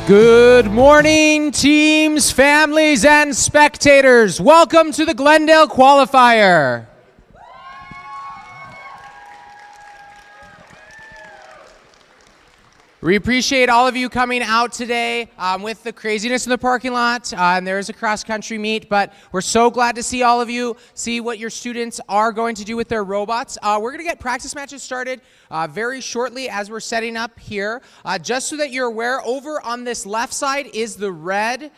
Good morning, teams, families, and spectators. Welcome to the Glendale Qualifier. We appreciate all of you coming out today with the craziness in the parking lot, and there is a cross-country meet, but we're so glad to see all of you, see what your students are going to do with their robots. We're going to get practice matches started very shortly as we're setting up here. Just so that you're aware, over on this left side is the red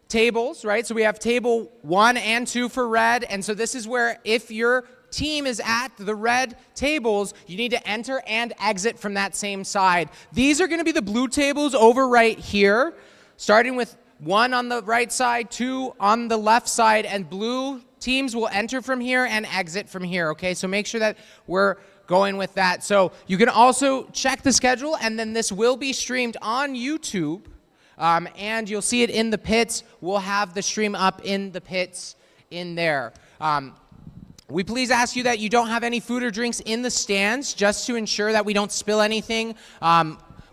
tables, right? So we have table 1 and 2 for red, and so this is where if your team is at the red tables, you need to enter and exit from that same side. These are going to be the blue tables over right here, starting with 1 on the right side, 2 on the left side, and blue teams will enter from here and exit from here, okay? So make sure that we're going with that. So you can also check the schedule, and then this will be streamed on YouTube, and you'll see it in the pits. We'll have the stream up in the pits in there. We please ask you that you don't have any food or drinks in the stands, just to ensure that we don't spill anything.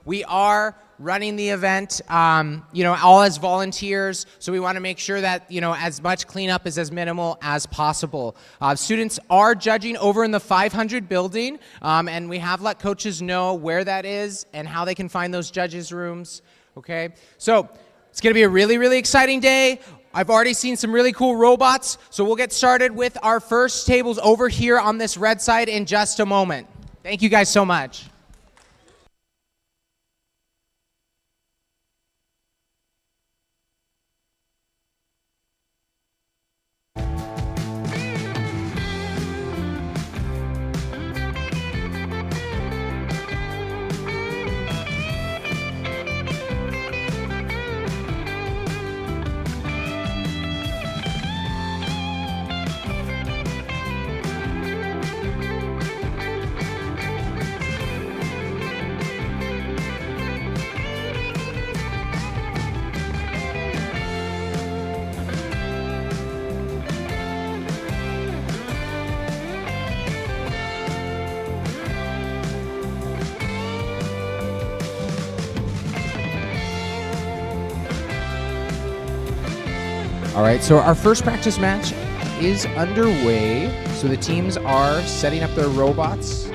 We are running the event, all as volunteers, so we want to make sure that, as much cleanup is as minimal as possible. Students are judging over in the 500 building, and we have let coaches know where that is and how they can find those judges' rooms, okay? So it's going to be a really, really exciting day. I've already seen some really cool robots, so we'll get started with our first tables over here on this red side in just a moment. Thank you guys so much. All right, so our first practice match is underway. So the teams are setting up their robots.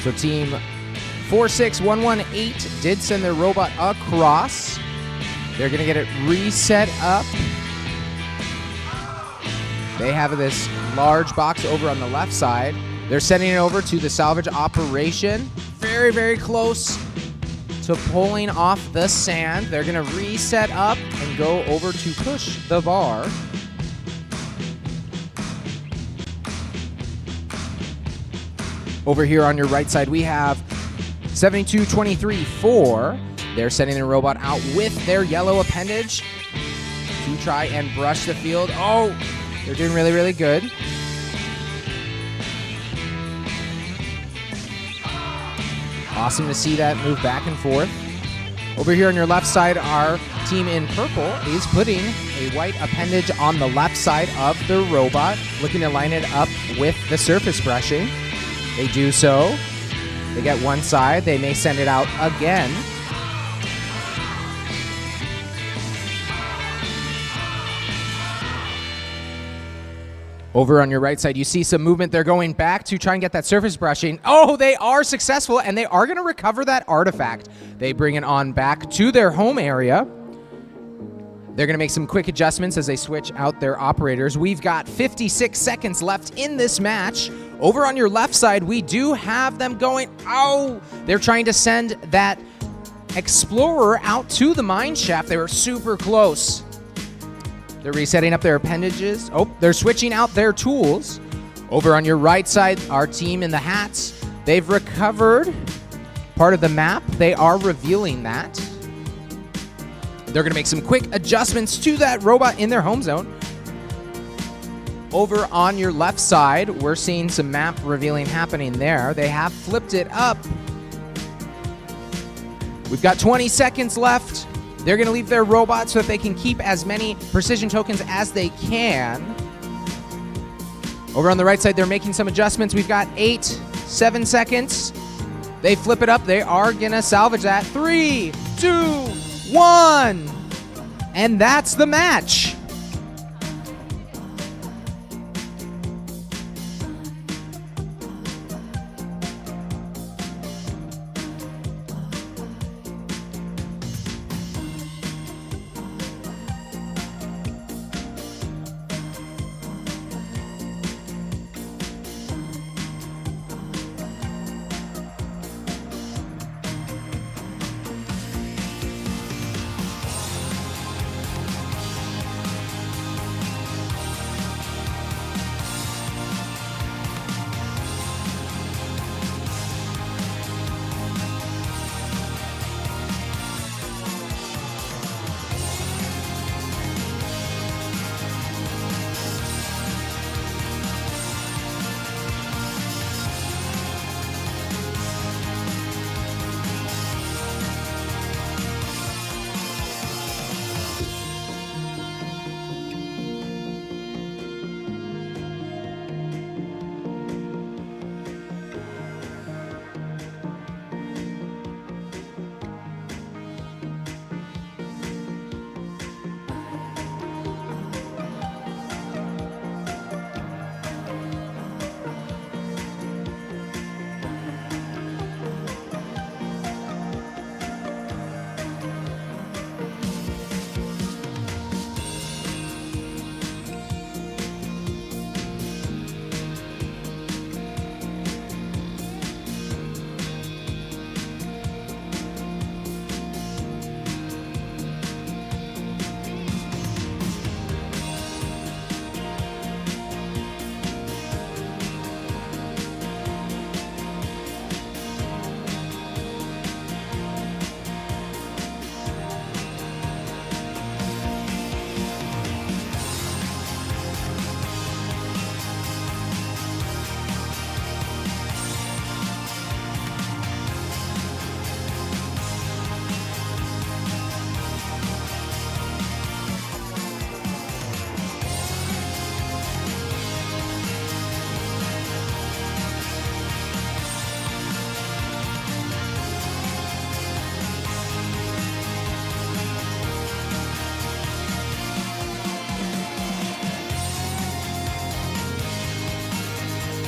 So team 46118 did send their robot across. They're gonna get it reset up. They have this large box over on the left side. They're sending it over to the salvage operation. Very, very close to pulling off the sand. They're gonna reset up and go over to push the bar. Over here on your right side, we have 7223-4. They're sending the robot out with their yellow appendage to try and brush the field. Oh, they're doing really, really good. Awesome to see that move back and forth. Over here on your left side, our team in purple is putting a white appendage on the left side of the robot, looking to line it up with the surface brushing. They do so. They get one side. They may send it out again. Over on your right side, you see some movement. They're going back to try and get that surface brushing. Oh, they are successful, and they are going to recover that artifact. They bring it on back to their home area. They're going to make some quick adjustments as they switch out their operators. We've got 56 seconds left in this match. Over on your left side, we do have them going. Oh, they're trying to send that Explorer out to the mine shaft. They were super close. They're resetting up their appendages. Oh, they're switching out their tools. Over on your right side, our team in the hats, they've recovered part of the map. They are revealing that. They're gonna make some quick adjustments to that robot in their home zone. Over on your left side, we're seeing some map revealing happening there. They have flipped it up. We've got 20 seconds left. They're gonna leave their robot so that they can keep as many precision tokens as they can. Over on the right side, they're making some adjustments. We've got 7 seconds. They flip it up. They are gonna salvage that. 3, 2, 1. And that's the match.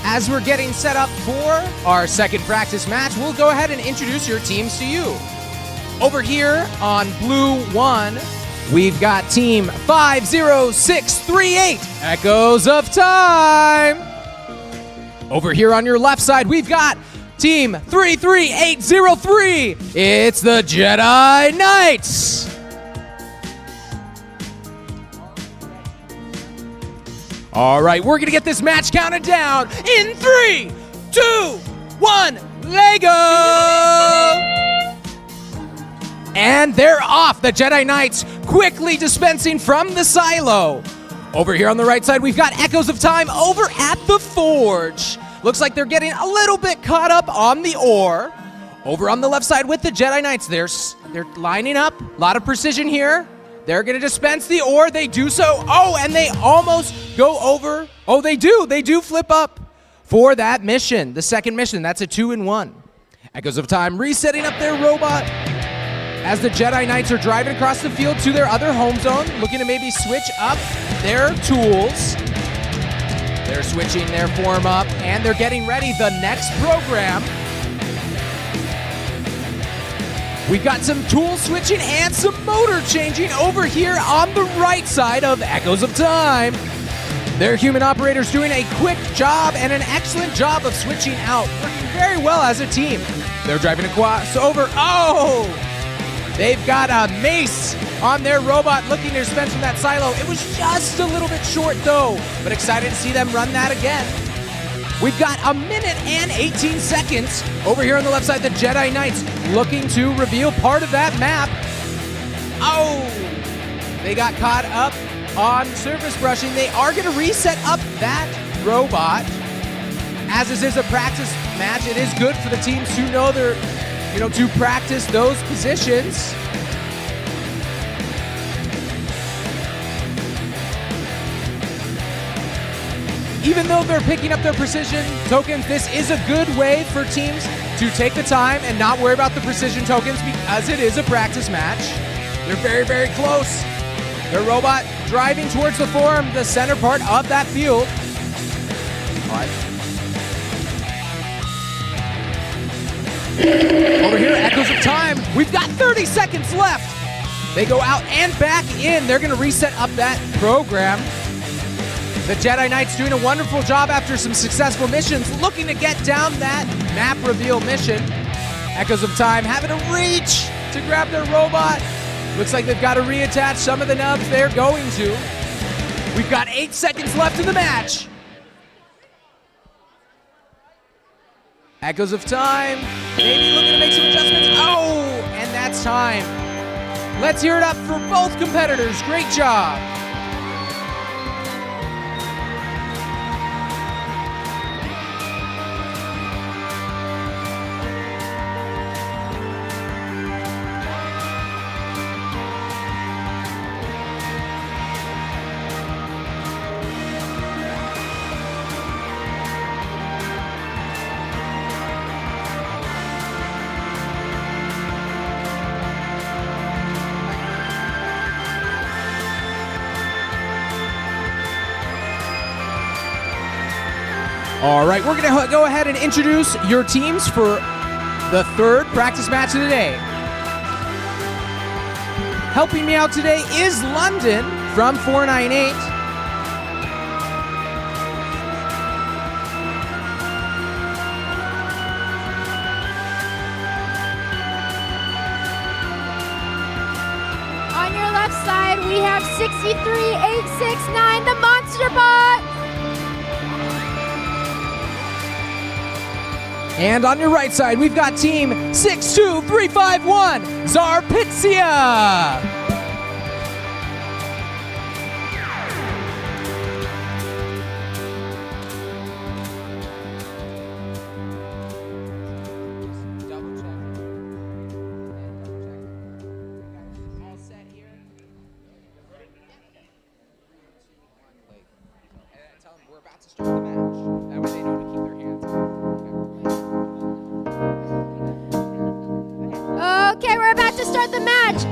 As we're getting set up for our second practice match, we'll go ahead and introduce your teams to you. Over here on Blue 1, we've got Team 50638, Echoes of Time. Over here on your left side, we've got Team 33803, it's the Jedi Knights. All right, we're gonna get this match counted down in 3, 2, 1, Lego! And they're off, the Jedi Knights quickly dispensing from the silo. Over here on the right side, we've got Echoes of Time over at the Forge. Looks like they're getting a little bit caught up on the ore. Over on the left side with the Jedi Knights, they're lining up, a lot of precision here. They're gonna dispense the ore, they do so. Oh, and they almost go over. Oh, they do flip up for that mission, the second mission. That's a 2-in-1. Echoes of Time resetting up their robot as the Jedi Knights are driving across the field to their other home zone, looking to maybe switch up their tools. They're switching their form up, and they're getting ready. The next program, we've got some tool switching and some motor changing over here on the right side of Echoes of Time. Their human operators doing a quick job and an excellent job of switching out, working very well as a team. They're driving across over. Oh! They've got a mace on their robot looking to dispense from that silo. It was just a little bit short though, but excited to see them run that again. We've got a minute and 18 seconds. Over here on the left side, the Jedi Knights looking to reveal part of that map. Oh, they got caught up on surface brushing. They are going to reset up that robot. As this is a practice match, it is good for the teams to know to practice those positions. Even though they're picking up their precision tokens, this is a good way for teams to take the time and not worry about the precision tokens because it is a practice match. They're very, very close. Their robot driving towards the forum, the center part of that field. All right. Over here, Echoes of Time. We've got 30 seconds left. They go out and back in. They're going to reset up that program. The Jedi Knights doing a wonderful job after some successful missions, looking to get down that map reveal mission. Echoes of Time having to reach to grab their robot. Looks like they've got to reattach some of the nubs they're going to. We've got 8 seconds left in the match. Echoes of Time, maybe looking to make some adjustments. Oh, and that's time. Let's hear it up for both competitors. Great job. All right, we're going to go ahead and introduce your teams for the third practice match of the day. Helping me out today is London from 498. On your left side, we have 63869, the Monster Bot. And on your right side, we've got team 62351, Zarpizia. Tell them we're about to start the match. That way they know to keep their hands off. Okay, we're about to start the match.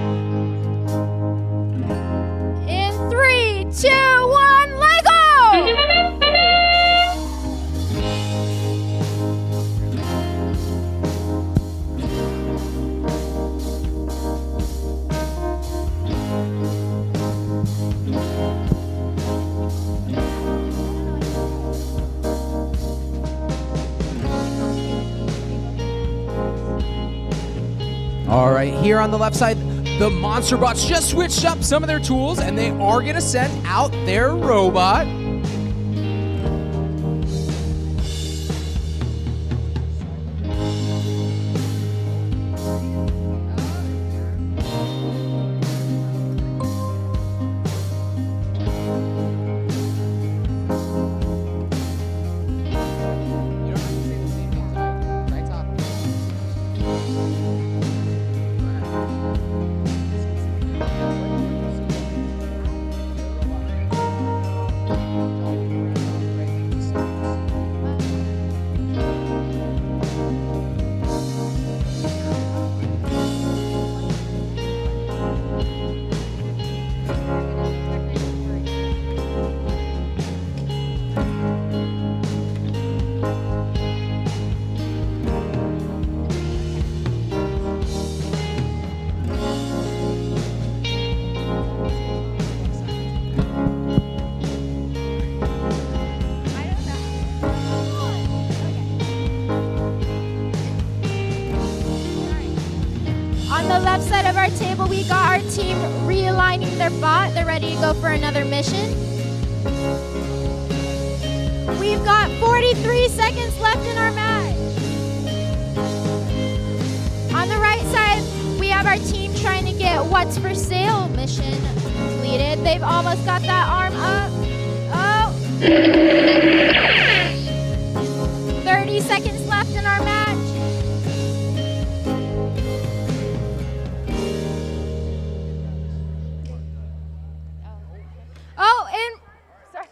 In 3, 2, 1, Lego! All right, here on the left side, the Monster Bots just switched up some of their tools, and they are going to send out their robot. the left side of our table, we got our team realigning their bot. They're ready to go for another mission. We've got 43 seconds left in our match. On the right side, we have our team trying to get what's for sale mission completed. They've almost got that arm up. Oh. 30 seconds left in our match. Oh, and sorry.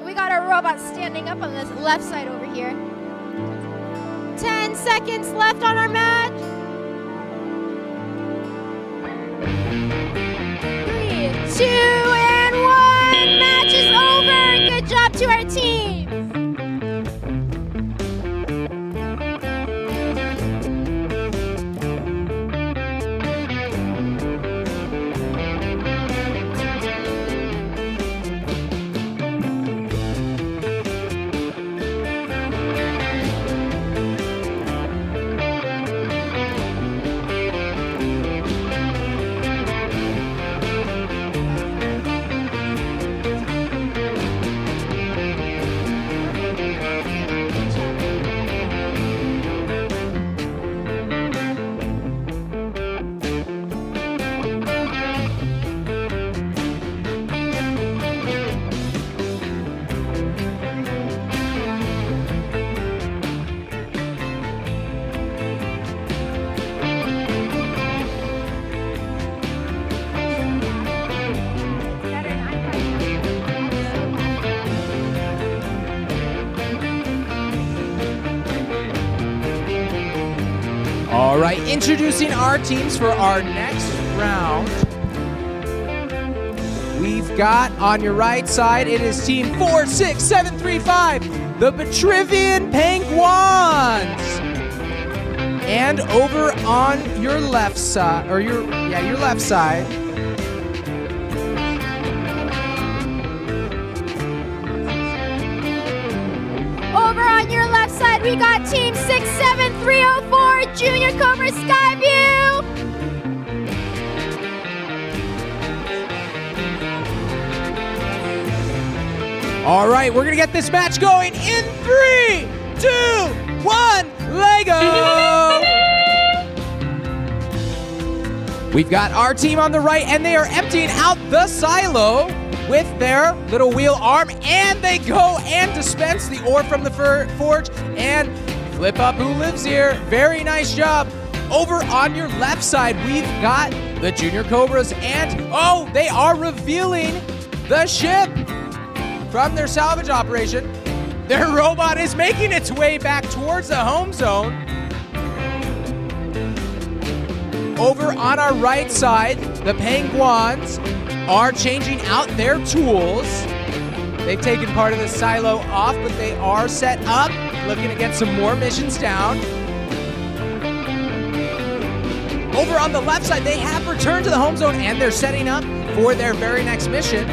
We got our robot standing up on this left side over here. 10 seconds left on our match. 3, 2, and 1. Match is over. Good job to our team. All right, introducing our teams for our next round. We've got on your right side, it is team 46735, the Petrivian Penguins. And over on your left side, or your left side, Over on your left side, we got team 67304, Junior Cobra Skyview. all right, we're gonna get this match going in 3, 2, 1, Lego! We've got our team on the right, and they are emptying out the silo with their little wheel arm, and they go and dispense the ore from the forge and flip up who lives here. Very nice job. Over on your left side, we've got the Junior Cobras, and oh, they are revealing the ship from their salvage operation. Their robot is making its way back towards the home zone. Over on our right side, the Penguins are changing out their tools. They've taken part of the silo off, but they are set up, looking to get some more missions down. Over on the left side, they have returned to the home zone, and they're setting up for their very next mission.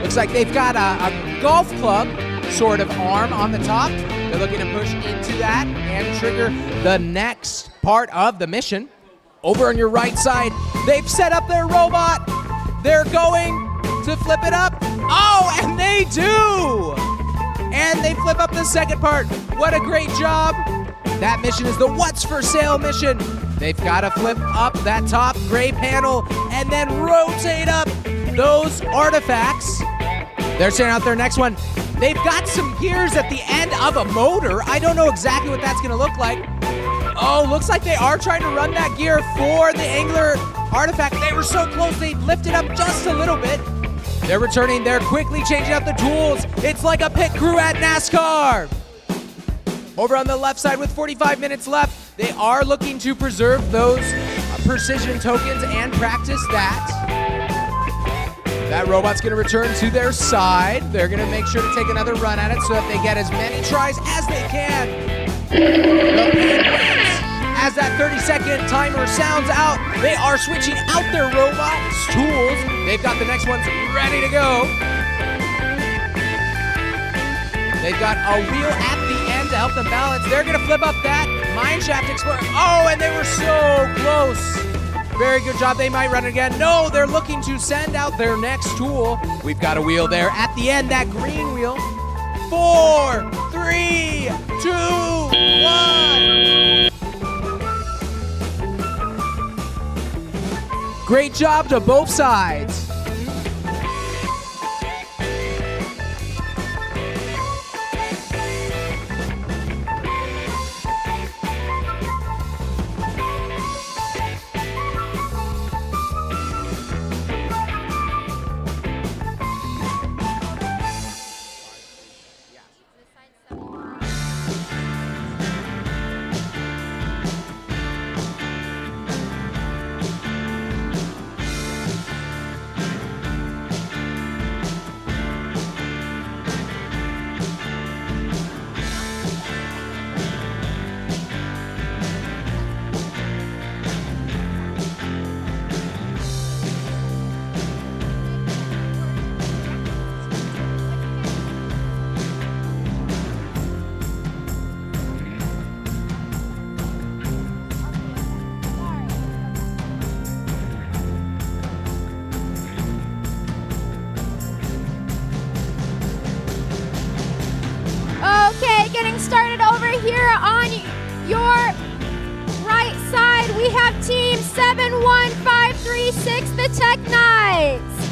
Looks like they've got a golf club sort of arm on the top. They're looking to push into that and trigger the next part of the mission. Over on your right side, they've set up their robot. They're going to flip it up. Oh, and they do! And they flip up the second part. What a great job. That mission is the What's for Sale mission. They've got to flip up that top gray panel and then rotate up those artifacts. They're sending out their next one. They've got some gears at the end of a motor. I don't know exactly what that's gonna look like. Oh, looks like they are trying to run that gear for the angular artifact. They were so close, they lifted up just a little bit. They're returning, they're quickly changing out the tools. It's like a pit crew at NASCAR. Over on the left side with 45 minutes left, they are looking to preserve those precision tokens and practice that. That robot's gonna return to their side. They're gonna make sure to take another run at it so that they get as many tries as they can. The Penguins, as that 30-second timer sounds out, they are switching out their robot's tools. They've got the next ones ready to go. They've got a wheel at the end to help them balance. They're gonna flip up that Mineshaft Explorer. Oh, and they were so close. Very good job. They might run again. No, they're looking to send out their next tool. We've got a wheel there at the end, that green wheel. 4, 3, 2, 1. Great job to both sides. Getting started over here on your right side, we have team 71536, the Tech Knights.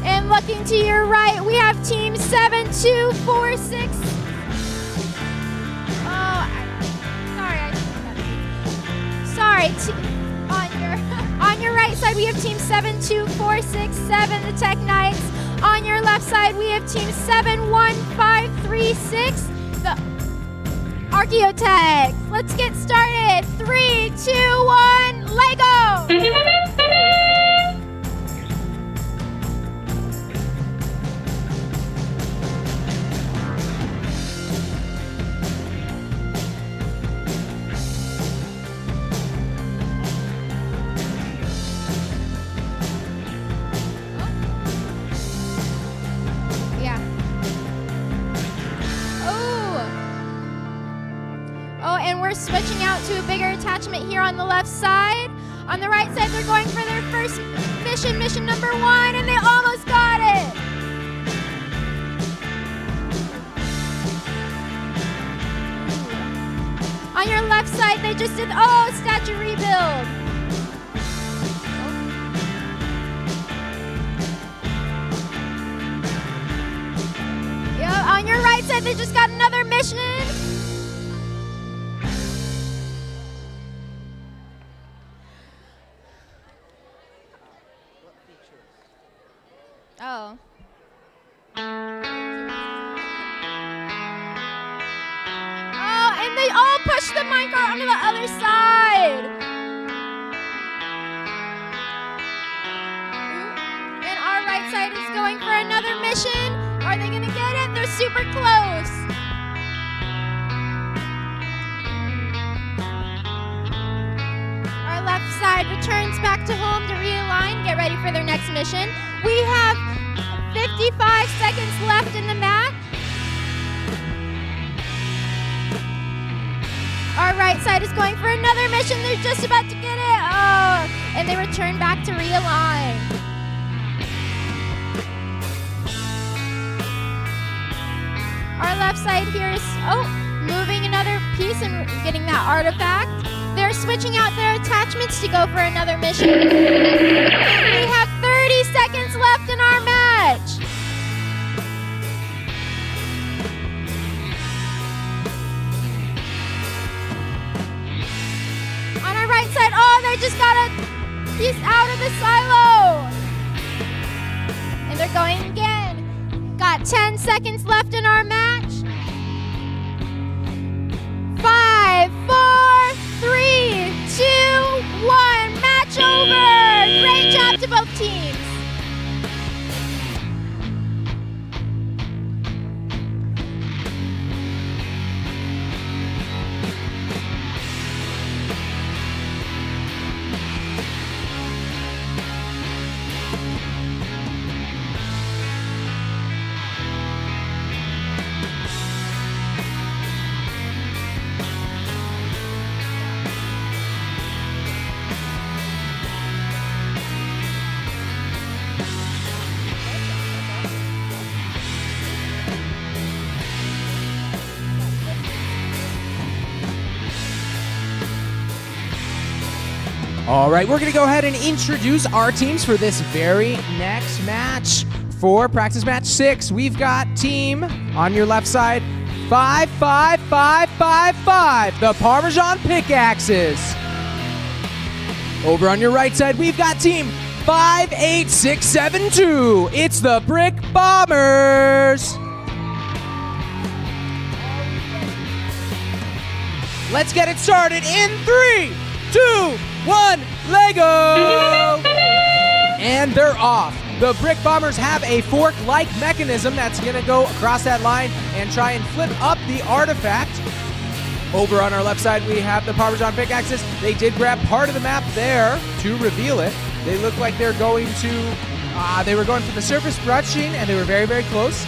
And looking to your right, we have team 7246. On your right side, we have team 72467, the Tech Knights. On your left side, we have team 71536, the Archaeotech. Let's get started. 3, 2, 1, Lego! And we're switching out to a bigger attachment here on the left side. On the right side, they're going for their first mission number 1, and they almost got it. On your left side, they just did, statue rebuild. Yeah, on your right side, they just got another mission. Oh. And they all pushed the minecart onto the other side. And our right side is going for another mission. Are they gonna get it? They're super close. Our left side returns back to home to realign, get ready for their next mission. We have 55 seconds left in the match. Our right side is going for another mission. They're just about to get it. Oh, and they return back to realign. Our left side here is, moving another piece and getting that artifact. They're switching out their attachments to go for another mission. We have 30 seconds left in our match. On our right side, they just got a piece out of the silo. And they're going again. Got 10 seconds left in our match. 5, 4, 3, 2, 1. Match over. Great job to both teams. All right, we're going to go ahead and introduce our teams for this very next match. For practice match 6, we've got team on your left side 5-5-5-5-5, the Parmesan Pickaxes. Over on your right side, we've got team 5-8-6-7-2. It's the Brick Bombers. Let's get it started in 3, 2, 1, Lego! And they're off. The Brick Bombers have a fork-like mechanism that's gonna go across that line and try and flip up the artifact. Over on our left side, we have the Parmesan Pickaxes. They did grab part of the map there to reveal it. They look like they're going to, they were going for the surface brushing, and they were very, very close.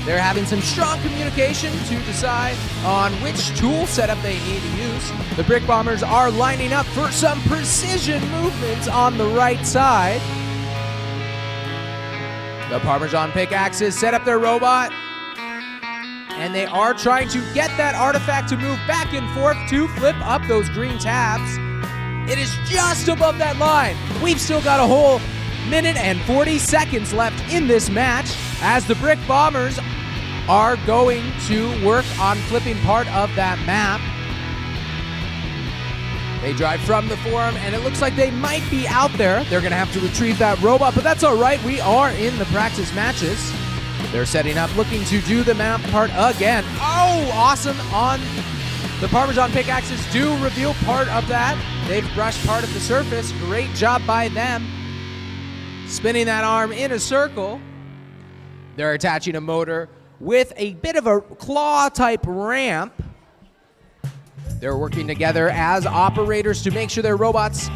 They're having some strong communication to decide on which tool setup they need to use. The Brick Bombers are lining up for some precision movements on the right side. The Parmesan Pickaxes set up their robot, and they are trying to get that artifact to move back and forth to flip up those green tabs. It is just above that line. We've still got a whole minute and 40 seconds left in this match as the Brick Bombers are going to work on flipping part of that map. They drive from the forum, and it looks like they might be out there. They're going to have to retrieve that robot, but that's all right. We are in the practice matches. They're setting up, looking to do the map part again. Oh, awesome. On the Parmesan Pickaxes do reveal part of that. They've brushed part of the surface. Great job by them. Spinning that arm in a circle. They're attaching a motor with a bit of a claw-type ramp. They're working together as operators to make sure their robots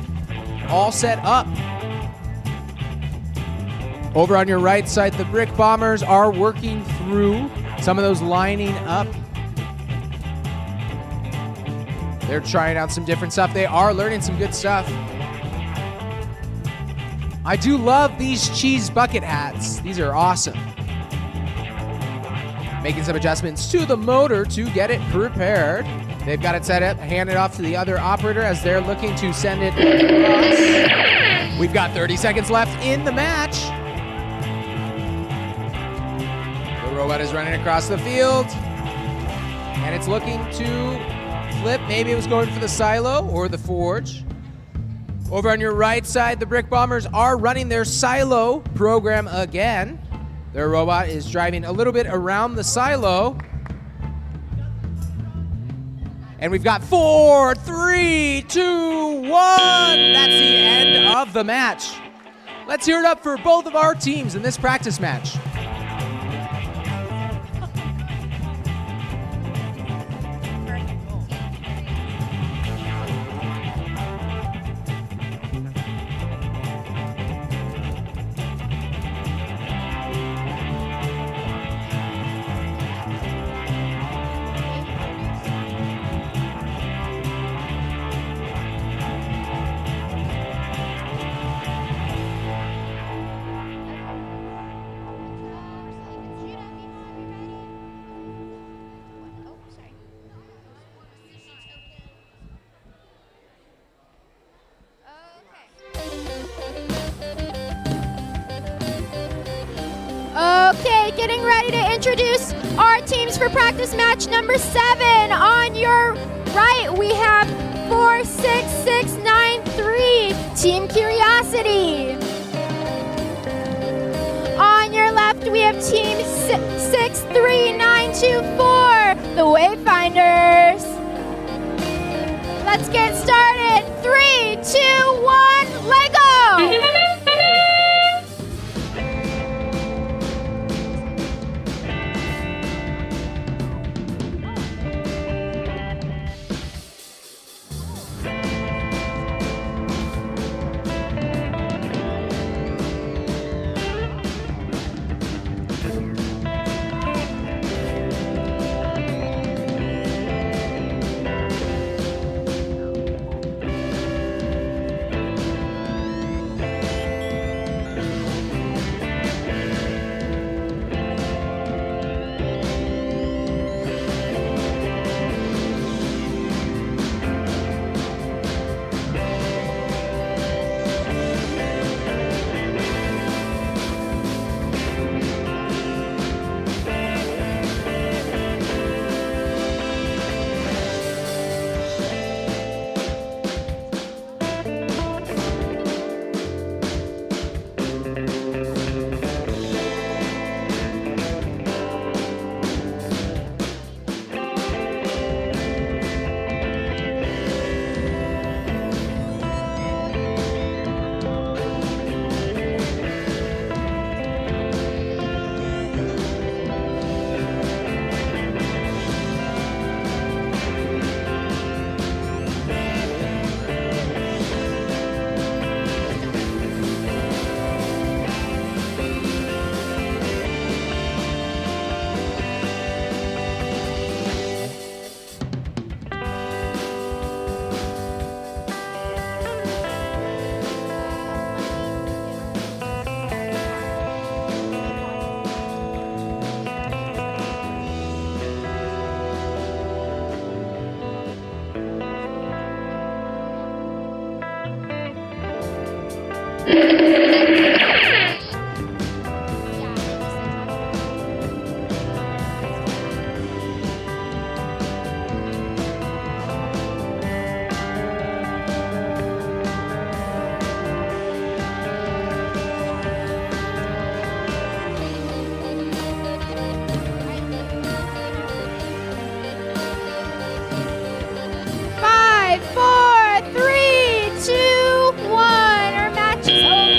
all set up. Over on your right side, the Brick Bombers are working through some of those lining up. They're trying out some different stuff. They are learning some good stuff. I do love these cheese bucket hats. These are awesome. Making some adjustments to the motor to get it prepared. They've got it set up, hand it off to the other operator as they're looking to send it across. We've got 30 seconds left in the match. The robot is running across the field, and it's looking to flip. Maybe it was going for the silo or the forge. Over on your right side, the Brick Bombers are running their silo program again. Their robot is driving a little bit around the silo. And we've got 4, 3, 2, 1. That's the end of the match. Let's hear it up for both of our teams in this practice match. Okay, getting ready to introduce our teams for practice match number 7. On your right, we have 46693, Team Curiosity. On your left, we have Team 63924, the Wayfinders. Let's get started. 3, 2, 1, Lego! Five, four, three, two, one. Our match is over.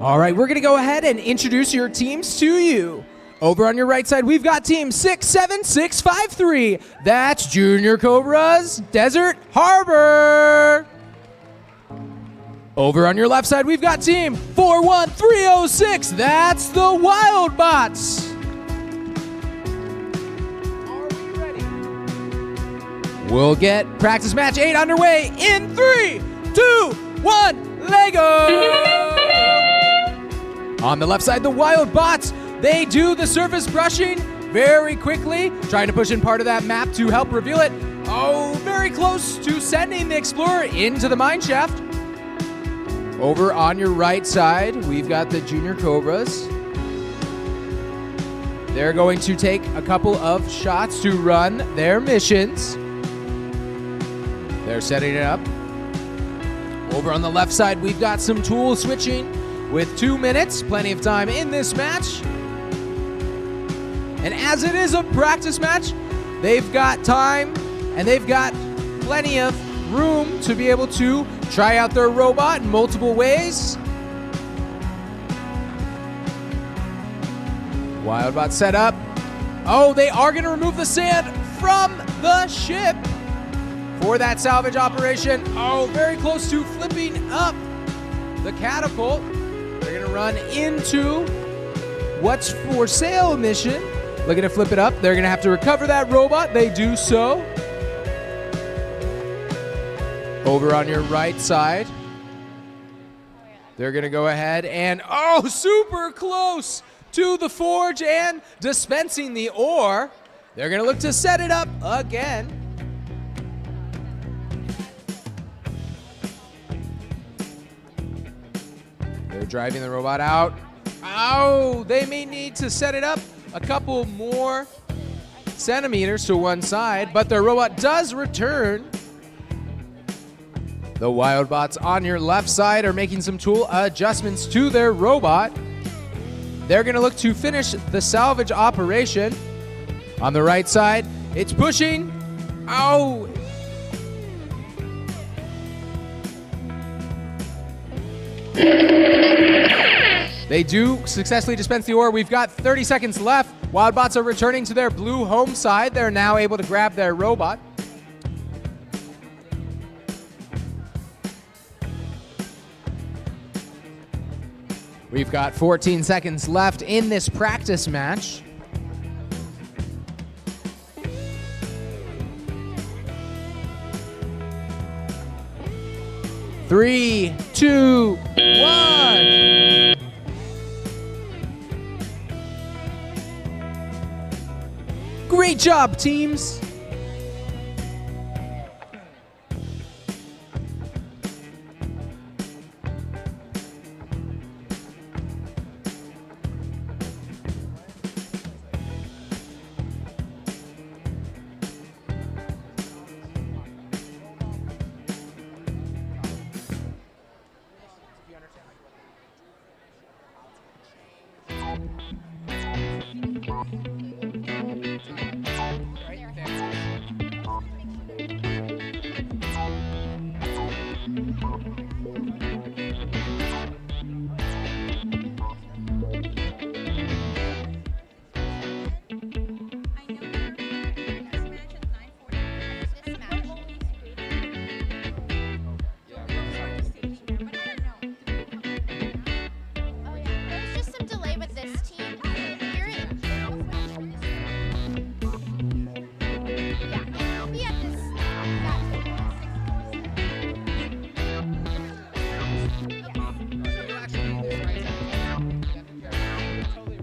All right, we're gonna go ahead and introduce your teams to you. Over on your right side, we've got team 67653. That's Junior Cobras, Desert Harbor. Over on your left side, we've got team 41306. That's the Wild Bots. Are we ready? We'll get practice match 8 underway in 3, 2, 1, Lego! On the left side, the Wild Bots, they do the surface brushing very quickly, trying to push in part of that map to help reveal it. Oh, very close to sending the Explorer into the mine shaft. Over on your right side, we've got the Junior Cobras. They're going to take a couple of shots to run their missions. They're setting it up. Over on the left side, we've got some tool switching with 2 minutes, plenty of time in this match. And as it is a practice match, they've got time and they've got plenty of room to be able to try out their robot in multiple ways. Wildbot set up. Oh, they are going to remove the sand from the ship for that salvage operation. Oh, very close to flipping up the catapult. They're going to run into what's for sale mission. Looking to flip it up. They're going to have to recover that robot. They do so. Over on your right side, they're going to go ahead and, oh, super close to the forge and dispensing the ore. They're going to look to set it up again. They're driving the robot out. Oh, they may need to set it up a couple more centimeters to one side, but their robot does return. The Wildbots on your left side are making some tool adjustments to their robot. They're going to look to finish the salvage operation. On the right side, it's pushing. Oh! They do successfully dispense the ore. We've got 30 seconds left. Wildbots are returning to their blue home side. They're now able to grab their robot. We've got 14 seconds left in this practice match. Three, two, one. Great job, teams.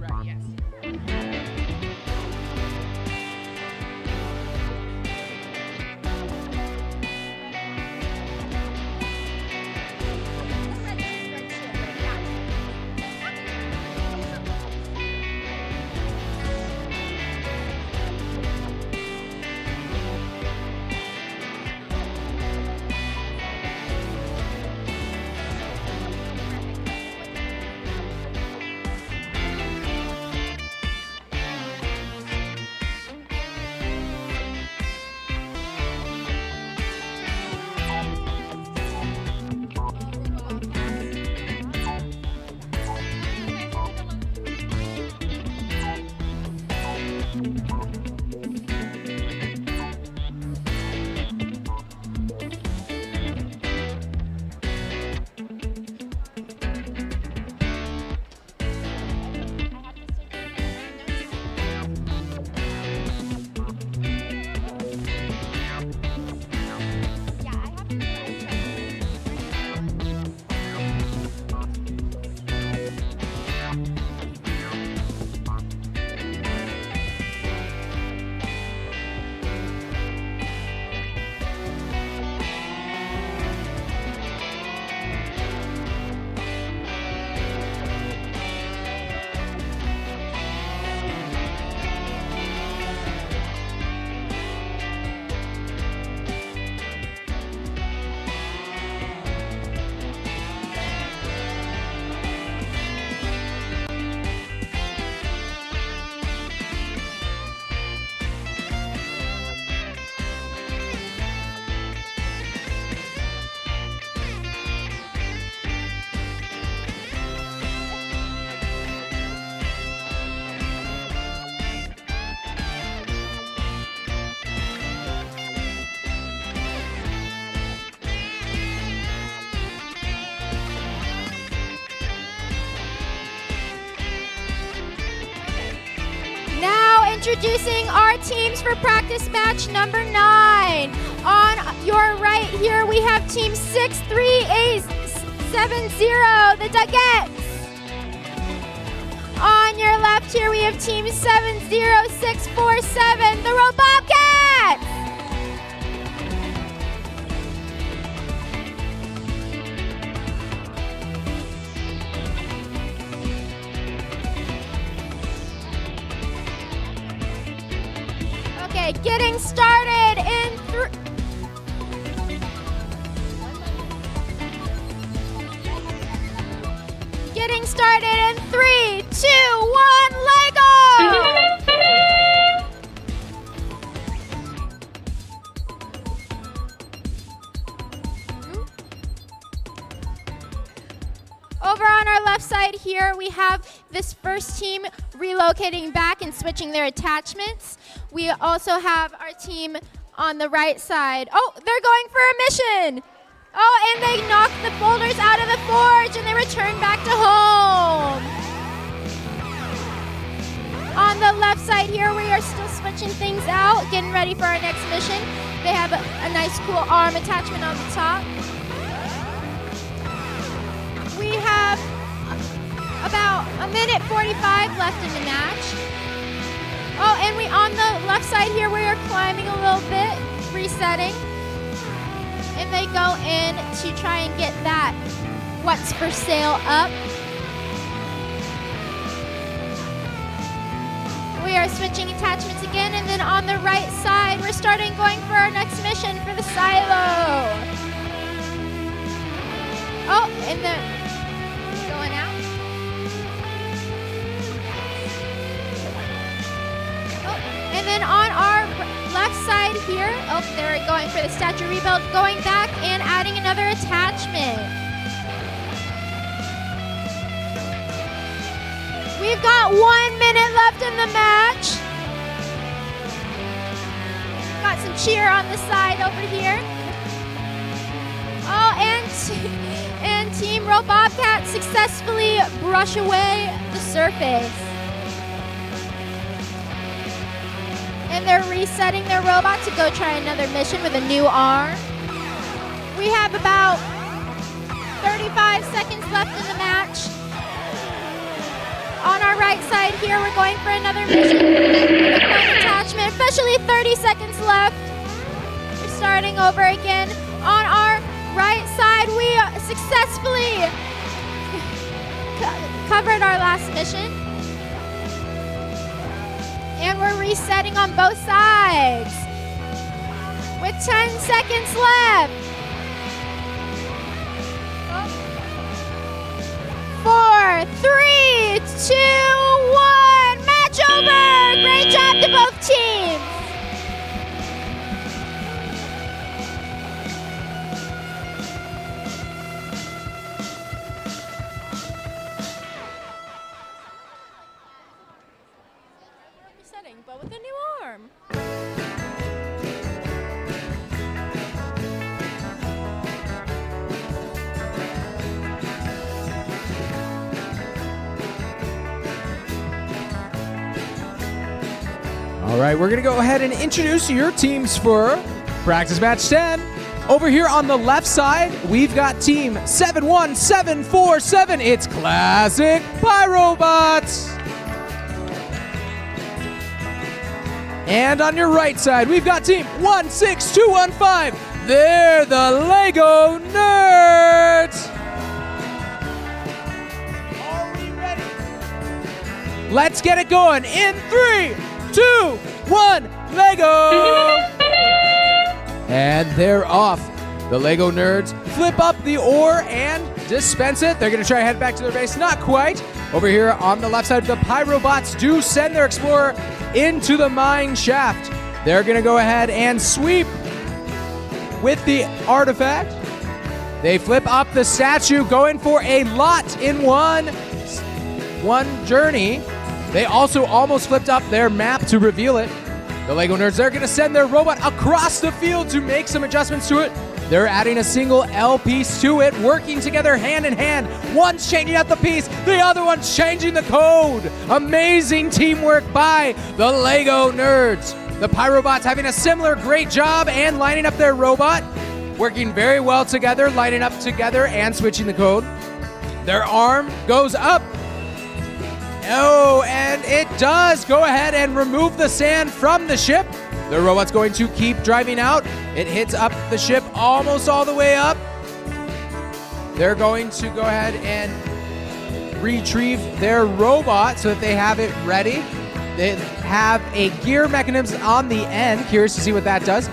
Right, yes. Introducing our teams for practice match number 9. On your right here, we have team 63870, the Duggets. On your left here, we have team 70647, the Robobcats. Okay, getting started in Getting started in 3, 2, 1, Lego! Over on our left side here, we have this first team relocating back and switching their attachments. We also have our team on the right side. Oh, they're going for a mission. Oh, and they knock the boulders out of the forge and they return back to home. On the left side here, we are still switching things out, getting ready for our next mission. They have a nice cool arm attachment on the top. We have about a minute 45 left in the match. Oh, and on the left side here, we are climbing a little bit, resetting. And they go in to try and get that what's for sale up. We are switching attachments again, and then on the right side, we're going for our next mission for the silo. Oh, and going out. Oh, and then on our left side here, oh, they're going for the statue rebuild, going back and adding another attachment. We've got 1 minute left in the match. Got some cheer on the side over here. Oh, and Team Robobcat successfully brush away the surface. And they're resetting their robot to go try another mission with a new arm. We have about 35 seconds left in the match. On our right side here. We're going for another mission. The front attachment, officially 30 seconds left. We're starting over again. On our right side, we successfully covered our last mission. And we're resetting on both sides with 10 seconds left. 4, 3, 2, 1. Match over. Great job to both teams. Resetting, but with a new arm. All right, we're going to go ahead and introduce your teams for practice match 10. Over here on the left side, we've got team 71747. It's Classic Pyrobots. And on your right side, we've got team 16215. They're the Lego Nerds. Are we ready? Let's get it going in 3, 2, 1, Lego! And they're off. The Lego Nerds flip up the ore and dispense it. They're going to try to head back to their base. Not quite. Over here on the left side, the Pyrobots do send their Explorer into the mine shaft. They're going to go ahead and sweep with the artifact. They flip up the statue, going for a lot in one journey. They also almost flipped up their map to reveal it. The Lego Nerds, they're going to send their robot across the field to make some adjustments to it. They're adding a single L piece to it, working together hand in hand. One's changing out the piece, the other one's changing the code. Amazing teamwork by the Lego Nerds. The Pyrobots having a similar great job and lining up their robot, working very well together, lining up together and switching the code. Their arm goes up. Oh, and it does go ahead and remove the sand from the ship. The robot's going to keep driving out. It hits up the ship almost all the way up. They're going to go ahead and retrieve their robot so that they have it ready. They have a gear mechanism on the end. Curious to see what that does.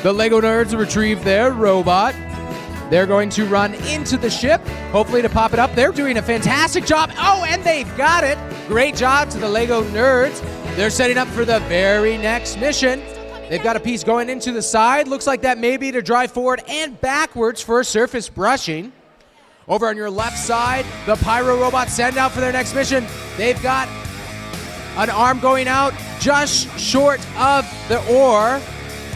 The Lego Nerds retrieve their robot. They're going to run into the ship, hopefully to pop it up. They're doing a fantastic job. Oh, and they've got it. Great job to the Lego Nerds. They're setting up for the very next mission. They've got a piece going into the side. Looks like that may be to drive forward and backwards for surface brushing. Over on your left side, the Pyro robots send out for their next mission. They've got an arm going out just short of the ore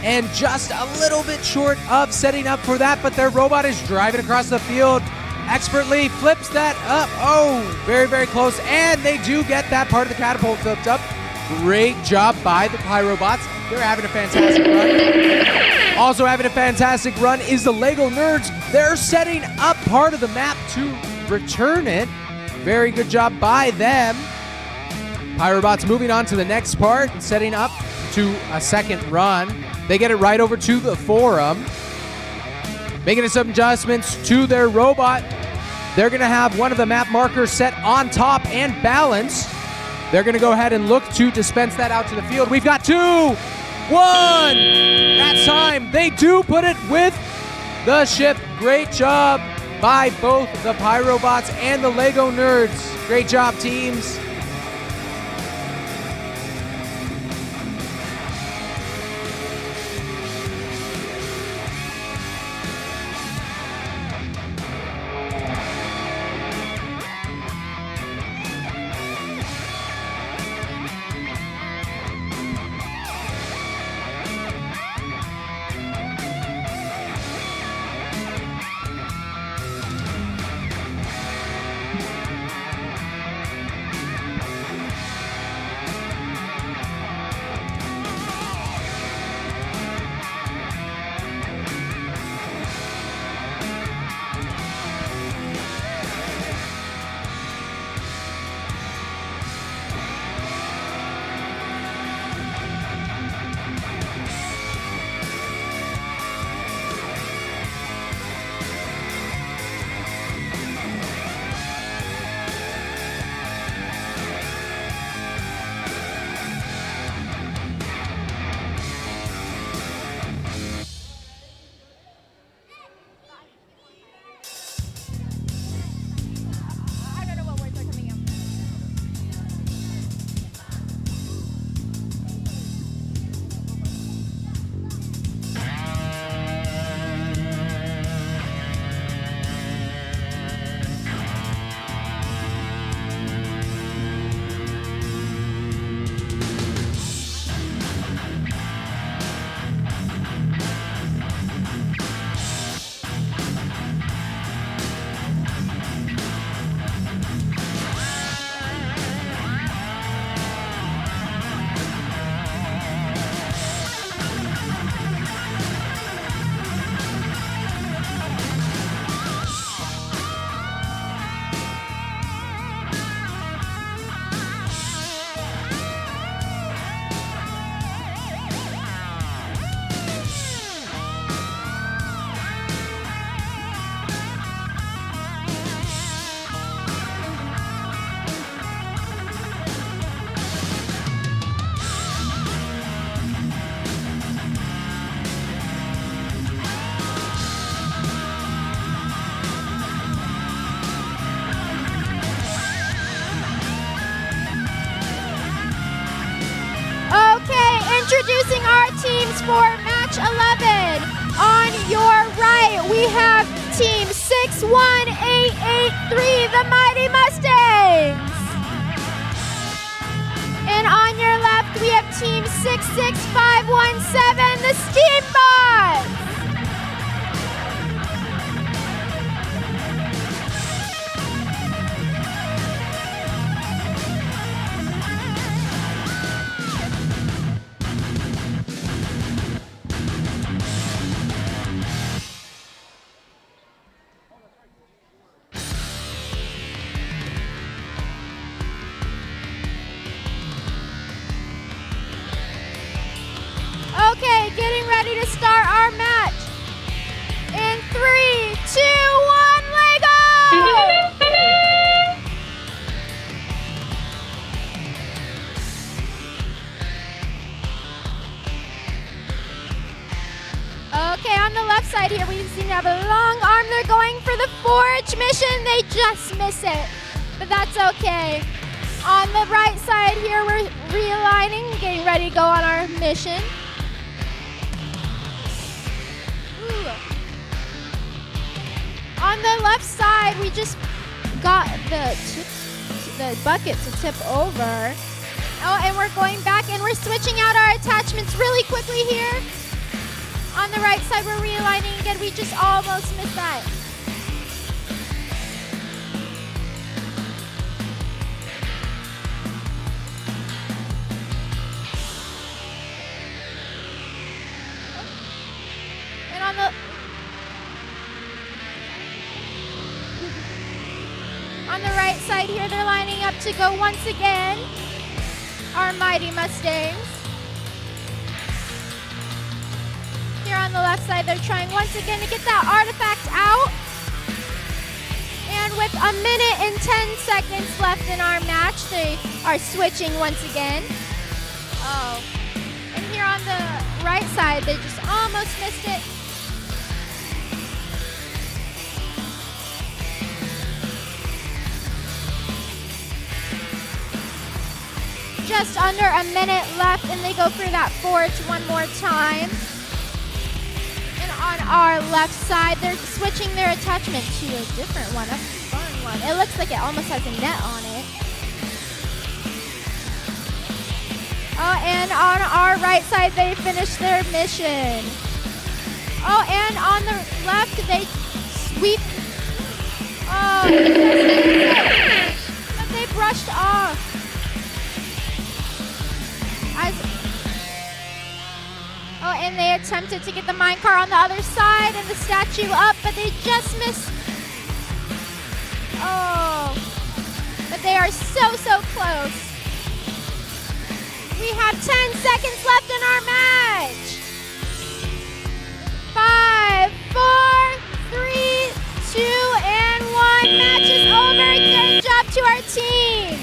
and just a little bit short of setting up for that, but their robot is driving across the field expertly, flips that up. Oh, very, very close, and they do get that part of the catapult flipped up. Great job by the Pyrobots. They're having a fantastic run. Also having a fantastic run is the Lego Nerds. They're setting up part of the map to return it. Very good job by them. Pyrobots moving on to the next part and setting up to a second run. They get it right over to the forum. Making some adjustments to their robot. They're going to have one of the map markers set on top and balanced. They're going to go ahead and look to dispense that out to the field. We've got 2, 1. That's time. They do put it with the ship. Great job by both the Pyrobots and the Lego Nerds. Great job, teams. Introducing our teams for match 11. On your right, we have team 61883, the Mighty Mustangs. And on your left, we have team 66517, the Steambots. Okay, getting ready to start our match. In 3, 2, 1, Lego! Okay, on the left side here, we seem to have a long arm. They're going for the forge mission. They just miss it, but that's okay. On the right side here, we're realigning, getting ready to go on our mission. On the left side, we just got the bucket to tip over. Oh, and we're going back and we're switching out our attachments really quickly here. On the right side, we're realigning again. We just almost missed that. And on the right side here, they're lining up to go once again. Our Mighty Mustangs. Here on the left side, they're trying once again to get that artifact out. And with a minute and 10 seconds left in our match, they are switching once again. Oh. And here on the right side, they just almost missed it. Just under a minute left, and they go through that forge one more time. And on our left side, they're switching their attachment to a different one, a fun one. It looks like it almost has a net on it. Oh, and on our right side, they finished their mission. Oh, and on the left, they sweep. Oh, but they brushed off. Oh, and they attempted to get the minecart on the other side and the statue up, but they just missed. Oh, but they are so close. We have 10 seconds left in our match. 5, 4, 3, 2, and 1. Match is over. Good job to our team.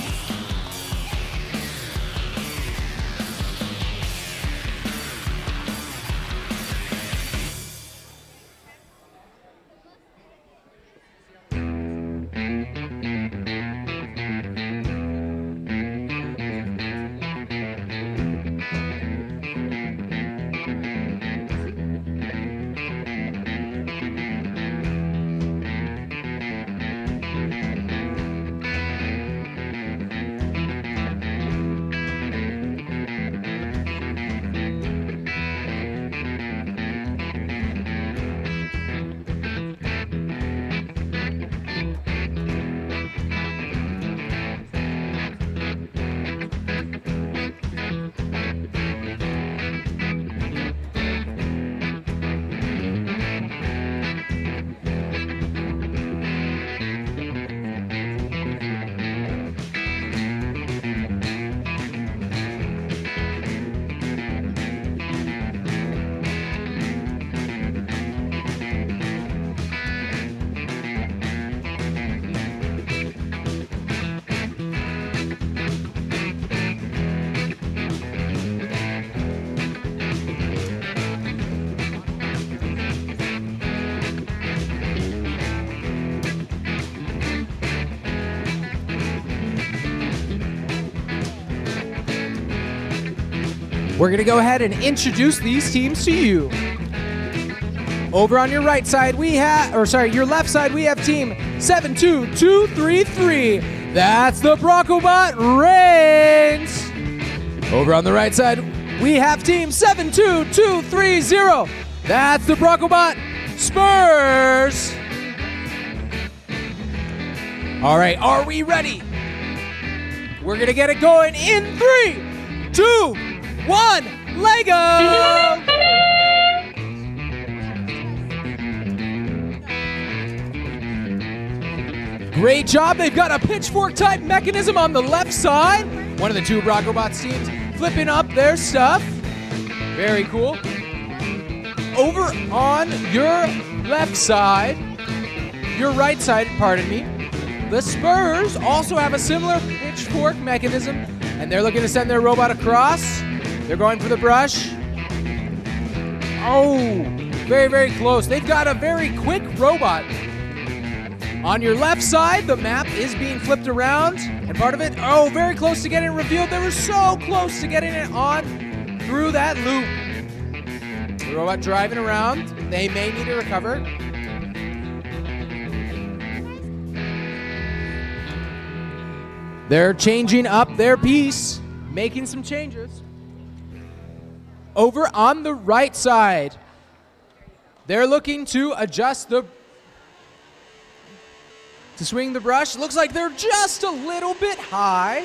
we're going to go ahead and introduce these teams to you. Over on your right side, your left side, we have team 72233. That's the Broncobot Reigns. Over on the right side, we have team 72230. That's the Broncobot Spurs. All right, are we ready? We're going to get it going in 3, 2, 1, Lego! Great job. They've got a pitchfork type mechanism on the left side. One of the two Broncobots teams flipping up their stuff. Very cool. Over on your left side, your right side, pardon me, the Spurs also have a similar pitchfork mechanism, and they're looking to send their robot across. They're going for the brush. Oh, very, very close. They've got a very quick robot. On your left side, the map is being flipped around, and part of it, oh, very close to getting revealed. They were so close to getting it on through that loop. The robot driving around. They may need to recover. They're changing up their piece, making some changes. Over on the right side, they're looking to adjust to swing the brush. Looks like they're just a little bit high.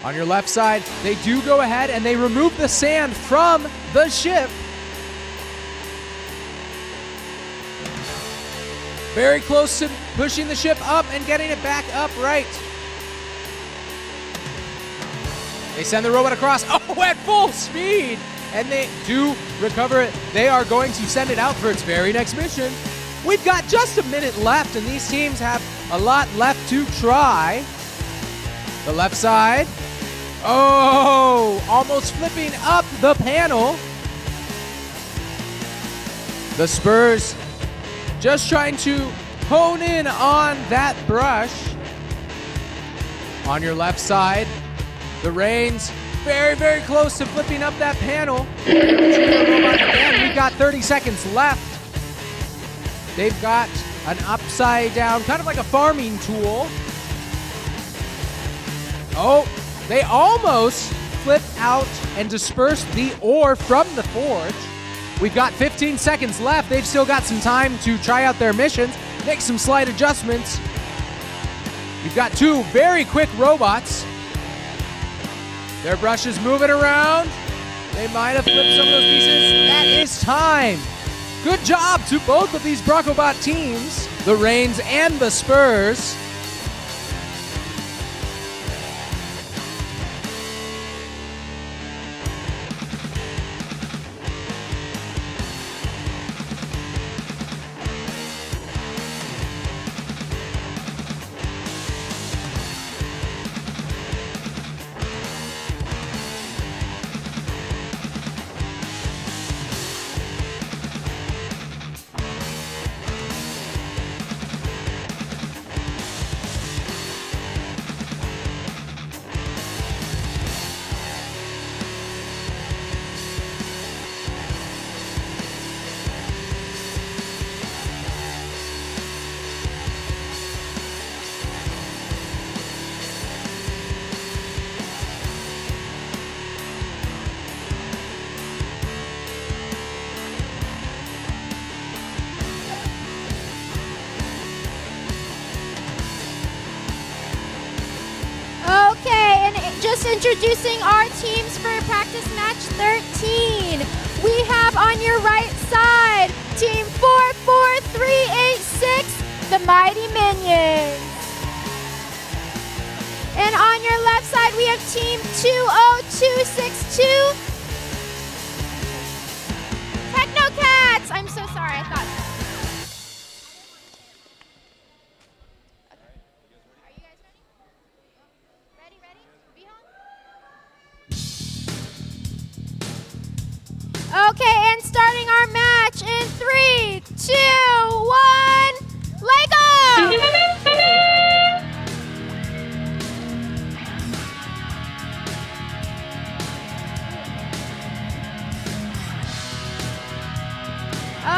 On your left side, they do go ahead and they remove the sand from the ship. Very close to pushing the ship up and getting it back upright. They send the robot across, at full speed, and they do recover it. They are going to send it out for its very next mission. We've got just a minute left, and these teams have a lot left to try. The left side, almost flipping up the panel. The Spurs just trying to hone in on that brush. On your left side, the Reigns, very, very close to flipping up that panel. Again, we've got 30 seconds left. They've got an upside down, kind of like a farming tool. Oh, they almost flipped out and dispersed the ore from the forge. We've got 15 seconds left. They've still got some time to try out their missions, make some slight adjustments. You've got two very quick robots. Their brush is moving around. They might have flipped some of those pieces. That is time. Good job to both of these Broncobot teams, the Reigns and the Spurs. Just introducing our teams for practice match 13. We have on your right side, team 44386, the Mighty Minions. And on your left side, we have team 20262, Technocats. I'm so sorry, I thought. Okay, and starting our match in 3, 2, 1, Lego!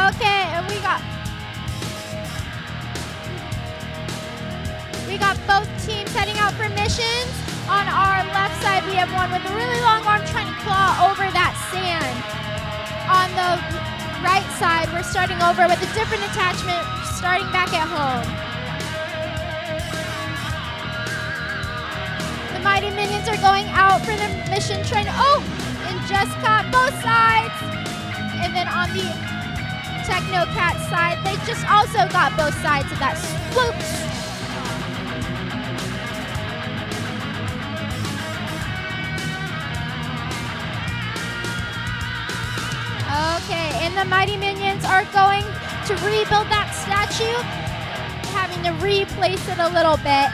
Okay, and we got both teams heading out for missions. On our left side, we have one with a really long arm trying to claw over that sand. On the right side, we're starting over with a different attachment, starting back at home. The Mighty Minions are going out for the mission, trying to, and just caught both sides. And then on the Techno-Cat side, they just also got both sides of that swoop. Okay, and the Mighty Minions are going to rebuild that statue, having to replace it a little bit.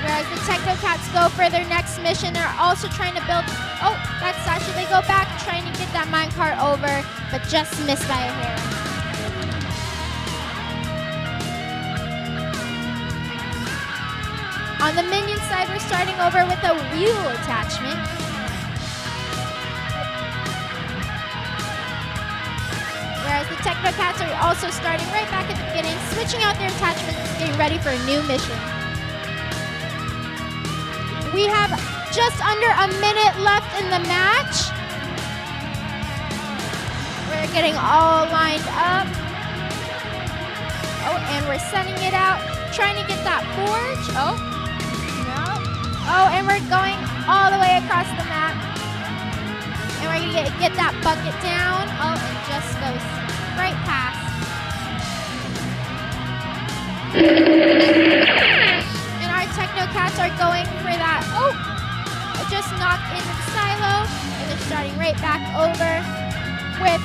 Whereas the Techno-Cats go for their next mission, they're also trying to build, that statue. They go back trying to get that minecart over, but just missed by a hair. On the Minion side, we're starting over with a wheel attachment. Whereas the Techno-Cats are also starting right back at the beginning, switching out their attachments, getting ready for a new mission. We have just under a minute left in the match. We're getting all lined up. And we're sending it out, trying to get that forge. No. And we're going all the way across the map. And we're gonna get that bucket down. It just goes right past. And our Techno-Cats are going for that. Just knocked into the silo. And they're starting right back over. With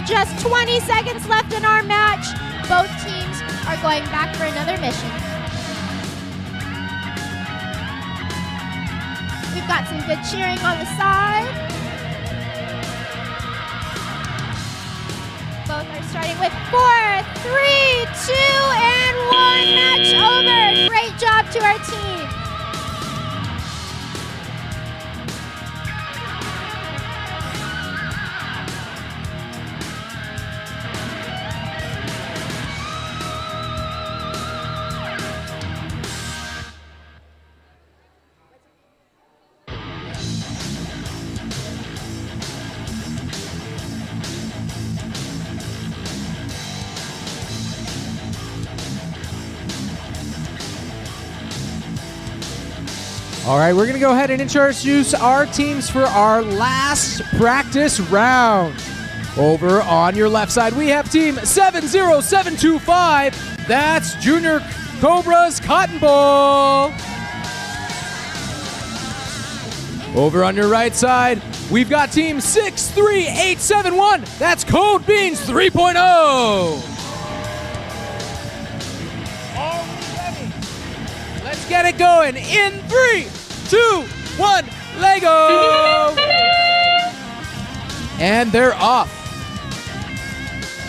just 20 seconds left in our match, both teams are going back for another mission. We've got some good cheering on the side. Both are starting with 4, 3, 2, and 1. Match over. Great job to our team. All right, we're going to go ahead and introduce our teams for our last practice round. Over on your left side, we have team 70725. That's Junior Cobra's Cotton Bowl. Over on your right side, we've got team 63871. That's Code Beans 3.0. All ready. Let's get it going in 3, 2, 1, Lego! And they're off.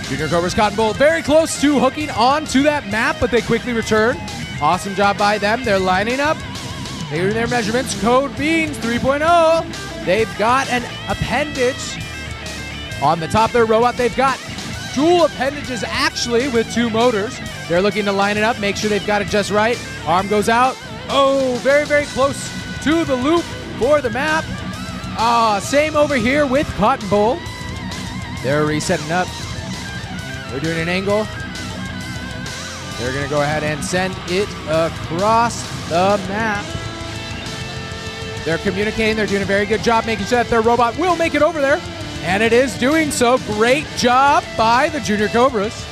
Junior Cobra's Cotton Bowl very close to hooking onto that map, but they quickly return. Awesome job by them. They're lining up. They're doing their measurements. Code Beans 3.0. They've got an appendage on the top of their robot. They've got dual appendages actually with 2 motors. They're looking to line it up, make sure they've got it just right. Arm goes out. Very, very close to the loop for the map. Same over here with Cotton Bowl. They're resetting up. They're doing an angle. They're going to go ahead and send it across the map. They're communicating. They're doing a very good job making sure that their robot will make it over there. And it is doing so. Great job by the Junior Cobras.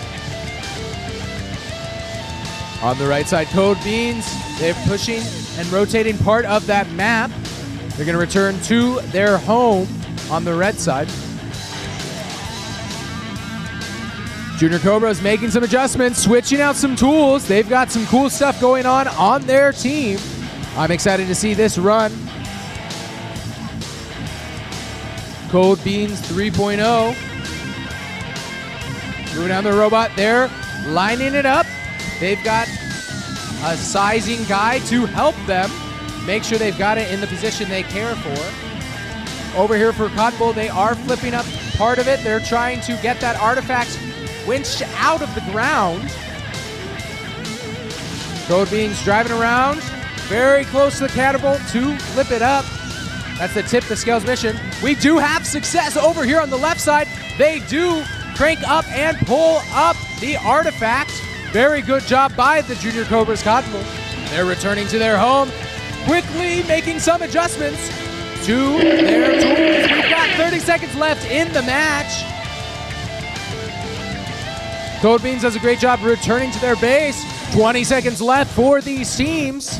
On the right side, Code Beans. They're pushing and rotating part of that map. They're going to return to their home on the red side. Junior Cobra is making some adjustments, switching out some tools. They've got some cool stuff going on their team. I'm excited to see this run. Code Beans 3.0. Moving down the robot. They're lining it up. They've got a sizing guy to help them make sure they've got it in the position they care for. Over here for Cotton Bowl, they are flipping up part of it. They're trying to get that artifact winched out of the ground. Code Beans driving around, very close to the catapult to flip it up. That's the tip the Scales mission. We do have success over here on the left side. They do crank up and pull up the artifact. Very good job by the Junior Cobras Cottonwool. They're returning to their home, quickly making some adjustments to their tools. We've got 30 seconds left in the match. Code Beans does a great job returning to their base. 20 seconds left for these teams.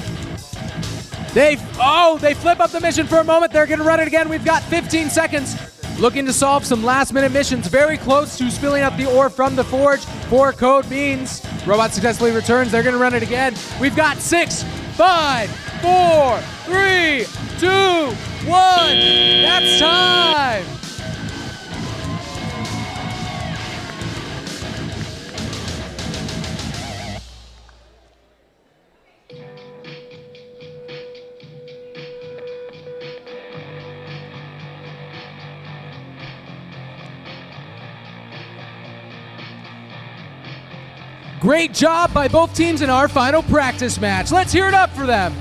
They flip up the mission for a moment. They're going to run it again. We've got 15 seconds. Looking to solve some last-minute missions. Very close to spilling up the ore from the forge for Code Beans. Robot successfully returns. They're going to run it again. We've got 6, 5, 4, 3, 2, 1. That's time. Great job by both teams in our final practice match. Let's hear it up for them.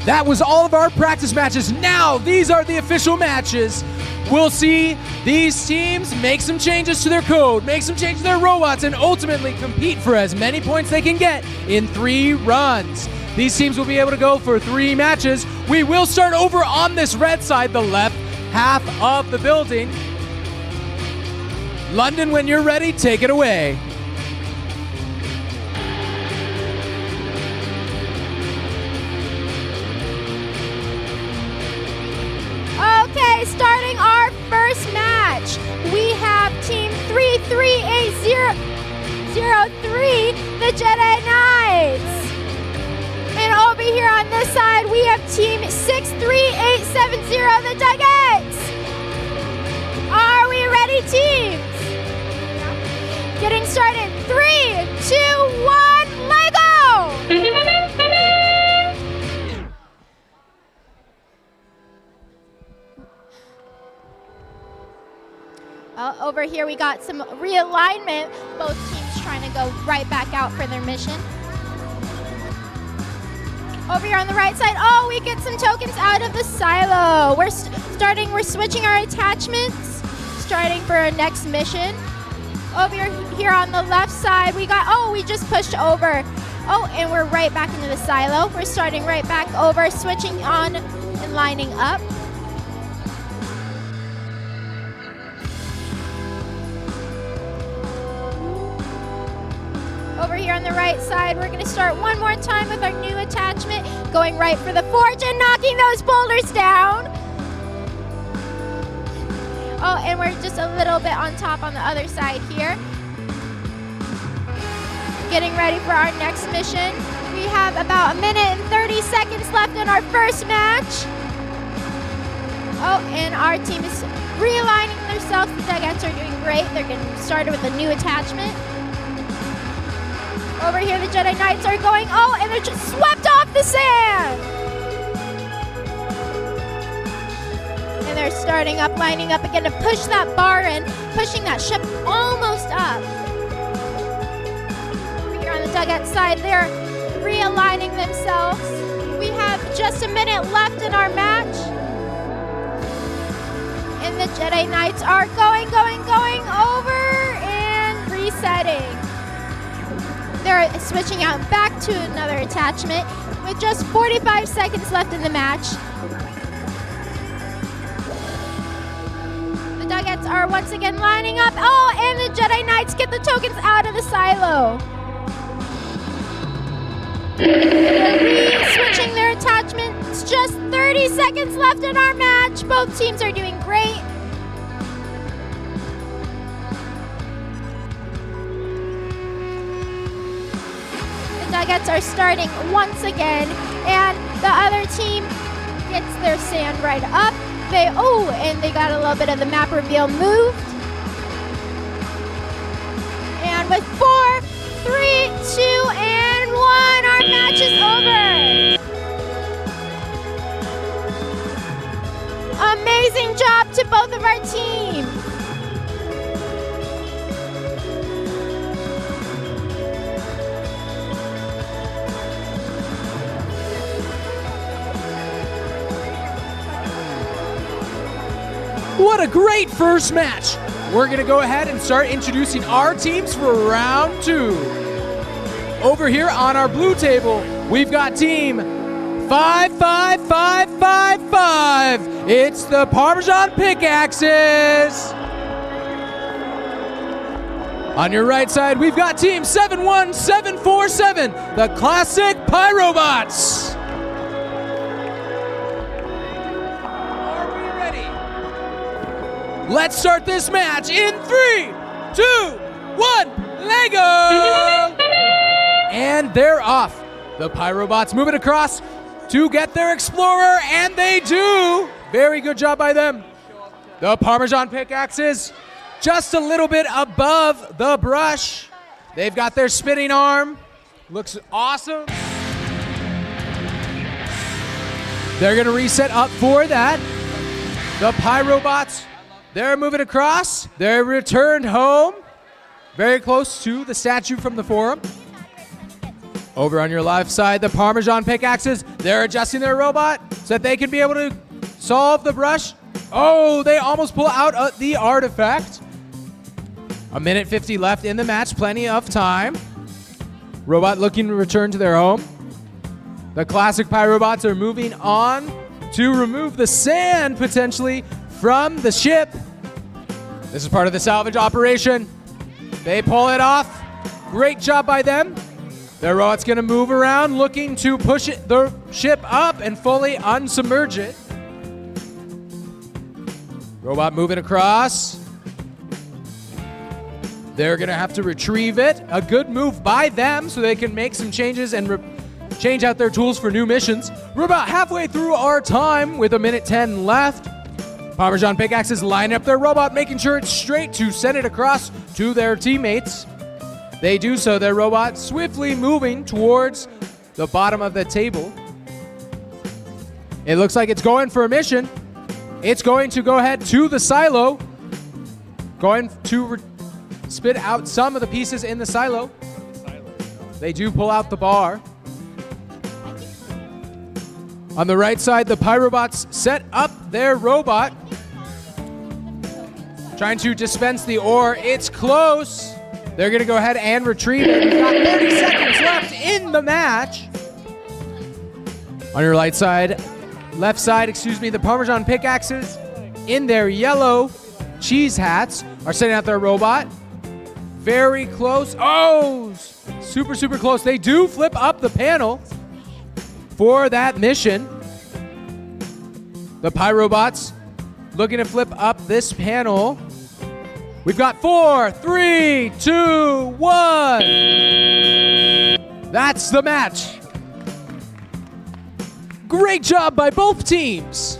That was all of our practice matches. Now, these are the official matches. We'll see these teams make some changes to their code, make some changes to their robots, and ultimately compete for as many points they can get in 3 runs. These teams will be able to go for 3 matches. We will start over on this red side, the left half of the building. London, when you're ready, take it away. Starting our first match, we have Team 33803, the Jedi Knights. And over here on this side, we have Team 63870, the Duggets. Are we ready, teams? Getting started. 3, 2, 1, Lego! Over here we got some realignment. Both teams trying to go right back out for their mission. Over here on the right side, we get some tokens out of the silo. We're switching our attachments, starting for our next mission. Over here on the left side, we got, we just pushed over. And we're right back into the silo. We're starting right back over, switching on and lining up. Over here on the right side, we're going to start one more time with our new attachment, going right for the forge and knocking those boulders down. And we're just a little bit on top on the other side here. Getting ready for our next mission. We have about 1 minute and 30 seconds left in our first match. And our team is realigning themselves. The Duggets are doing great. They're getting started with a new attachment. Over here, the Jedi Knights are going, and they're just swept off the sand. And they're starting up, lining up again to push that bar in, pushing that ship almost up. Over here on the Dugout side, they're realigning themselves. We have just a minute left in our match. And the Jedi Knights are going over and resetting. They're switching out back to another attachment with just 45 seconds left in the match. The Duggets are once again lining up. And the Jedi Knights get the tokens out of the silo. They're switching their attachments. Just 30 seconds left in our match. Both teams are doing great. Nuggets are starting once again, and The other team gets their sand right up. And they got a little bit of the map reveal moved. And with 4, 3, 2, and 1, our match is over. Amazing job to both of our teams. What a great first match. We're gonna go ahead and start introducing our teams for round 2. Over here on our blue table, we've got team 55555. It's the Parmesan Pickaxes. On your right side, we've got team 71747, the Classic Pyrobots. Are we ready? Let's start this match in 3, 2, 1, Lego! And they're off. The Pyrobots moving across to get their Explorer, and they do. Very good job by them. The Parmesan Pickaxes just a little bit above the brush. They've got their spinning arm. Looks awesome. They're gonna reset up for that. The Pyrobots, they're moving across. They're returned home. Very close to the statue from the forum. Over on your left side, the Parmesan Pickaxes, they're adjusting their robot so that they can be able to solve the brush. Oh, they almost pull out the artifact. A minute 50 left in the match, plenty of time. Robot looking to return to their home. The Classic Pyrobots are moving on to remove the sand, potentially, from the ship. This is part of the salvage operation. They pull it off. Great job by them. Their robot's gonna move around, looking to push the ship up and fully unsubmerge it. Robot moving across. They're gonna have to retrieve it. A good move by them so they can make some changes and change out their tools for new missions. We're about halfway through our time with a minute 10 left. Parmesan Pickaxes line up their robot, making sure it's straight to send it across to their teammates. They do so, their robot swiftly moving towards the bottom of the table. It looks like it's going for a mission. It's going to go ahead to the silo. Going to spit out some of the pieces in the silo. They do pull out the bar. On the right side, the Pyrobots set up their robot. Trying to dispense the ore. It's close. They're going to go ahead and retrieve it. We've got 30 seconds left in the match. On your left side, the Parmesan Pickaxes in their yellow cheese hats are setting out their robot. Very close. Oh, super, super close. They do flip up the panel for that mission. The Pyrobots looking to flip up this panel. We've got 4, 3, 2, 1. That's the match. Great job by both teams.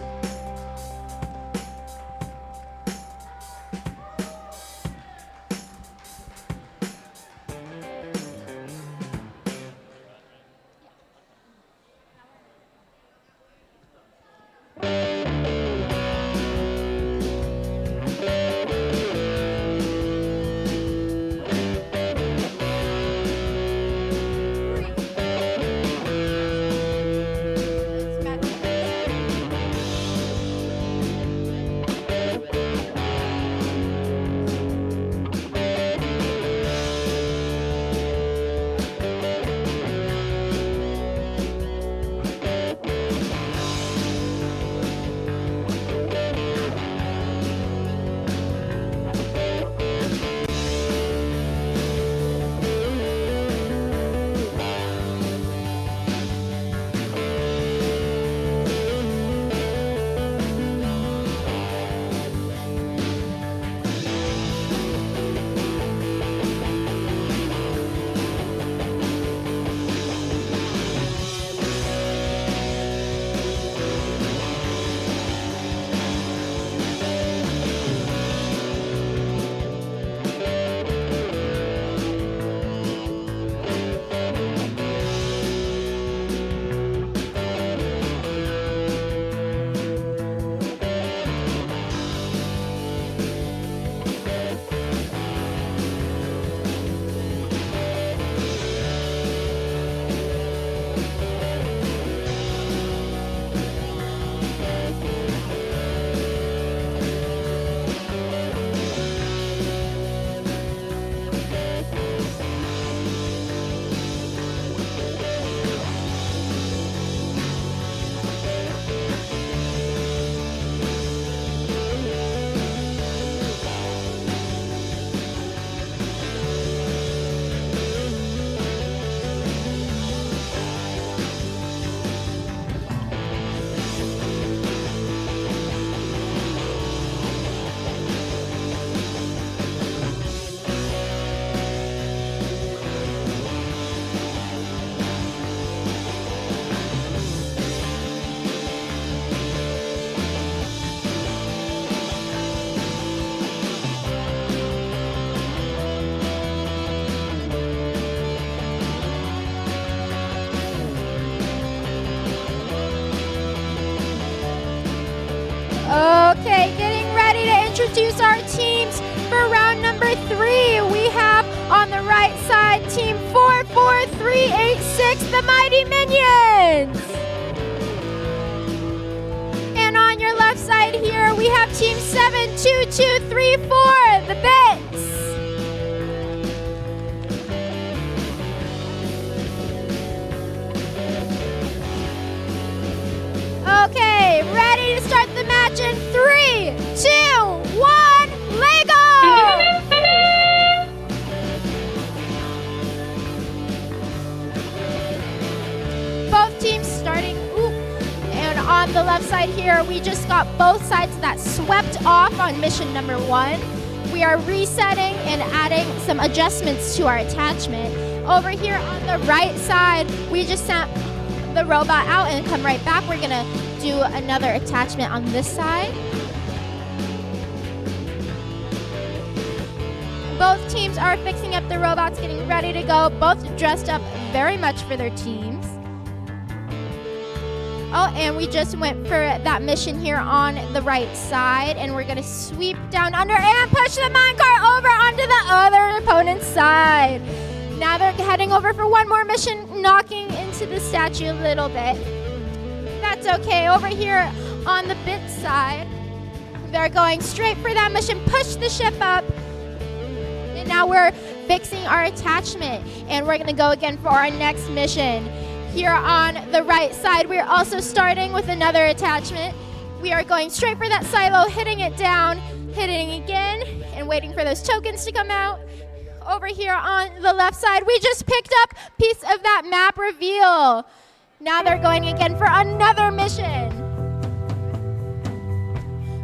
introduce our teams for round number 3. We have on the right side team 44386, the Mighty Minions. And on your left side here, we have team 72234, the Bits. Okay, ready to start the match in 3, 2, 1, Lego! Both teams starting. And on the left side here, we just got both sides that swept off on mission number 1. We are resetting and adding some adjustments to our attachment. Over here on the right side, we just sent the robot out and come right back. We're gonna do another attachment on this side. Both teams are fixing up the robots, getting ready to go, both dressed up very much for their teams. Oh, and we just went for that mission here on the right side, and we're gonna sweep down under and push the minecart over onto the other opponent's side. Now they're heading over for one more mission, knocking into the statue a little bit. That's okay. Over here on the Bit side, they're going straight for that mission, push the ship up. And now we're fixing our attachment, and we're gonna go again for our next mission. Here on the right side, we're also starting with another attachment. We are going straight for that silo, hitting it down, hitting again, and waiting for those tokens to come out. Over here on the left side, we just picked up a piece of that map reveal. Now they're going again for another mission.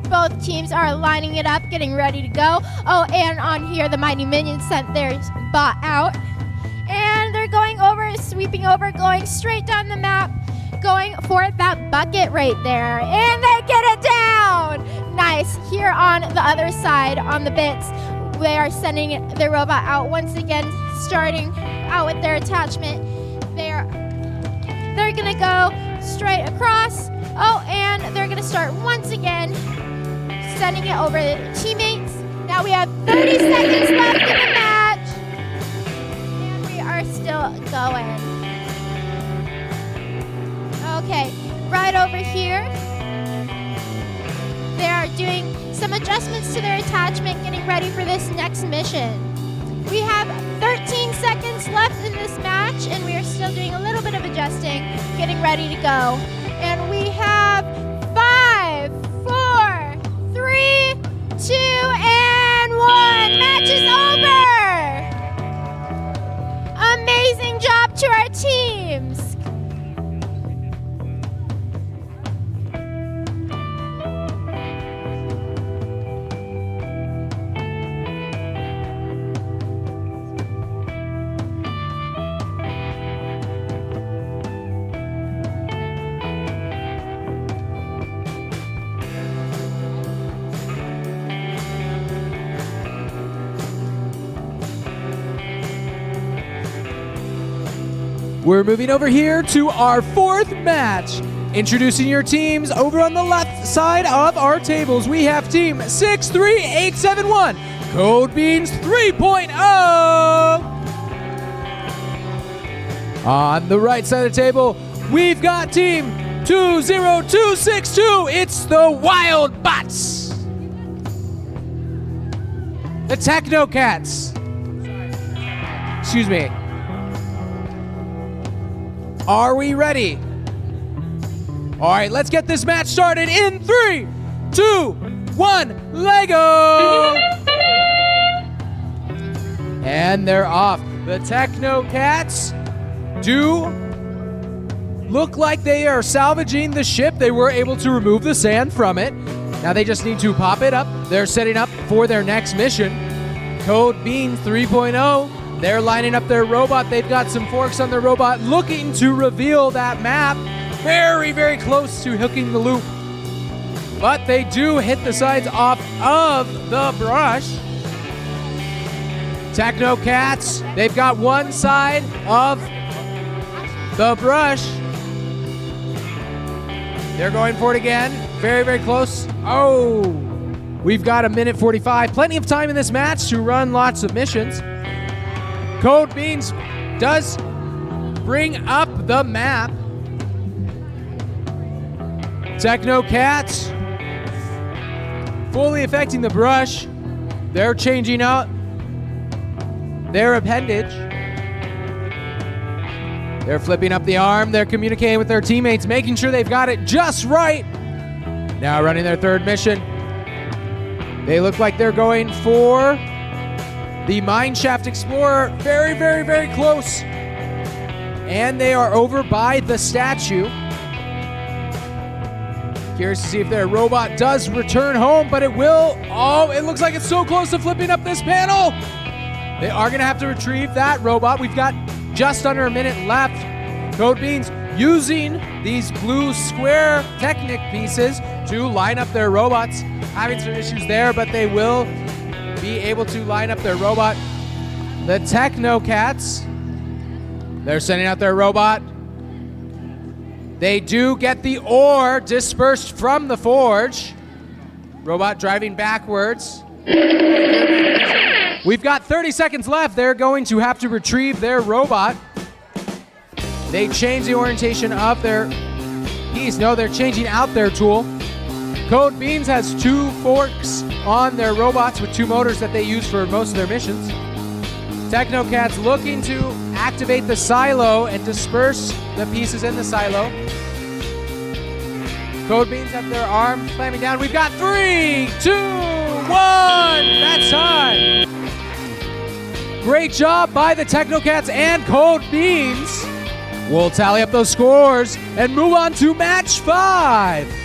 Both teams are lining it up, getting ready to go. Oh, and on here, the Mighty Minions sent their bot out. And they're going over, sweeping over, going straight down the map, going for that bucket right there. And they get it down! Nice. Here on the other side, on the Bits, they are sending their robot out once again, starting out with their attachment. They're gonna go straight across. Oh, and they're gonna start once again, sending it over to teammates. Now we have 30 seconds left in the match. And we are still going. Okay, right over here. They are doing some adjustments to their attachment, getting ready for this next mission. We have 13 seconds left in this match, and we are still doing a little bit of adjusting, getting ready to go. And we have 5, 4, 3, 2, and 1. Match is over! Amazing job to our teams! We're moving over here to our 4th match. Introducing your teams over on the left side of our tables, we have team 63871, Code Beans 3.0. On the right side of the table, we've got team 20262. It's the Wild Bots. The Techno Cats. Excuse me. Are we ready? All right, let's get this match started in 3, 2, 1, Lego! And they're off. The Techno Cats do look like they are salvaging the ship. They were able to remove the sand from it. Now they just need to pop it up. They're setting up for their next mission. Code Beans 3.0. They're lining up their robot. They've got some forks on their robot looking to reveal that map. Very, very close to hooking the loop. But they do hit the sides off of the brush. Techno Cats, they've got one side of the brush. They're going for it again. Very, very close. Oh, We've got a minute 45. Plenty of time in this match to run lots of missions. Code Beans does bring up the map. Techno Cats fully affecting the brush. They're changing out their appendage. They're flipping up the arm. They're communicating with their teammates, making sure they've got it just right. Now running their third mission. They look like they're going for the Mineshaft Explorer. Very, very, very close. And they are over by the statue. Curious to see if their robot does return home, but it will. Oh, it looks like it's so close to flipping up this panel. They are going to have to retrieve that robot. We've got just under a minute left. Code Beans using these blue square Technic pieces to line up their robots. Having some issues there, but they will be able to line up their robot. The Techno Cats, they're sending out their robot. They do get the ore dispersed from the forge. Robot driving backwards. We've got 30 seconds left. They're going to have to retrieve their robot. They change the orientation of their piece. No, they're changing out their tool. Code Beans has 2 forks on their robots with 2 motors that they use for most of their missions. Technocats looking to activate the silo and disperse the pieces in the silo. Code Beans have their arm slamming down. We've got 3, 2, 1. That's time. Great job by the Technocats and Code Beans. We'll tally up those scores and move on to match 5.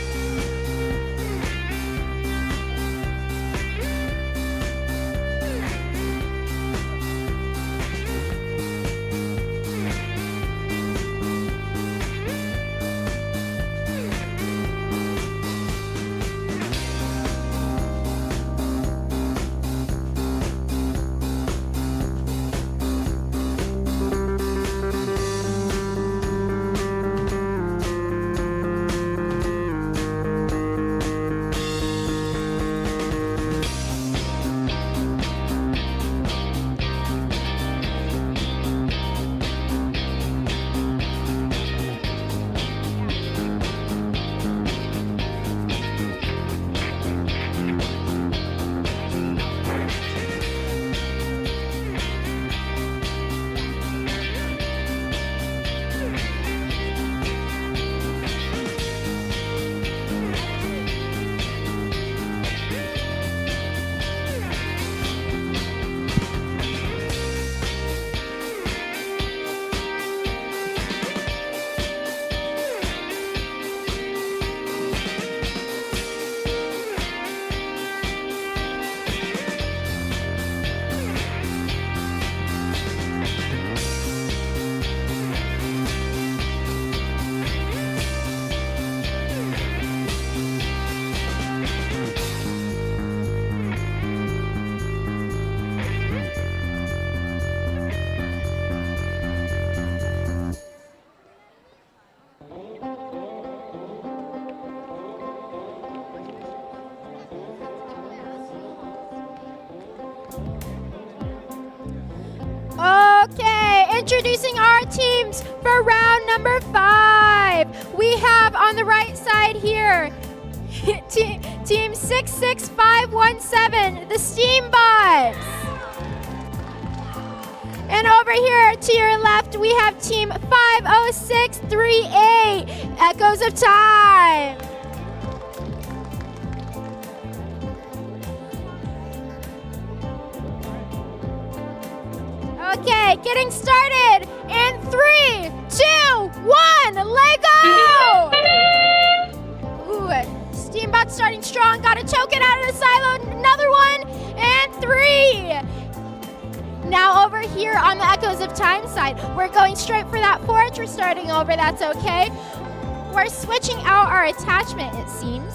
Okay, introducing our teams for round number 5. We have on the right side here, team 66517, the Steambots. And over here to your left, we have team 50638, Echoes of Time. Okay, getting started in 3, 2, 1, Lego! Ooh, Steambot starting strong, gotta choke it out of the silo, another one, and 3. Now over here on the Echoes of Time side, we're going straight for that forge, we're starting over, that's okay. We're switching out our attachment, it seems.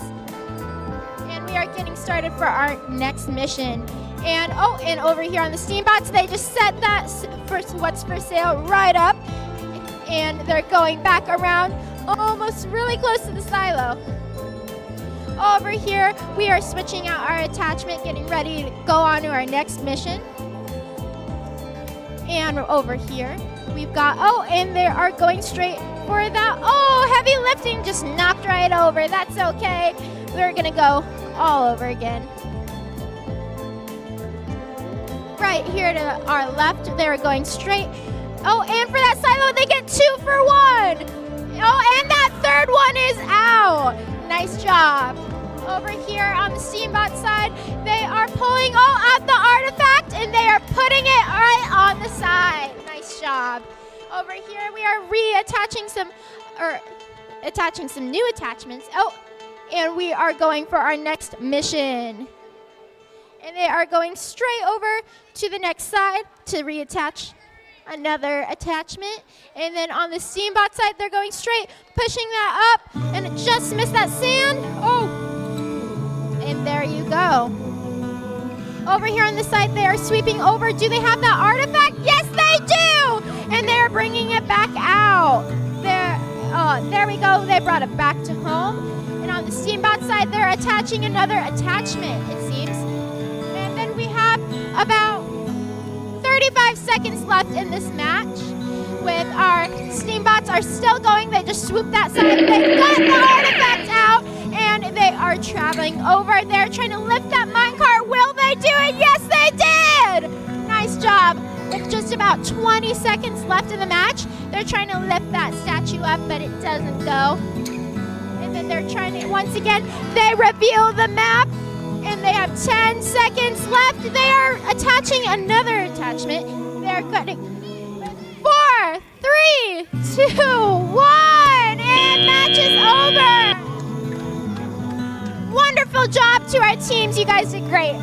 And we are getting started for our next mission. And and over here on the Steambots, they just set that for what's for sale right up. And they're going back around, almost really close to the silo. Over here, we are switching out our attachment, getting ready to go on to our next mission. And over here, we've got, oh, and they are going straight for that. Oh, heavy lifting just knocked right over. That's okay. We're gonna go all over again. Right here to our left, they're going straight. Oh, and for that silo, they get 2 for 1. Oh, and that third one is out. Nice job. Over here on the Steambot side, they are pulling out the artifact and they are putting it right on the side. Nice job. Over here, we are attaching some new attachments. Oh, and we are going for our next mission. And they are going straight over to the next side to reattach another attachment. And then on the Steambot side, they're going straight, pushing that up, and it just missed that sand. Oh, and there you go. Over here on the side, they are sweeping over. Do they have that artifact? Yes, they do! And they're bringing it back out. There we go. They brought it back to home. And on the Steambot side, they're attaching another attachment, it seems. And then we have about 35 seconds left in this match. With our Steambots are still going. They just swooped that side. They got the artifact out, and they are traveling over. They're trying to lift that minecart. Will they do it? Yes, they did! Nice job. With just about 20 seconds left in the match, they're trying to lift that statue up, but it doesn't go. And then they're trying to, once again, they reveal the map, and they have 10 seconds left. They are attaching another attachment. They're cutting. 4, 3, 2, 1, and match is over. Wonderful job to our teams. You guys did great.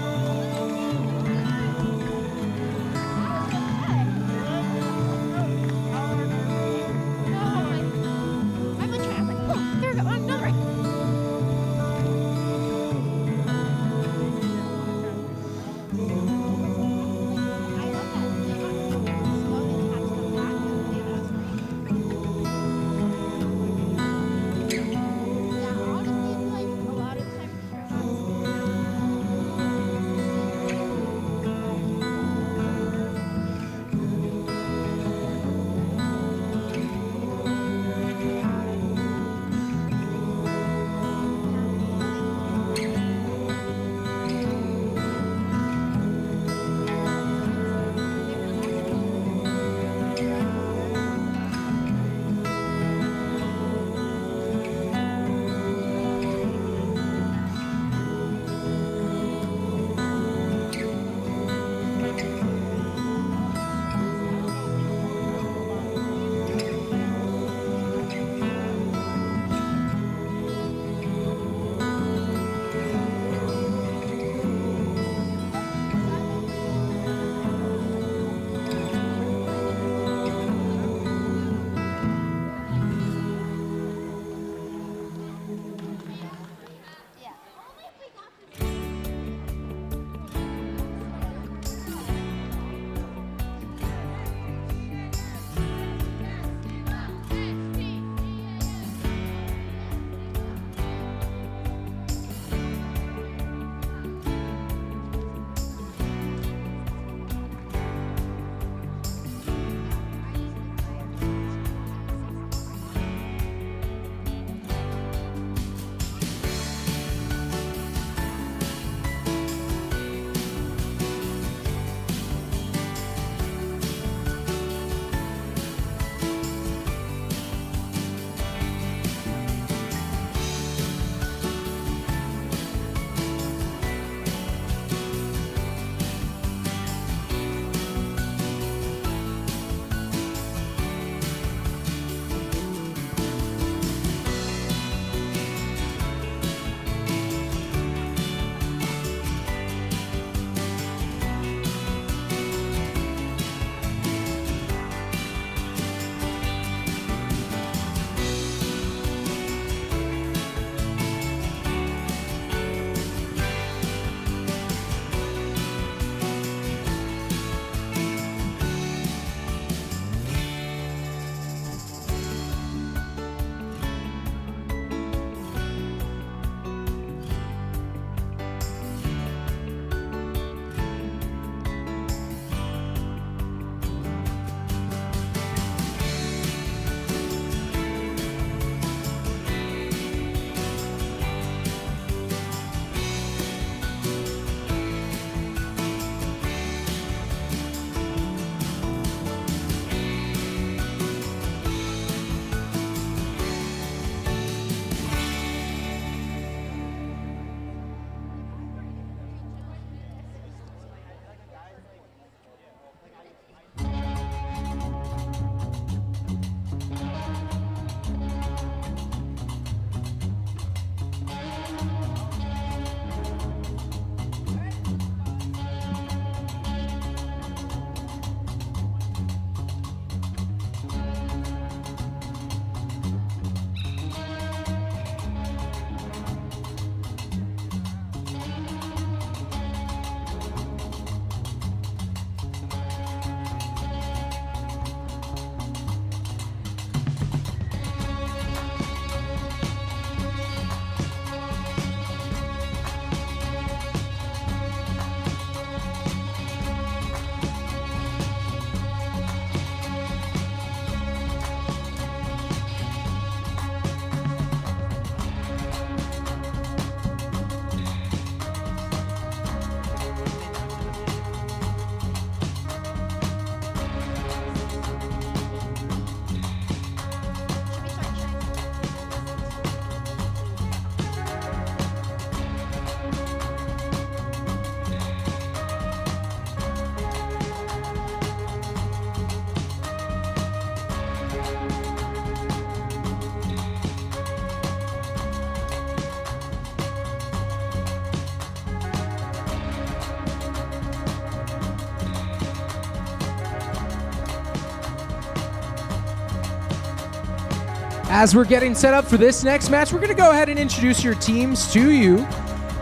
As we're getting set up for this next match, we're going to go ahead and introduce your teams to you.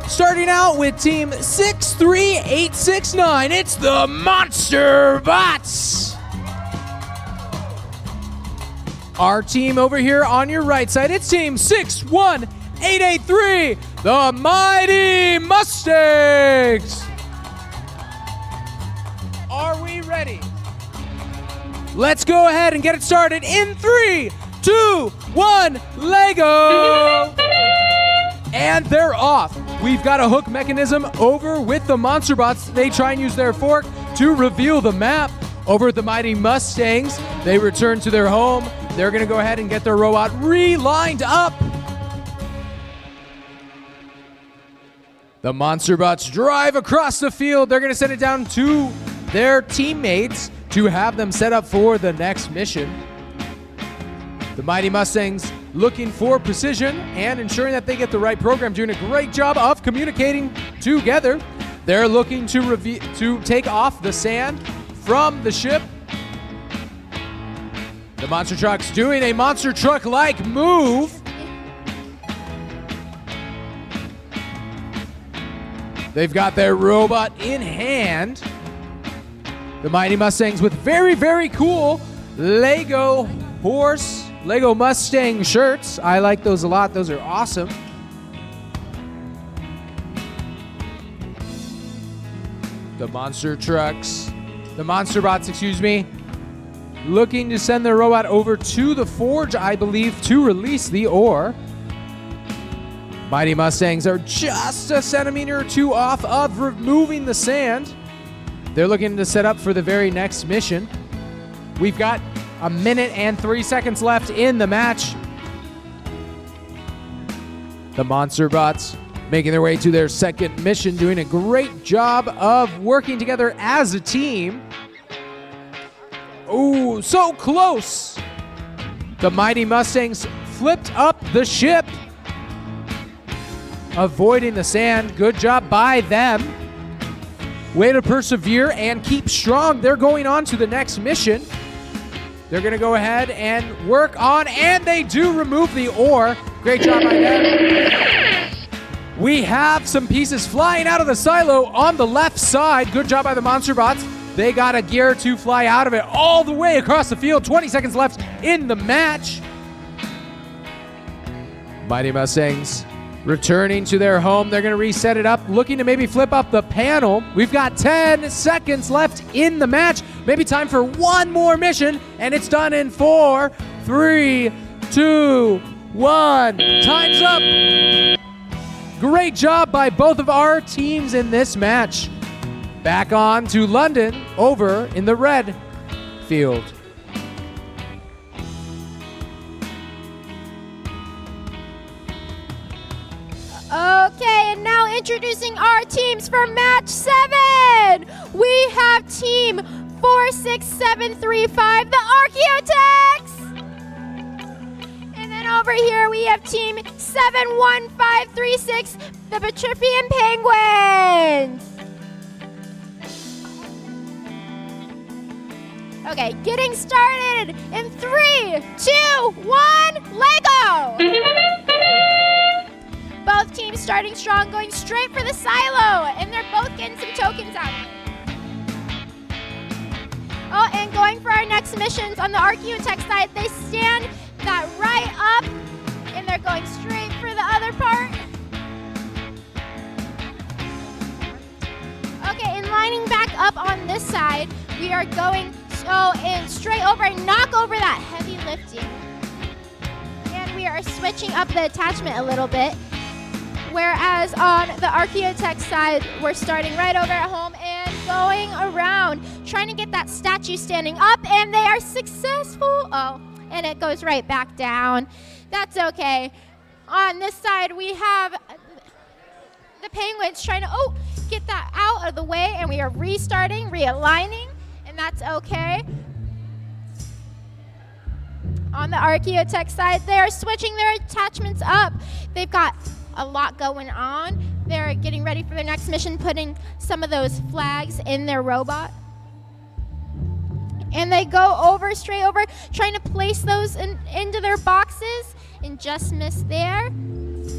Starting out with team 63869, it's the Monster Bots. Our team over here on your right side, it's team 61883, the Mighty Mustangs. Are we ready? Let's go ahead and get it started in 3, 2, 1, Lego! And they're off. We've got a hook mechanism over with the Monster Bots. They try and use their fork to reveal the map. Over at the Mighty Mustangs, they return to their home. They're gonna go ahead and get their robot re-lined up. The Monster Bots drive across the field. They're gonna send it down to their teammates to have them set up for the next mission. The Mighty Mustangs looking for precision and ensuring that they get the right program, doing a great job of communicating together. They're looking to take off the sand from the ship. The monster truck's doing a monster truck-like move. They've got their robot in hand. The Mighty Mustangs with very, very cool Lego Mustang shirts. I like those a lot. Those are awesome. The Monster Bots, looking to send their robot over to the forge, I believe, to release the ore. Mighty Mustangs are just a centimeter or two off of removing the sand. They're looking to set up for the very next mission. We've got 1 minute and 3 seconds left in the match. The Monster Bots making their way to their second mission, doing a great job of working together as a team. Ooh, so close. The Mighty Mustangs flipped up the ship, avoiding the sand. Good job by them. Way to persevere and keep strong. They're going on to the next mission. They're going to go ahead and work on, and they do remove the ore. Great job by them. We have some pieces flying out of the silo on the left side. Good job by the Monster Bots. They got a gear to fly out of it all the way across the field. 20 seconds left in the match. Mighty Mustangs returning to their home. They're going to reset it up, looking to maybe flip up the panel. We've got 10 seconds left in the match. Maybe time for one more mission, and it's done in 4, 3, 2, 1. Time's up. Great job by both of our teams in this match. Back on to London over in the red field. Okay, and now introducing our teams for match 7. We have team 46735, the Archaeotechs. And then over here we have team 71536, the Petrifian Penguins. Okay, getting started in 3, 2, 1, Lego! Both teams starting strong, going straight for the silo, and they're both getting some tokens out. Oh, and going for our next missions on the Archaeotech side, they stand that right up, and they're going straight for the other part. Okay, and lining back up on this side, we are going in straight over and knock over that heavy lifting. And we are switching up the attachment a little bit. Whereas on the Archaeotech side, we're starting right over at home and going around, trying to get that statue standing up, and they are successful. Oh, and it goes right back down. That's okay. On this side, we have the Penguins trying to, get that out of the way, and we are restarting, realigning, and that's okay. On the Archaeotech side, they are switching their attachments up. They've got a lot going on. They're getting ready for their next mission, putting some of those flags in their robot. And they go over, straight over, trying to place those into their boxes, and just miss there.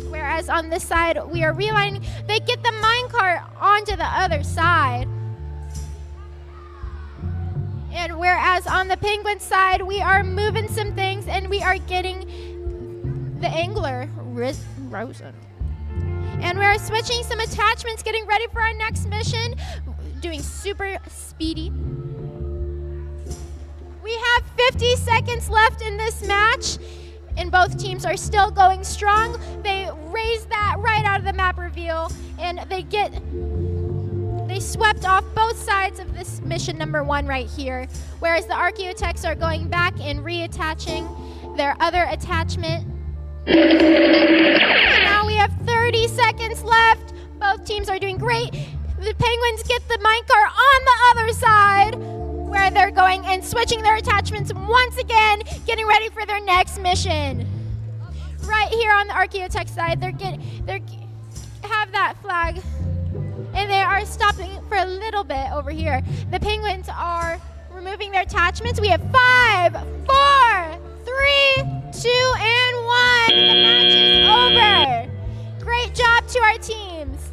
Whereas on this side, we are realigning. They get the minecart onto the other side. And whereas on the penguin side, we are moving some things and we are getting the angler Rosen. And we're switching some attachments, getting ready for our next mission, doing super speedy. We have 50 seconds left in this match, and both teams are still going strong. They raise that right out of the map reveal, and they swept off both sides of this mission number 1 right here, whereas the Archaeotechs are going back and reattaching their other attachment. And now we have 30 seconds left. Both teams are doing great. The Penguins get the minecart on the other side, where they're going and switching their attachments once again, getting ready for their next mission. Right here on the Archaeotech side, they have that flag, and they are stopping for a little bit over here. The Penguins are removing their attachments. We have 5, 4, 3, 2, and 1. The match is over. Great job to our teams.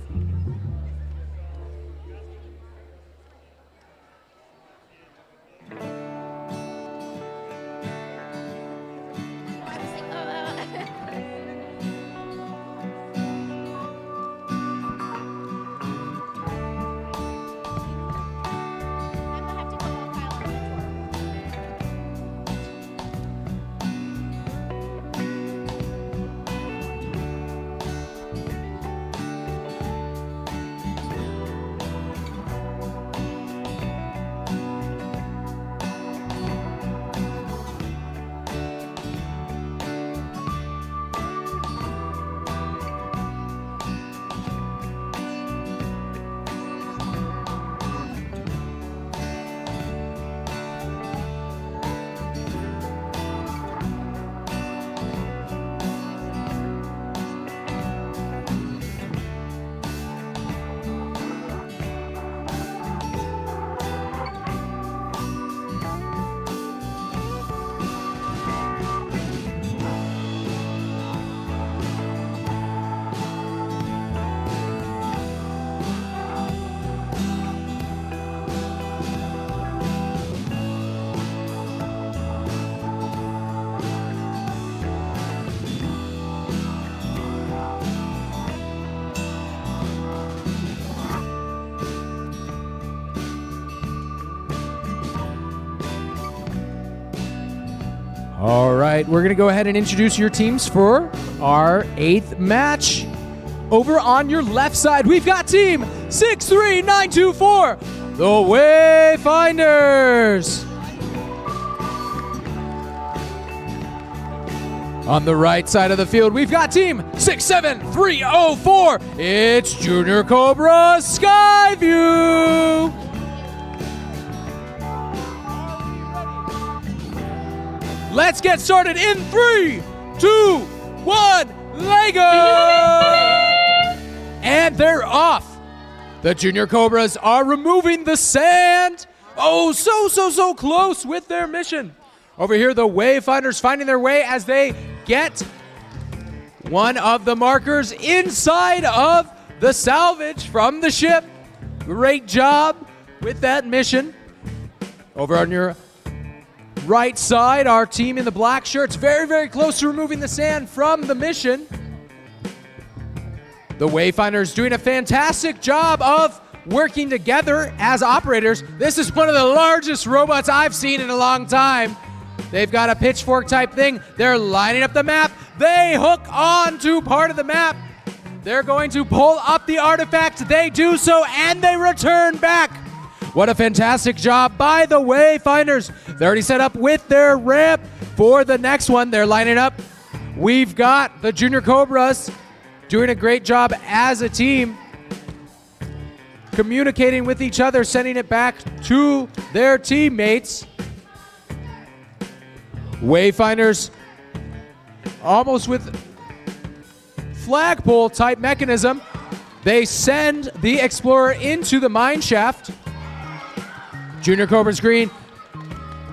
All right, we're going to go ahead and introduce your teams for our 8th match. Over on your left side, we've got team 63924, the Wayfinders. On the right side of the field, we've got team 67304. It's Junior Cobra Skyview. Let's get started in 3, 2, 1, Lego! And they're off. The Junior Cobras are removing the sand. Oh, so close with their mission. Over here, the Wayfinders finding their way as they get one of the markers inside of the salvage from the ship. Great job with that mission. Over on your right side, our team in the black shirts very close to removing the sand from the mission. The Wayfinders doing a fantastic job of working together as operators. This is one of the largest robots I've seen in a long time. They've got a pitchfork type thing. They're lining up the map. They hook on to part of the map. They're going to pull up the artifact. They do so, and they return back. What a fantastic job by the Wayfinders. They're already set up with their ramp for the next one. They're lining up. We've got the Junior Cobras doing a great job as a team, communicating with each other, sending it back to their teammates. Wayfinders almost with flagpole type mechanism. They send the Explorer into the mine shaft. Junior Cobra's green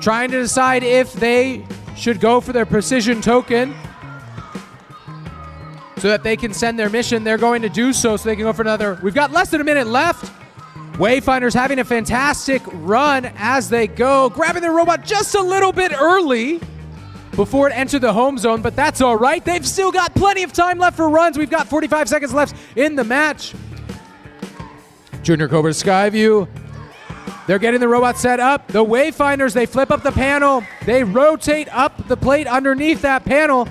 trying to decide if they should go for their precision token so that they can send their mission. They're going to do so they can go for another. We've got less than a minute left. Wayfinders having a fantastic run as they go, grabbing their robot just a little bit early before it entered the home zone, but that's all right. They've still got plenty of time left for runs. We've got 45 seconds left in the match. Junior Cobra Skyview, they're getting the robot set up. The Wayfinders, they flip up the panel. They rotate up the plate underneath that panel.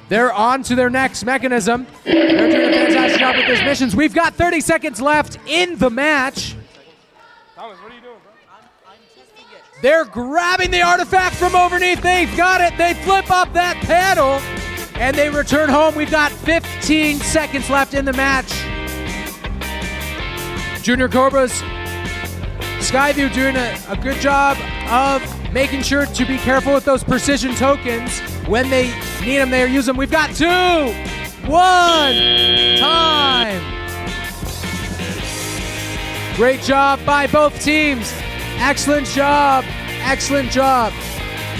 They're on to their next mechanism. They're doing a fantastic job with these missions. We've got 30 seconds left in the match. Thomas, what are you doing, bro? They're grabbing the artifact from underneath. They've got it. They flip up that panel, and they return home. We've got 15 seconds left in the match. Junior Cobras, Skyview doing a good job of making sure to be careful with those precision tokens. When they need them, they use them. We've got 2, 1, time. Great job by both teams. Excellent job. Excellent job.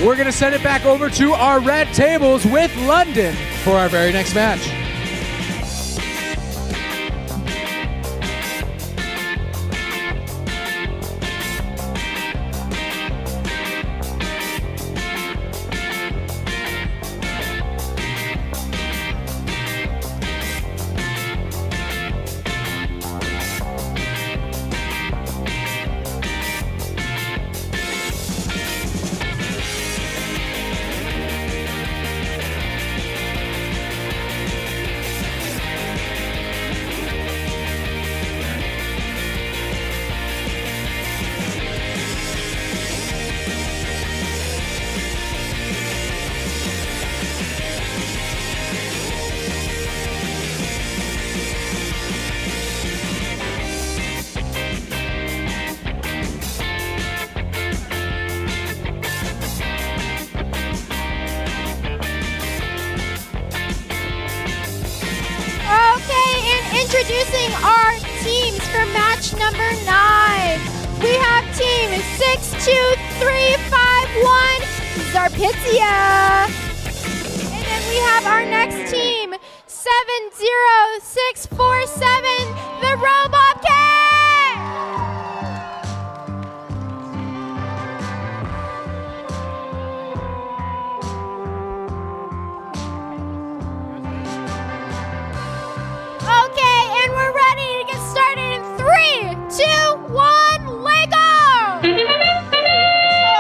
We're going to send it back over to our red tables with London for our very next match. Introducing our teams for match number 9. We have team 62351 Zarpitia. And then we have our next team 70647 the Robot Cat. Okay, and we're ready to get started in 3, 2, 1, Lego!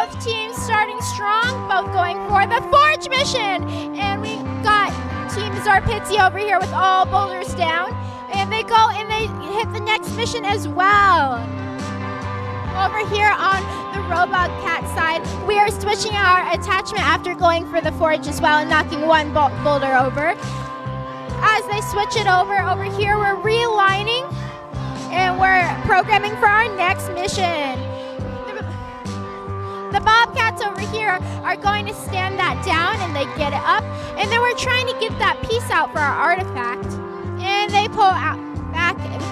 Both teams starting strong, both going for the Forge mission. And we got Team Zarpitzi over here with all boulders down. And they go and they hit the next mission as well. Over here on the Robot Cat side, we are switching our attachment after going for the Forge as well and knocking one boulder over. As they switch it over here, we're realigning and we're programming for our next mission. The Bobcats over here are going to stand that down and they get it up. And then we're trying to get that piece out for our artifact. And they pull out back and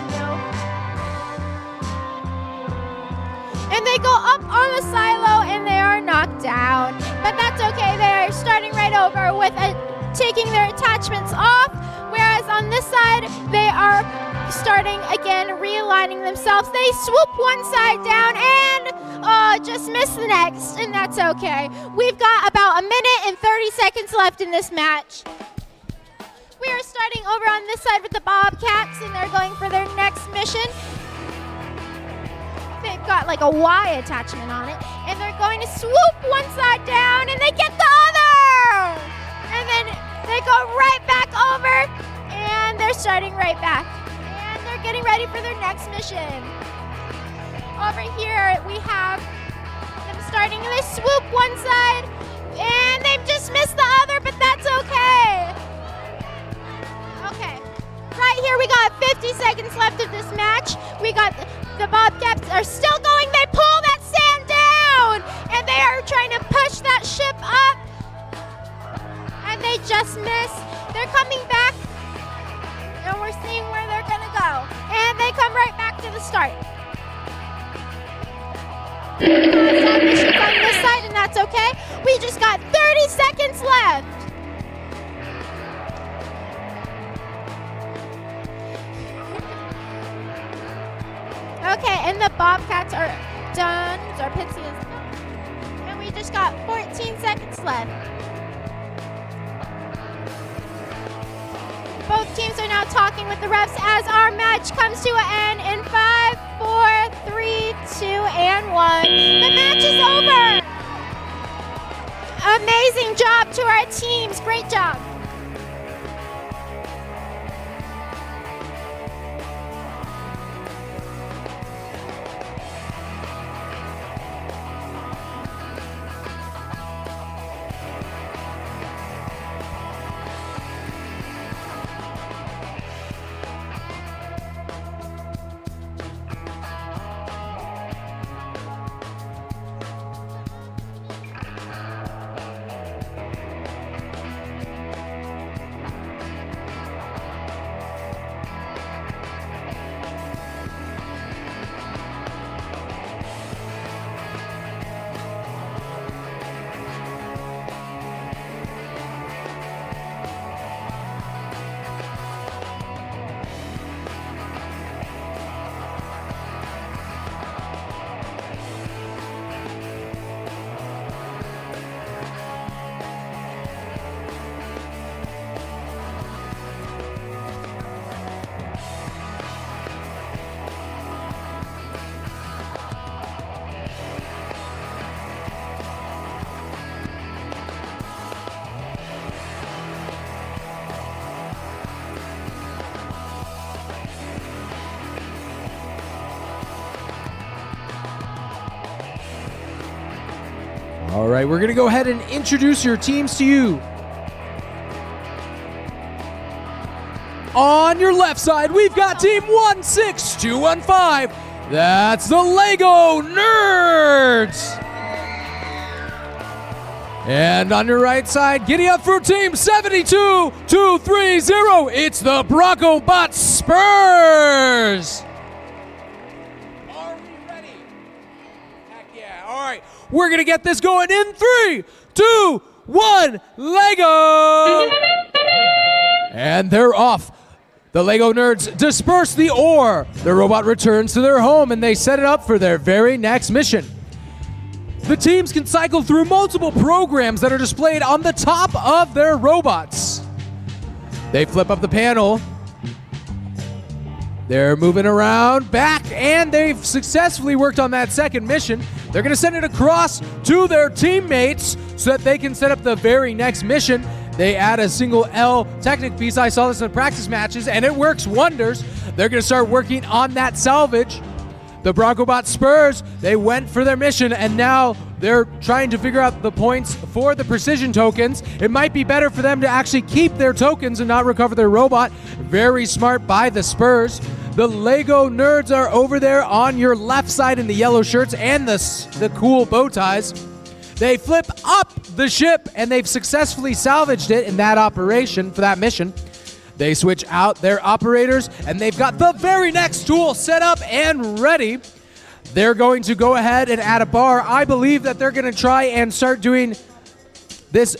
and they go up on the silo and they are knocked down. But that's okay, they are starting right over with taking their attachments off. Whereas on this side, they are starting again, realigning themselves. They swoop one side down and just miss the next, and that's okay. We've got about 1 minute and 30 seconds left in this match. We are starting over on this side with the Bobcats, and they're going for their next mission. They've got like a Y attachment on it, and they're going to swoop one side down, and they get the other! And then they go right back over, and they're starting right back. And they're getting ready for their next mission. Over here, we have them starting, and they swoop one side, and they've just missed the other, but that's okay. Okay, right here, we got 50 seconds left of this match. We got the Bobcats are still going. They pull that sand down, and they are trying to push that ship up. And they just miss. They're coming back, and we're seeing where they're gonna go. And they come right back to the start. Missions on this side, and that's That's okay. We just got 30 seconds left. Okay, and the Bobcats are done. Our Pitsy is done. And we just got 14 seconds left. Both teams are now talking with the refs as our match comes to an end in 5, 4, 3, 2, and 1. The match is over. Amazing job to our teams. Great job. All right, we're going to go ahead and introduce your teams to you. On your left side, we've got Team 16215. That's the Lego Nerds. And on your right side, giddy up for Team 72230. It's the Bronco Bot Spurs. Are we ready? Heck yeah. All right. We're going to get this going in 3, 2, 1, Lego! And they're off. The Lego Nerds disperse the ore. The robot returns to their home and they set it up for their very next mission. The teams can cycle through multiple programs that are displayed on the top of their robots. They flip up the panel. They're moving around back, and they've successfully worked on that second mission. They're going to send it across to their teammates so that they can set up the very next mission. They add a single L Technic piece. I saw this in practice matches, and it works wonders. They're going to start working on that salvage. The BroncoBot Spurs, they went for their mission, and now they're trying to figure out the points for the precision tokens. It might be better for them to actually keep their tokens and not recover their robot. Very smart by the Spurs. The Lego Nerds are over there on your left side in the yellow shirts and the cool bow ties. They flip up the ship, and they've successfully salvaged it in that operation for that mission. They switch out their operators, and they've got the very next tool set up and ready. They're going to go ahead and add a bar. I believe that they're going to try and start doing this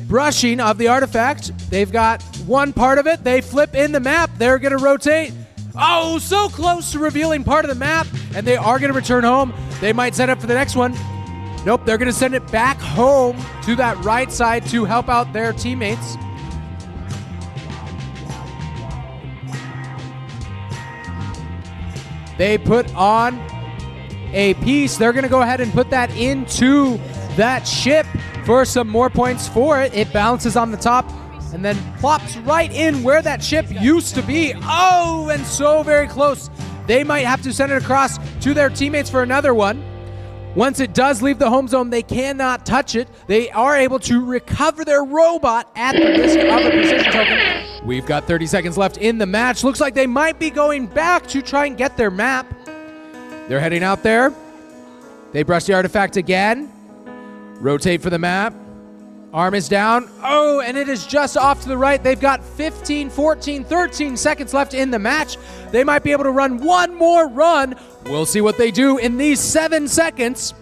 brushing of the artifact. They've got one part of it. They flip in the map. They're going to rotate. Oh, so close to revealing part of the map, and they are going to return home. They might set up for the next one. Nope, they're going to send it back home to that right side to help out their teammates. They put on a piece. They're going to go ahead and put that into that ship for some more points for it. It bounces on the top and then plops right in where that ship used to be. Oh, and so very close. They might have to send it across to their teammates for another one. Once it does leave the home zone, they cannot touch it. They are able to recover their robot at the risk of a precision token. We've got 30 seconds left in the match. Looks like they might be going back to try and get their map. They're heading out there. They brush the artifact again. Rotate for the map. Arm is down. Oh, and it is just off to the right. They've got 15, 14, 13 seconds left in the match. They might be able to run one more run. We'll see what they do in these 7 seconds.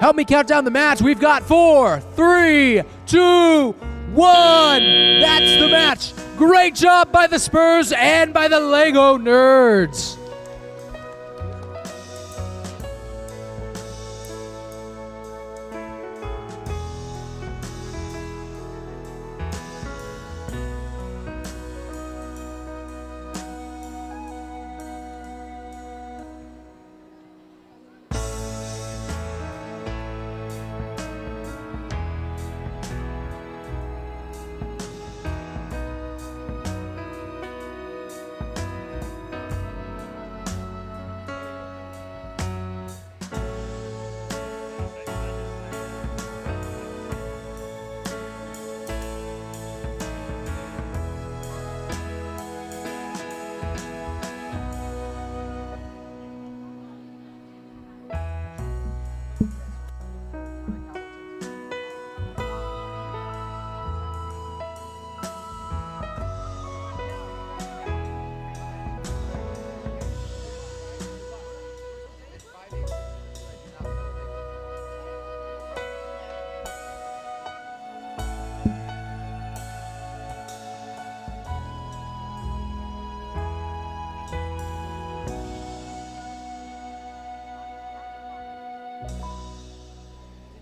Help me count down the match. We've got 4, 3, 2, 1. That's the match. Great job by the Spurs and by the Lego Nerds.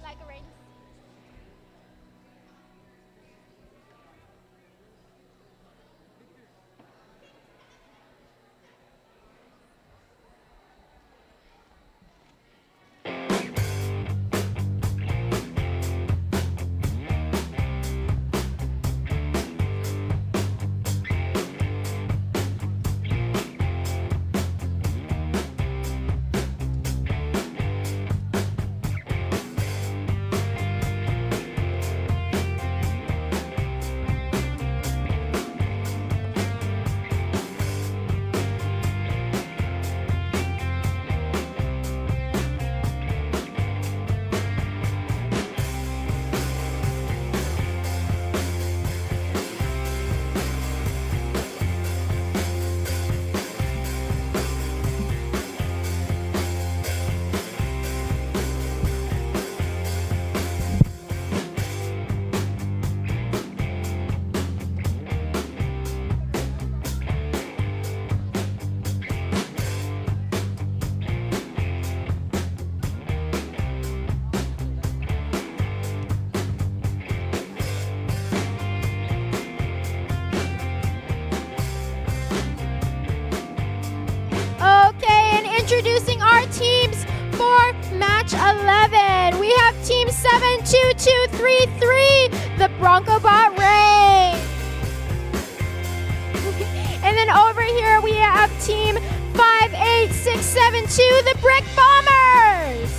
Like a ring. Introducing our teams for match 11. We have team 72233, the Bronco Bot Ray. And then over here we have team 58672, the Brick Bombers.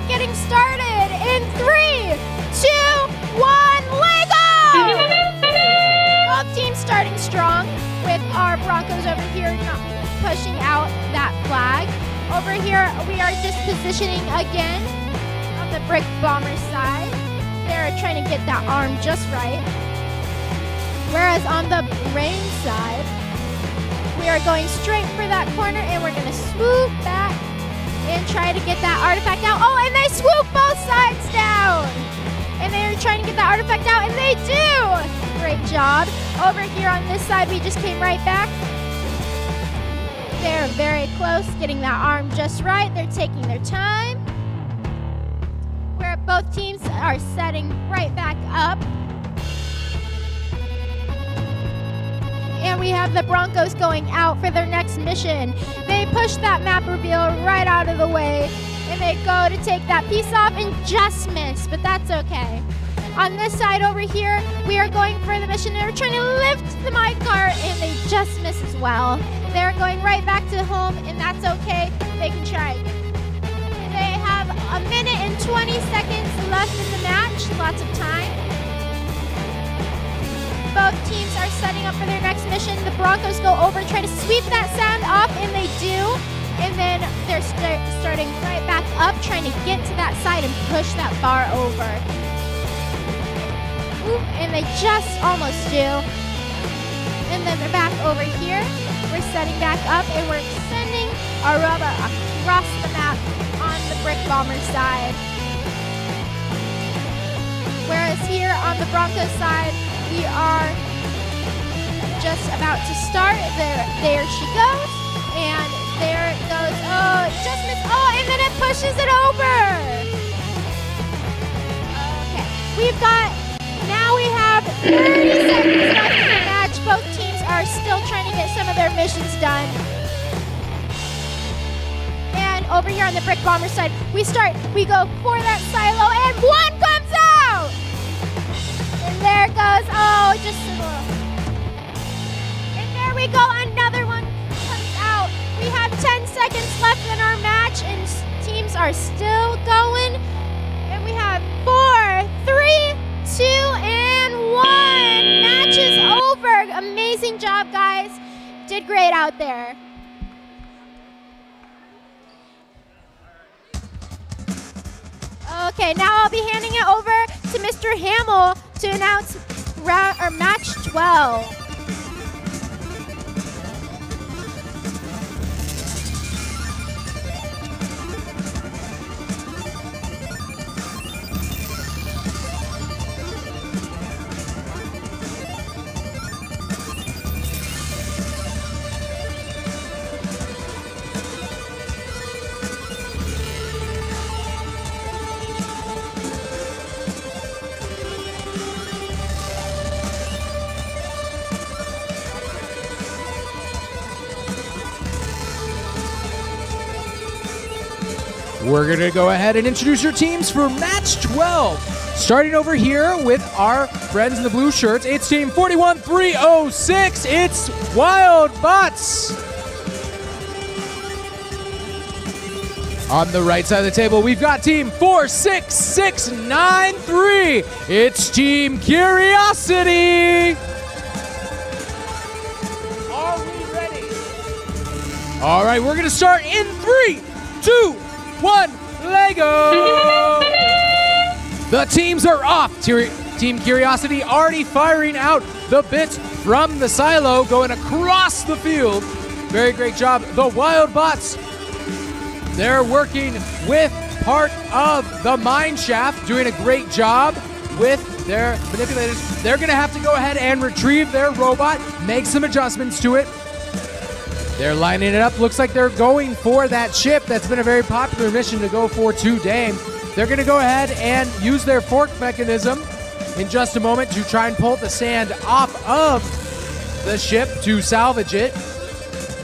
Getting started in 3, 2, 1, Lego! Both teams starting strong with our Broncos over here not pushing out that flag. Over here we are just positioning again. the brick bomber side, they're trying to get that arm just right. Whereas on the brain side, we are going straight for that corner and we're gonna swoop back and try to get that artifact out. Oh, and they swoop both sides down. And they're trying to get that artifact out, and they do! Great job. Over here on this side, we just came right back. They're very close, getting that arm just right. They're taking their time. Where both teams are setting right back up. And we have the Broncos going out for their next mission. They push that map reveal right out of the way, and they go to take that piece off and just miss, but that's okay. On this side over here, we are going for the mission. They're trying to lift the minecart, and they just miss as well. They're going right back to home, and that's okay. They can try again. They have a minute and 20 seconds left in the match, lots of time. Both teams are setting up for their next mission. The Broncos go over, try to sweep that sand off, and they do. And then they're starting right back up, trying to get to that side and push that bar over. Ooh, and they just almost do. And then they're back over here. We're setting back up, and we're sending our robot across the map on the brick bomber side. Whereas here on the Broncos side, we are just about to start. There she goes. And there it goes. Oh, it just missed. Oh, and then it pushes it over. Okay. Now we have 30 seconds left in the match. Both teams are still trying to get some of their missions done. And over here on the brick bomber side, we go for that silo, and one comes out! And there it goes. Oh, just a little. And there we go. Another one comes out. We have 10 seconds left in our match, and teams are still going. And we have 4, 3, 2, and 1. Match is over. Amazing job, guys. Did great out there. Okay, now I'll be handing it over to Mr. Hamill to announce match 12. We're going to go ahead and introduce your teams for match 12. Starting over here with our friends in the blue shirts, it's team 41306. It's Wild Bots. On the right side of the table, we've got team 46693. It's Team Curiosity. Are we ready? All right, we're going to start in 3, 2, 1, Lego! The teams are off. Team Curiosity already firing out the bits from the silo, going across the field. Very great job. The Wild Bots, they're working with part of the mine shaft, doing a great job with their manipulators. They're going to have to go ahead and retrieve their robot, make some adjustments to it. They're lining it up. Looks like they're going for that ship. That's been a very popular mission to go for today. They're going to go ahead and use their fork mechanism in just a moment to try and pull the sand off of the ship to salvage it.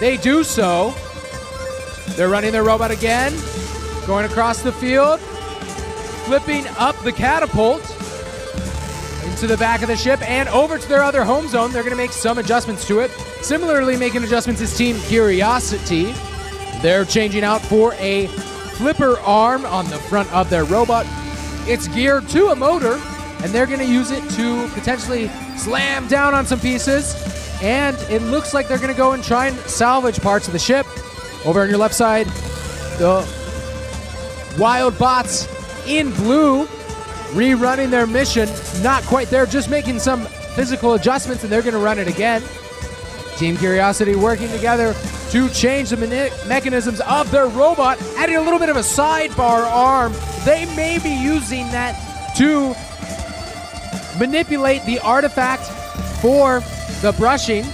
They do so. They're running their robot again, going across the field, flipping up the catapult into the back of the ship and over to their other home zone. They're going to make some adjustments to it. Similarly, making adjustments is Team Curiosity. They're changing out for a flipper arm on the front of their robot. It's geared to a motor, and they're going to use it to potentially slam down on some pieces. And it looks like they're going to go and try and salvage parts of the ship. Over on your left side, the Wild Bots in blue rerunning their mission. Not quite there, just making some physical adjustments, and they're going to run it again. Team Curiosity working together to change the mechanisms of their robot, adding a little bit of a sidebar arm. They may be using that to manipulate the artifact for the brushing.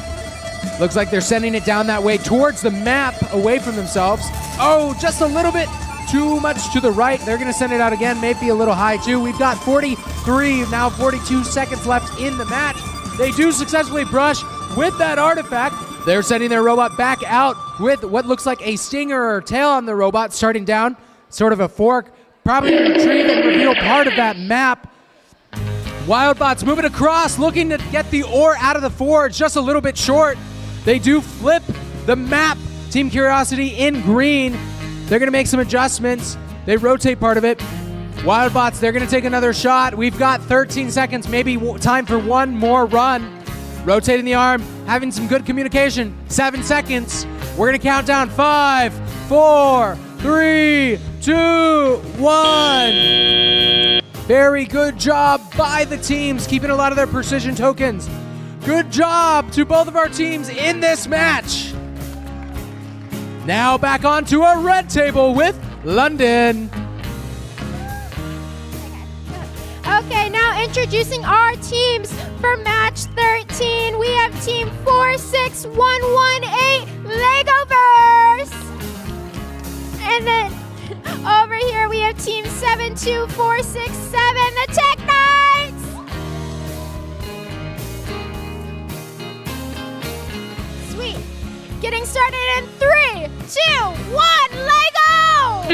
Looks like they're sending it down that way towards the map, away from themselves. Oh, just a little bit too much to the right. They're going to send it out again, maybe a little high too. We've got 43, now 42 seconds left in the match. They do successfully brush with that artifact. They're sending their robot back out with what looks like a stinger or tail on the robot, starting down, sort of a fork, probably to retrieve and reveal part of that map. Wildbots moving across, looking to get the ore out of the forge, just a little bit short. They do flip the map. Team Curiosity in green. They're going to make some adjustments. They rotate part of it. Wildbots, they're going to take another shot. We've got 13 seconds, maybe time for one more run. Rotating the arm, having some good communication. 7 seconds. We're going to count down. 5, 4, 3, 2, 1. Very good job by the teams, keeping a lot of their precision tokens. Good job to both of our teams in this match. Now back onto a red table with London. Okay, now introducing our teams for match 13. We have team 46118 Legoverse. And then over here we have team 72467 the Tech Knights. Sweet. Getting started in 3, 2, 1, Lego!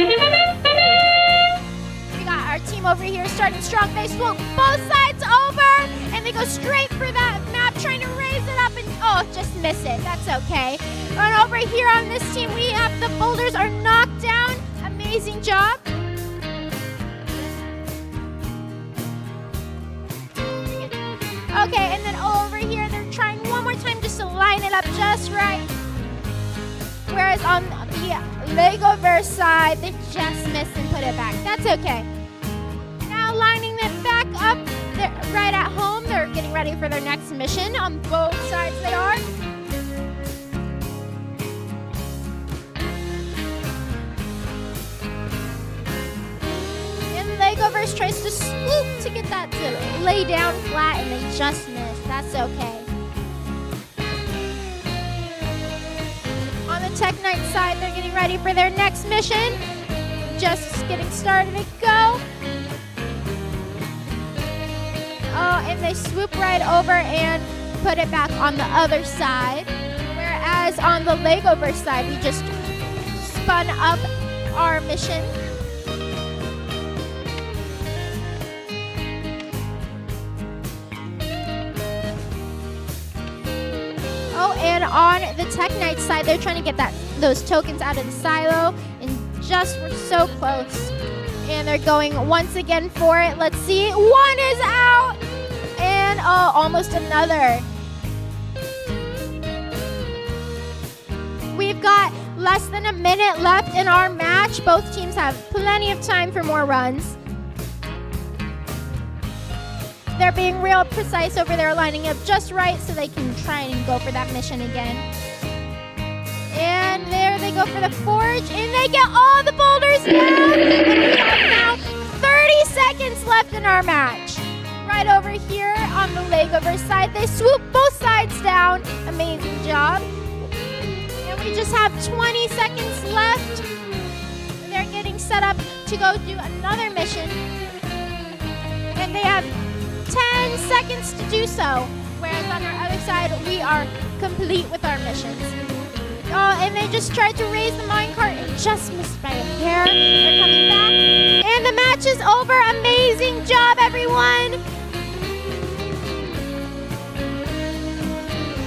We got our team over here starting strong. They swoop both sides over, and they go straight for that map, trying to raise it up, and just miss it. That's okay. And over here on this team, we have the boulders are knocked down. Amazing job. Okay, and then over here, they're trying one more time just to line it up just right. Whereas on the Legoverse side, they just missed and put it back. That's okay. Now lining it back up right at home. They're getting ready for their next mission. On both sides they are. And Legoverse tries to swoop to get that to lay down flat, and they just missed. That's okay. On the Tech Knight side, they're getting ready for their next mission. Just getting started to go. Oh, and they swoop right over and put it back on the other side. Whereas on the Legoverse side, we just spun up our mission. Oh, and on the Tech Knight side, they're trying to get those tokens out of the silo, and just were so close. And they're going once again for it. Let's see. One is out, and almost another. We've got less than a minute left in our match. Both teams have plenty of time for more runs. They're being real precise over there, lining up just right so they can try and go for that mission again. And there they go for the forge, and they get all the boulders down. And we have now 30 seconds left in our match. Right over here on the Legoverse side, they swoop both sides down. Amazing job. And we just have 20 seconds left. They're getting set up to go do another mission. And they have 10 seconds to do so, whereas on our other side, we are complete with our missions. And they just tried to raise the minecart and just missed by a hair. They're coming back, and the match is over. Amazing job, everyone.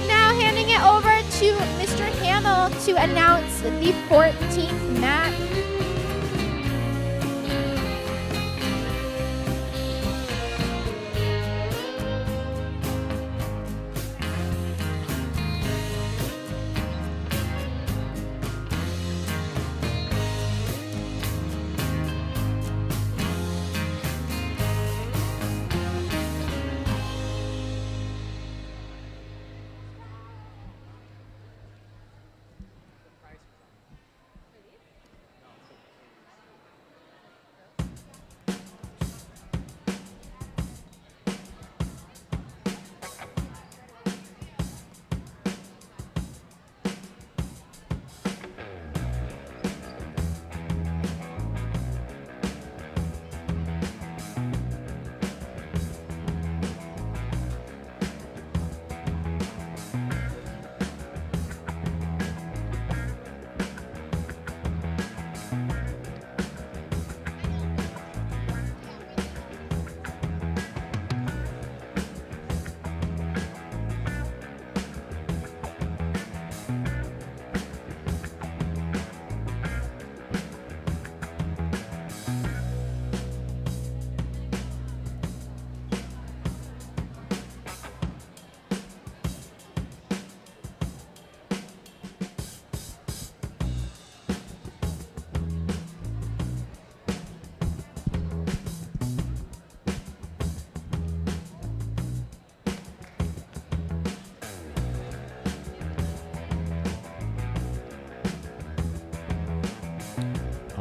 Now handing it over to Mr. Hamill to announce the 14th match.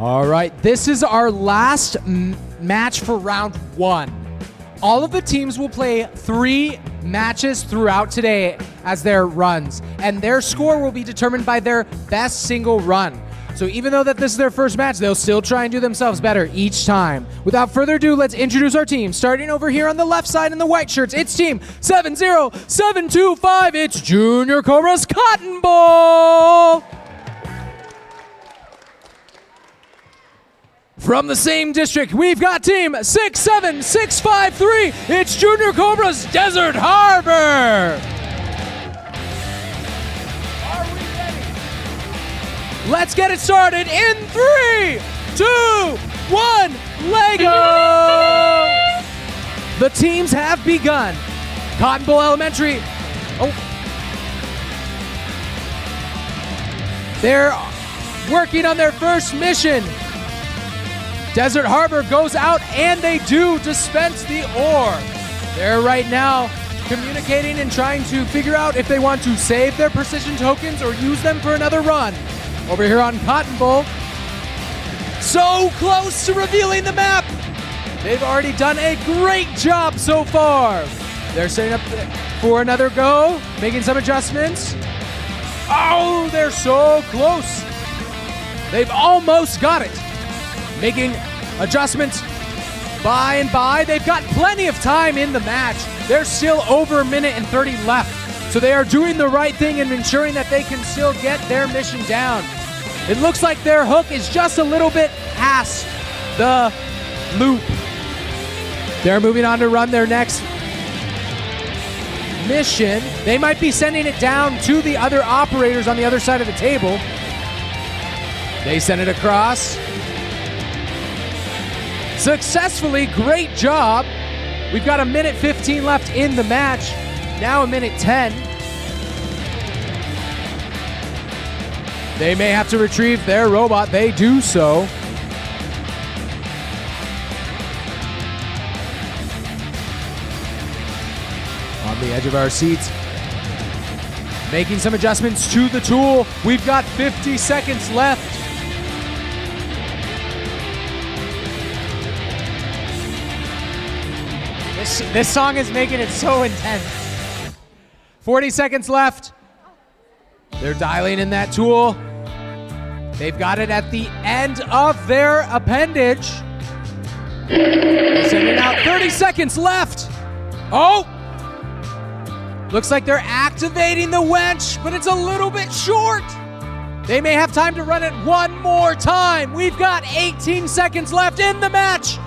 All right, this is our last match for round 1. All of the teams will play 3 matches throughout today as their runs, and their score will be determined by their best single run. So even though that this is their first match, they'll still try and do themselves better each time. Without further ado, let's introduce our team. Starting over here on the left side in the white shirts, it's team 70725. It's Junior Cobra's Cotton Bowl. From the same district, we've got team 67653. It's Junior Cobra's Desert Harbor. Are we ready? Let's get it started in 3, 2, 1, Lego! The teams have begun. Cotton Bowl Elementary. Oh. They're working on their first mission. Desert Harbor goes out and they do dispense the ore. They're right now communicating and trying to figure out if they want to save their precision tokens or use them for another run. Over here on Cotton Bowl, so close to revealing the map. They've already done a great job so far. They're setting up for another go, making some adjustments. Oh, they're so close. They've almost got it. Making adjustments by and by. They've got plenty of time in the match. There's still over a minute and 30 left. So they are doing the right thing and ensuring that they can still get their mission down. It looks like their hook is just a little bit past the loop. They're moving on to run their next mission. They might be sending it down to the other operators on the other side of the table. They send it across. Successfully, great job. We've got a minute 15 left in the match. Now a minute 10. They may have to retrieve their robot. They do so. On the edge of our seats. Making some adjustments to the tool. We've got 50 seconds left. This song is making it so intense. 40 seconds left. They're dialing in that tool. They've got it at the end of their appendage. They're sending out 30 seconds left. Oh! Looks like they're activating the winch, but it's a little bit short. They may have time to run it one more time. We've got 18 seconds left in the match.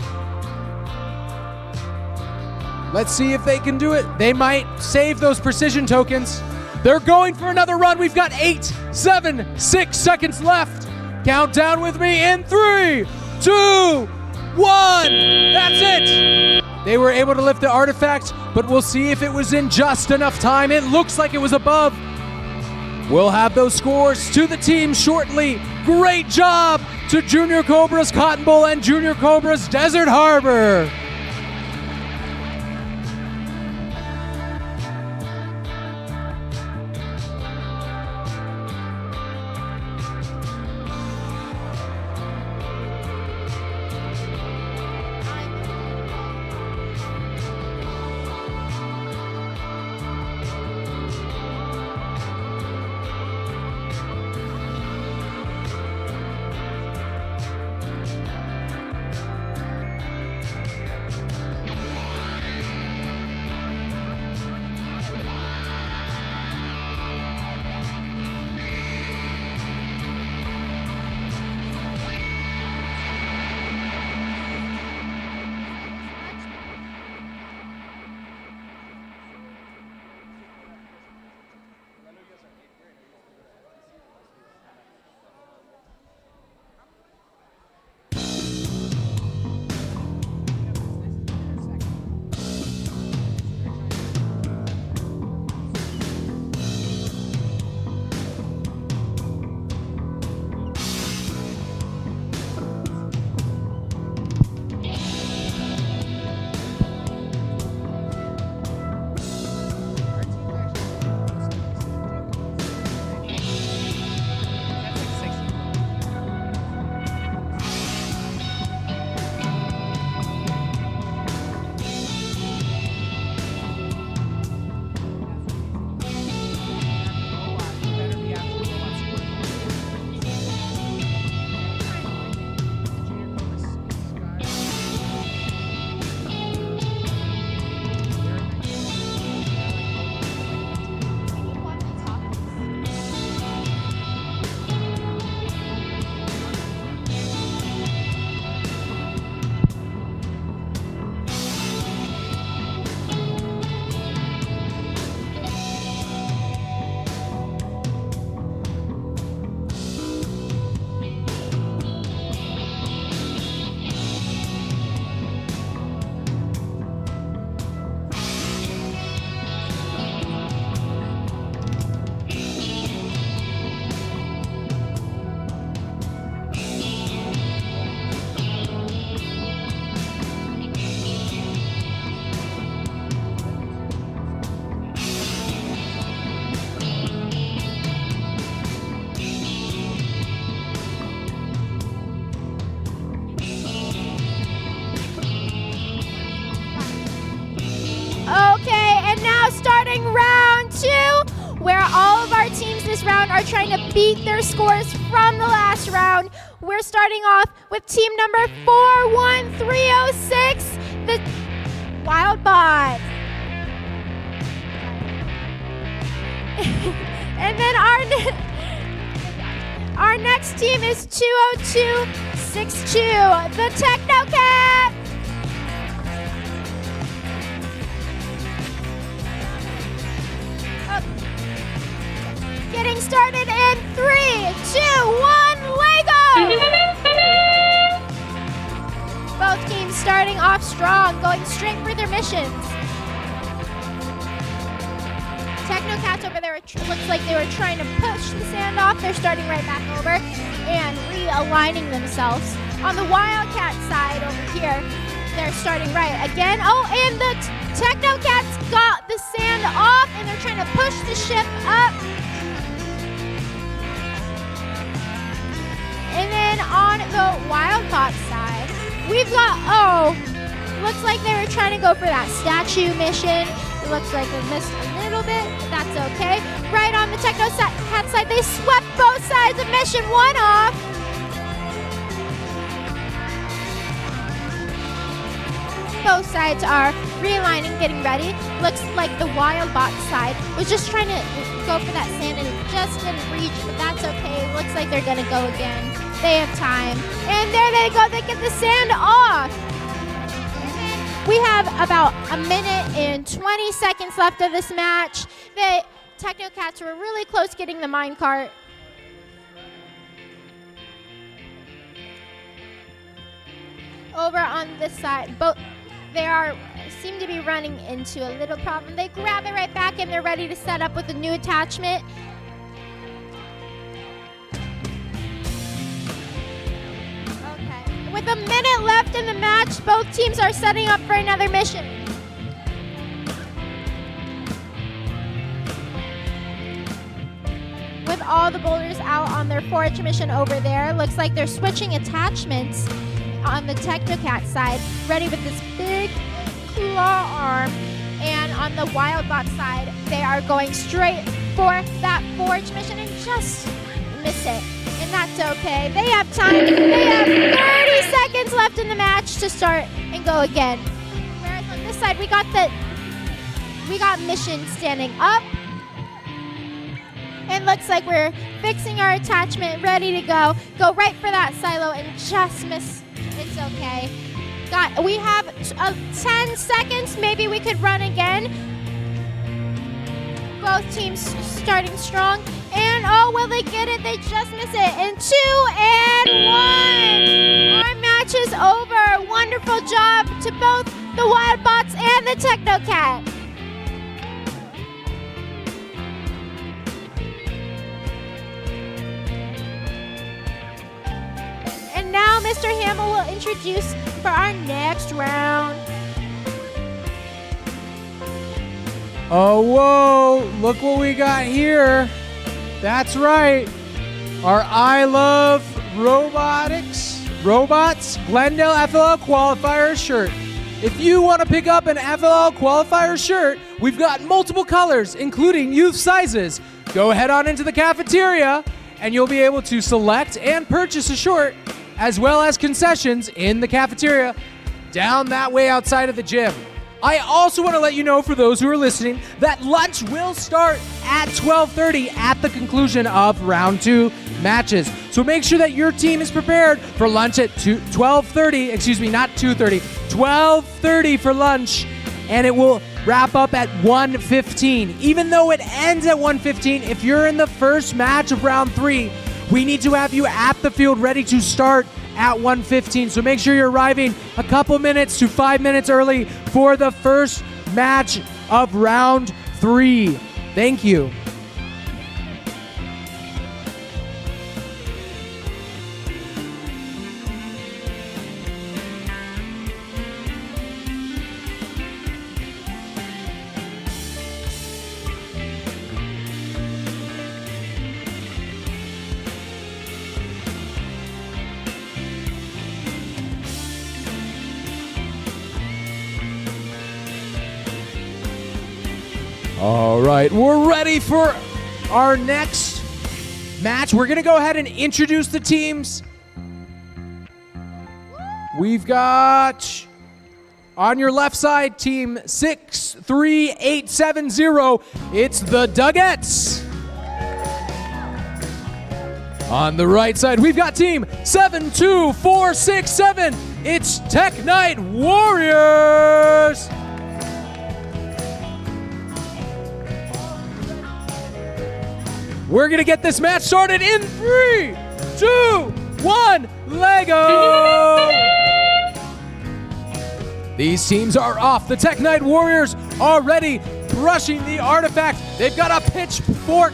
Let's see if they can do it. They might save those precision tokens. They're going for another run. We've got 8, 7, 6 seconds left. Count down with me in 3, 2, 1. That's it. They were able to lift the artifact, but we'll see if it was in just enough time. It looks like it was above. We'll have those scores to the team shortly. Great job to Junior Cobra's Cotton Bowl and Junior Cobra's Desert Harbor. round are trying to beat their scores from the last round. We're starting off with team number 41306, the Wild Bot. And then our next team is 20262, the Technocat. Getting started in 3, 2, 1, Lego! Both teams starting off strong, going straight for their missions. Technocats over there, looks like they were trying to push the sand off. They're starting right back over and realigning themselves. On the Wildcat side over here, they're starting right again. Oh, and the Technocats got the sand off and they're trying to push the ship up. And then on the Wildbot side, we've got, looks like they were trying to go for that statue mission. It looks like they missed a little bit, but that's okay. Right on the Technocat side, they swept both sides of mission 1 off. Both sides are realigning, getting ready. Looks like the Wildbot side was just trying to go for that sand and it just didn't reach, but that's okay. Looks like they're gonna go again. They have time. And there they go, they get the sand off. We have about a minute and 20 seconds left of this match. The Technocats were really close getting the minecart. Over on this side, seem to be running into a little problem. They grab it right back and they're ready to set up with a new attachment. Okay. With a minute left in the match, both teams are setting up for another mission. With all the boulders out on their forage mission over there, looks like they're switching attachments on the Technocat side, ready with this big claw arm. And on the Wildbot side, they are going straight for that forage mission and just miss it. And that's okay. They have time. They have 30 seconds left in the match to start and go again. Whereas on this side, we got mission standing up. And looks like we're fixing our attachment, ready to go. Go right for that silo and just miss. It's okay. We have 10 seconds. Maybe we could run again. Both teams starting strong. And will they get it? They just miss it. And 2 and 1. Our match is over. Wonderful job to both the Wildbots and the Technocat. And now Mr. Hamill will introduce for our next round. Oh, whoa, look what we got here. That's right. Our I Love Robots Glendale FLL Qualifier shirt. If you want to pick up an FLL Qualifier shirt, we've got multiple colors, including youth sizes. Go head on into the cafeteria, and you'll be able to select and purchase a shirt, as well as concessions in the cafeteria down that way outside of the gym. I also want to let you know, for those who are listening, that lunch will start at 12:30 at the conclusion of round 2 matches. So make sure that your team is prepared for lunch at 12:30, excuse me, not 2:30, 12:30 for lunch, and it will wrap up at 1:15. Even though it ends at 1:15, if you're in the first match of round 3, we need to have you at the field ready to start at 1:15. So make sure you're arriving a couple minutes to 5 minutes early for the first match of round 3. Thank you. All right, we're ready for our next match. We're going to go ahead and introduce the teams. We've got on your left side, team 63870. It's the Duggets. On the right side, we've got team 72467. It's Tech Knight Warriors. We're going to get this match started in 3, 2, 1, Lego! These teams are off. The Tech Knight Warriors already brushing the artifact. They've got a pitchfork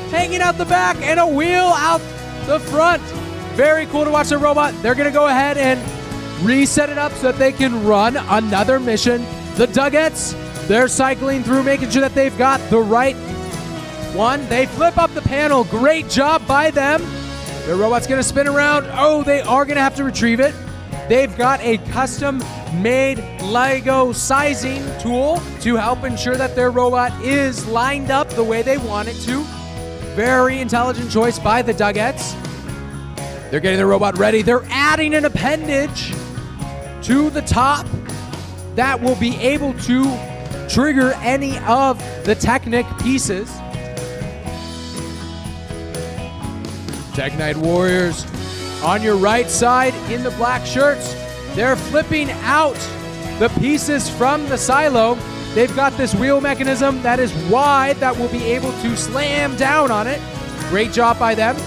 hanging out the back and a wheel out the front. Very cool to watch the robot. They're going to go ahead and reset it up so that they can run another mission. The Duggets, they're cycling through, making sure that they've got the right one. They flip up the panel. Great job by them. The robot's going to spin around. Oh, they are going to have to retrieve it. They've got a custom-made Lego sizing tool to help ensure that their robot is lined up the way they want it to. Very intelligent choice by the Duggets. They're getting the robot ready. They're adding an appendage to the top that will be able to trigger any of the Technic pieces. Tech Knight Warriors on your right side in the black shirts. They're flipping out the pieces from the silo. They've got this wheel mechanism that is wide that will be able to slam down on it. Great job by them.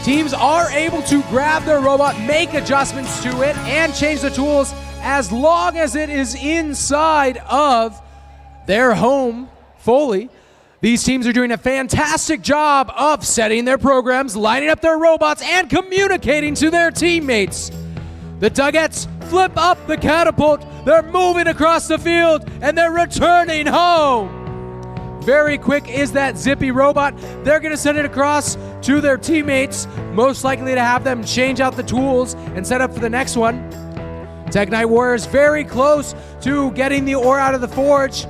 Teams are able to grab their robot, make adjustments to it, and change the tools as long as it is inside of their home fully. These teams are doing a fantastic job of setting their programs, lining up their robots, and communicating to their teammates. The Duggets flip up the catapult, they're moving across the field, and they're returning home. Very quick is that zippy robot. They're going to send it across to their teammates, most likely to have them change out the tools and set up for the next one. Tech Knight Warriors very close to getting the ore out of the forge.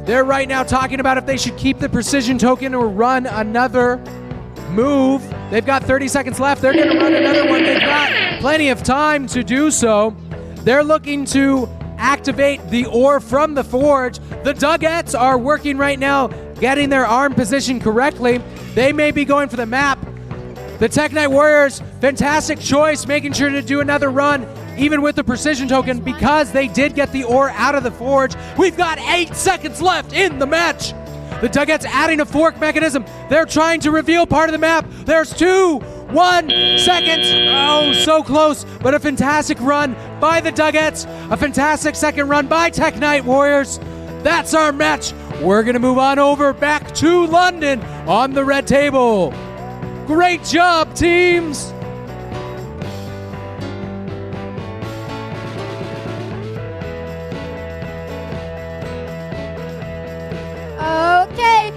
They're right now talking about if they should keep the precision token or run another move. They've got 30 seconds left. They're going to run another one. They've got plenty of time to do so. They're looking to activate the ore from the forge. The Duggets are working right now, getting their arm position correctly. They may be going for the map. The Tech Knight Warriors, fantastic choice, making sure to do another run, even with the precision token, because they did get the ore out of the forge. We've got 8 seconds left in the match. The Duggets adding a fork mechanism. They're trying to reveal part of the map. There's 2, 1 seconds. Oh, so close, but a fantastic run by the Duggets. A fantastic second run by Tech Knight Warriors. That's our match. We're gonna move on over back to London on the red table. Great job, teams. Okay,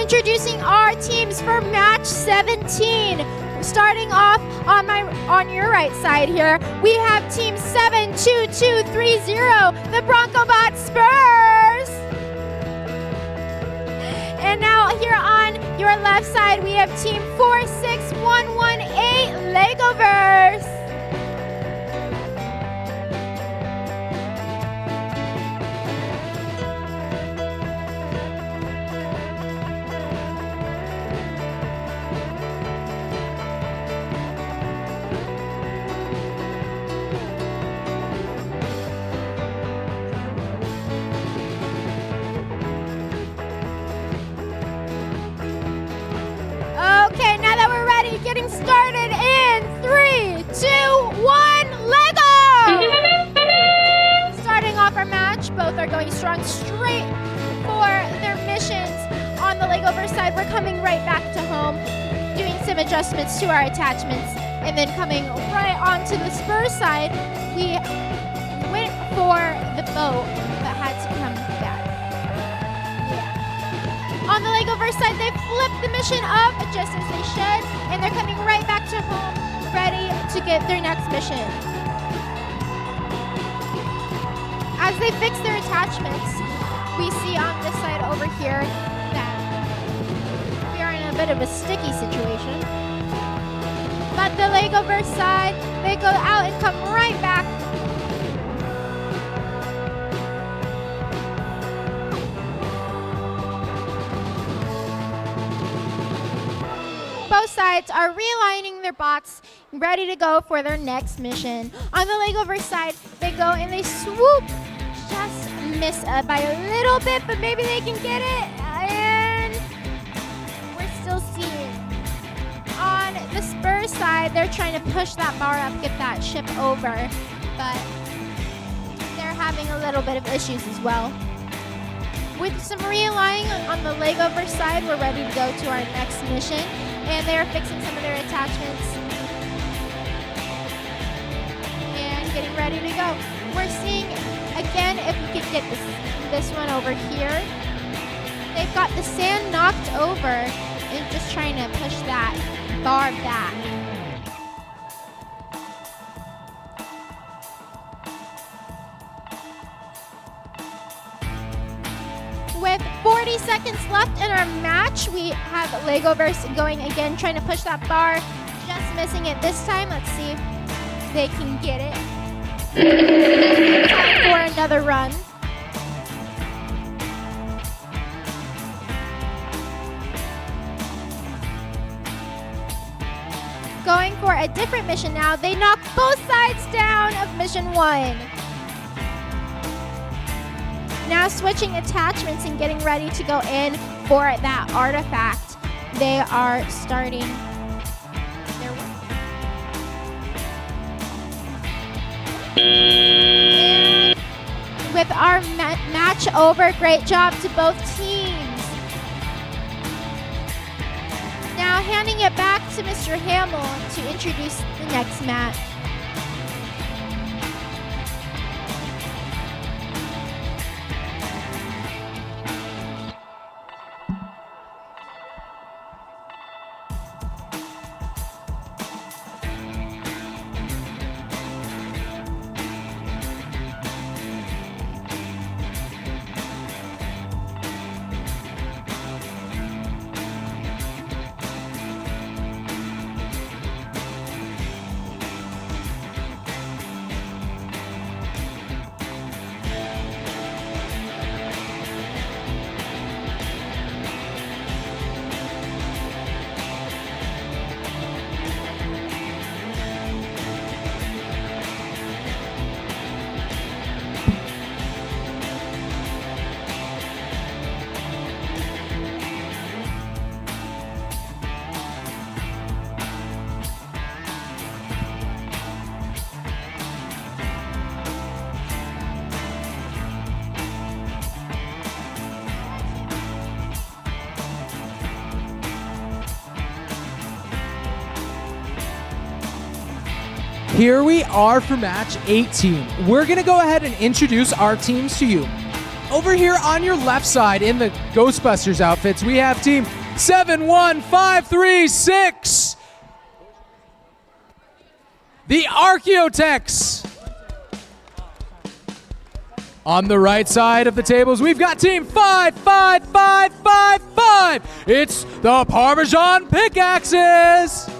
introducing our teams for match 17. Starting off on your right side here, we have team 72230, the Broncobot Spurs. And now here on your left side, we have team 46118, Legoverse. Okay, now that we're ready, getting started in 3, 2, 1, Lego! Starting off our match, both are going strong straight for their missions. On the Legoverse side, we're coming right back to home, doing some adjustments to our attachments, and then coming right onto the Spurs side, we went for the boat that had to come back. On the Legoverse side, they flipped the mission up just as they should, and they're coming right back to home, ready to get their next mission. As they fix their attachments, we see on this side over here that a bit of a sticky situation. But the Legoverse side, they go out and come right back. Both sides are realigning their bots, ready to go for their next mission. On the Legoverse side, they go and they swoop. Just miss by a little bit, but maybe they can get it. And we're still seeing. On the Spurs side, they're trying to push that bar up, get that ship over, but they're having a little bit of issues as well. With some realigning on the Legoverse side, we're ready to go to our next mission, and they're fixing some of their attachments and getting ready to go. We're seeing, again, if we could get this one over here. They've got the sand knocked over and just trying to push that bar back. With 40 seconds left in our match, we have Legoverse going again, trying to push that bar. Just missing it this time. Let's see if they can get it. Time for another run. Going for a different mission now. They knock both sides down of mission 1. Now switching attachments and getting ready to go in for that artifact. They are starting their work. And with our match over, great job to both teams. Now handing it back to Mr. Hamill to introduce the next match. Here we are for match 18. We're gonna go ahead and introduce our teams to you. Over here on your left side in the Ghostbusters outfits, we have team 71536. The Archaeotechs. On the right side of the tables, we've got team 55555. It's the Parmesan Pickaxes.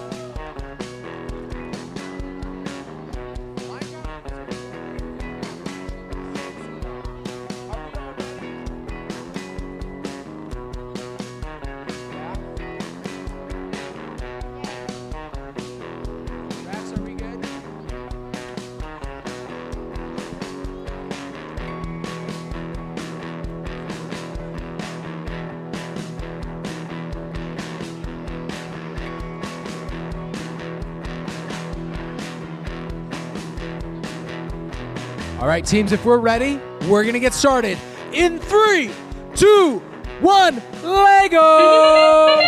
All right, teams, if we're ready, we're going to get started. In 3, 2, 1, Lego!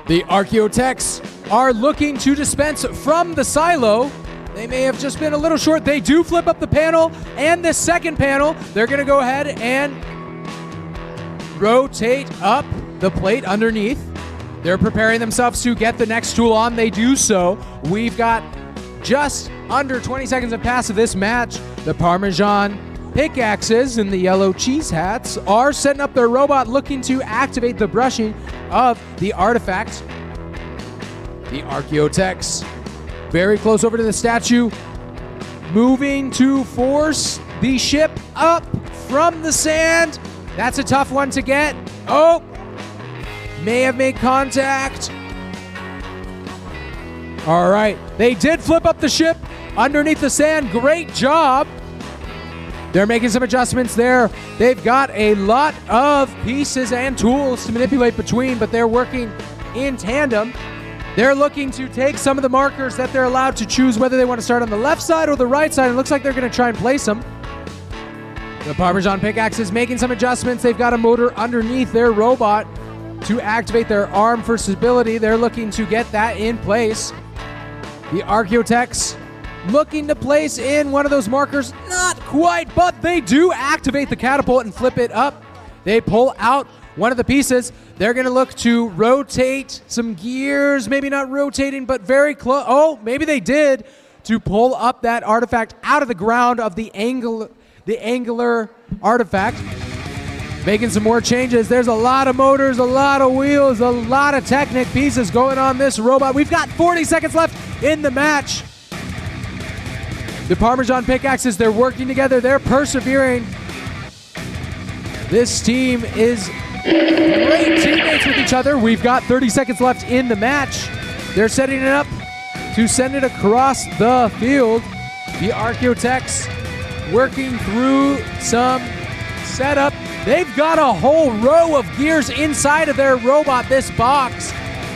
The Archaeotechs are looking to dispense from the silo. They may have just been a little short. They do flip up the panel and the second panel. They're going to go ahead and rotate up the plate underneath. They're preparing themselves to get the next tool on. They do so. We've got just under 20 seconds have passed of this match. The Parmesan Pickaxes and the yellow cheese hats are setting up their robot looking to activate the brushing of the artifact. The Archaeotechs very close over to the statue, moving to force the ship up from the sand. That's a tough one to get. Oh, may have made contact. All right, they did flip up the ship underneath the sand. Great job. They're making some adjustments there. They've got a lot of pieces and tools to manipulate between, but they're working in tandem. They're looking to take some of the markers that they're allowed to choose whether they want to start on the left side or the right side. It looks like they're going to try and place them. The Parmesan Pickaxe is making some adjustments. They've got a motor underneath their robot to activate their arm for stability. They're looking to get that in place. The Archaeotechs looking to place in one of those markers. Not quite, but they do activate the catapult and flip it up. They pull out one of the pieces. They're going to look to rotate some gears. Maybe not rotating, but very close. Oh, maybe they did, to pull up that artifact out of the ground of the angular artifact. Making some more changes. There's a lot of motors, a lot of wheels, a lot of Technic pieces going on this robot. We've got 40 seconds left in the match. The Parmesan Pickaxes, they're working together. They're persevering. This team is great teammates with each other. We've got 30 seconds left in the match. They're setting it up to send it across the field. The Archaeotechs working through some setup. They've got a whole row of gears inside of their robot, this box,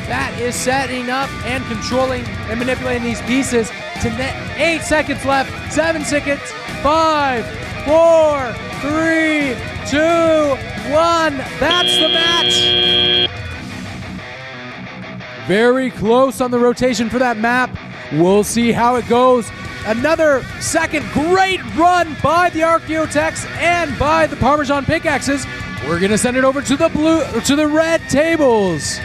that is setting up and controlling and manipulating these pieces. 8 seconds left, 7 seconds, 5, 4, 3, 2, 1. That's the match. Very close on the rotation for that map. We'll see how it goes. Another second great run by the Archaeotechs and by the Parmesan Pickaxes. We're gonna send it over to the red tables.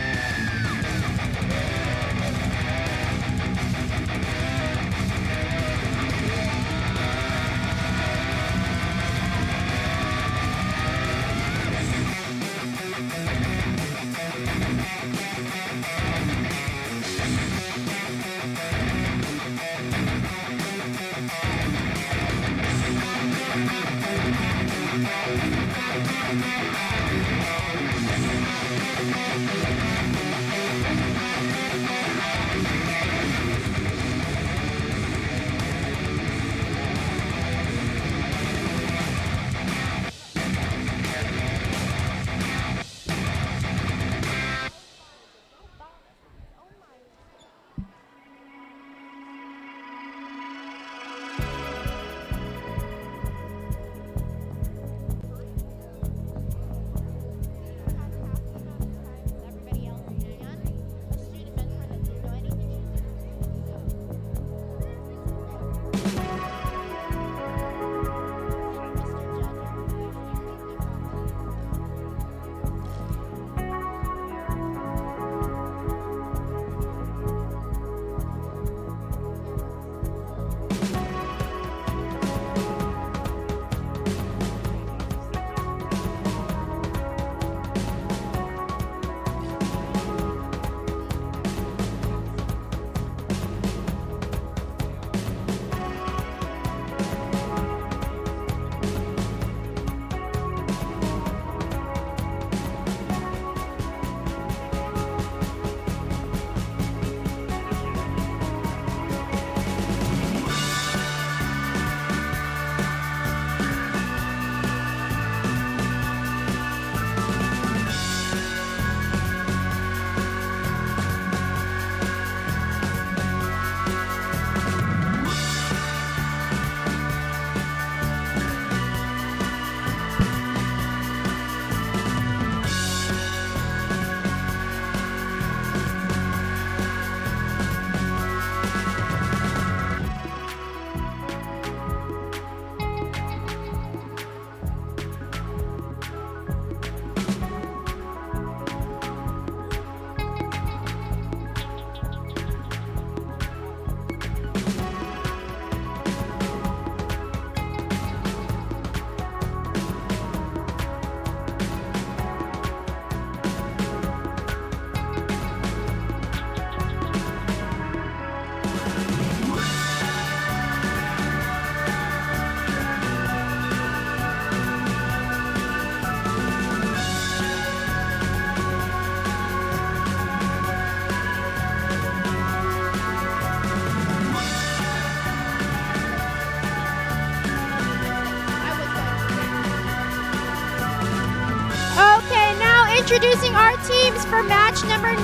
Introducing our teams for match number 19.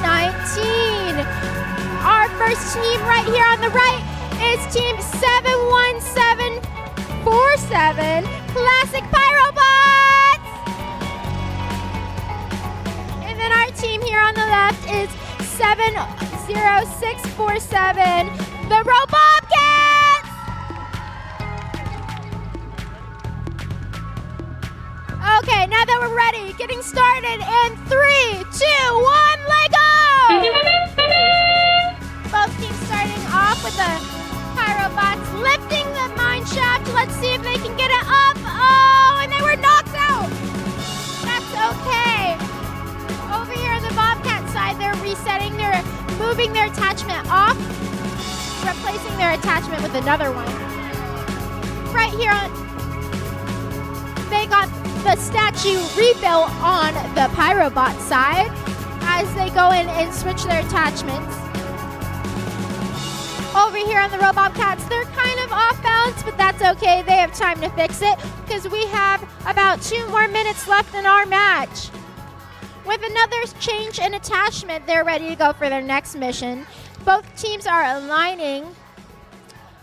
Our first team right here on the right is Team 71747 Classic Pyrobots. And then our team here on the left is 70647 the Robobcats. Okay, now that we're ready, getting started in 3, 2, 1, let go! Both teams starting off with the Pyrobots lifting the mine shaft. Let's see if they can get it up. Oh, and they were knocked out. That's okay. Over here on the Bobcat side, they're resetting. They're moving their attachment off, replacing their attachment with another one. Right here on, they got the statue rebuilt on the Pyrobot side as they go in and switch their attachments. Over here on the Robobcats, they're kind of off balance, but that's okay. They have time to fix it because we have about 2 more minutes left in our match. With another change in attachment, they're ready to go for their next mission. Both teams are aligning,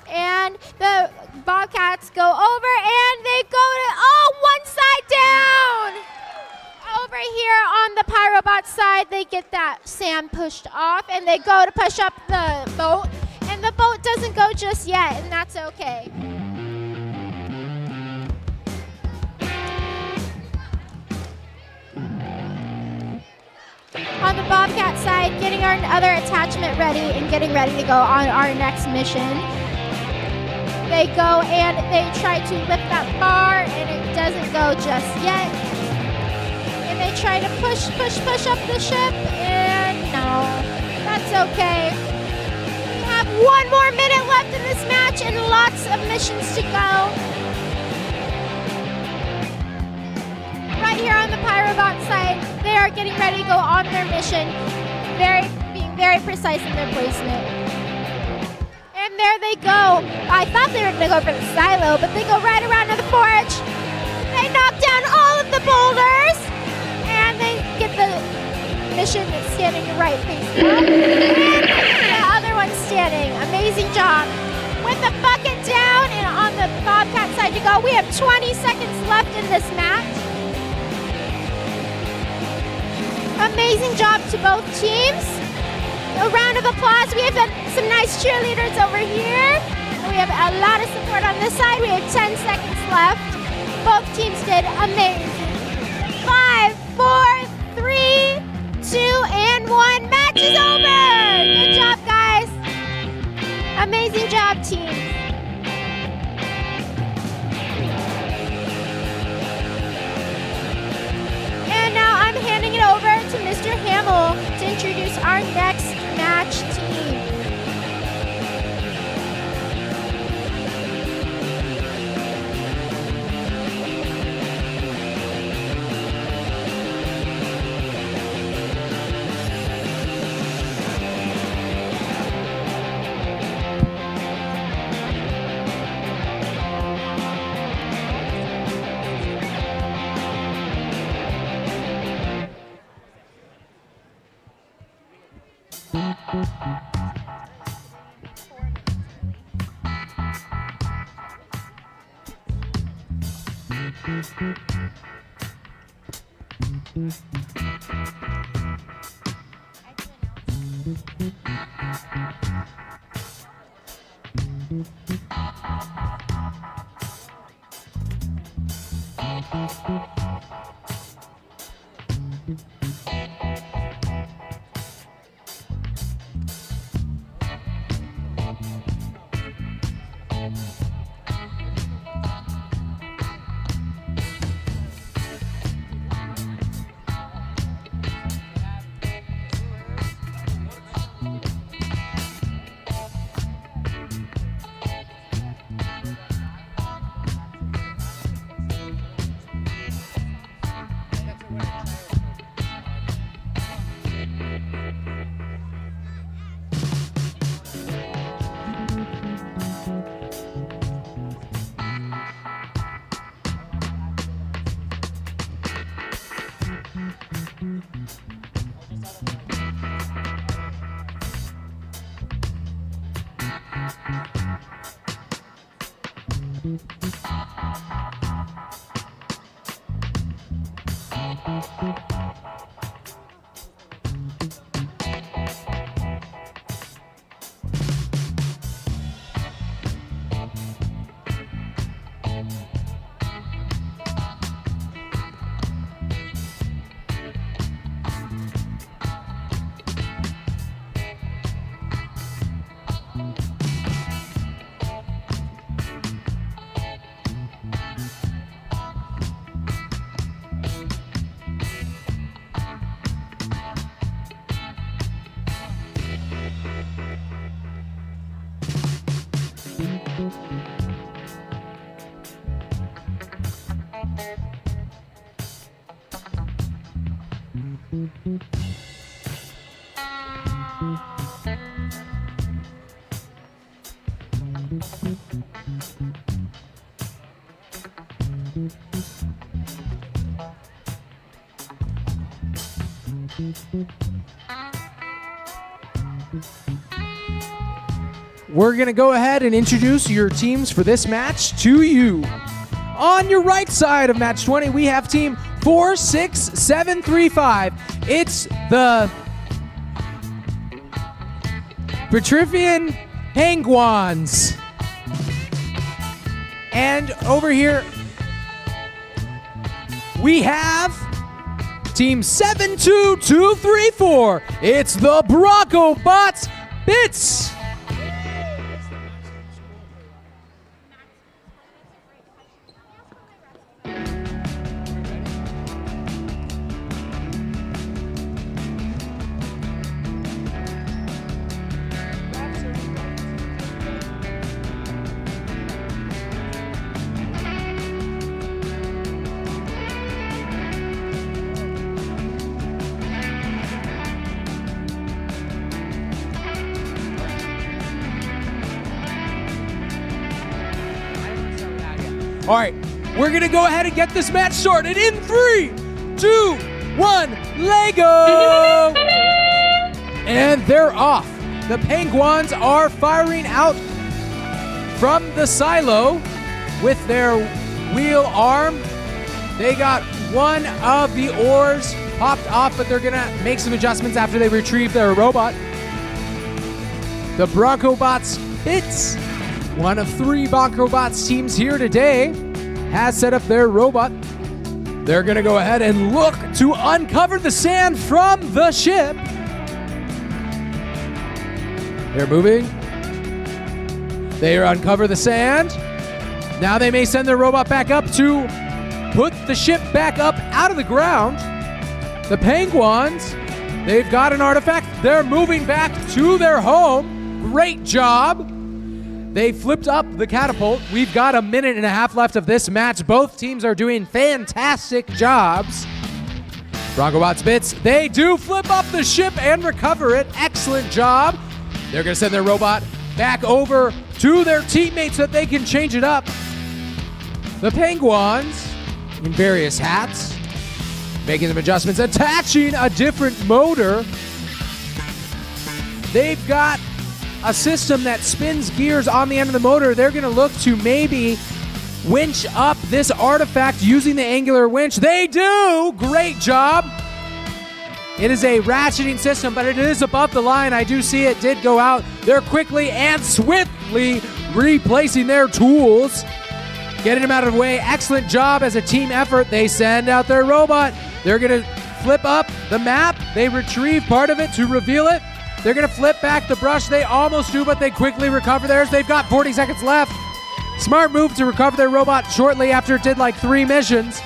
and the Bobcats go over, and they go to, one side down! Over here on the Pyrobot side, they get that sand pushed off, and they go to push up the boat, and the boat doesn't go just yet, and that's okay. On the Bobcat side, getting our other attachment ready and getting ready to go on our next mission. They go and they try to lift that bar, and it doesn't go just yet. And they try to push up the ship, and no, that's okay. We have 1 more minute left in this match and lots of missions to go. Right here on the Pyrobot side, they are getting ready to go on their mission, being very precise in their placement. And there they go. I thought they were going to go for the silo, but they go right around to the forge. They knock down all of the boulders, and they get the mission standing right face up. And the other one standing. Amazing job. With the bucket down and on the Bobcat side to go, we have 20 seconds left in this match. Amazing job to both teams. A round of applause. We have some nice cheerleaders over here. And we have a lot of support on this side. We have 10 seconds left. Both teams did amazing. 5, 4, 3, 2, and 1. Match is over. Good job, guys. Amazing job, teams. And now I'm handing it over to Mr. Hamill to introduce our next match team. We're going to go ahead and introduce your teams for this match to you. On your right side of match 20, we have team 46735. It's the Petrifian Penguins. And over here, we have team 72234. It's the Bronco Bots Bits. All right, we're gonna go ahead and get this match started in 3, 2, 1, Lego! And they're off. The Penguins are firing out from the silo with their wheel arm. They got one of the oars popped off, but they're gonna make some adjustments after they retrieve their robot. The Bronco Bots Bits, one of 3 Bronco Bots teams here today, has set up their robot. They're gonna go ahead and look to uncover the sand from the ship. They're moving. They uncover the sand. Now they may send their robot back up to put the ship back up out of the ground. The Penguins, they've got an artifact. They're moving back to their home. Great job. They flipped up the catapult. We've got a minute and a half left of this match. Both teams are doing fantastic jobs. Bronco Bots Bits, they do flip up the ship and recover it. Excellent job. They're gonna send their robot back over to their teammates so that they can change it up. The Penguins, in various hats, making some adjustments, attaching a different motor. They've got a system that spins gears on the end of the motor. They're gonna look to maybe winch up this artifact using the angular winch. They do! Great job! It is a ratcheting system, but it is above the line. I do see it did go out. They're quickly and swiftly replacing their tools, getting them out of the way. Excellent job as a team effort. They send out their robot. They're gonna flip up the map. They retrieve part of it to reveal it. They're gonna flip back the brush. They almost do, but they quickly recover theirs. They've got 40 seconds left. Smart move to recover their robot shortly after it did like 3 missions.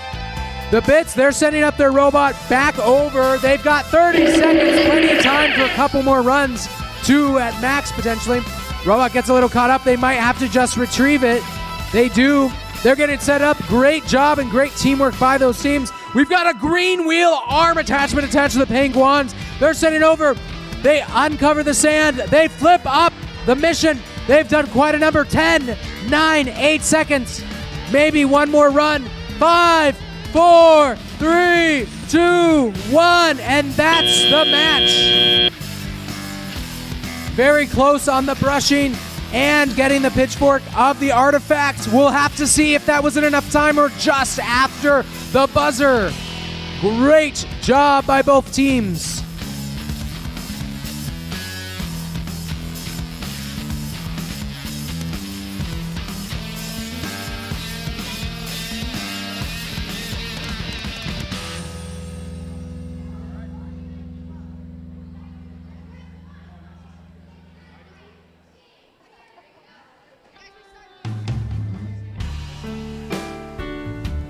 The Bits, they're sending up their robot back over. They've got 30 seconds, plenty of time for a couple more runs, 2 at max potentially. Robot gets a little caught up. They might have to just retrieve it. They do. They're getting it set up. Great job and great teamwork by those teams. We've got a green wheel arm attachment attached to the Penguins. They're sending over. They uncover the sand. They flip up the mission. They've done quite a number. 10, 9, 8 seconds. Maybe one more run. 5, 4, 3, 2, 1. And that's the match. Very close on the brushing and getting the pitchfork of the artifact. We'll have to see if that wasn't enough time or just after the buzzer. Great job by both teams.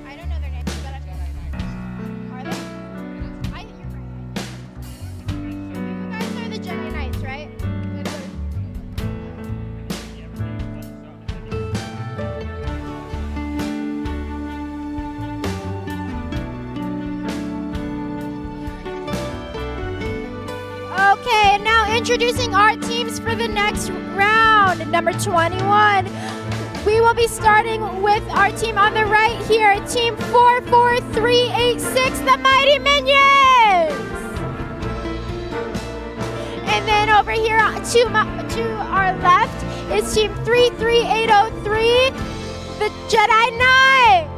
I don't know their names, but are they? I think you're right. You guys are the Jedi Knights, right? Okay, and now introducing our teams for the next round. Number 21. We will be starting with our team on the right here, Team 44386, the Mighty Minions! And then over here to our left is Team 33803, the Jedi Knight!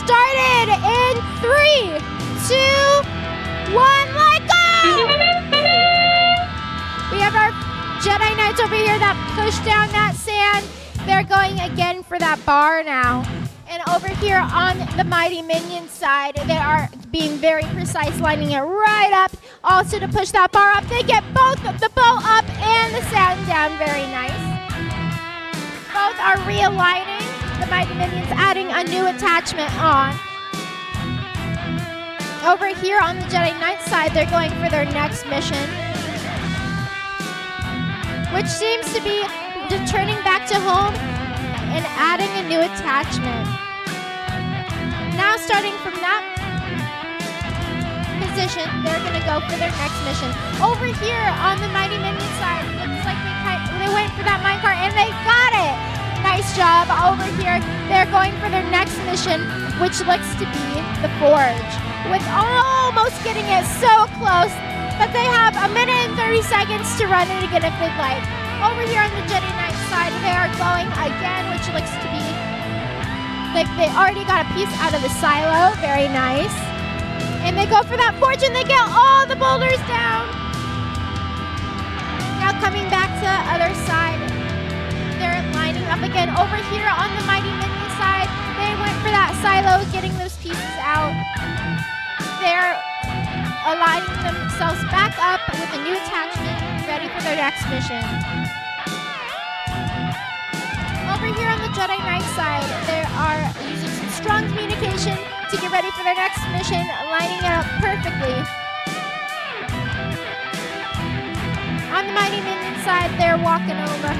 Started in 3, 2, 1, let go! We have our Jedi Knights over here that push down that sand. They're going again for that bar now. And over here on the Mighty Minion side, they are being very precise, lining it right up. Also to push that bar up, they get both the bow up and the sand down, very nice. Both are realigning. The Mighty Minions adding a new attachment on. Over here on the Jedi Knight side, they're going for their next mission, which seems to be returning back to home and adding a new attachment. Now starting from that position, they're going to go for their next mission. Over here on the Mighty Minion side, looks like they went for that minecart and they got it. Nice job. Over here, they're going for their next mission, which looks to be the Forge, with almost getting it so close, but they have a minute and 30 seconds to run it again if they'd like. Over here on the Jedi Knight side, they are going again, which looks to be like they already got a piece out of the silo. Very nice. And they go for that Forge and they get all the boulders down. Now coming back to the other side, they're lining up again. Over here on the Mighty Minion side, they went for that silo, getting those pieces out. They're aligning themselves back up with a new attachment, ready for their next mission. Over here on the Jedi Knight side, they are using some strong communication to get ready for their next mission, lining it up perfectly. On the Mighty Minion side, they're walking over.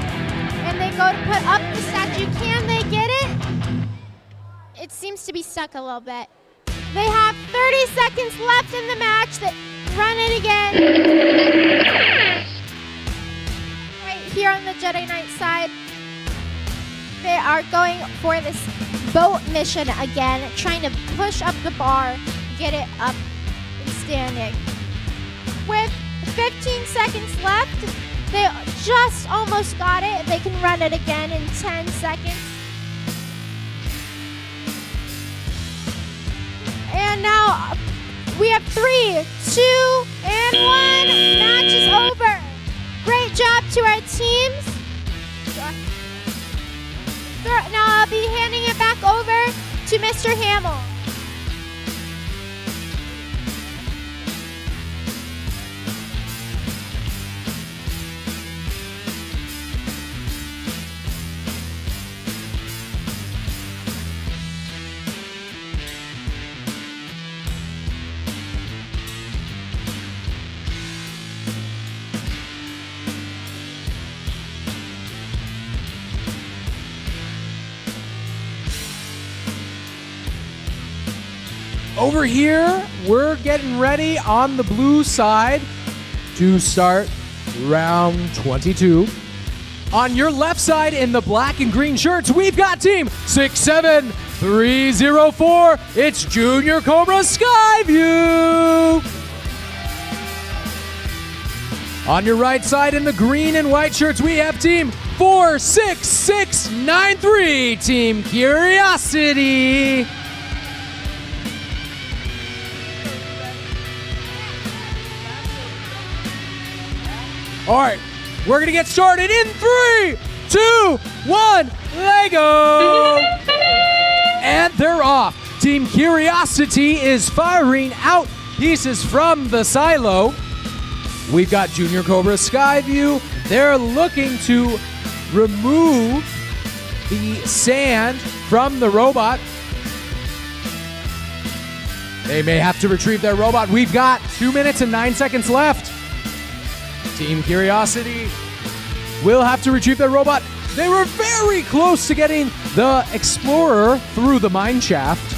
And they go to put up the statue. Can they get it? It seems to be stuck a little bit. They have 30 seconds left in the match. Run it again. Right here on the Jedi Knight side, they are going for this boat mission again, trying to push up the bar, get it up and standing. With 15 seconds left. They just almost got it. They can run it again in 10 seconds. And now we have 3, 2, and 1. Match is over. Great job to our teams. Now I'll be handing it back over to Mr. Hamill. Over here, we're getting ready on the blue side to start round 22. On your left side in the black and green shirts, we've got team 67304. It's Junior Cobra Skyview. On your right side in the green and white shirts, we have team 46693, Team Curiosity. All right, we're gonna get started in 3, 2, 1, Lego! And they're off. Team Curiosity is firing out pieces from the silo. We've got Junior Cobra Skyview. They're looking to remove the sand from the robot. They may have to retrieve their robot. We've got 2 minutes and 9 seconds left. Team Curiosity will have to retrieve their robot. They were very close to getting the Explorer through the mine shaft.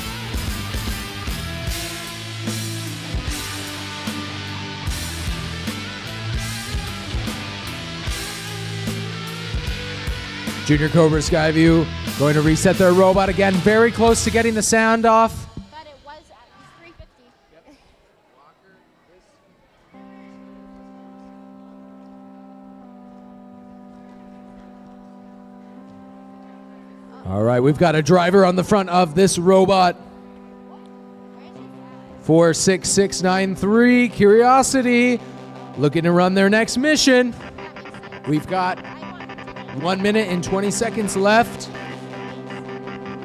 Junior Cobra Skyview going to reset their robot again. Very close to getting the sound off. But it was at 350. All right, we've got a driver on the front of this robot. 46693, Curiosity, looking to run their next mission. We've got 1 minute and 20 seconds left.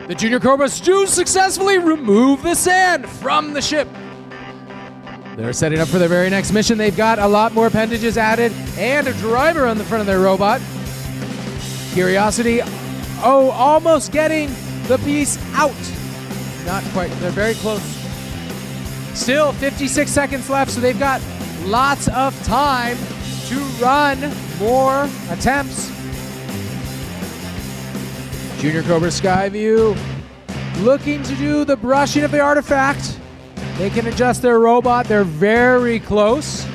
The Junior Cobras do successfully remove the sand from the ship. They're setting up for their very next mission. They've got a lot more appendages added and a driver on the front of their robot. Curiosity, almost getting the piece out. Not quite, they're very close. Still 56 seconds left, so they've got lots of time to run more attempts. Junior Cobra Skyview looking to do the brushing of the artifact. They can adjust their robot. They're very close.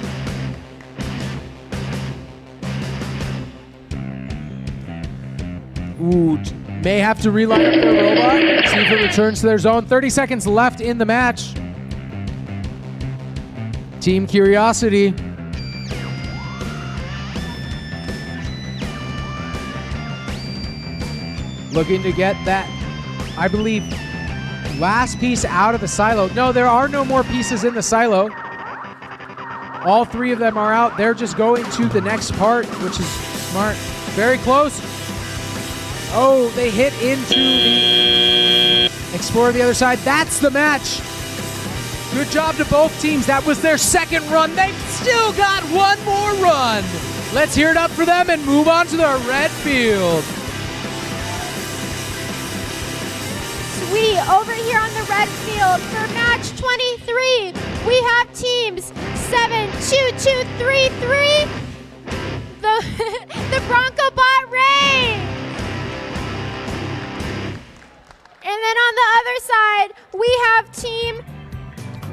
Ooh, may have to reline up their robot. See if it returns to their zone. 30 seconds left in the match. Team Curiosity. Looking to get that, I believe, last piece out of the silo. No, there are no more pieces in the silo. All 3 of them are out. They're just going to the next part, which is smart. Very close. Oh, they hit into the Explorer the other side. That's the match. Good job to both teams. That was their second run. They've still got one more run. Let's hear it up for them and move on to the red field. Sweet, over here on the red field for match 23, we have teams 72233, the Bronco Bot Ray. And then on the other side, we have team,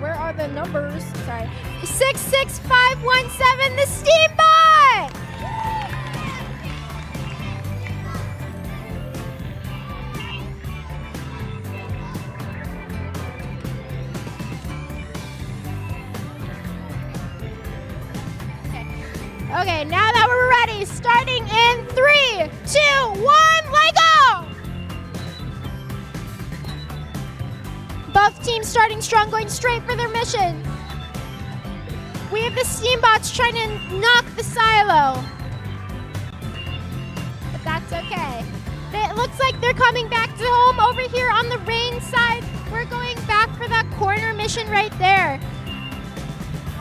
where are the numbers? Sorry, 66517, the Steambot. Okay, now that we're ready, starting in 3, 2, 1, Lego! Both teams starting strong, going straight for their mission. We have the Steambots trying to knock the silo. But that's okay. It looks like they're coming back to home over here on the rain side. We're going back for that corner mission right there.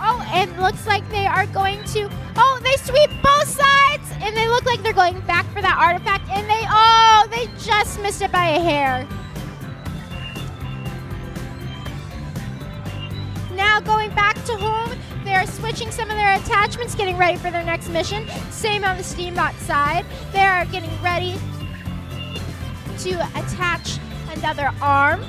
Oh, and it looks like they are going to, they sweep both sides, and they look like they're going back for that artifact, and they just missed it by a hair. Now going back to home, they're switching some of their attachments, getting ready for their next mission. Same on the Steambot side. They're getting ready to attach another arm.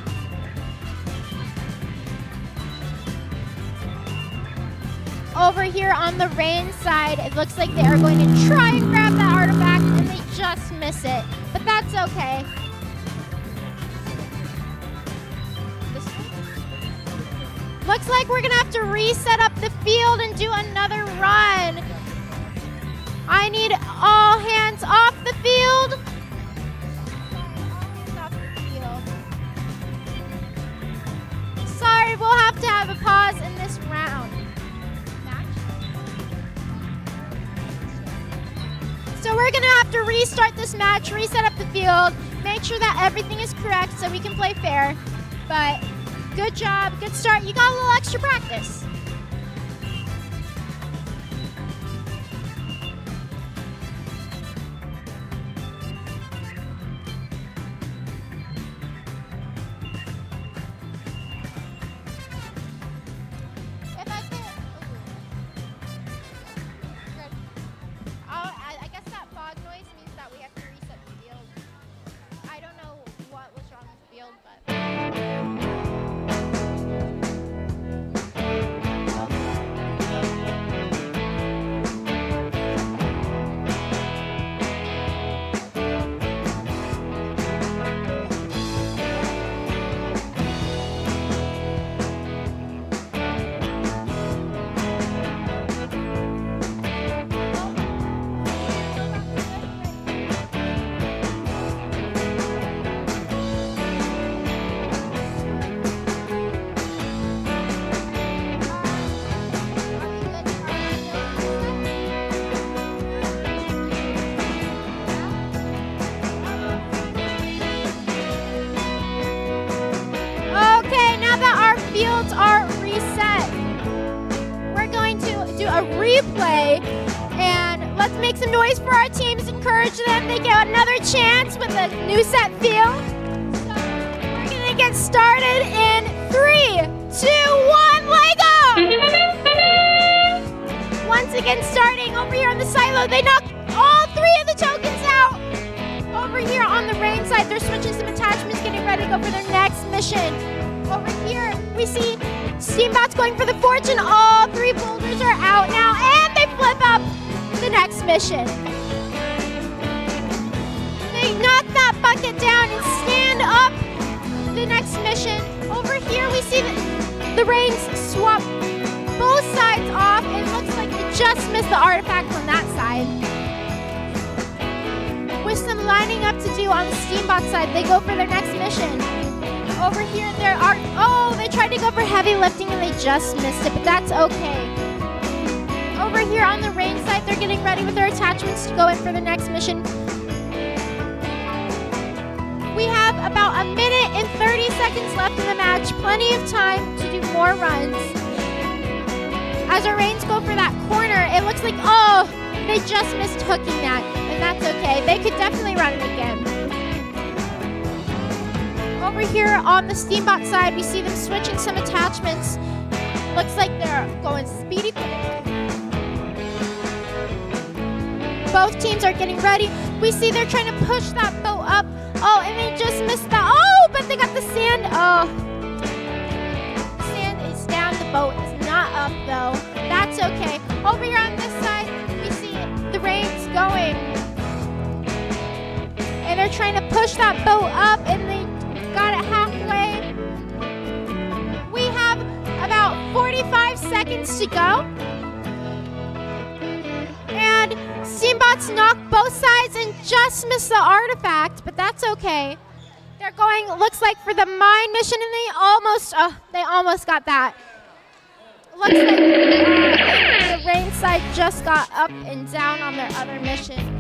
Over here on the rain side, it looks like they are going to try and grab that artifact, and they just miss it. But that's okay. Looks like we're gonna have to reset up the field and do another run. I need all hands off the field. Sorry, we'll have to have a pause in this round. So we're gonna have to restart this match, reset up the field, make sure that everything is correct so we can play fair. But good job, good start. You got a little extra practice. If I could, good. I guess that fog noise means that we have to reset the field. I don't know what was wrong with the field, but. Are reset. We're going to do a replay, and let's make some noise for our teams, encourage them. They get another chance with a new set field. So we're gonna get started in 3, 2, 1, Lego! Once again, starting over here on the silo, they knock all 3 of the tokens out. Over here on the rain side, they're switching some attachments, getting ready to go for their next mission. Over here, we see Steambots going for the fortune. All 3 boulders are out now, and they flip up the next mission. They knock that bucket down and stand up the next mission. Over here, we see the rains swap both sides off. It looks like they just missed the artifact from that side. With some lining up to do on the Steambot side, they go for their next mission. Over here, they tried to go for heavy lifting and they just missed it, but that's okay. Over here on the rain side, they're getting ready with their attachments to go in for the next mission. We have about 1 minute and 30 seconds left in the match, plenty of time to do more runs. As our rains go for that corner, it looks like, they just missed hooking that, and that's okay. They could definitely run it again. Over here on the Steambot side, we see them switching some attachments. Looks like they're going speedy. Both teams are getting ready. We see they're trying to push that boat up. And they just missed that. But they got the sand. Sand is down. The boat is not up, though. That's okay. Over here on this side, we see the rain's going. And they're trying to push that boat up, and they got it halfway. We have about 45 seconds to go. robots knock both sides and just miss the artifact, but that's okay. They're going, looks like, for the mine mission, and they almost got that. Looks like the rain side just got up and down on their other mission.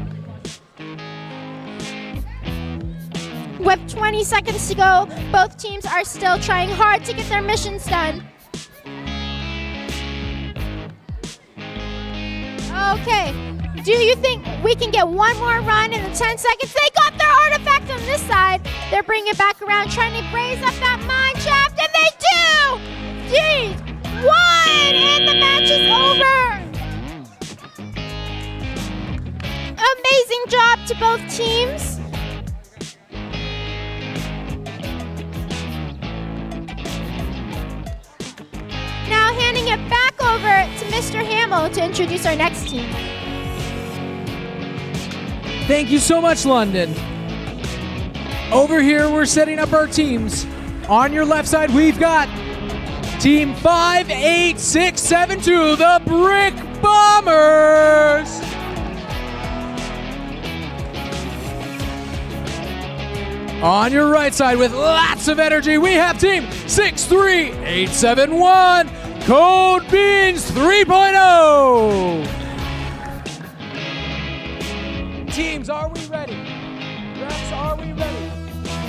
With 20 seconds to go, both teams are still trying hard to get their missions done. Okay, do you think we can get one more run in the 10 seconds? They got their artifact on this side. They're bringing it back around, trying to raise up that mine shaft, and they do! Jeez, one, and the match is over. Amazing job to both teams. Now handing it back over to Mr. Hamill to introduce our next team. Thank you so much, London. Over here, we're setting up our teams. On your left side, we've got Team 58672, the Brick Bombers. On your right side, with lots of energy, we have Team 63871, Code Beans 3.0. Teams, are we ready? Reps, are we ready?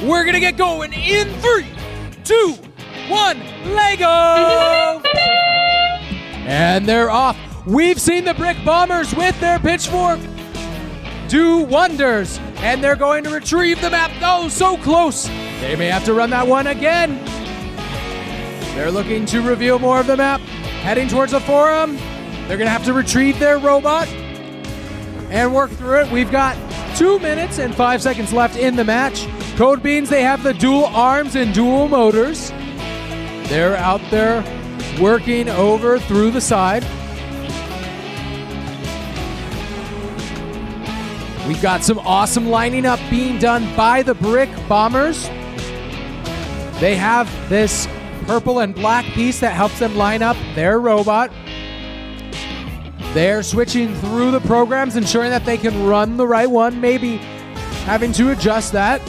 We're gonna get going in 3, 2, 1, Lego! And they're off. We've seen the Brick Bombers with their pitchfork do wonders, and they're going to retrieve the map. Oh, so close. They may have to run that one again. They're looking to reveal more of the map. Heading towards the forum. They're gonna have to retrieve their robot and work through it. We've got 2 minutes and 5 seconds left in the match. Code Beans, they have the dual arms and dual motors. They're out there working over through the side. We've got some awesome lining up being done by the Brick Bombers. They have this purple and black piece that helps them line up their robot. They're switching through the programs, ensuring that they can run the right one, maybe having to adjust that.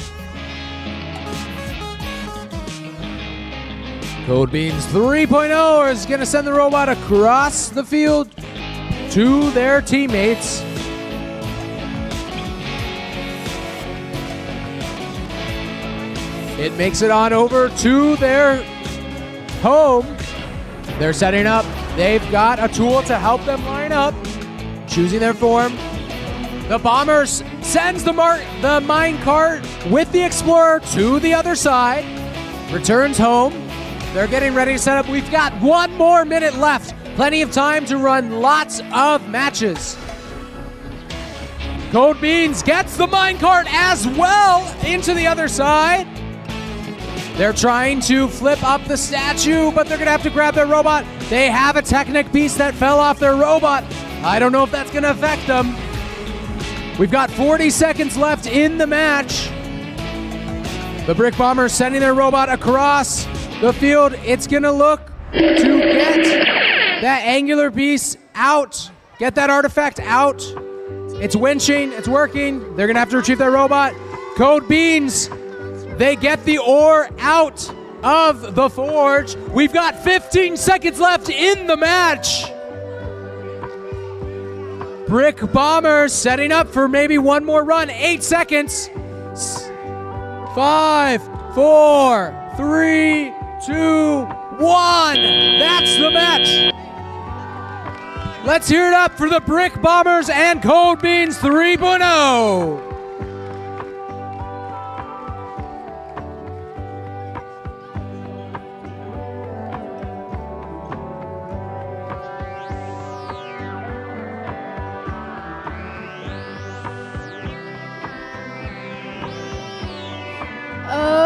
Code Beans 3.0 is going to send the robot across the field to their teammates. It makes it on over to their home. They're setting up. They've got a tool to help them line up, choosing their form. The Bombers sends the mine cart with the Explorer to the other side, returns home. They're getting ready to set up. We've got 1 more minute left. Plenty of time to run lots of matches. Code Beans gets the mine cart as well into the other side. They're trying to flip up the statue, but they're going to have to grab their robot. They have a Technic piece that fell off their robot. I don't know if that's going to affect them. We've got 40 seconds left in the match. The Brick Bombers sending their robot across the field. It's going to look to get that angular piece out, get that artifact out. It's winching, it's working. They're going to have to retrieve their robot. Code Beans, they get the ore out of the forge. We've got 15 seconds left in the match. Brick Bombers setting up for maybe one more run. 8 seconds. 5, 4, 3, 2, 1. That's the match. Let's hear it up for the Brick Bombers and Code Beans 3.0.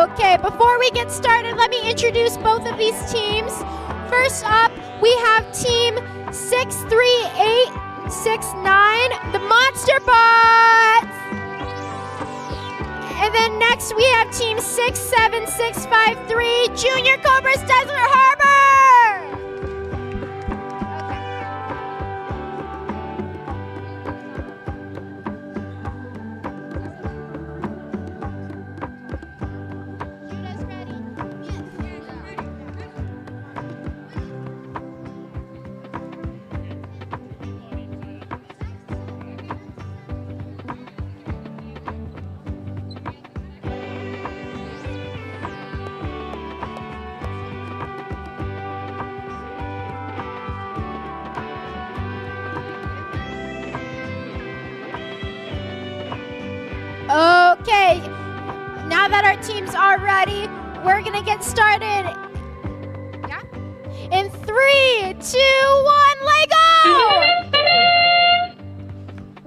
Okay, before we get started, let me introduce both of these teams. First up, we have Team 63869, the Monster Bots. And then next we have Team 67653, Junior Cobras Desert Harbor. now that our teams are ready, we're gonna get started. Yeah. In 3, 2, 1, Lego!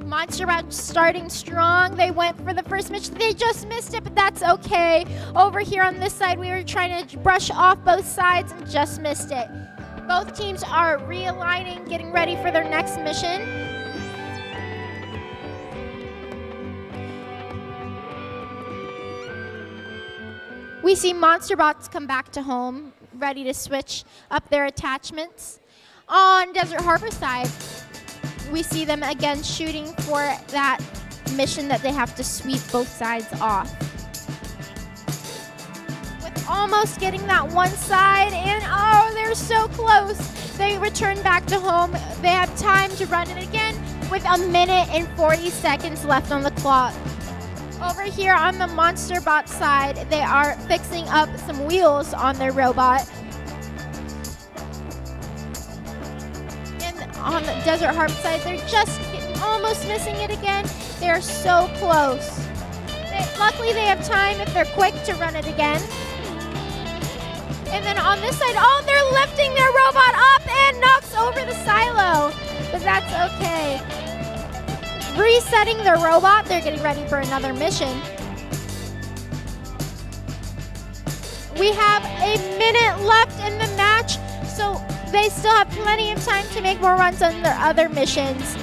Monster Bots starting strong. They went for the first mission. They just missed it, but that's okay. Over here on this side, we were trying to brush off both sides and just missed it. Both teams are realigning, getting ready for their next mission. We see Monster Bots come back to home, ready to switch up their attachments. On Desert Harbor side, we see them again shooting for that mission that they have to sweep both sides off. With almost getting that one side, and oh, they're so close. They return back to home. They have time to run it again with 1 minute and 40 seconds left on the clock. Over here on the Monster Bot side, they are fixing up some wheels on their robot. On the Desert Harbor side, they're just almost missing it again. They're so close. Luckily, they have time if they're quick to run it again. And then on this side, oh, they're lifting their robot up and knocks over the silo. But that's okay. Resetting their robot, they're getting ready for another mission. We have 1 minute left in the match, so they still have plenty of time to make more runs on their other missions.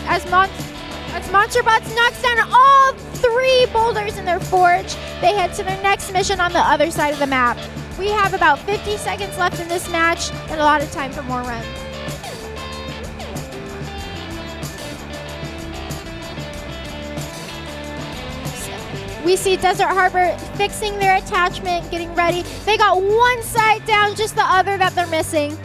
As Monster Bots knocks down all 3 boulders in their forge, they head to their next mission on the other side of the map. We have about 50 seconds left in this match and a lot of time for more runs. We see Desert Harbor fixing their attachment, getting ready. They got one side down, just the other that they're missing.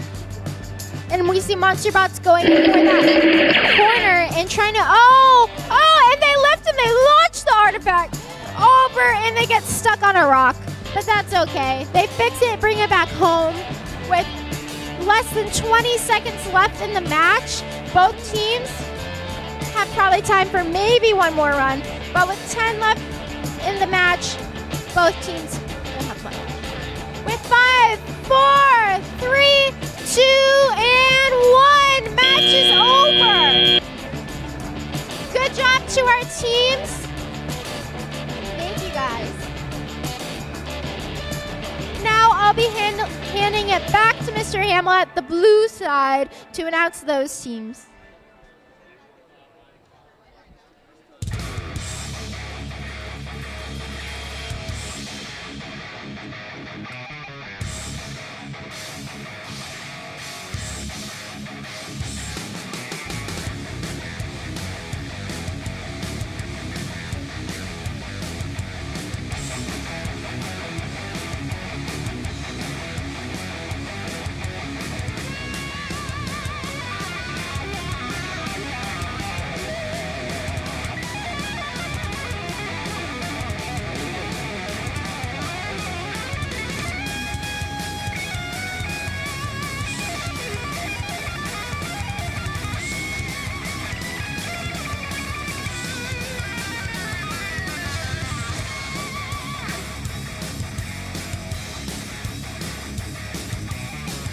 And we see Monster Bots going for that corner and trying to, and they lift and they launch the artifact over and they get stuck on a rock. But that's okay. They fix it, bring it back home. With less than 20 seconds left in the match, both teams have probably time for maybe one more run. But with 10 left in the match, both teams will have fun. With 5, 4, 3, 2, and 1, match is over. Good job to our teams. Thank you guys. Now I'll be handing it back to Mr. Hamill at the blue side to announce those teams.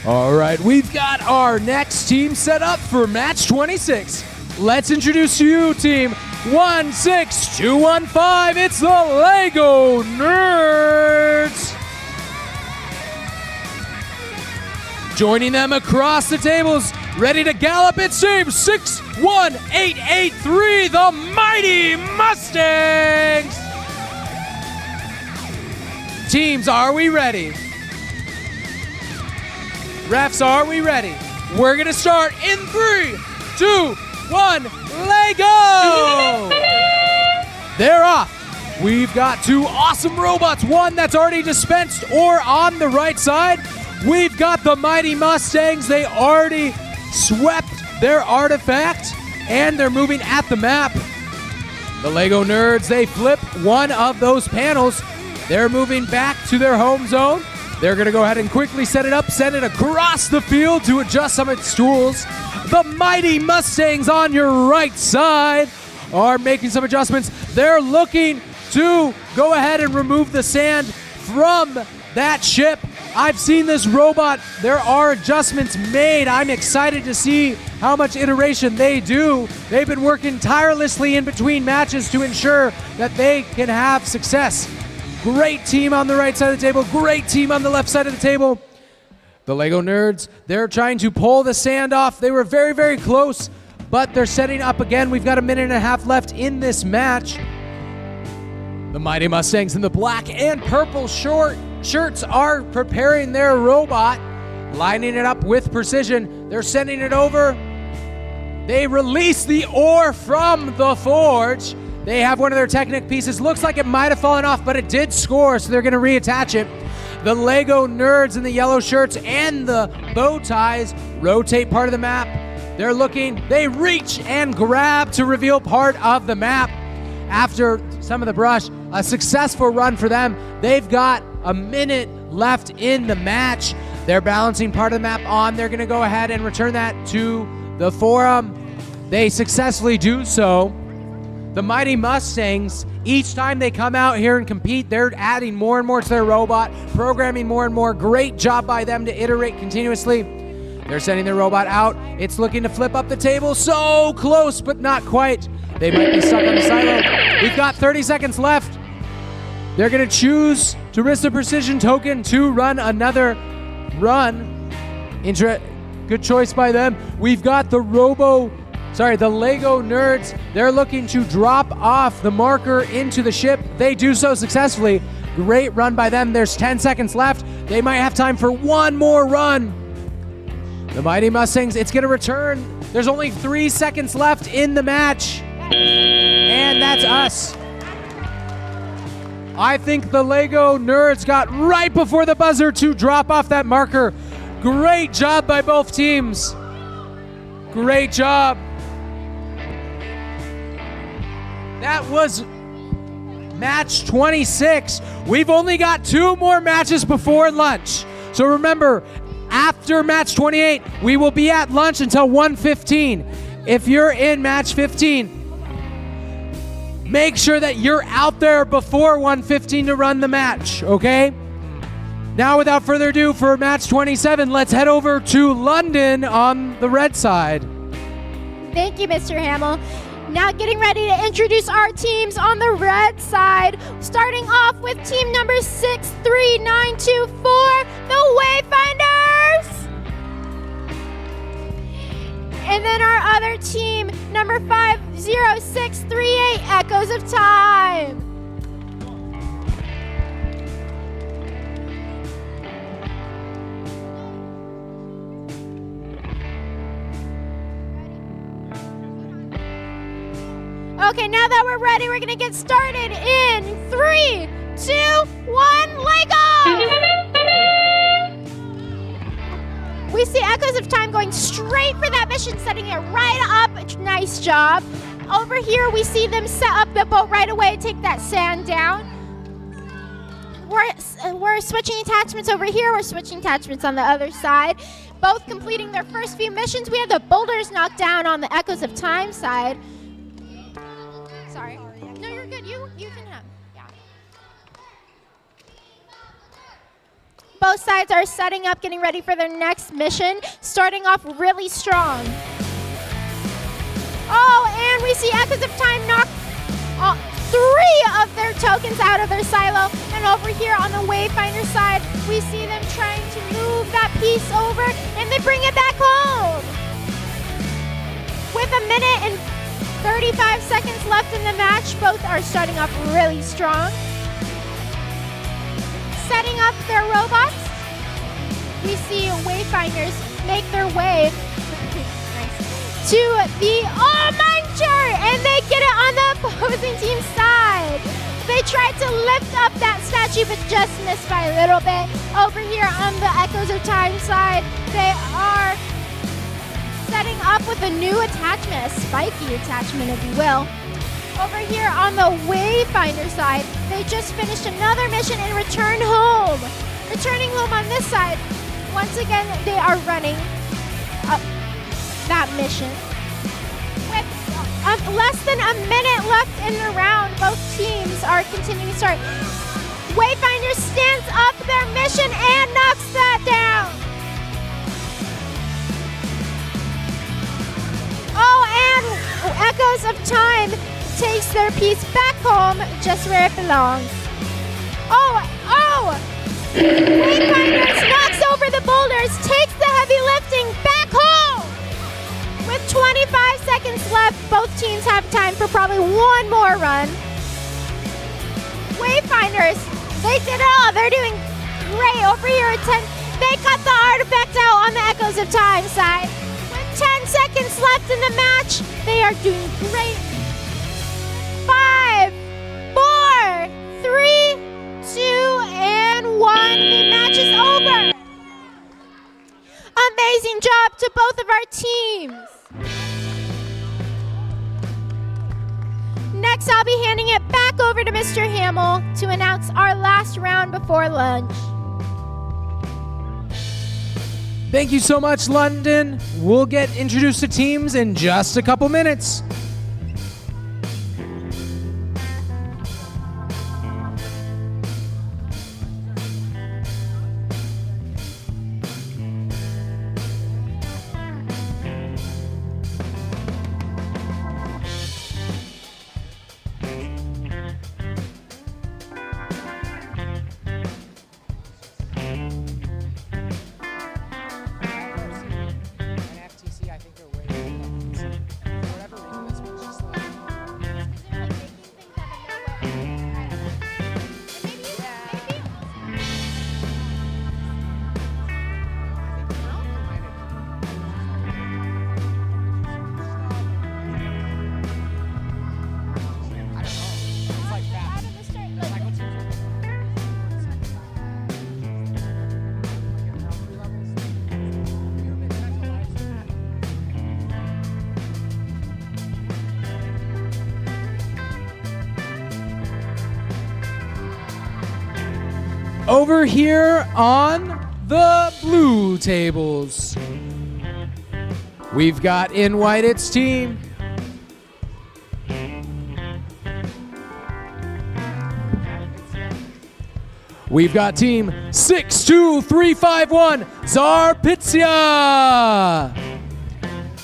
All right, we've got our next team set up for match 26. Let's introduce to you team 16215. It's the Lego Nerds. Joining them across the tables, ready to gallop, it's team 61883, the Mighty Mustangs. Teams, are we ready? Refs, are we ready? We're gonna start in 3, 2, 1, Lego! They're off. We've got 2 awesome robots, one that's already dispensed or on the right side. We've got the Mighty Mustangs. They already swept their artifact and they're moving at the map. The Lego Nerds, they flip one of those panels. They're moving back to their home zone. They're going to go ahead and quickly set it up, send it across the field to adjust some of its tools. The Mighty Mustangs on your right side are making some adjustments. They're looking to go ahead and remove the sand from that ship. I've seen this robot. There are adjustments made. I'm excited to see how much iteration they do. They've been working tirelessly in between matches to ensure that they can have success. Great team on the right side of the table. Great team on the left side of the table. The Lego Nerds, they're trying to pull the sand off. They were very, very close, but they're setting up again. We've got a minute and a half left in this match. The Mighty Mustangs in the black and purple shirts are preparing their robot, lining it up with precision. They're sending it over. They release the ore from the forge. They have one of their Technic pieces. Looks like it might have fallen off, but it did score, so they're going to reattach it. The Lego Nerds in the yellow shirts and the bow ties rotate part of the map. They're looking, they reach and grab to reveal part of the map. After some of the brush, a successful run for them. They've got a minute left in the match. They're balancing part of the map on. They're going to go ahead and return that to the forum. They successfully do so. The Mighty Mustangs, each time they come out here and compete, they're adding more and more to their robot, programming more and more. Great job by them to iterate continuously. They're sending their robot out. It's looking to flip up the table. So close, but not quite. They might be stuck on the silo. We've got 30 seconds left. They're going to choose to risk the precision token to run another run. Good choice by them. We've got the Lego Nerds. They're looking to drop off the marker into the ship. They do so successfully. Great run by them. There's 10 seconds left. They might have time for one more run. The Mighty Mustangs, it's going to return. There's only 3 seconds left in the match. And that's us. I think the Lego Nerds got right before the buzzer to drop off that marker. Great job by both teams. Great job. That was match 26. We've only got 2 more matches before lunch. So remember, after match 28, we will be at lunch until 1:15. If you're in match 15, make sure that you're out there before 1:15 to run the match, okay? Now, without further ado, for match 27, let's head over to London on the red side. Thank you, Mr. Hamill. Now getting ready to introduce our teams on the red side. Starting off with team number 63924, the Wayfinders. And then our other team, number 50638, Echoes of Time. Okay, now that we're ready, we're gonna get started in 3, 2, 1, Lego! We see Echoes of Time going straight for that mission, setting it right up. Nice job. Over here, we see them set up the boat right away, take that sand down. We're switching attachments over here. We're switching attachments on the other side. Both completing their first few missions. We have the boulders knocked down on the Echoes of Time side. Sorry. No, you're good. You can have. Yeah. Both sides are setting up, getting ready for their next mission. Starting off really strong. Oh, and we see Echoes of Time knock 3 of their tokens out of their silo. And over here on the Wayfinder side, we see them trying to move that piece over, and they bring it back home. With a minute and 35 seconds left in the match, both are starting off really strong. Setting up their robots, we see Wayfinders make their way to the Muncher, and they get it on the opposing team's side. They tried to lift up that statue, but just missed by a little bit. Over here on the Echoes of Time side, they are setting up with a new attachment, a spiky attachment, if you will. Over here on the Wayfinder side, they just finished another mission and returned home. Returning home on this side, once again, they are running up that mission with a With less than a minute left in the round, both teams are continuing to start. Wayfinder stands up their mission and knocks that down. Oh, and Echoes of Time takes their piece back home just where it belongs. Oh! Wayfinders knocks over the boulders, takes the heavy lifting back home! With 25 seconds left, both teams have time for probably one more run. Wayfinders, they did it all. They're doing great over here at 10. They got the artifact out on the Echoes of Time side. With 10 seconds left in the match, they are doing great. 5, 4, 3, 2, and 1. The match is over. Amazing job to both of our teams. Next, I'll be handing it back over to Mr. Hamill to announce our last round before lunch. Thank you so much, London. We'll get introduced to teams in just a couple minutes. Over here on the blue tables, we've got in white its team. We've got team 62351 Zarpitsia.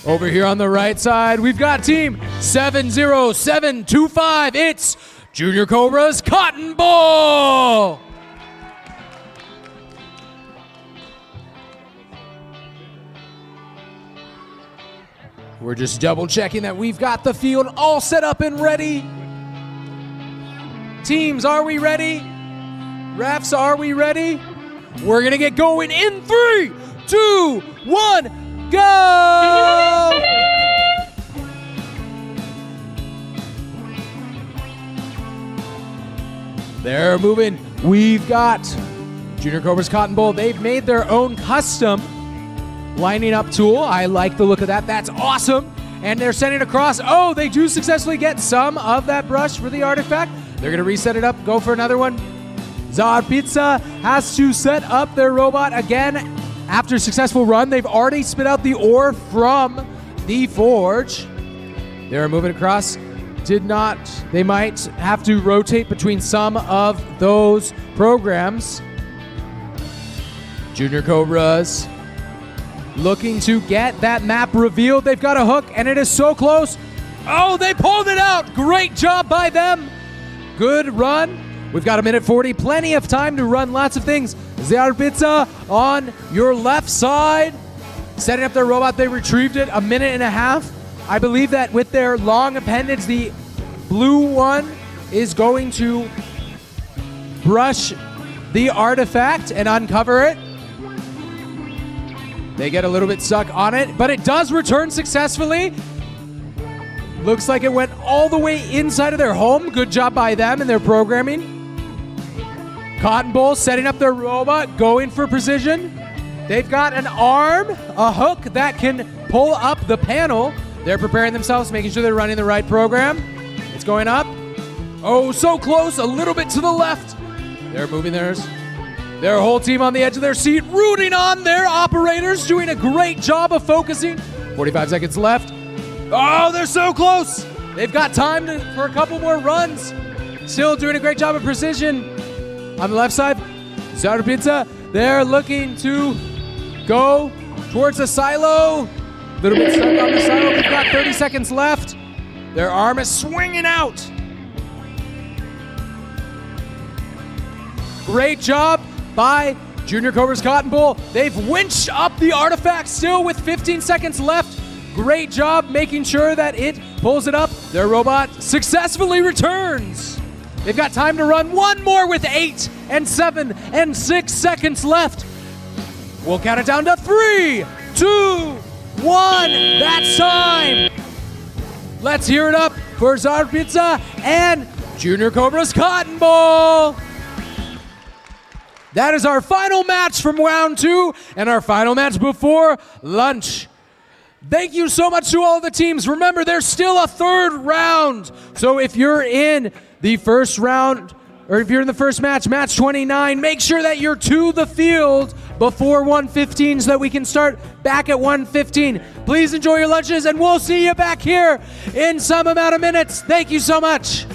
Over here on the right side, we've got team 70725. It's Junior Cobra's Cotton Bowl. We're just double checking that we've got the field all set up and ready. Teams, are we ready? Refs, are we ready? We're gonna get going in 3, 2, 1, go! They're moving. We've got Junior Cobra's Cotton Bowl. They've made their own custom lining up tool. I like the look of that. That's awesome. And they're sending it across. Oh, they do successfully get some of that brush for the artifact. They're going to reset it up, go for another one. Zarpitsia has to set up their robot again. After a successful run, they've already spit out the ore from the forge. They're moving across. They might have to rotate between some of those programs. Junior Cobras looking to get that map revealed. They've got a hook, and it is so close. Oh, they pulled it out. Great job by them. Good run. We've got 1:40, plenty of time to run lots of things. Zarpitsia on your left side, setting up their robot. They retrieved it 1.5 minutes. I believe that with their long appendage, the blue one is going to brush the artifact and uncover it. They get a little bit stuck on it, but it does return successfully. Looks like it went all the way inside of their home. Good job by them and their programming. Cotton Bowl setting up their robot, going for precision. They've got an arm, a hook that can pull up the panel. They're preparing themselves, making sure they're running the right program. It's going up. Oh, so close, a little bit to the left. They're moving theirs. Their whole team on the edge of their seat, rooting on their operators, doing a great job of focusing. 45 seconds left. Oh, they're so close. They've got time for a couple more runs. Still doing a great job of precision. On the left side, Zara Pizza, they're looking to go towards the silo. A little bit stuck on the silo. We've got 30 seconds left. Their arm is swinging out. Great job by Junior Cobra's Cotton Bowl. They've winched up the artifact still with 15 seconds left. Great job making sure that it pulls it up. Their robot successfully returns. They've got time to run one more with 8 and 7 and 6 seconds left. We'll count it down to 3, 2, 1. That's time. Let's hear it up for Zara Pizza and Junior Cobra's Cotton Bowl. That is our final match from round 2 and our final match before lunch. Thank you so much to all of the teams. Remember, there's still a third round. So if you're in the first round, or if you're in the first match, match 29, make sure that you're to the field before 1:15 so that we can start back at 1:15. Please enjoy your lunches, and we'll see you back here in some amount of minutes. Thank you so much.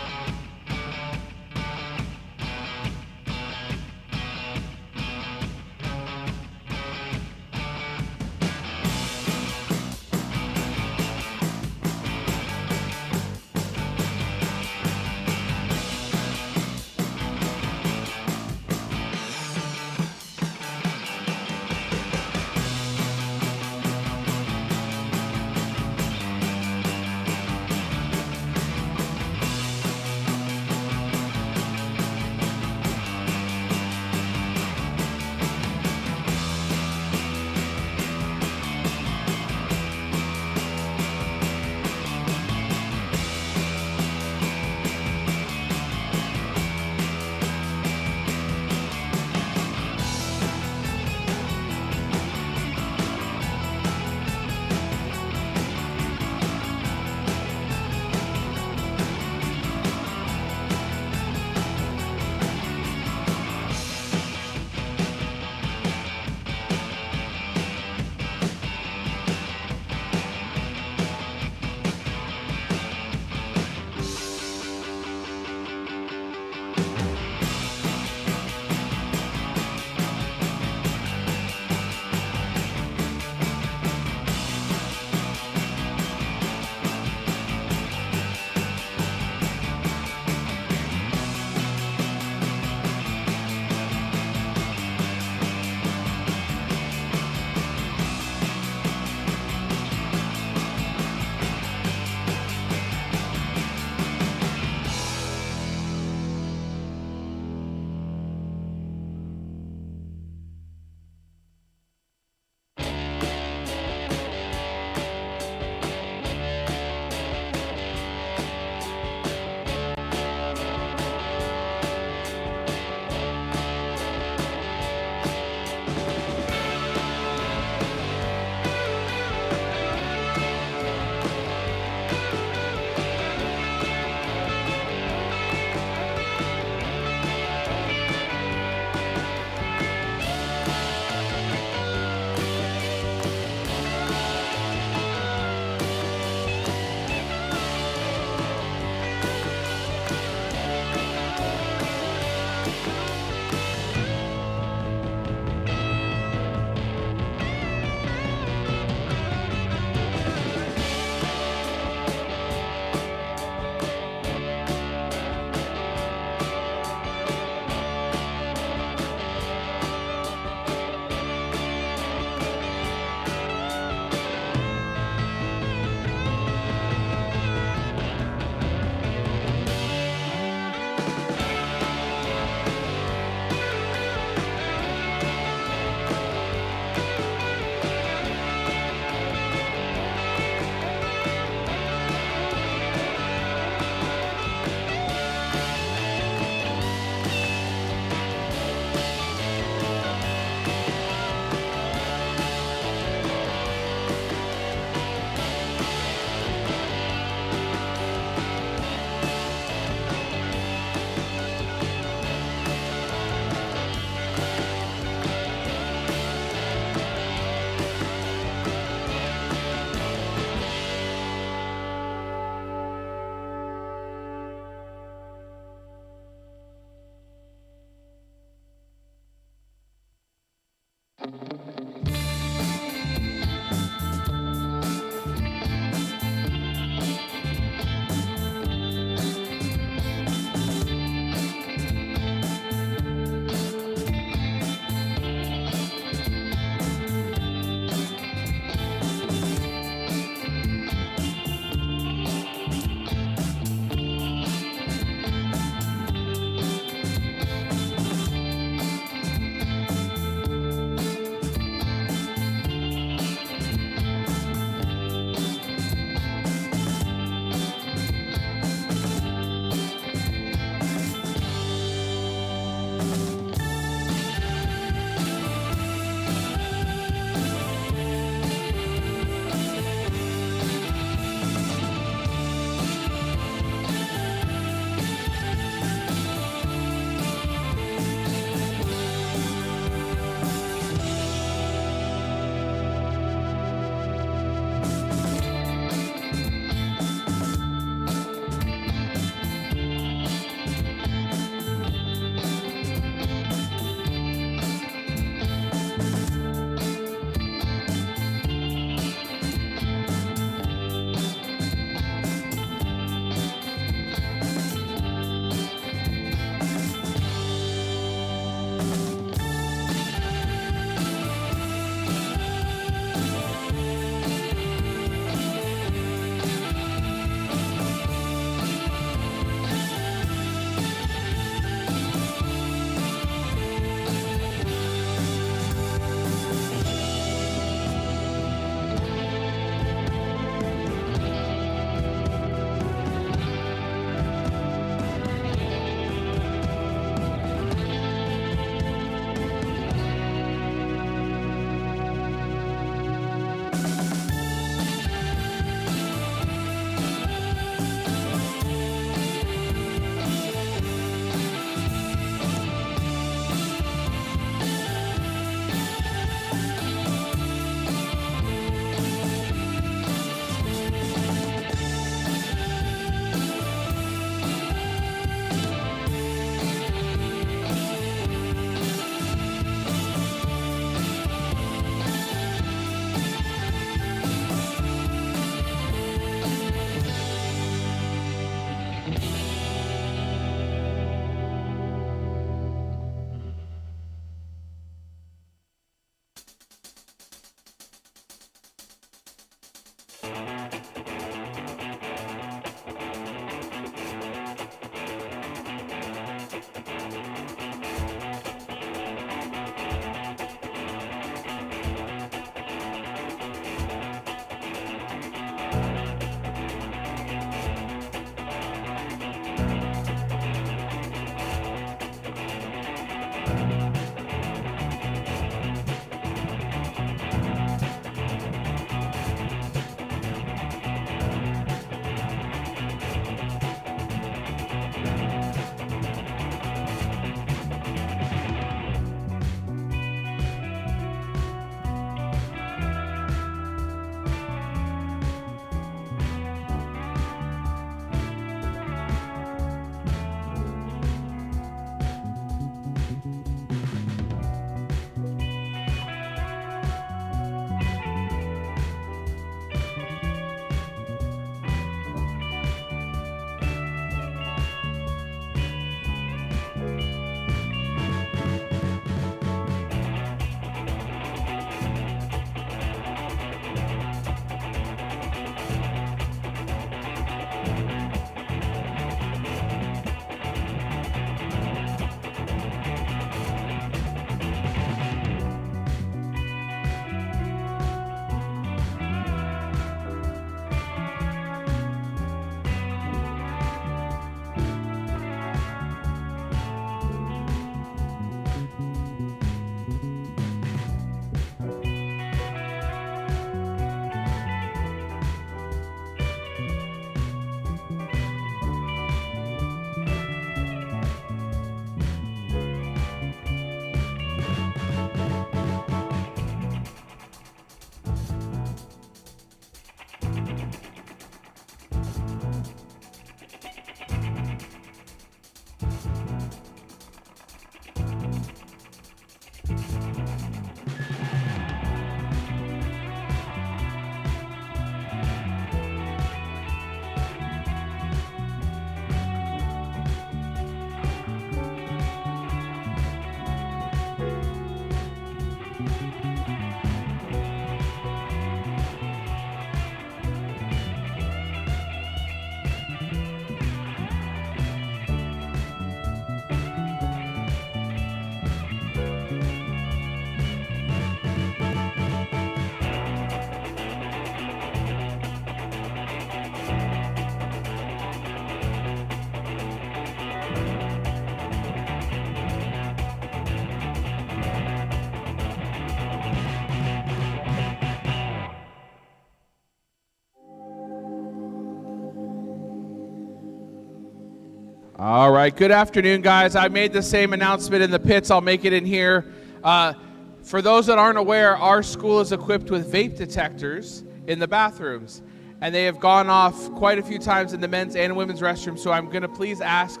All right, good afternoon, guys. I made the same announcement in the pits. I'll make it in here. For those that aren't aware, our school is equipped with vape detectors in the bathrooms, and they have gone off quite a few times in the men's and women's restroom, so I'm going to please ask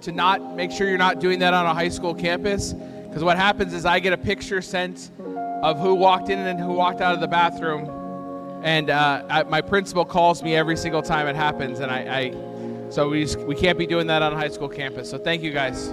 to not make sure you're not doing that on a high school campus, because what happens is I get a picture sent of who walked in and who walked out of the bathroom, and my principal calls me every single time it happens, and so we can't be doing that on a high school campus. So thank you, guys.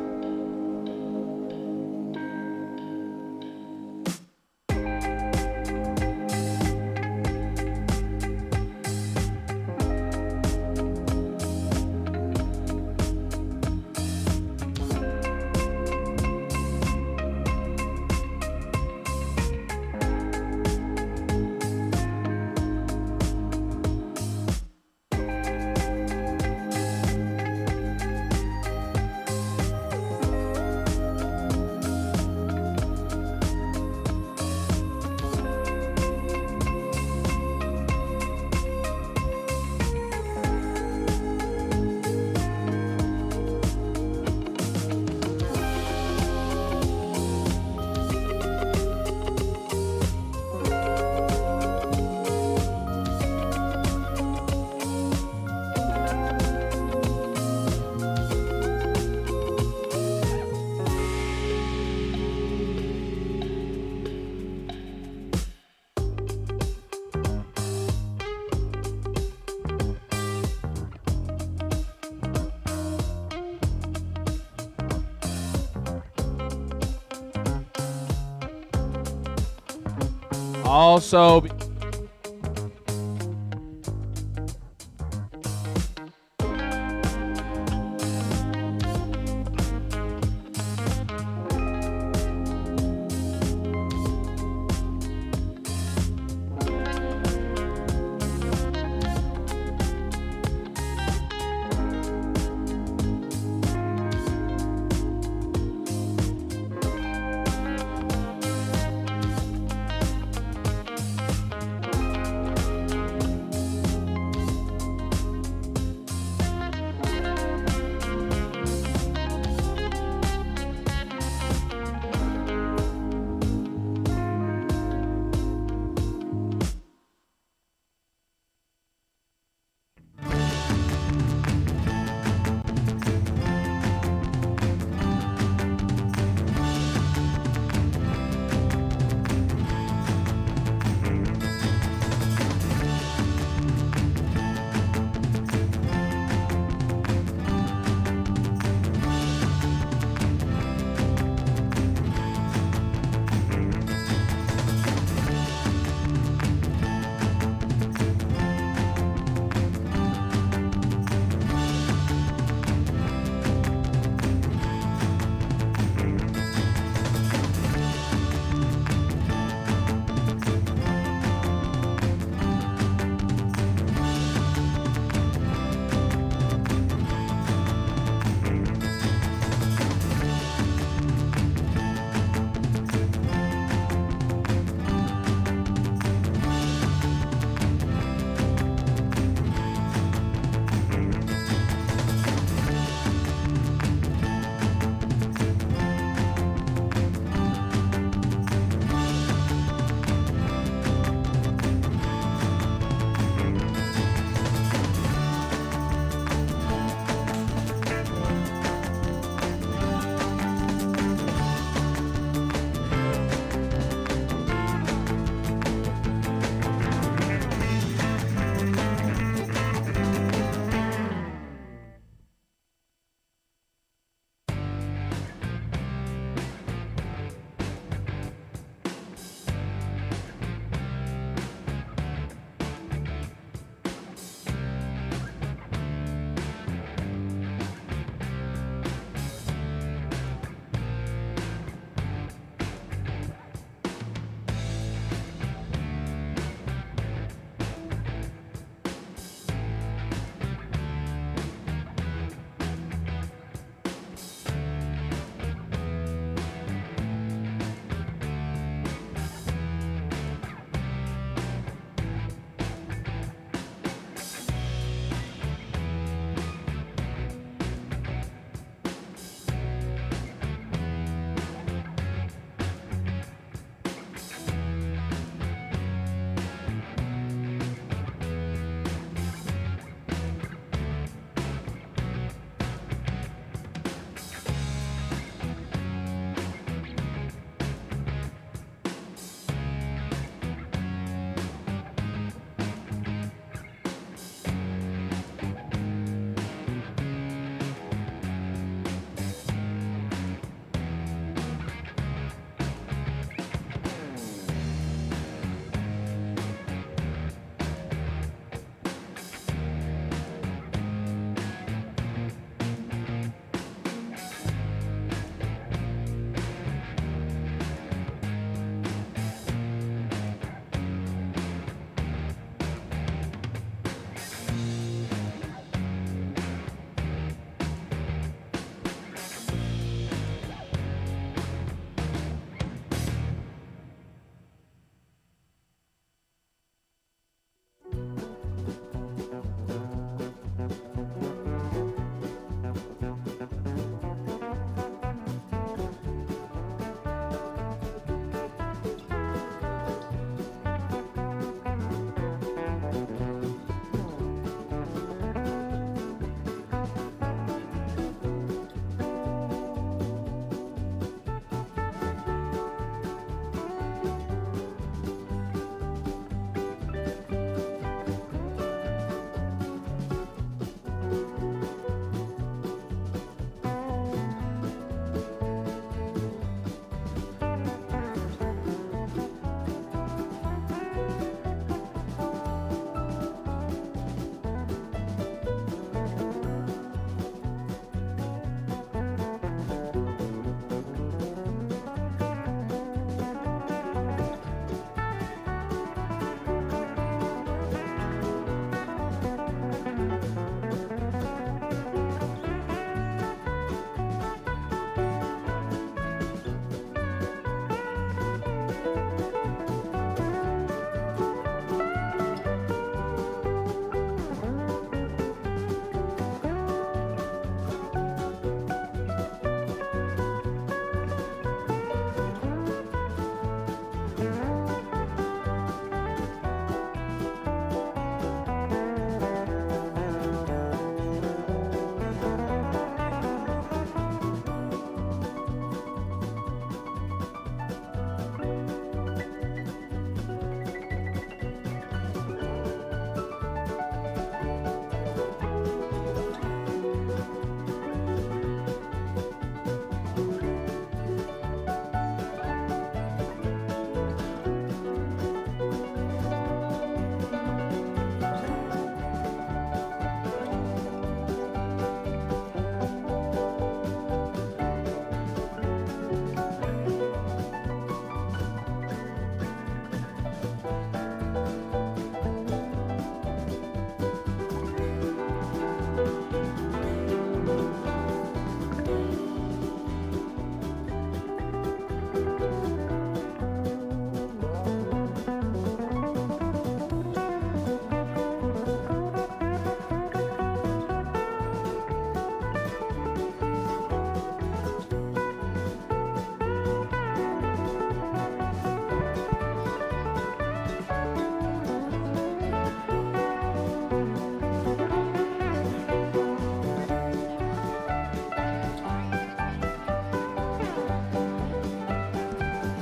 Also,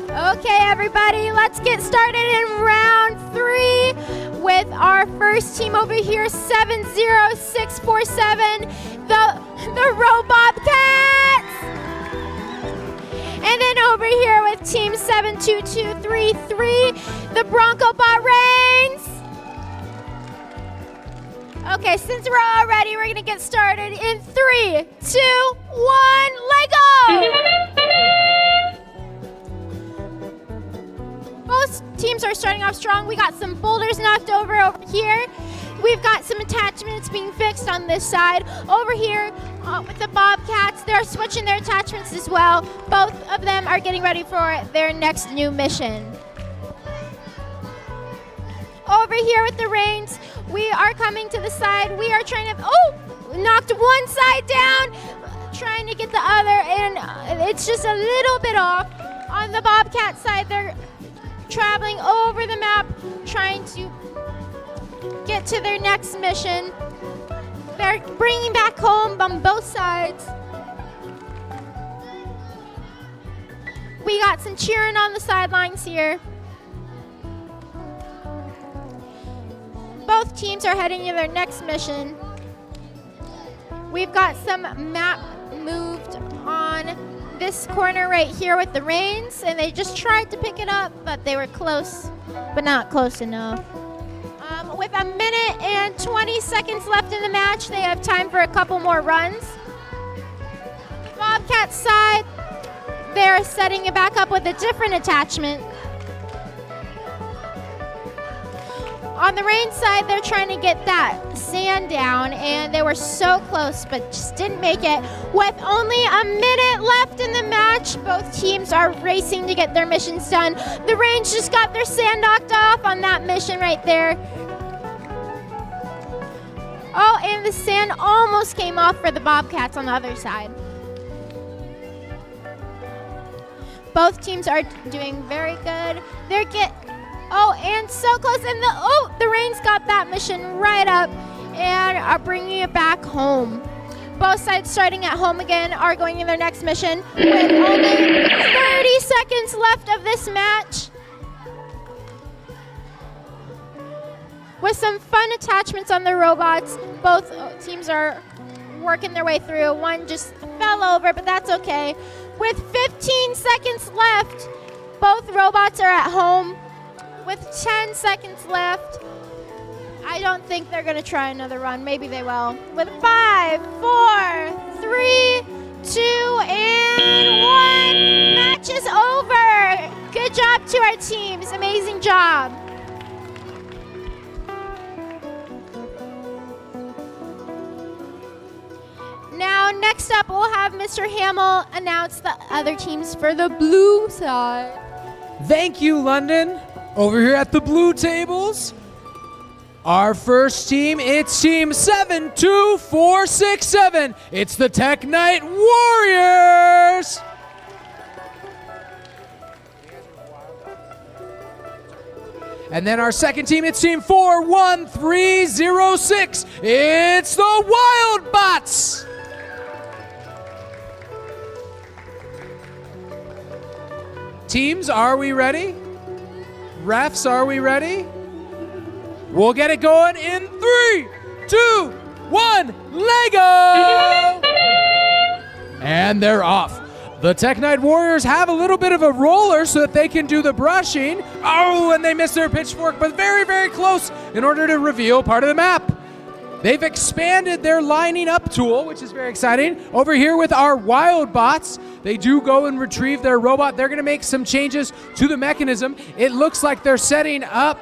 Okay, everybody, let's get started in round 3 with our first team over here, 70647, the Robot Cats. And then over here with team 72233, the Bronco Bot Reigns. Okay, since we're all ready, we're gonna get started in 3, 2, 1, Lego! Both teams are starting off strong. We got some boulders knocked over here. We've got some attachments being fixed on this side. Over here with the Bobcats, they're switching their attachments as well. Both of them are getting ready for their next new mission. Over here with the Reigns, we are coming to the side. We are trying to, knocked one side down, trying to get the other, and it's just a little bit off. On the Bobcat side, they're traveling over the map, trying to get to their next mission. They're bringing back home on both sides. We got some cheering on the sidelines here. Both teams are heading to their next mission. We've got some map moved on this corner right here with the Reigns, and they just tried to pick it up, but they were close, but not close enough. With a minute and 20 seconds left in the match, they have time for a couple more runs. Bobcat side, they're setting it back up with a different attachment. On the Reigns side, they're trying to get that sand down, and they were so close, but just didn't make it. With only a minute left in the match, both teams are racing to get their missions done. The Reigns just got their sand knocked off on that mission right there. Oh, and the sand almost came off for the Bobcats on the other side. Both teams are doing very good. And so close, and the Reigns got that mission right up and are bringing it back home. Both sides starting at home again are going to their next mission with only 30 seconds left of this match. With some fun attachments on the robots, both teams are working their way through. One just fell over, but that's okay. With 15 seconds left, both robots are at home. With 10 seconds left, I don't think they're going to try another run. Maybe they will. With 5, 4, 3, 2, and 1. Match is over. Good job to our teams. Amazing job. Now, next up, we'll have Mr. Hamill announce the other teams for the blue side. Thank you, London. Over here at the blue tables, our first team, it's team 72467. It's the Tech Knight Warriors. And then our second team, it's team 41306. It's the Wild Bots. Teams, are we ready? Refs, are we ready? We'll get it going in 3, 2, 1, Lego! And they're off. The Tech Knight Warriors have a little bit of a roller so that they can do the brushing. Oh, and they missed their pitchfork, but very, very close in order to reveal part of the map. They've expanded their lining up tool, which is very exciting. Over here with our Wild Bots, they do go and retrieve their robot. They're gonna make some changes to the mechanism. It looks like they're setting up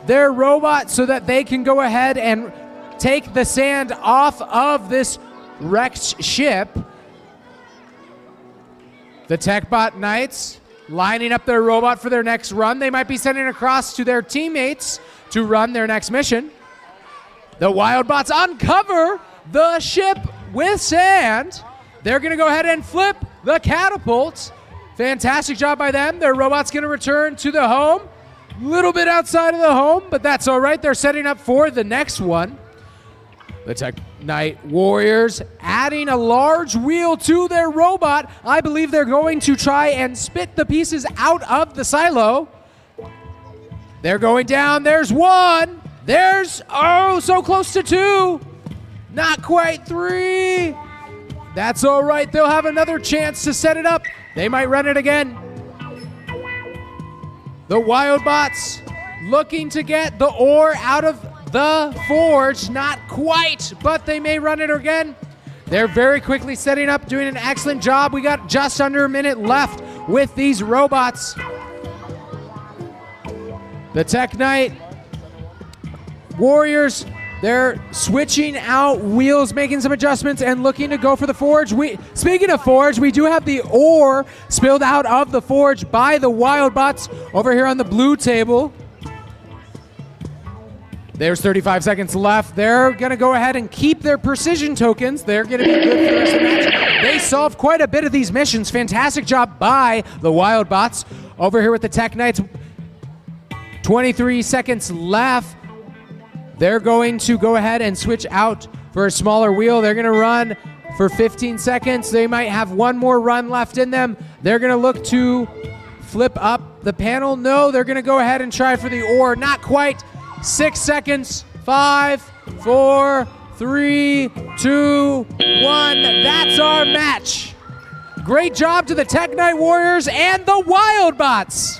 their robot so that they can go ahead and take the sand off of this wrecked ship. The TechBot Knights lining up their robot for their next run. They might be sending across to their teammates to run their next mission. The Wild Bots uncover the ship with sand. They're gonna go ahead and flip the catapults. Fantastic job by them. Their robot's gonna return to the home. A little bit outside of the home, but that's all right. They're setting up for the next one. The Tech Knight Warriors adding a large wheel to their robot. I believe they're going to try and spit the pieces out of the silo. They're going down. There's one. There's, oh, so close to two. Not quite three. That's all right. They'll have another chance to set it up. They might run it again. The Wildbots looking to get the ore out of the forge. Not quite, but they may run it again. They're very quickly setting up, doing an excellent job. We got just under a minute left with these robots. The Tech Knight Warriors, they're switching out wheels, making some adjustments, and looking to go for the forge. Speaking of forge, we do have the ore spilled out of the forge by the Wildbots over here on the blue table. There's 35 seconds left. They're going to go ahead and keep their precision tokens. They're going to be good for the rest of the match. They solved quite a bit of these missions. Fantastic job by the Wildbots. Over here with the Tech Knights, 23 seconds left. They're going to go ahead and switch out for a smaller wheel. They're going to run for 15 seconds. They might have one more run left in them. They're going to look to flip up the panel. No, they're going to go ahead and try for the ore. Not quite. 6 seconds. 5, 4, 3, 2, 1. That's our match. Great job to the Tech Knight Warriors and the Wildbots.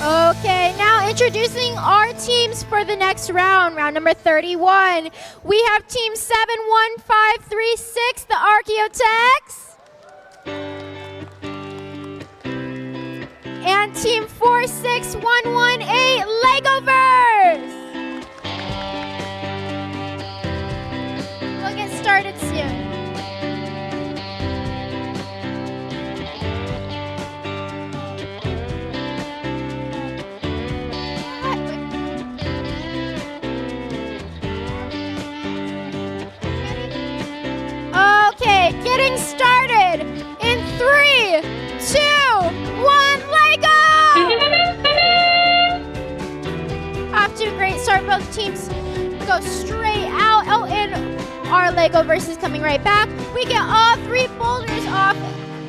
Okay, now introducing our teams for the next round, round number 31. We have team 71536, the Archaeotechs. And team 46118, Legoverse. We'll get started soon. Okay, getting started in 3, 2, 1, Lego! Off to a great start. Both teams go straight out. Oh, and our Legoverse is coming right back. We get all 3 boulders off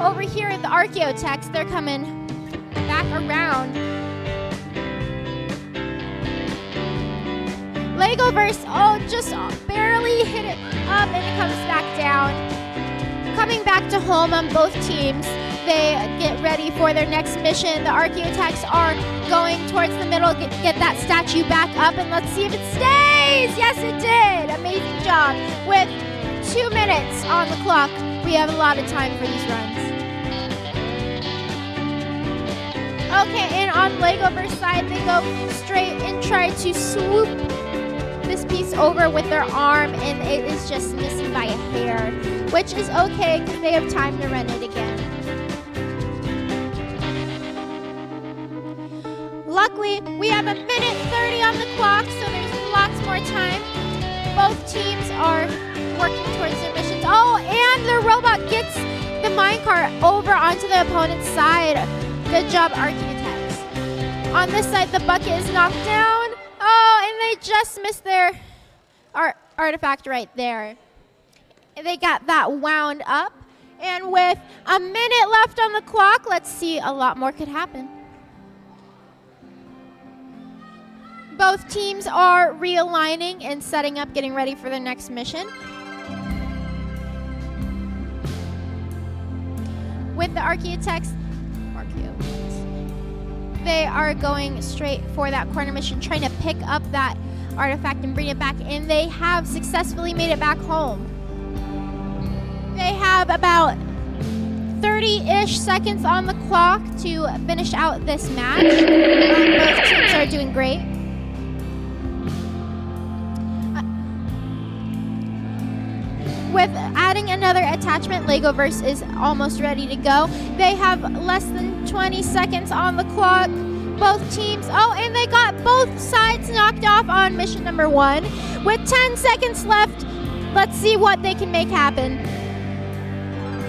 over here at the Archaeotechs. They're coming back around. Legoverse, oh, just barely hit it up and it comes back down. Coming back to home on both teams. they get ready for their next mission. The Archaeotechs are going towards the middle, get that statue back up, and let's see if it stays. Yes, it did. Amazing job. With 2 minutes on the clock, we have a lot of time for these runs. Okay, and on Legoverse side, they go straight and try to swoop this piece over with their arm, and it is just missing by a hair, which is okay because they have time to run it again. Luckily, we have 1:30 on the clock, so there's lots more time. Both teams are working towards their missions. Oh, and the robot gets the minecart over onto the opponent's side. Good job, Archaeotechs. On this side, the bucket is knocked down. Oh, and they just missed their artifact right there. They got that wound up. And with a minute left on the clock, let's see, a lot more could happen. Both teams are realigning and setting up, getting ready for their next mission. With the Archaeotechs, they are going straight for that corner mission, trying to pick up that artifact and bring it back, and they have successfully made it back home. They have about 30-ish seconds on the clock to finish out this match. Both teams are doing great. With adding another attachment, Legoverse is almost ready to go. They have less than 20 seconds on the clock. Both teams, oh, and they got both sides knocked off on mission number 1. With 10 seconds left, let's see what they can make happen.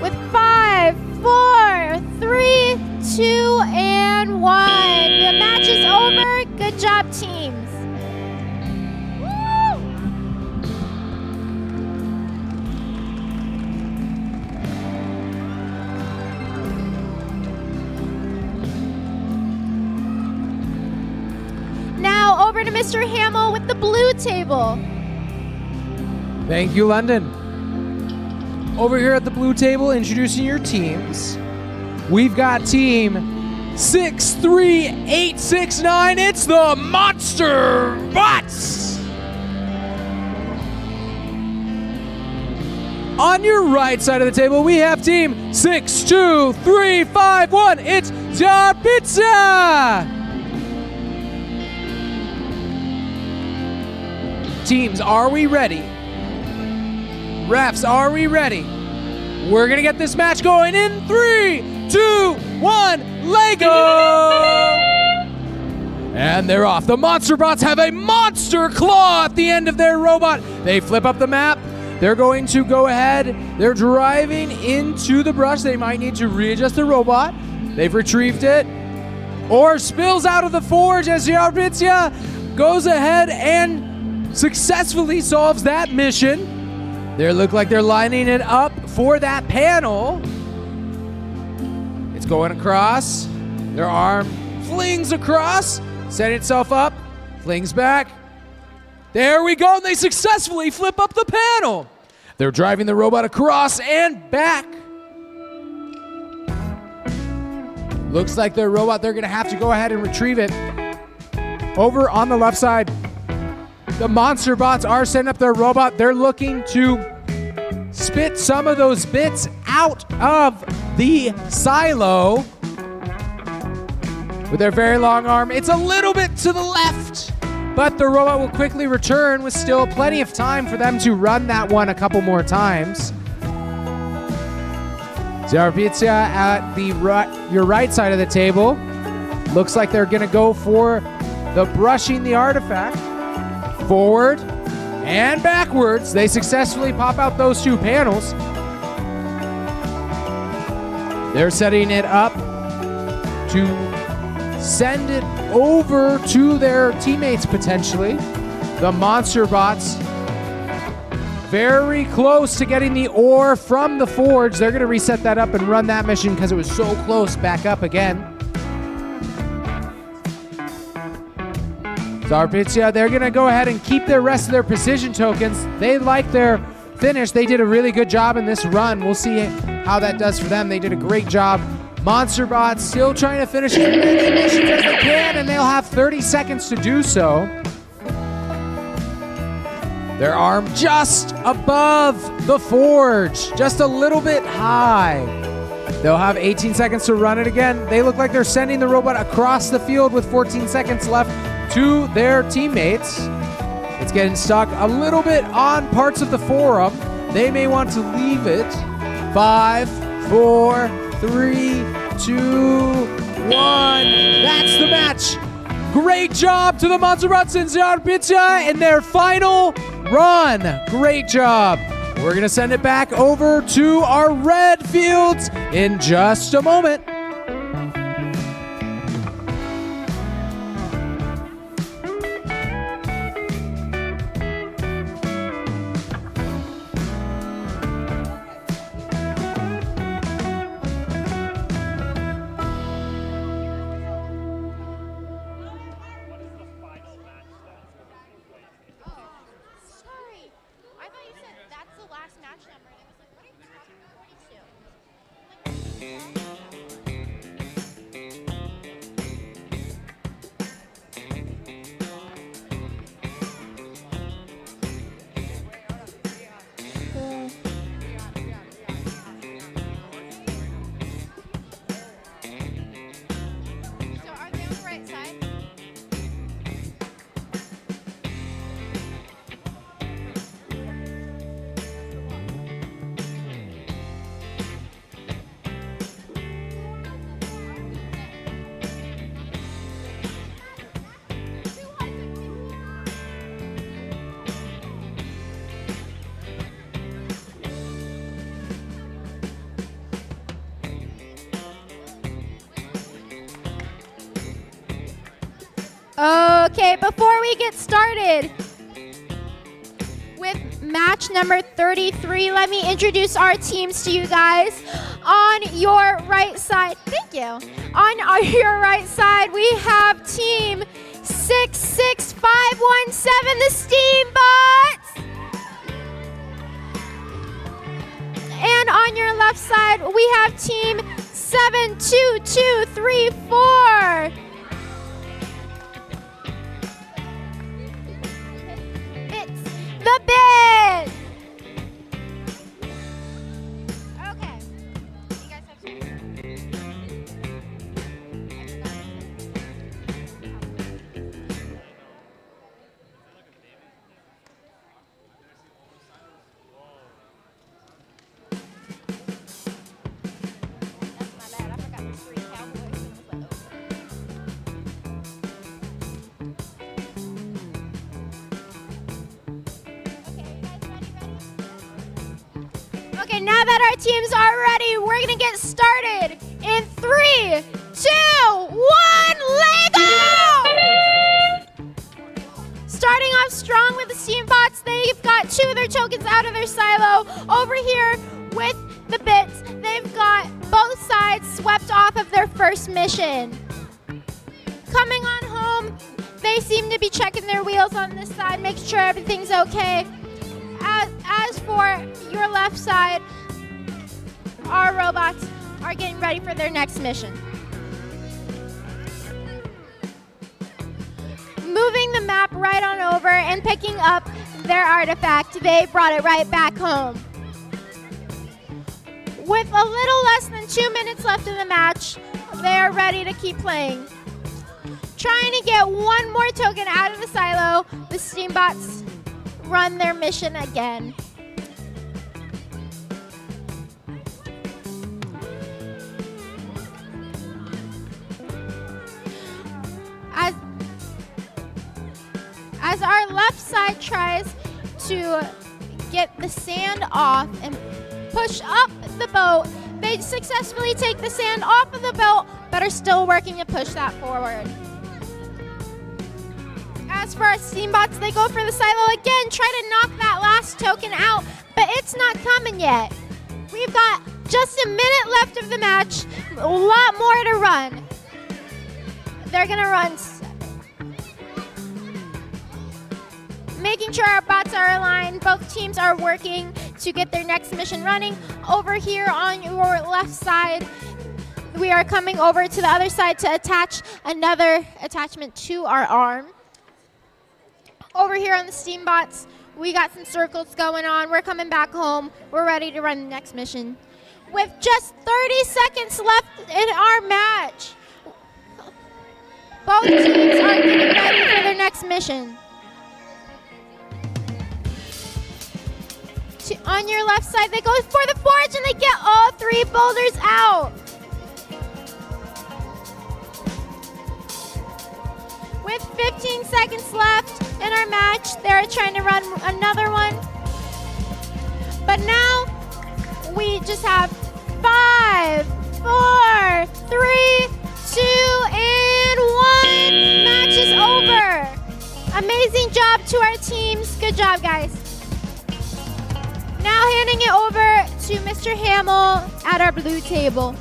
With 5, 4, 3, 2, and 1. The match is over. Good job, teams. Over to Mr. Hamill with the blue table. Thank you, London. Over here at the blue table, introducing your teams. We've got team 63869. It's the Monster Bots. On your right side of the table, we have team 62351. It's Jar Pizza. Teams, are we ready? Refs, are we ready? We're gonna get this match going in 3, 2, 1, Lego! And they're off. The Monster Bots have a monster claw at the end of their robot. They flip up the map. They're going to go ahead. They're driving into the brush. They might need to readjust the robot. They've retrieved it. Or spills out of the forge as Yarbitzia goes ahead and successfully solves that mission. They look like they're lining it up for that panel. It's going across. Their arm flings across, set itself up, flings back. There we go. And they successfully flip up the panel. They're driving the robot across and back. Looks like their robot, they're going to have to go ahead and retrieve it. Over on the left side, the Monster Bots are setting up their robot. They're looking to spit some of those bits out of the silo with their very long arm. It's a little bit to the left, but the robot will quickly return with still plenty of time for them to run that one a couple more times. Zarpizia at your right side of the table. Looks like they're going to go for the brushing the artifact. Forward and backwards. They successfully pop out those 2 panels. They're setting it up to send it over to their teammates potentially. The Monster Bots very close to getting the ore from the forge. They're going to reset that up and run that mission because it was so close back up again. Zarpizia, they're going to go ahead and keep the rest of their precision tokens. They like their finish. They did a really good job in this run. We'll see how that does for them. They did a great job Monster Bots still trying to finish as many missions as they can, and they'll have 30 seconds to do so. Their arm just above the forge, just a little bit high. They'll have 18 seconds to run it again. They look like they're sending the robot across the field with 14 seconds left to their teammates. It's getting stuck a little bit on parts of the forum. They may want to leave it. 5, 4, 3, 2, 1. That's the match. Great job to the Monsterbots and Zarpitza in their final run. Great job. We're going to send it back over to our red fields in just a moment. Sorry. I thought you said that's the last match number. And I was like, what are you talking about? 42. So are they on the right side? Okay, before we get started with match number 33, let me introduce our teams to you guys. On your right side, thank you. On your right side, we have team 66517, the Steambots. And on your left side, we have team 72234. The bit. Okay. You guys have some. That's my bad. I forgot the 3 cowboys. And I was like, okay, now that our teams are ready, we're gonna get started in 3, 2, 1, Lego! Starting off strong with the Steambots, they've got 2 of their tokens out of their silo. Over here with the bits, they've got both sides swept off of their first mission. Coming on home, they seem to be checking their wheels on this side, making sure everything's okay. As for your left side, our robots are getting ready for their next mission. Moving the map right on over and picking up their artifact, they brought it right back home. With a little less than 2 minutes left in the match, they are ready to keep playing. Trying to get one more token out of the silo, the Steambots run their mission again. As our left side tries to get the sand off and push up the boat, they successfully take the sand off of the boat, but are still working to push that forward. As for our Steambots, they go for the silo again, try to knock that last token out, but it's not coming yet. We've got just a minute left of the match, a lot more to run. They're gonna run, making sure our bots are aligned. Both teams are working to get their next mission running. Over here on your left side, we are coming over to the other side to attach another attachment to our arm. Over here on the Steambots, we got some circles going on. We're coming back home. We're ready to run the next mission. With just 30 seconds left in our match, both teams are getting ready for their next mission. On your left side, they go for the forge and they get all 3 boulders out. With 15 seconds left in our match, they're trying to run another one. But now we just have 5, 4, 3, 2, and 1. Match is over. Amazing job to our teams. Good job, guys. Now handing it over to Mr. Hamill at our blue table.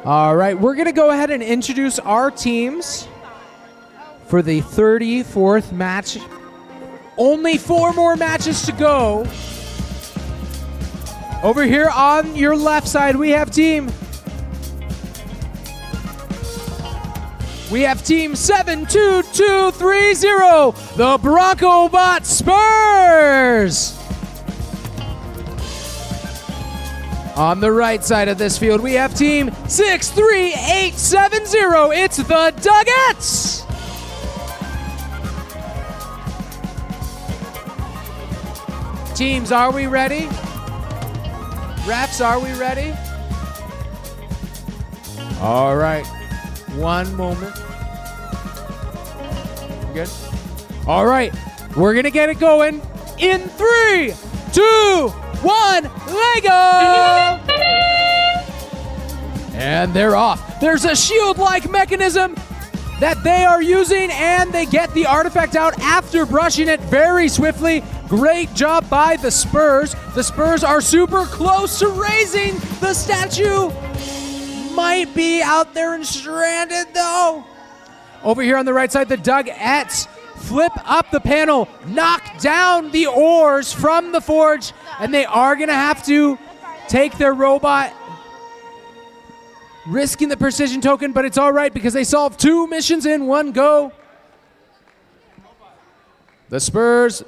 All right, we're going to go ahead and introduce our teams for the 34th match. Only 4 more matches to go. Over here on your left side, we have team 72230, the Bronco Bot Spurs. On the right side of this field, we have team 63870. It's the Dugettes. Teams, are we ready? Refs, are we ready? All right. One moment. Good? All right. We're going to get it going in 3, 2, 1, Lego! And they're off. There's a shield-like mechanism that they are using, and they get the artifact out after brushing it very swiftly. Great job by the Spurs. The Spurs are super close to raising the statue. Might be out there and stranded, though. Over here on the right side, the Dugettes flip up the panel, knock down the ores from the forge, and they are going to have to take their robot, risking the precision token, but it's all right because they solved 2 missions in one go. The Spurs,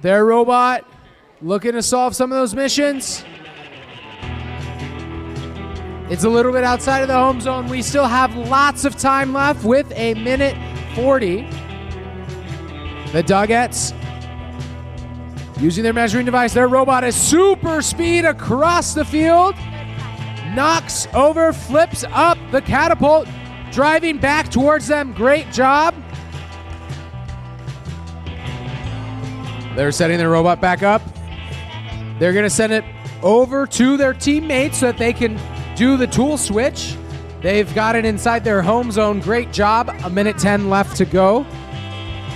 their robot, looking to solve some of those missions. It's a little bit outside of the home zone. We still have lots of time left with 1:40. The Dugettes, using their measuring device, their robot is super speed across the field. Knocks over, flips up the catapult, driving back towards them. Great job. They're setting their robot back up. They're going to send it over to their teammates so that they can do the tool switch. They've got it inside their home zone. Great job. 1:10 left to go.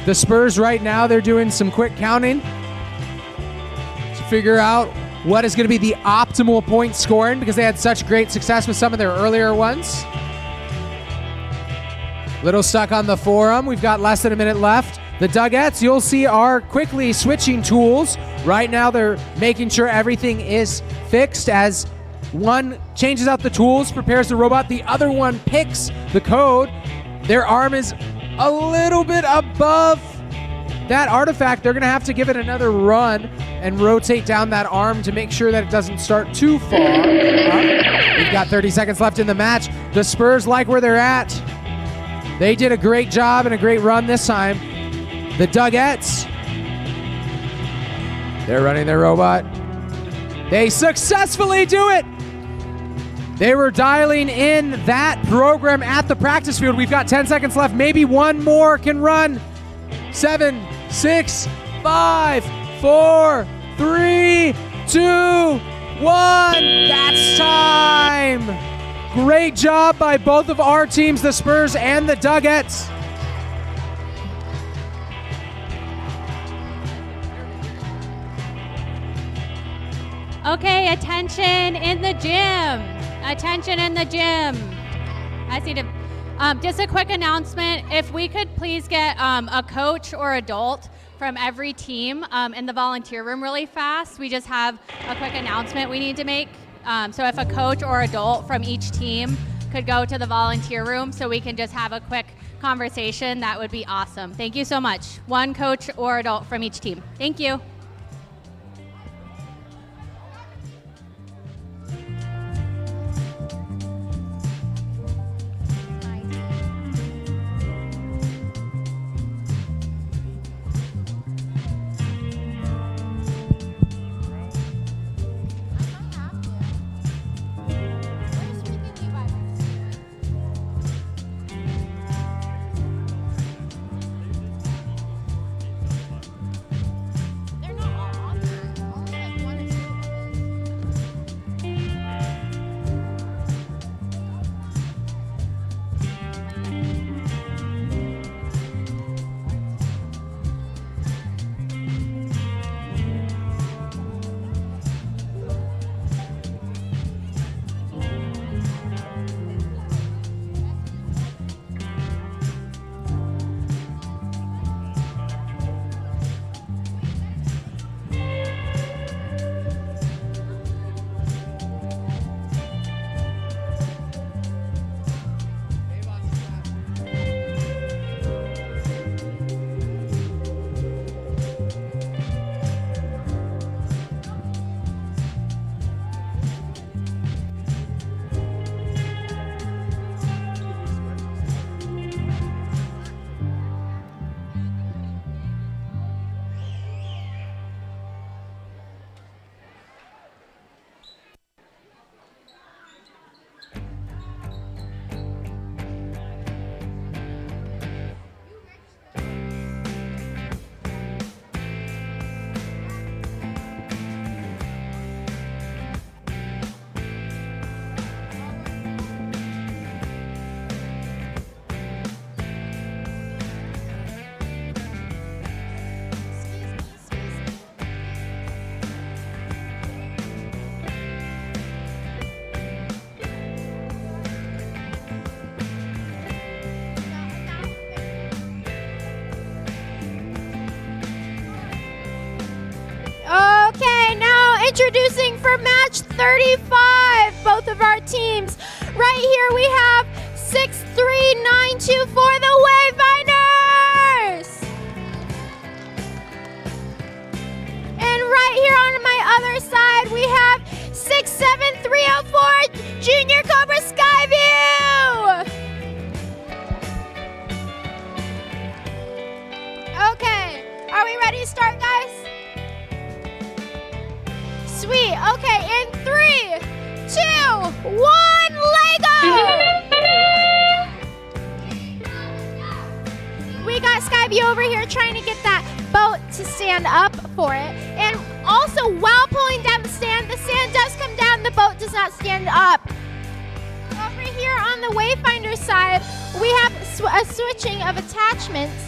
The Spurs right now, they're doing some quick counting to figure out what is going to be the optimal point scoring because they had such great success with some of their earlier ones. Little stuck on the forum. We've got less than a minute left. The Dugettes, you'll see, are quickly switching tools. Right now, they're making sure everything is fixed as one changes out the tools, prepares the robot, the other one picks the code. Their arm is a little bit above that artifact. They're going to have to give it another run and rotate down that arm to make sure that it doesn't start too far up. We've got 30 seconds left in the match. The Spurs like where they're at. They did a great job and a great run this time. The Dugettes, they're running their robot. They successfully do it. They were dialing in that program at the practice field. We've got 10 seconds left. Maybe one more can run. 7, 6, 5, 4, 3, 2, 1. That's time. Great job by both of our teams, the Spurs and the Dugettes. Okay, attention in the gym. Attention in the gym. I see the, just a quick announcement. If we could please get a coach or adult from every team in the volunteer room really fast. We just have a quick announcement we need to make. So if a coach or adult from each team could go to the volunteer room so we can just have a quick conversation, that would be awesome. Thank you so much. One coach or adult from each team. Thank you. Introducing for match 35, both of our teams. Right here we have 63924, the Wayfinders. And right here on my other side we have 67304, Junior Cobra Skyview. Okay, are we ready to start, guys? Sweet. Okay, in 3, 2, 1, Lego! We got Skyview over here trying to get that boat to stand up for it. And also, while pulling down the sand does come down, the boat does not stand up. Over here on the Wayfinder side, we have a switching of attachments.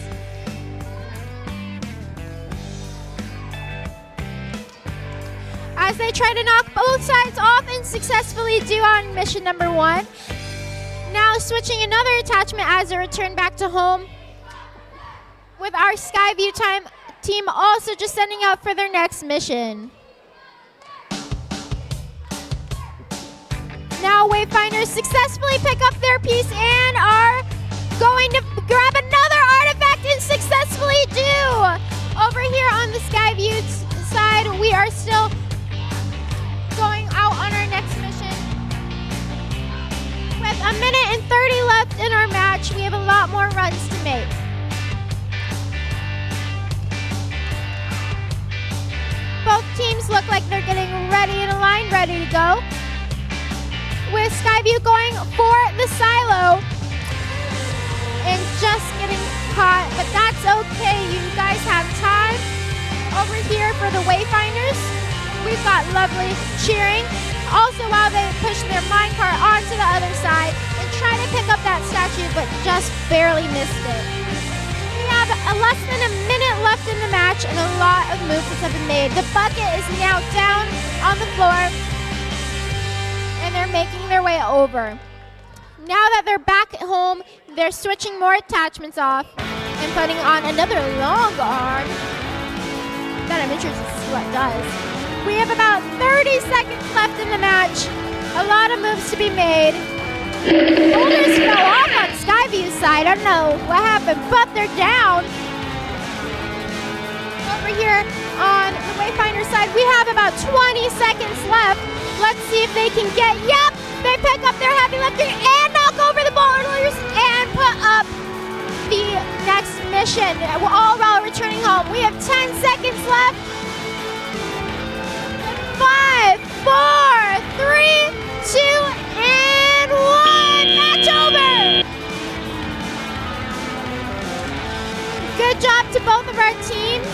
As they try to knock both sides off and successfully do on mission number 1. Now switching another attachment as they return back to home. with our Skyview team also just sending out for their next mission. Now Wayfinders successfully pick up their piece and are going to grab another artifact and successfully do. Over here on the Skyview side, we are still going out on our next mission. With a minute and 30 left in our match, we have a lot more runs to make. Both teams look like they're getting ready in a line, ready to go. With Skyview going for the silo and just getting caught, but that's okay. You guys have time. Over here for the Wayfinders, we've got lovely cheering. Also, while they push their minecart onto the other side and try to pick up that statue, but just barely missed it. We have less than a minute left in the match and a lot of movements have been made. The bucket is now down on the floor and they're making their way over. Now that they're back at home, they're switching more attachments off and putting on another long arm. That I'm interested to see what it does. We have about 30 seconds left in the match. A lot of moves to be made. Boulders fell off on Skyview's side. I don't know what happened, but they're down. Over here on the Wayfinder side, we have about 20 seconds left. Let's see if they can get, yep, they pick up their heavy lifting and knock over the boulders and put up the next mission, all while returning home. We have 10 seconds left. 5, 4, 3, 2, and 1. Match over. Good job to both of our teams.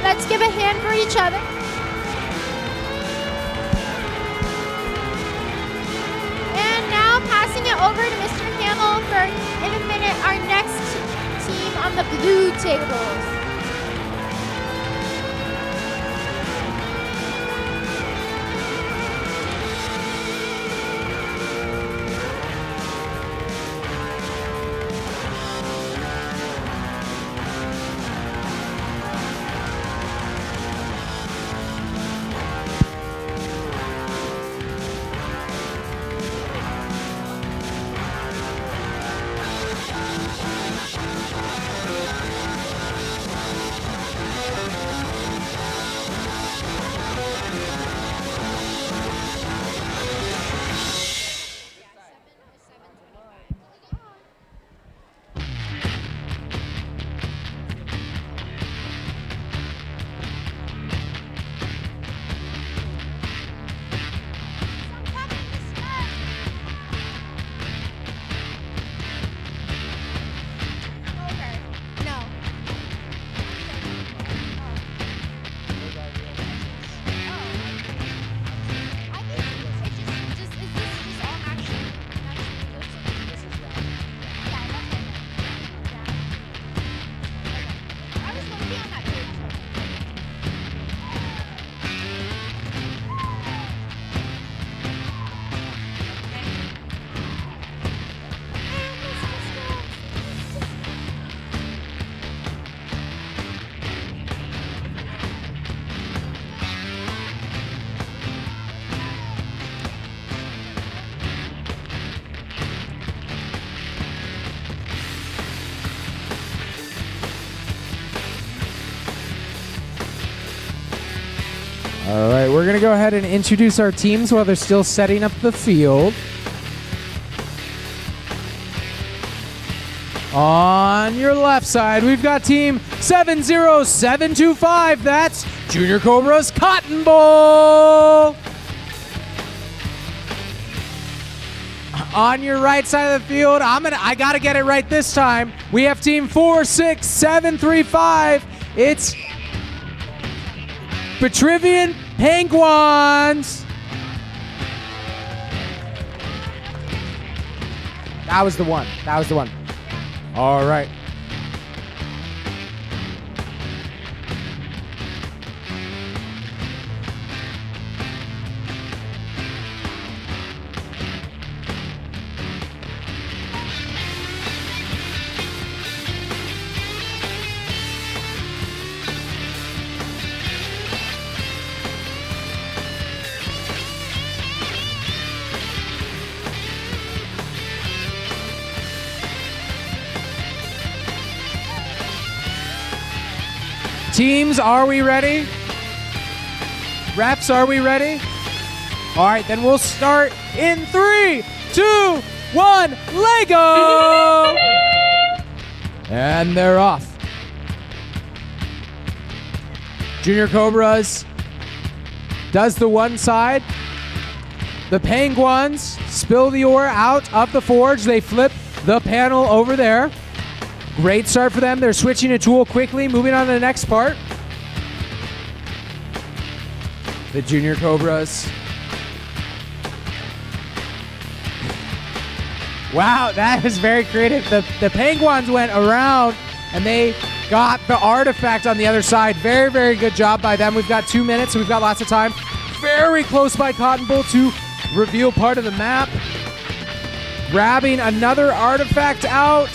Let's give a hand for each other. And now passing it over to Mr. Hamill for, in a minute, our next team on the blue tables. All right, we're going to go ahead and introduce our teams while they're still setting up the field. On your left side, we've got team 70725. That's Junior Cobra's Cotton Bowl. On your right side of the field, I got to get it right this time. We have team 46735. It's Petrivian Penguins. That was the one. All right. Teams, are we ready? Reps, are we ready? All right, then we'll start in 3, 2, 1, Lego! And they're off. Junior Cobras does the one side. The Penguins spill the ore out of the forge. They flip the panel over there. Great start for them. They're switching a tool quickly, moving on to the next part. The Junior Cobras. Wow, that is very creative. The Penguins went around and they got the artifact on the other side. Very, very good job by them. We've got 2 minutes, so we've got lots of time. Very close by Cotton Bowl to reveal part of the map. Grabbing another artifact out.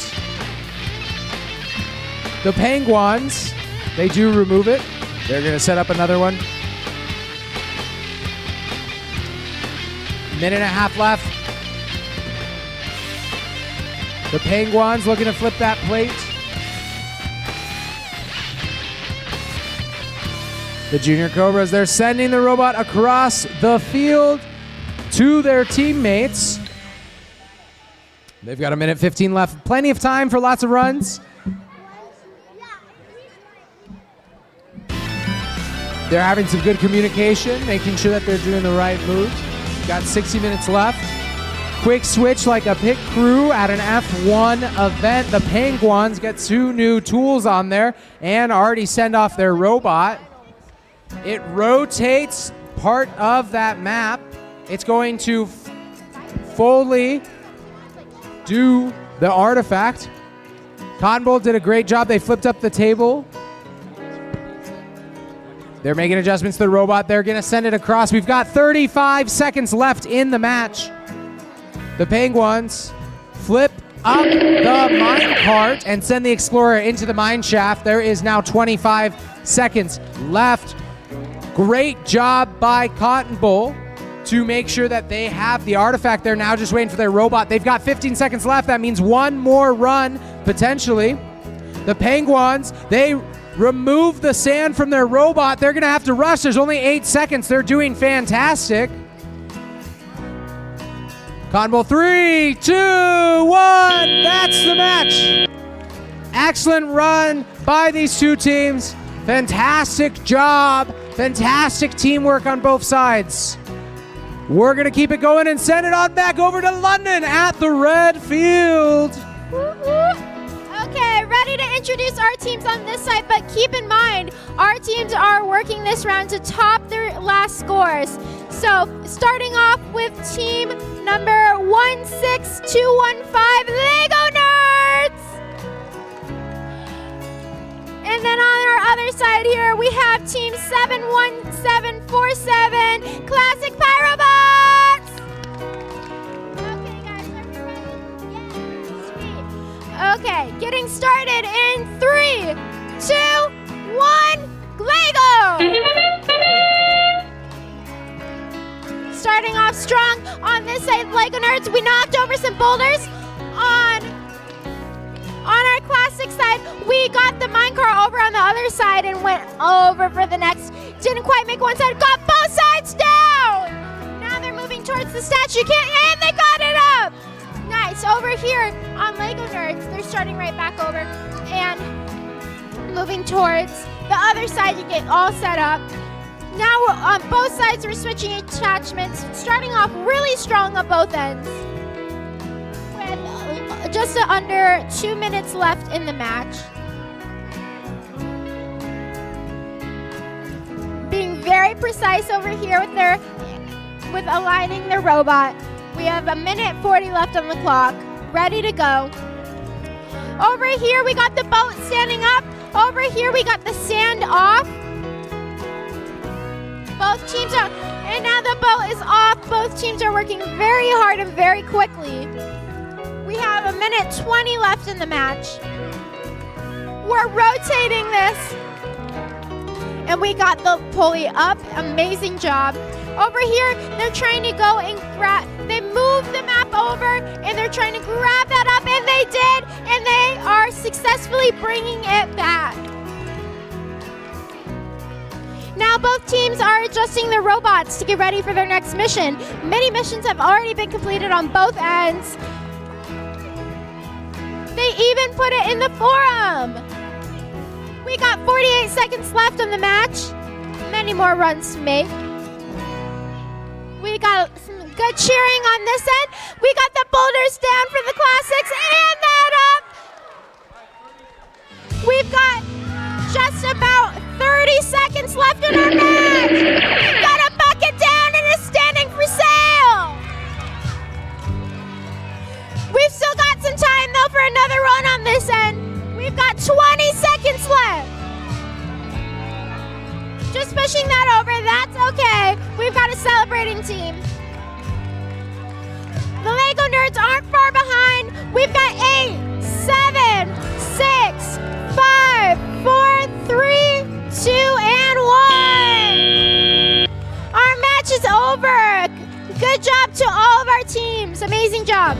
The Penguins, they do remove it. They're going to set up another one. Minute and a half left. The Penguins looking to flip that plate. The Junior Cobras, they're sending the robot across the field to their teammates. They've got 1:15 left. Plenty of time for lots of runs. They're having some good communication, making sure that they're doing the right moves. Got 60 minutes left. Quick switch like a pit crew at an F1 event. The Penguins get 2 new tools on there and already send off their robot. It rotates part of that map. It's going to fully do the artifact. Cotton Bowl did a great job. They flipped up the table. They're making adjustments to the robot. They're going to send it across. We've got 35 seconds left in the match. The Penguins flip up the mine cart and send the Explorer into the mine shaft. There is now 25 seconds left. Great job by Cotton Bowl to make sure that they have the artifact. They're now just waiting for their robot. They've got 15 seconds left. That means one more run, potentially. The Penguins, they remove the sand from their robot. They're going to have to rush. There's only 8 seconds. They're doing fantastic. Cotton Bowl, 3, 2, 1. That's the match. Excellent run by these two teams. Fantastic job. Fantastic teamwork on both sides. We're going to keep it going and send it on back over to London at the red field. Okay, ready to introduce our teams on this side, but keep in mind, our teams are working this round to top their last scores. So, starting off with team number 16215, Lego Nerds! And then on our other side here, we have team 71747, Classic Pyrobots! Okay, guys, are we ready? Yeah, sweet. Okay, getting started in 3, 2, 1, Lego! Starting off strong on this side, Lego Nerds. We knocked over some boulders. On our classic side, we got the minecart over on the other side and went over for the next. Didn't quite make one side, got both sides down! Now they're moving towards the statue, and they got it up! Nice, over here on Lego Nerds, they're starting right back over and moving towards the other side to get all set up. Now on both sides, we're switching attachments, starting off really strong on both ends. With just under 2 minutes left in the match. Being very precise over here with aligning the robot. We have 1:40 left on the clock, ready to go. Over here, we got the boat standing up. Over here, we got the sand off. Both teams are, and now the boat is off. Both teams are working very hard and very quickly. We have 1:20 left in the match. We're rotating this. And we got the pulley up. Amazing job. Over here, they're trying to go and grab, they moved the map over and they're trying to grab that up, and they did, and they are successfully bringing it back. now both teams are adjusting their robots to get ready for their next mission. Many missions have already been completed on both ends. They even put it in the forum. We got 48 seconds left on the match. Many more runs to make. We got some good cheering on this end. We got the boulders down for the classics and that up. We've got just about 30 seconds left in our match. We've got a bucket down and it's standing for sale. We've still got some time though for another run on this end. We've got 20 seconds left. Just pushing that over, that's okay. We've got a celebrating team. The Lego nerds aren't far behind. We've got 8, 7, 6, 5, 4, 3, 2, and 1. Our match is over. Good job to all of our teams. Amazing job.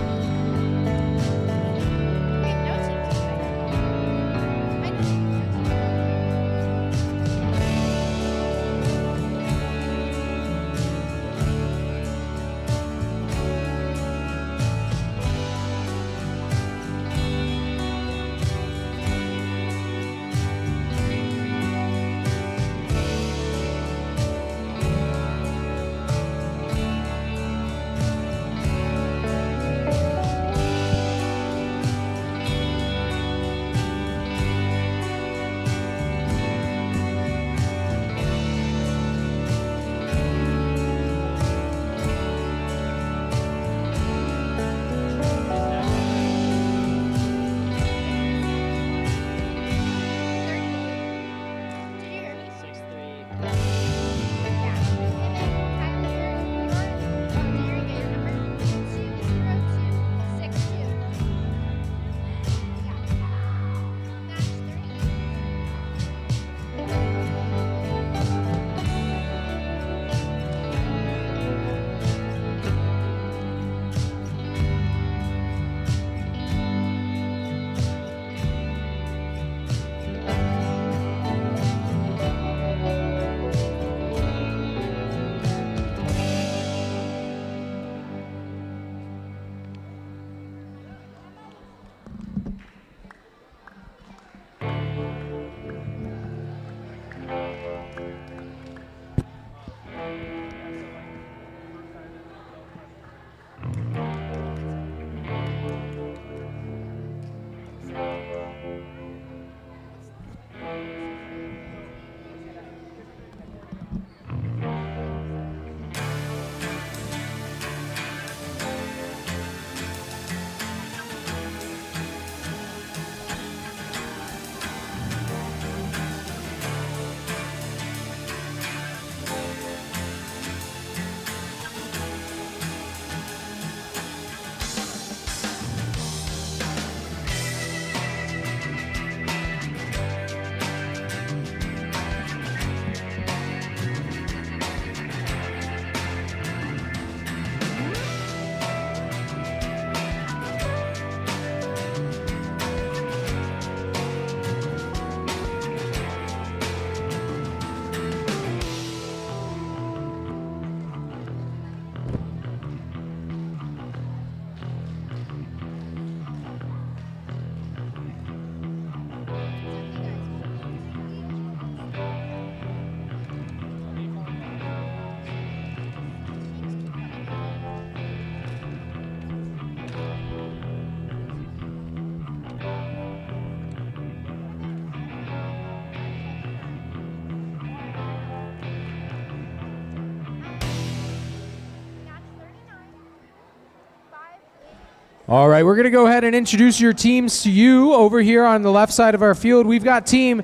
All right, we're going to go ahead and introduce your teams to you over here on the left side of our field. We've got team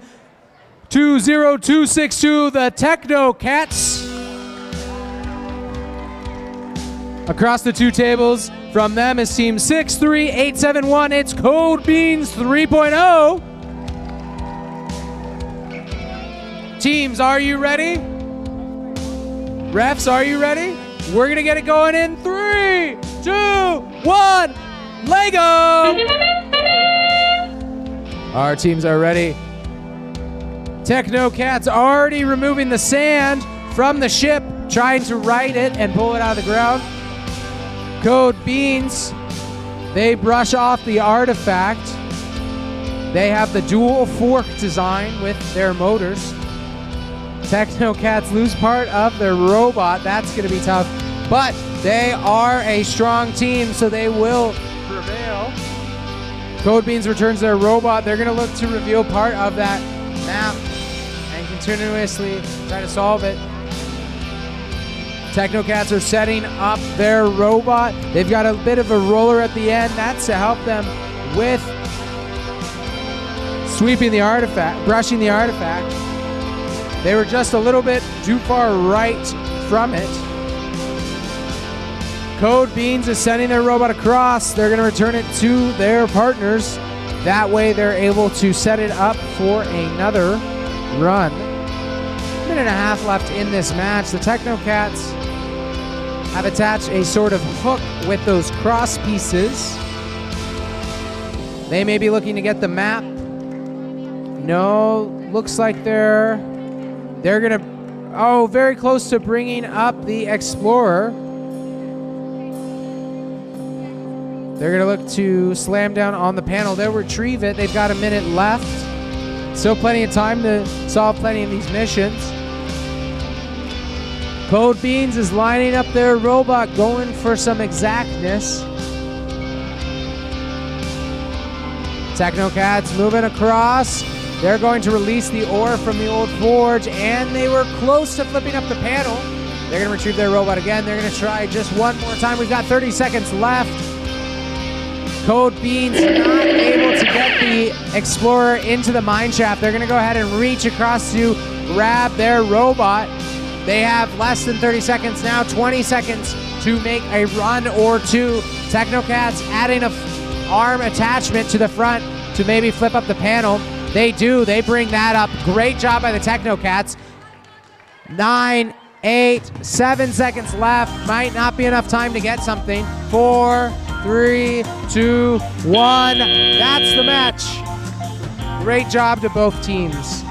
20262, the Techno Cats. Across the two tables from them is team 63871. It's Code Beans 3.0. Teams, are you ready? Refs, are you ready? We're going to get it going in 3, 2, 1. Lego! Our teams are ready. Technocats already removing the sand from the ship, trying to right it and pull it out of the ground. Code Beans, they brush off the artifact. They have the dual fork design with their motors. Technocats lose part of their robot. That's going to be tough. But they are a strong team, so they will prevail. Code Beans returns their robot. They're going to look to reveal part of that map and continuously try to solve it. Technocats are setting up their robot. They've got a bit of a roller at the end. That's to help them with sweeping the artifact, brushing the artifact. They were just a little bit too far right from it. Code Beans is sending their robot across. They're going to return it to their partners. That way they're able to set it up for another run. Minute and a half left in this match. The Technocats have attached a sort of hook with those cross pieces. They may be looking to get the map. No, looks like they're gonna, very close to bringing up the Explorer. They're gonna look to slam down on the panel. They'll retrieve it. They've got a minute left. Still plenty of time to solve plenty of these missions. Code Beans is lining up their robot, going for some exactness. Technocats moving across. They're going to release the ore from the old forge, and they were close to flipping up the panel. They're going to retrieve their robot again. They're going to try just one more time. We've got 30 seconds left. Code Beans not able to get the Explorer into the mine shaft. They're going to go ahead and reach across to grab their robot. They have less than 30 seconds now, 20 seconds to make a run or two. Technocats adding a arm attachment to the front to maybe flip up the panel. They do. They bring that up. Great job by the Technocats. 9, 8, 7 seconds left. Might not be enough time to get something. 4, 3, 2, 1. That's the match. Great job to both teams.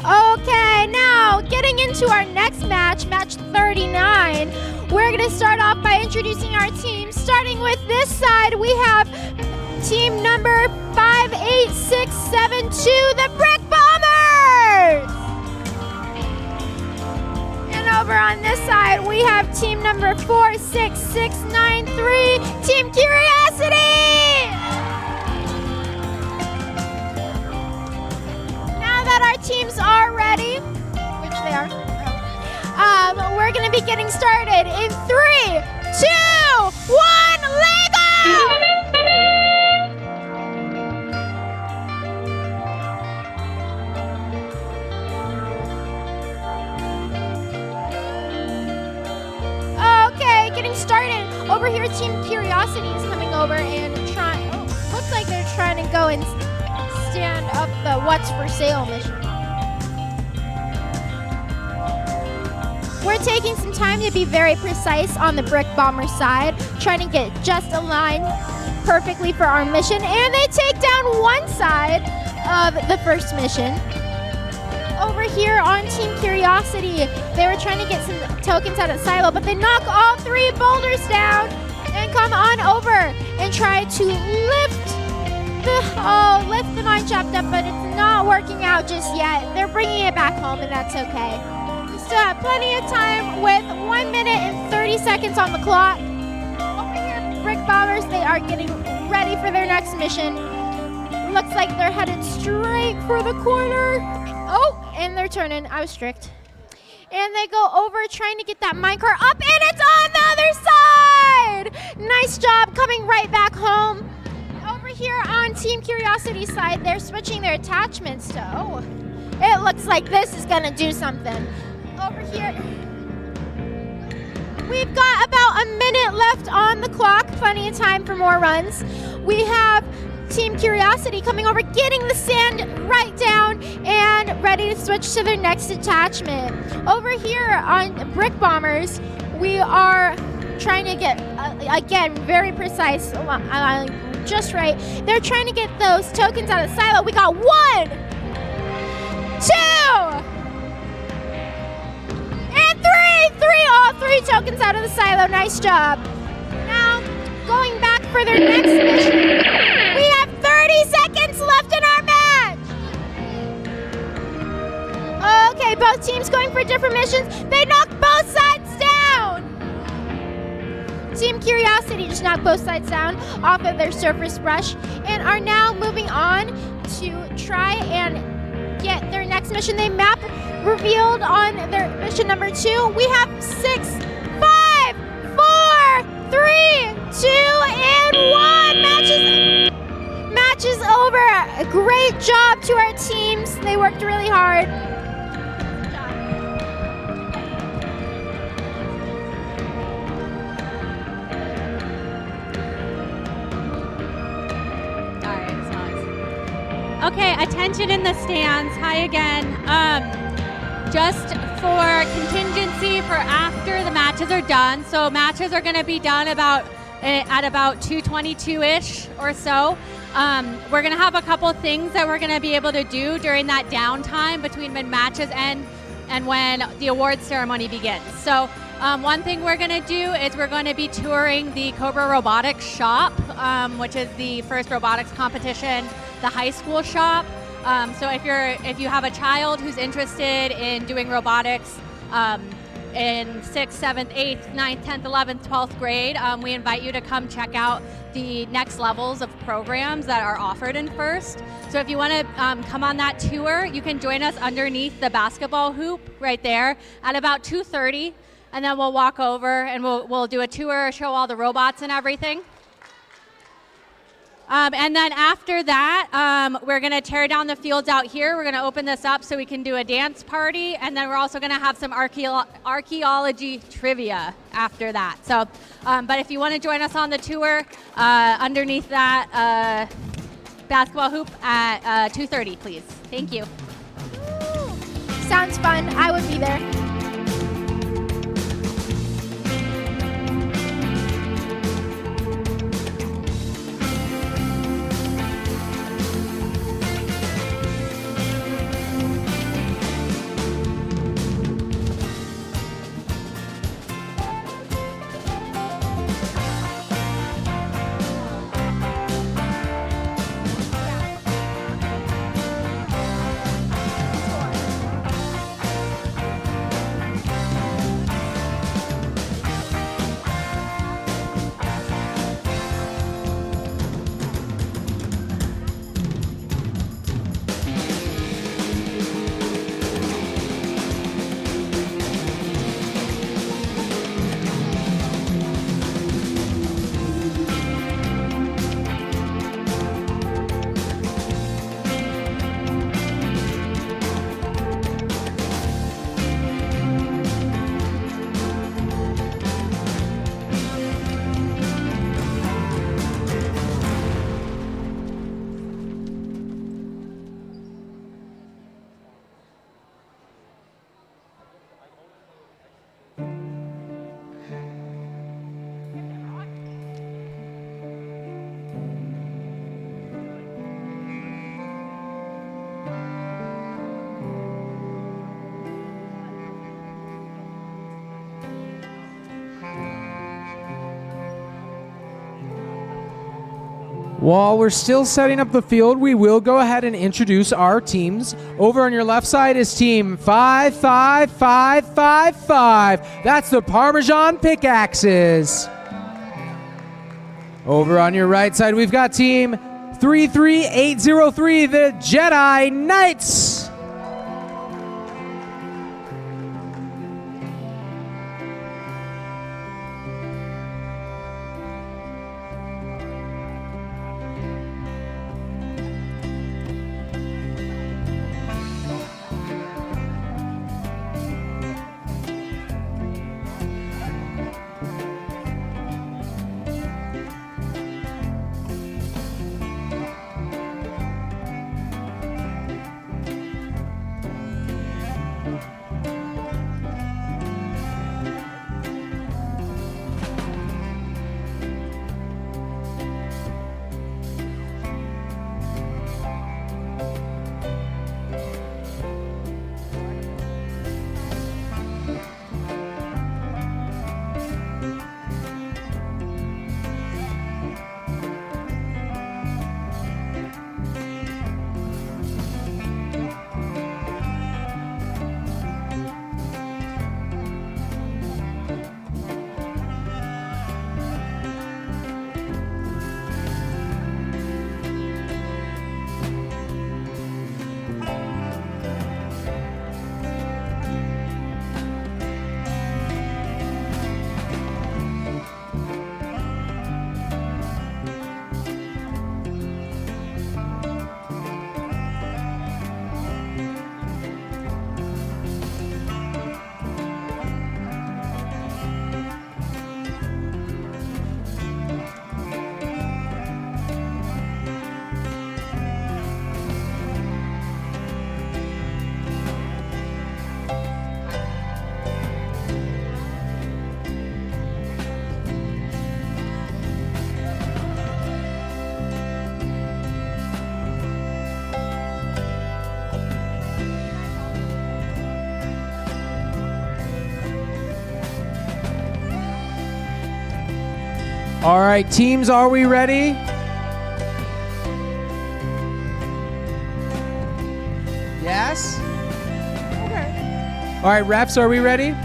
Okay, now getting into our next match, match 39. We're going to start off by introducing our team. Starting with this side, we have team number 58672, the Brick Bombers! And over on this side, we have team number 46693, Team Curiosity! Now that our teams are ready, which they are, we're going to be getting started in 3, 2, 1, Lego! Okay, getting started. Over here, Team Curiosity is coming over and trying. Oh, looks like they're trying to go and stand up the What's for Sale mission. We're taking some time to be very precise on the Brick Bomber side, trying to get just aligned perfectly for our mission, and they take down one side of the first mission. Over here on Team Curiosity, they were trying to get some tokens out of Silo, but they knock all 3 boulders down and come on over and try to lift the mine shaft up, but it's not working out just yet. They're bringing it back home, and that's okay. We still have plenty of time with 1 minute and 30 seconds on the clock. Over here, Brick Bombers, they are getting ready for their next mission. Looks like they're headed straight for the corner. Oh, and they're turning. I was strict. And they go over trying to get that minecart up, and it's on the other side! Nice job coming right back home. Over here on Team Curiosity's side, they're switching their attachments to, it looks like this is gonna do something. Over here, we've got about a minute left on the clock, plenty of time for more runs. We have Team Curiosity coming over, getting the sand right down, and ready to switch to their next attachment. Over here on Brick Bombers, we are trying to get, again, very precise, just right. They're trying to get those tokens out of the silo. We got 1, 2, and 3. All 3 tokens out of the silo. Nice job. Now, going back for their next mission. We have 30 seconds left in our match. Okay, both teams going for different missions. They knocked both sides down. Team Curiosity just knocked both sides down off of their surface brush and are now moving on to try and get their next mission. They map revealed on their mission number 2. We have 6, 5, 4, 3, 2, and 1. Match is over. A great job to our teams. They worked really hard. Okay, attention in the stands. Hi again. Just for contingency for after the matches are done. So matches are going to be done at about 2:22-ish or so. We're going to have a couple things that we're going to be able to do during that downtime between when matches end and when the awards ceremony begins. So one thing we're going to do is we're going to be touring the Cobra Robotics shop, which is the first robotics competition, the high school shop. So if you have a child who's interested in doing robotics in 6th, 7th, 8th, 9th, 10th, 11th, 12th grade, we invite you to come check out the next levels of programs that are offered in first. So if you want to come on that tour, you can join us underneath the basketball hoop right there at about 2:30, and then we'll walk over and we'll do a tour, show all the robots and everything. And then after that, we're going to tear down the fields out here. We're going to open this up so we can do a dance party. And then we're also going to have some archaeology trivia after that. So, but if you want to join us on the tour, underneath that basketball hoop at 2:30, please. Thank you. Sounds fun. I would be there. While we're still setting up the field, we will go ahead and introduce our teams. Over on your left side is team 55555. That's the Parmesan Pickaxes. Over on your right side, we've got team 33803, the Jedi Knights. All right, teams, are we ready? Yes? Okay. All right, refs, are we ready?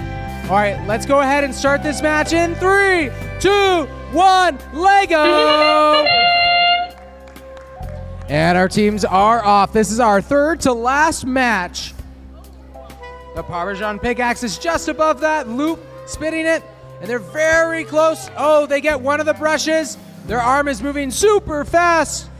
All right, let's go ahead and start this match in 3, 2, 1, Lego! And our teams are off. This is our third to last match. The Parmesan pickaxe is just above that loop, spinning it, and they're very close. Oh, they get one of the brushes. Their arm is moving super fast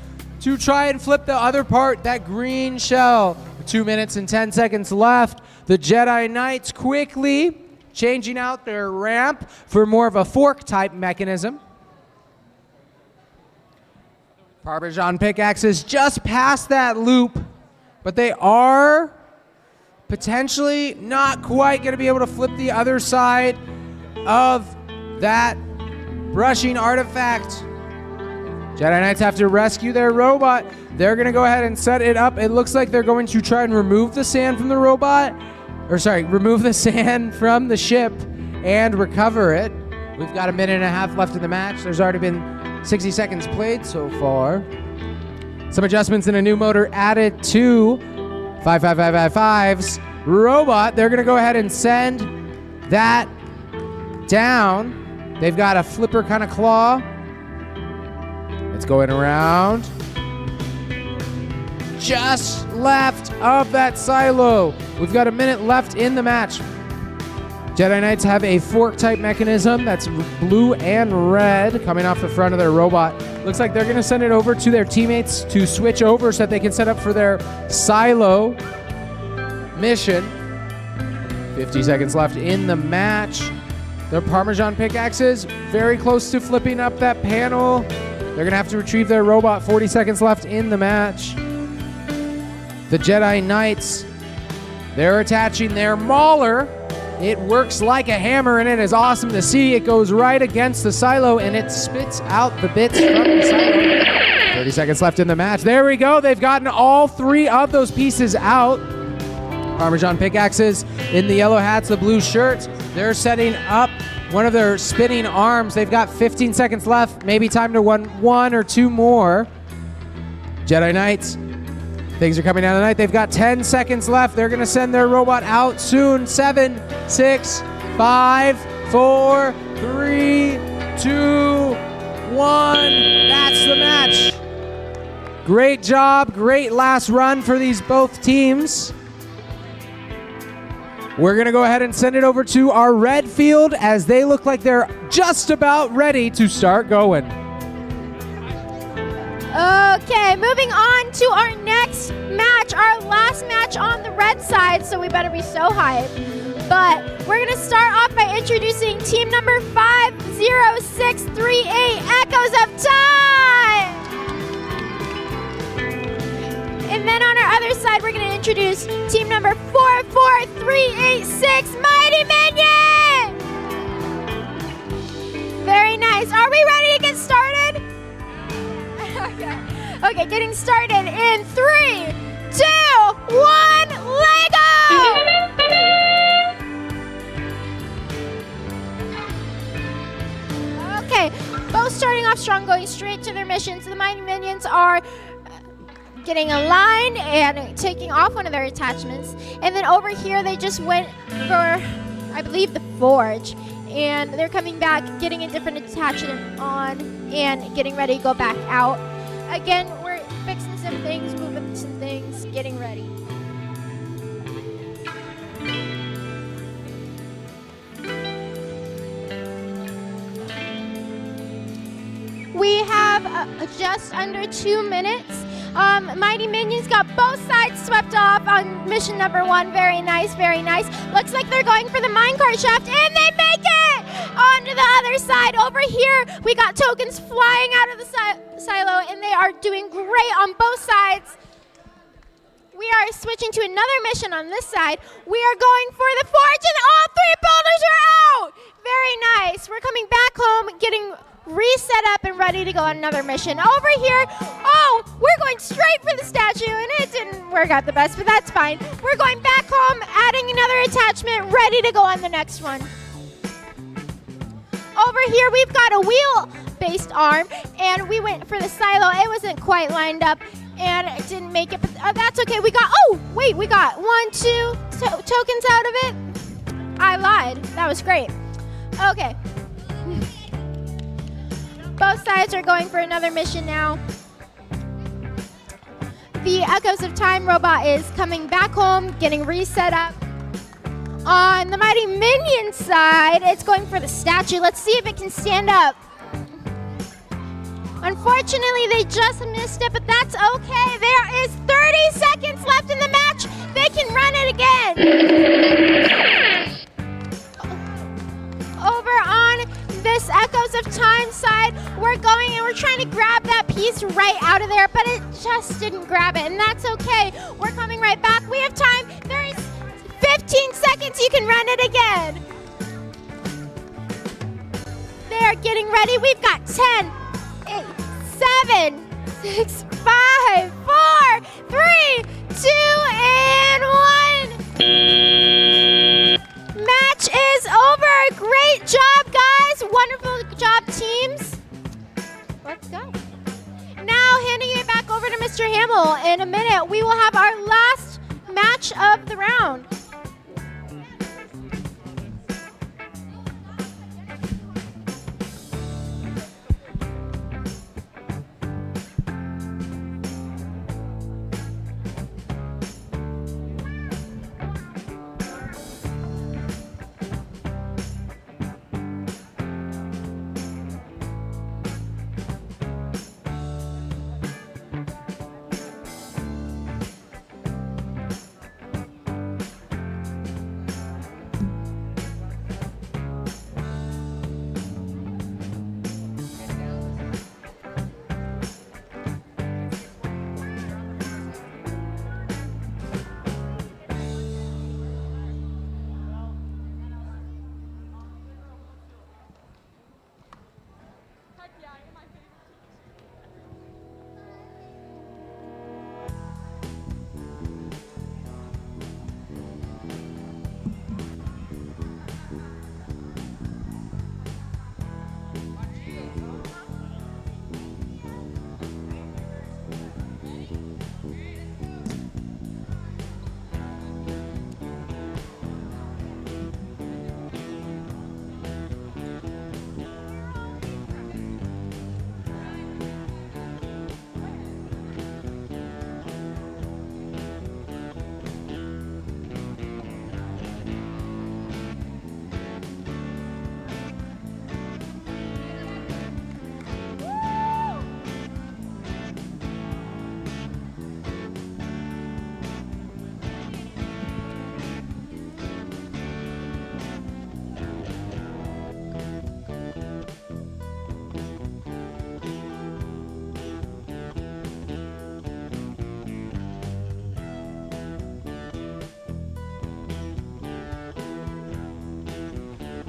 to try and flip the other part, that green shell. 2 minutes and 10 seconds left. The Jedi Knights quickly changing out their ramp for more of a fork type mechanism. Parmesan pickaxes just past that loop, but they are potentially not quite going to be able to flip the other side of that brushing artifact. Jedi Knights have to rescue their robot. They're going to go ahead and set it up. It looks like they're going to try and remove the sand from the robot. Remove the sand from the ship and recover it. We've got 1.5 minutes left in the match. There's already been 60 seconds played so far. Some adjustments and a new motor added to 55555's robot. They're going to go ahead and send that down. They've got a flipper kind of claw. It's going around. Just left of that silo. We've got 1 minute left in the match. Jedi Knights have a fork type mechanism that's blue and red coming off the front of their robot. Looks like they're going to send it over to their teammates to switch over so that they can set up for their silo mission. 50 seconds left in the match. Their Parmesan pickaxes very close to flipping up that panel. They're going to have to retrieve their robot. 40 seconds left in the match. The Jedi Knights, they're attaching their mauler. It works like a hammer, and it is awesome to see. It goes right against the silo, and it spits out the bits from the silo. 30 seconds left in the match. There we go. They've gotten all 3 of those pieces out. Parmesan pickaxes in the yellow hats, the blue shirts. They're setting up one of their spinning arms. They've got 15 seconds left. Maybe time to run 1 or 2 more. Jedi Knights, things are coming down tonight. They've got 10 seconds left. They're going to send their robot out soon. 7, 6, 5, 4, 3, 2, 1. That's the match. Great job. Great last run for these both teams. We're going to go ahead and send it over to our red field as they look like they're just about ready to start going. Okay, moving on to our next match, our last match on the red side, so we better be so hyped. But we're going to start off by introducing team number 50638, Echoes of Time! And then on our other side, we're going to introduce team number 44386, Mighty Minions! Very nice. Are we ready to get started? Okay, getting started in 3, 2, 1, Lego! Okay, both starting off strong, going straight to their missions. The Mighty Minions are getting aligned and taking off one of their attachments. And then over here, they just went for, I believe, the forge. And they're coming back, getting a different attachment on, and getting ready to go back out. Again, we're fixing some things, moving some things, getting ready. We have just under 2 minutes. Mighty Minions got both sides swept off on mission number 1. Very nice, very nice. Looks like they're going for the minecart shaft, and they make it onto the other side. Over here, we got tokens flying out of the silo, and they are doing great on both sides. We are switching to another mission on this side. We are going for the forge, and all 3 builders are out. Very nice. We're coming back home, getting reset up and ready to go on another mission. Over here, oh, we're going straight for the statue, and it didn't work out the best, but that's fine. We're going back home, adding another attachment, ready to go on the next one. Over here, we've got a wheel based arm, and we went for the silo. It wasn't quite lined up, and it didn't make it, but that's okay. We got 1, 2 tokens out of it. I lied. That was great. Okay. Both sides are going for another mission now. The Echoes of Time robot is coming back home, getting reset up. On the Mighty Minion side, it's going for the statue. Let's see if it can stand up. Unfortunately, they just missed it, but that's okay. There is 30 seconds left in the match. They can run it again. Over on this Echoes of Time side, we're going and we're trying to grab that piece right out of there, but it just didn't grab it, and that's okay. We're coming right back. We have time. There is 15 seconds. You can run it again. They are getting ready. We've got 10, 8, 7, 6, 5, 4, 3, 2, and 1. Match is over. Great job, guys. Wonderful job, teams. Let's go. Now, handing it back over to Mr. Hamill. In a minute, we will have our last match of the round.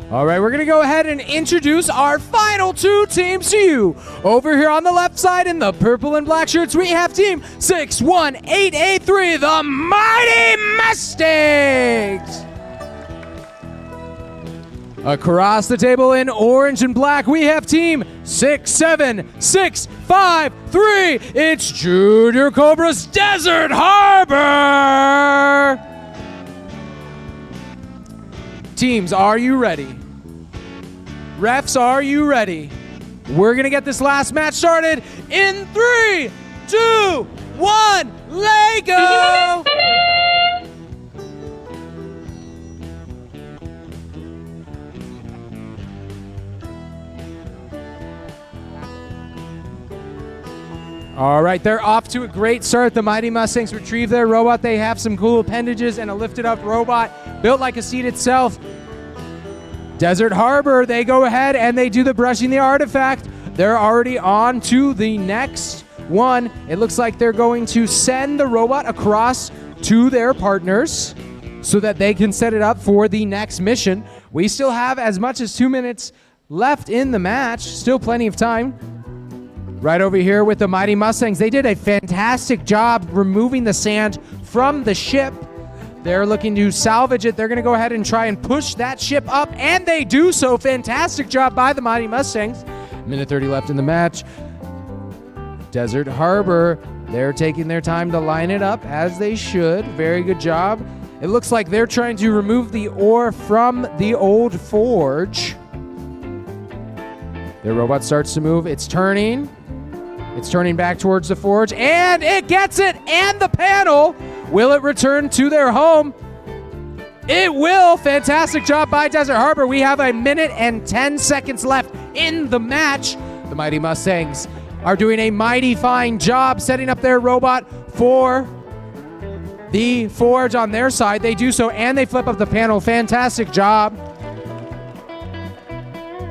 All right, we're going to go ahead and introduce our final two teams to you. Over here on the left side in the purple and black shirts, we have team 61883, the Mighty Mustangs. Across the table in orange and black, we have team 67653. It's Junior Cobra's Desert Harbor. Teams, are you ready? Refs, are you ready? We're going to get this last match started in 3, 2, 1, Lego! All right, they're off to a great start. The Mighty Mustangs retrieve their robot. They have some cool appendages and a lifted up robot built like a seat itself. Desert Harbor, they go ahead and they do the brushing the artifact. They're already on to the next one. It looks like they're going to send the robot across to their partners so that they can set it up for the next mission. We still have as much as 2 minutes left in the match. Still plenty of time. Right over here with the Mighty Mustangs, they did a fantastic job removing the sand from the ship. They're looking to salvage it. They're going to go ahead and try and push that ship up, and they do so. Fantastic job by the Mighty Mustangs. Minute 30 left in the match. Desert Harbor, they're taking their time to line it up as they should. Very good job. It looks like they're trying to remove the ore from the old forge. Their robot starts to move. It's turning. It's turning back towards the forge, and it gets it, and the panel. Will it return to their home? It will. Fantastic job by Desert Harbor. We have a minute and 10 seconds left in the match. The Mighty Mustangs are doing a mighty fine job setting up their robot for the forge on their side. They do so, and they flip up the panel. Fantastic job.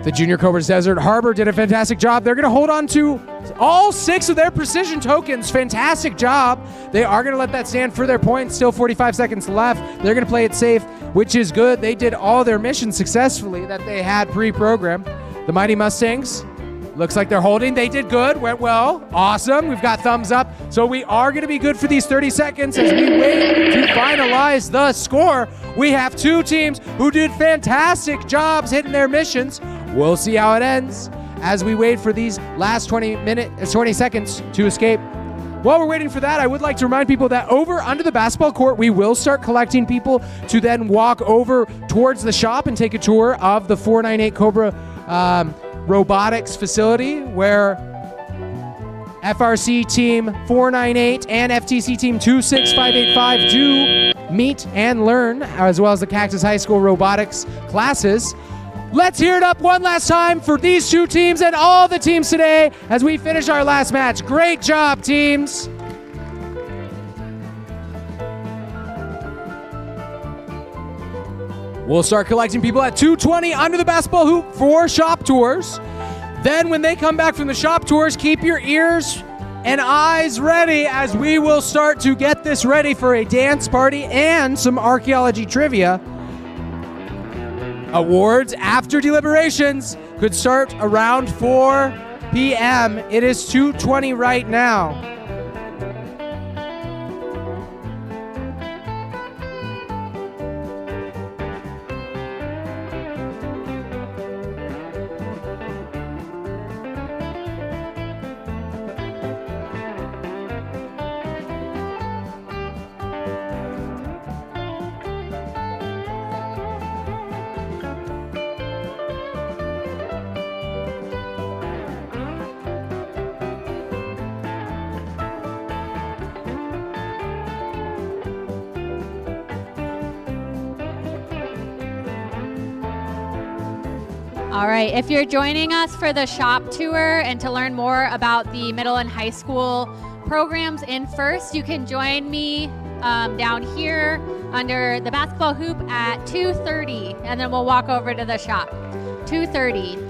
The Junior Cobras Desert Harbor did a fantastic job. They're going to hold on to all 6 of their precision tokens. Fantastic job. They are going to let that stand for their points. Still 45 seconds left. They're going to play it safe, which is good. They did all their missions successfully that they had pre-programmed. The Mighty Mustangs, looks like they're holding. They did good. Went well. Awesome. We've got thumbs up. So we are going to be good for these 30 seconds as we wait to finalize the score. We have 2 teams who did fantastic jobs hitting their missions. We'll see how it ends as we wait for these last 20 seconds to escape. While we're waiting for that, I would like to remind people that over under the basketball court, we will start collecting people to then walk over towards the shop and take a tour of the 498 Cobra robotics facility, where FRC Team 498 and FTC Team 26585 do meet and learn, as well as the Cactus High School robotics classes. Let's hear it up one last time for these 2 teams and all the teams today as we finish our last match. Great job, teams. We'll start collecting people at 2:20 under the basketball hoop for shop tours. Then when they come back from the shop tours, keep your ears and eyes ready as we will start to get this ready for a dance party and some archaeology trivia. Awards after deliberations could start around 4 p.m. It is 2:20 right now. All right, if you're joining us for the shop tour and to learn more about the middle and high school programs in First, you can join me down here under the basketball hoop at 2:30, and then we'll walk over to the shop. 2:30.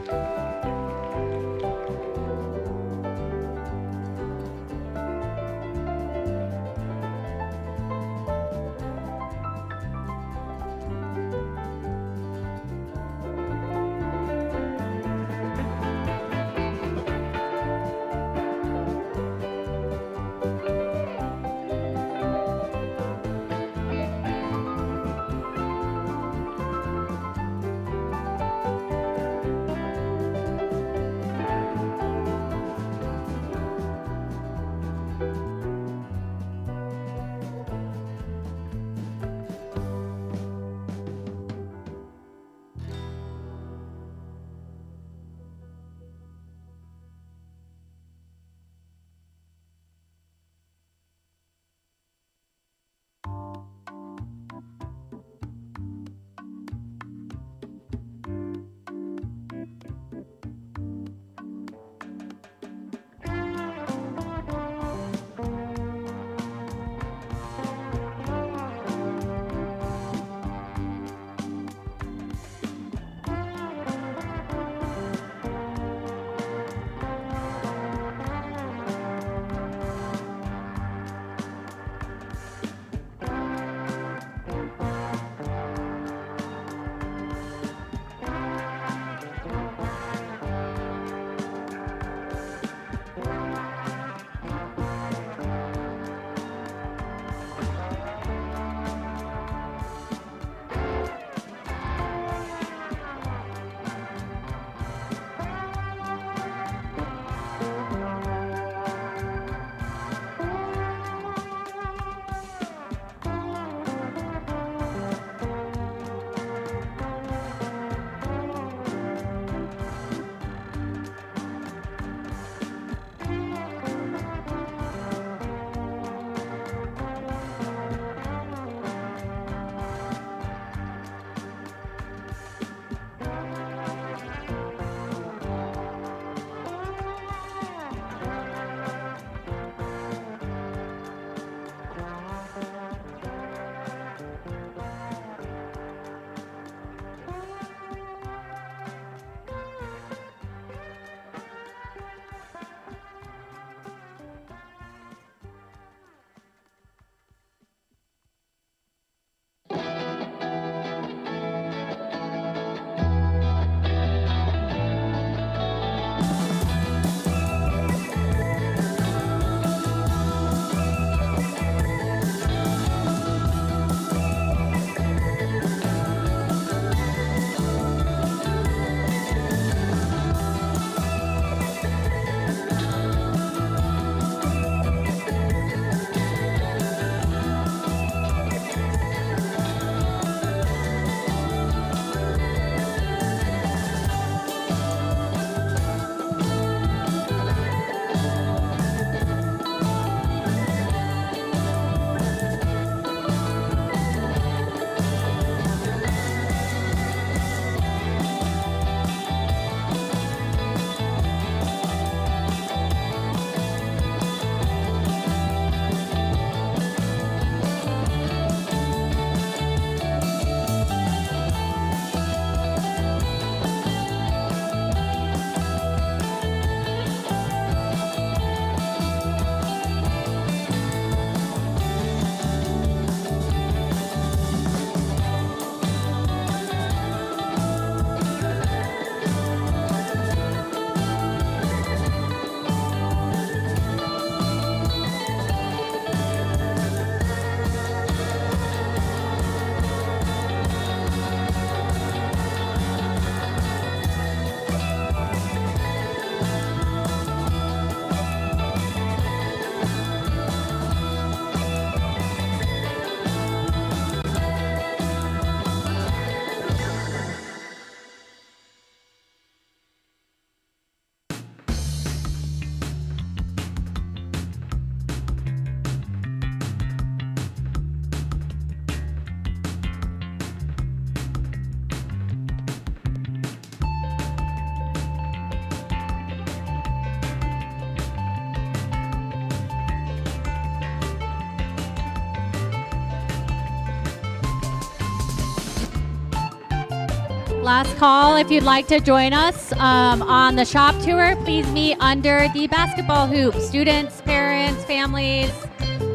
Last call. If you'd like to join us on the shop tour, please meet under the basketball hoop. Students, parents, families,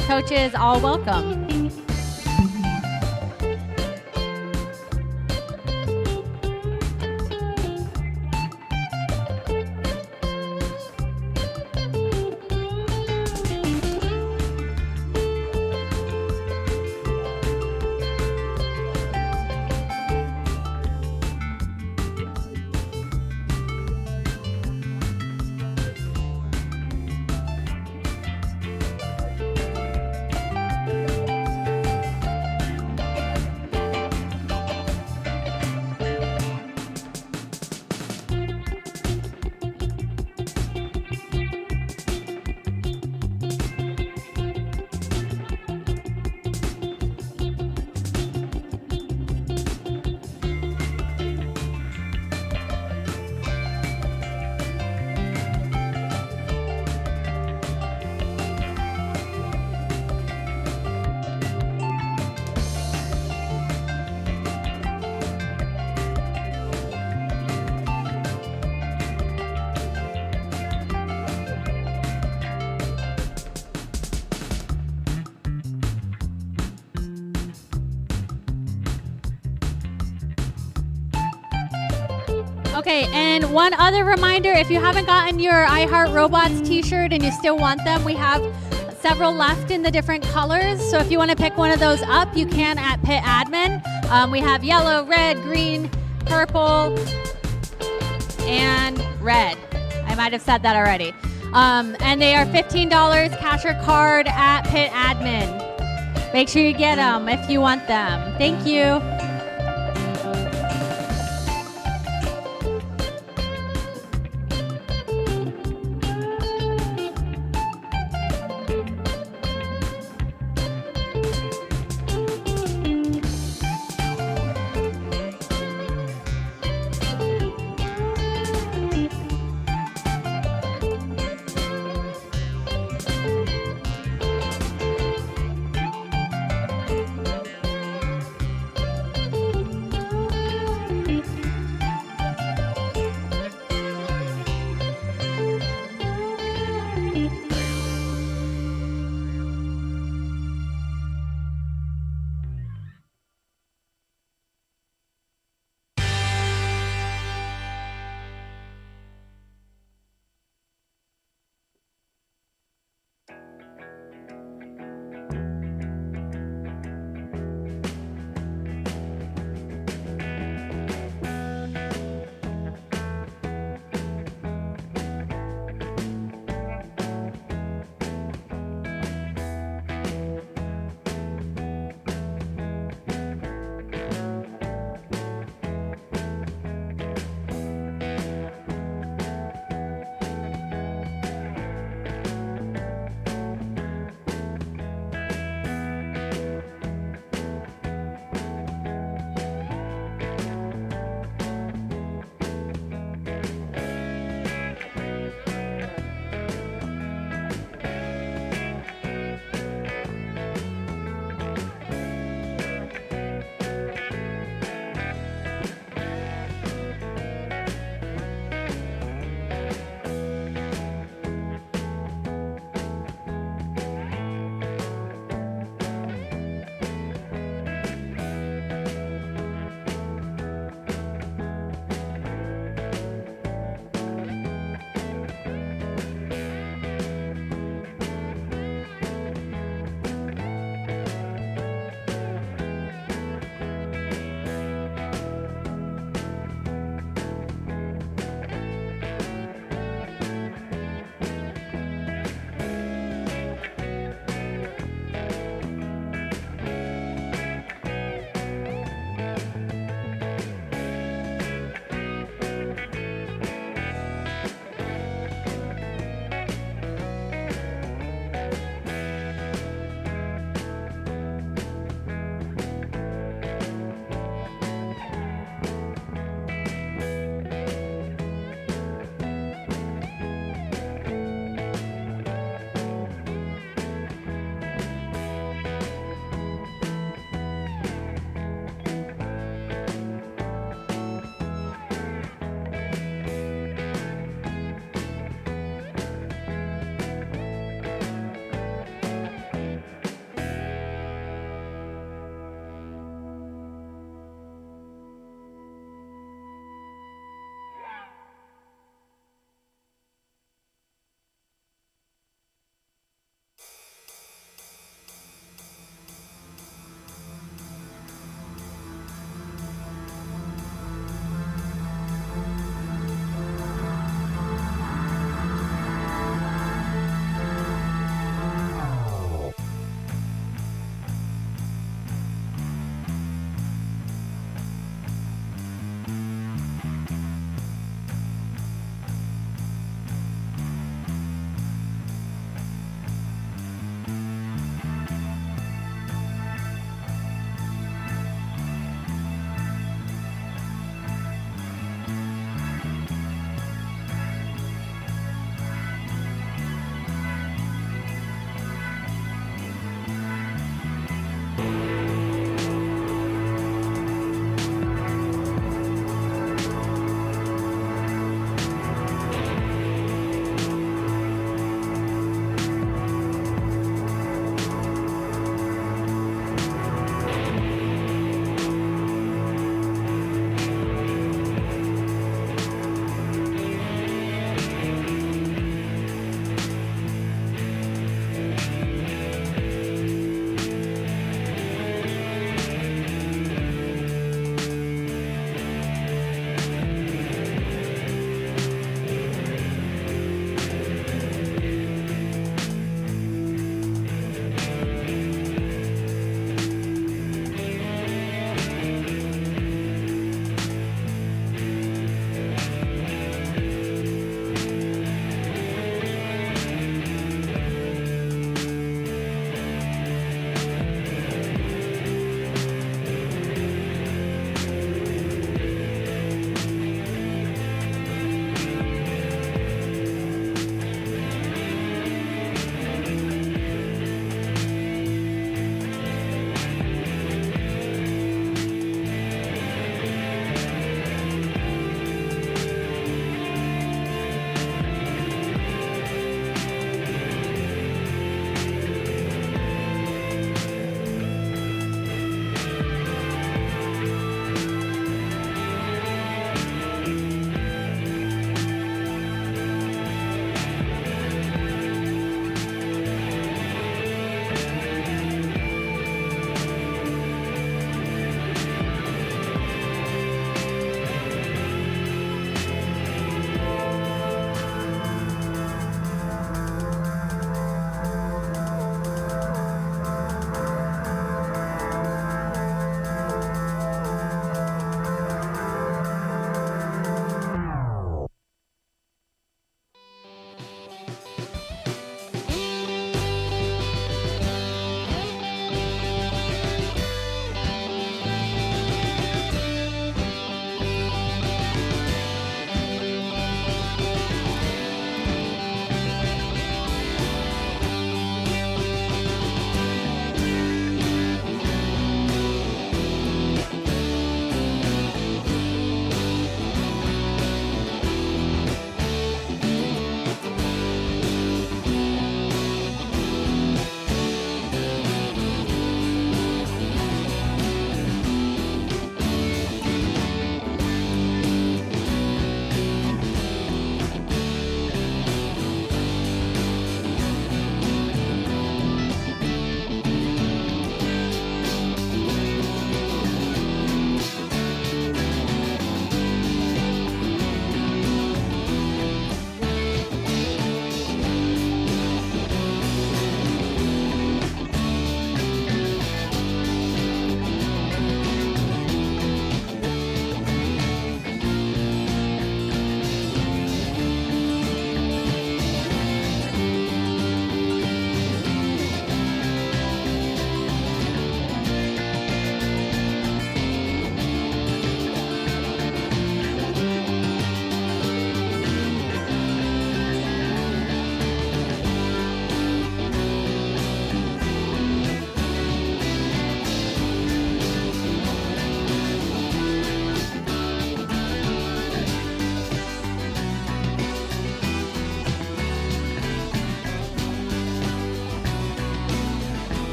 coaches, all welcome. Okay, and one other reminder, if you haven't gotten your I Heart Robots t-shirt and you still want them, we have several left in the different colors. So if you want to pick one of those up, you can at Pit Admin. We have yellow, red, green, purple, and red. I might have said that already. And they are $15 cash or card at Pit Admin. Make sure you get them if you want them. Thank you.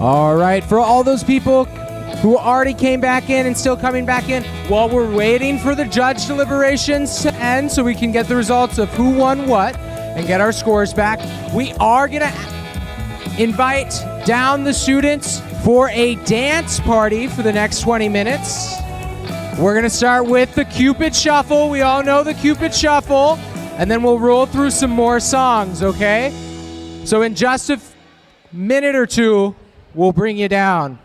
All right, for all those people who already came back in and still coming back in, while we're waiting for the judge deliberations to end so we can get the results of who won what and get our scores back, we are going to invite down the students for a dance party for the next 20 minutes. We're going to start with the Cupid Shuffle. We all know the Cupid Shuffle, and then we'll roll through some more songs, okay? So in just a minute or two, we'll bring you down.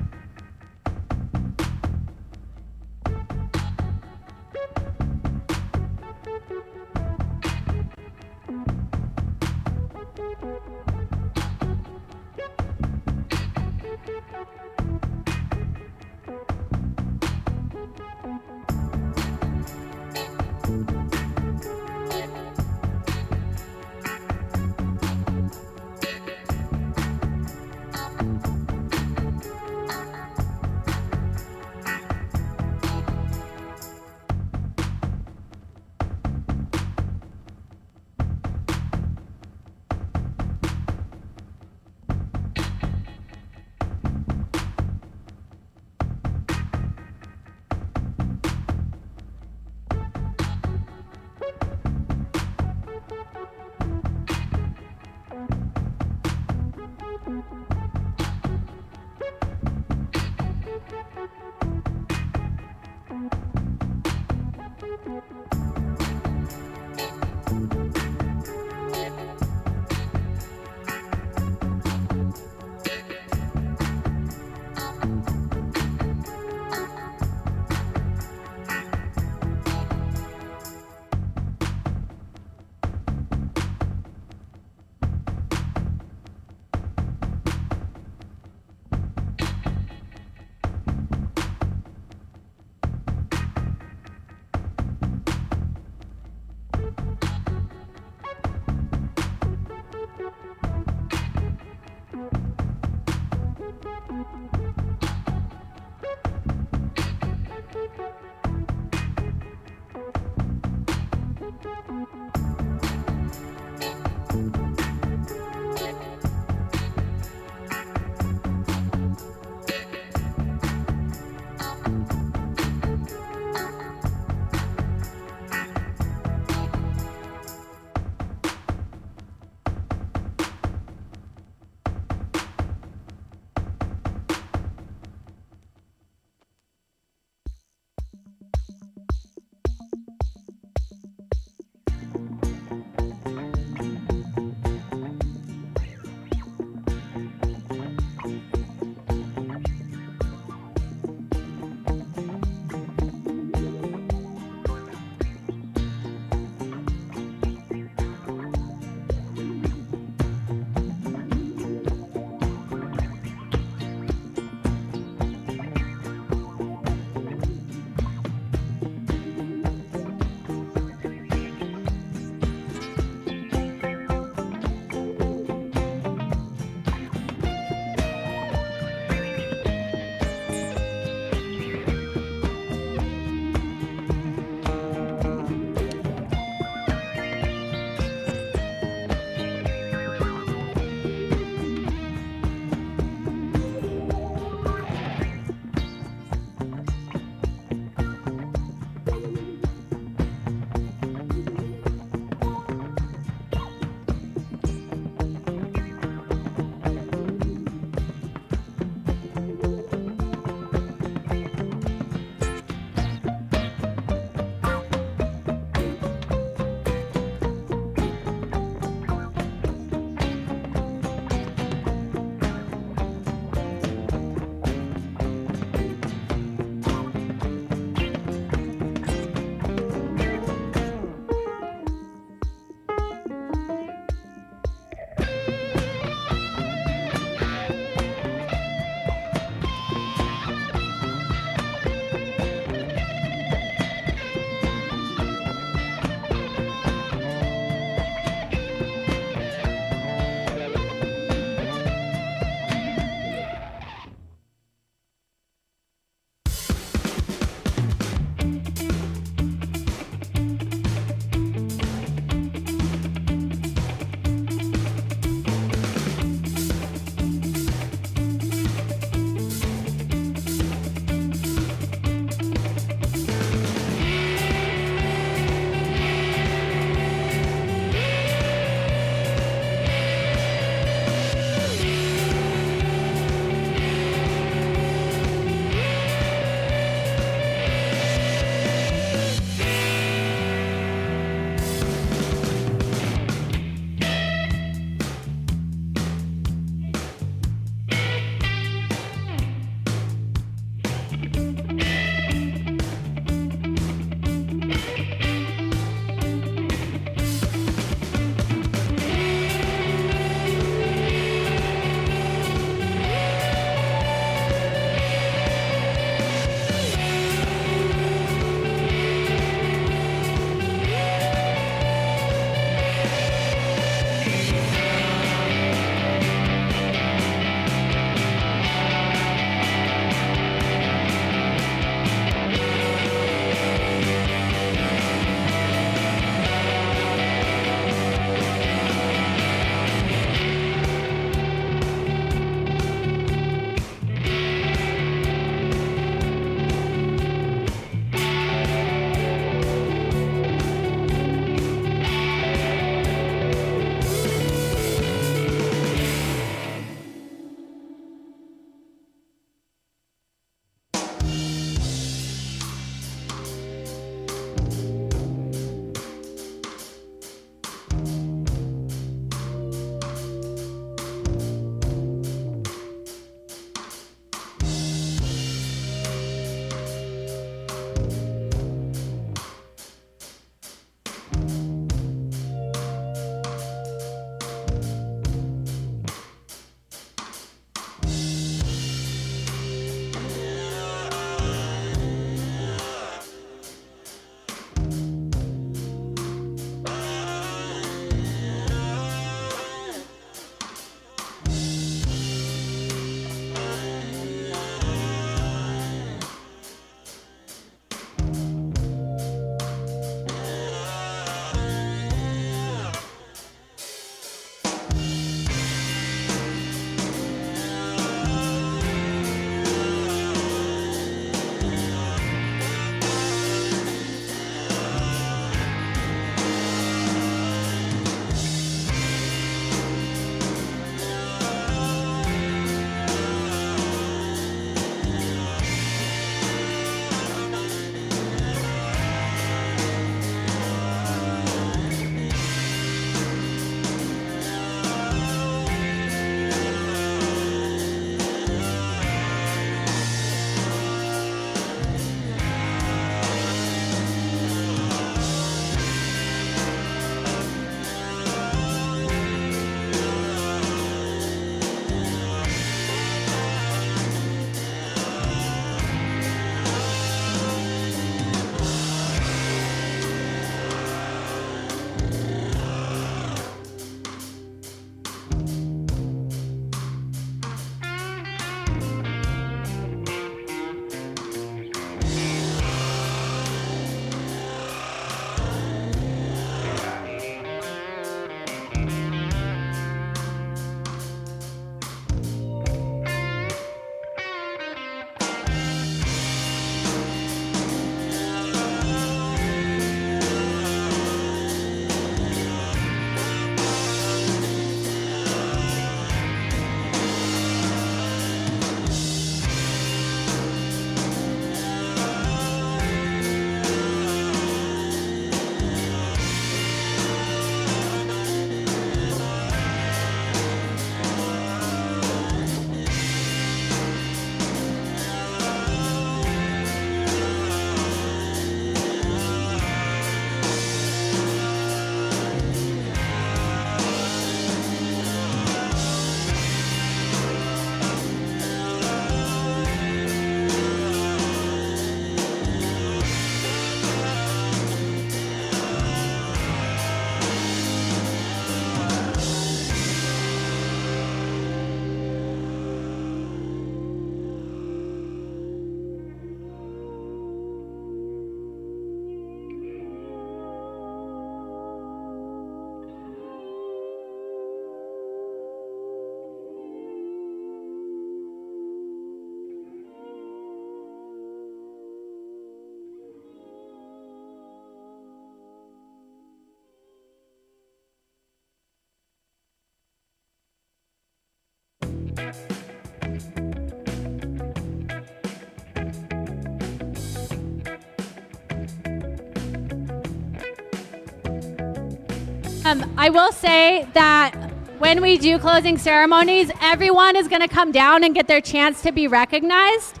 I will say that when we do closing ceremonies, everyone is going to come down and get their chance to be recognized.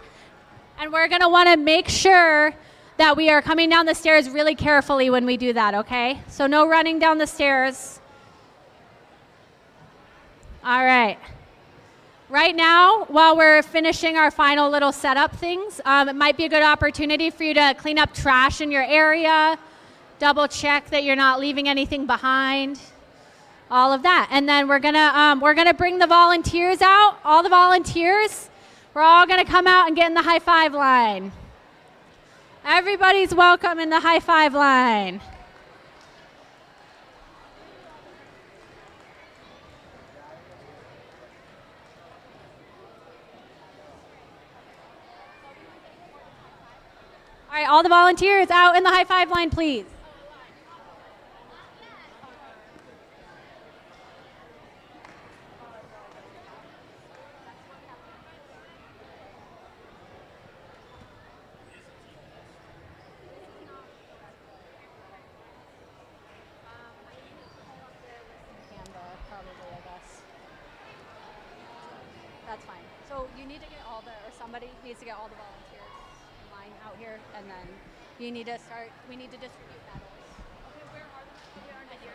And we're going to want to make sure that we are coming down the stairs really carefully when we do that, okay? So no running down the stairs. All right. Right now, while we're finishing our final little setup things, it might be a good opportunity for you to clean up trash in your area, double check that you're not leaving anything behind, all of that. And then we're gonna bring the volunteers out. All the volunteers, we're all gonna come out and get in the high five line. Everybody's welcome in the high five line. All right, all the volunteers out in the high five line, please. That's fine. So you need to get somebody needs to get all the volunteers in line out here, and then we need to distribute medals. Okay, where are they? They aren't here.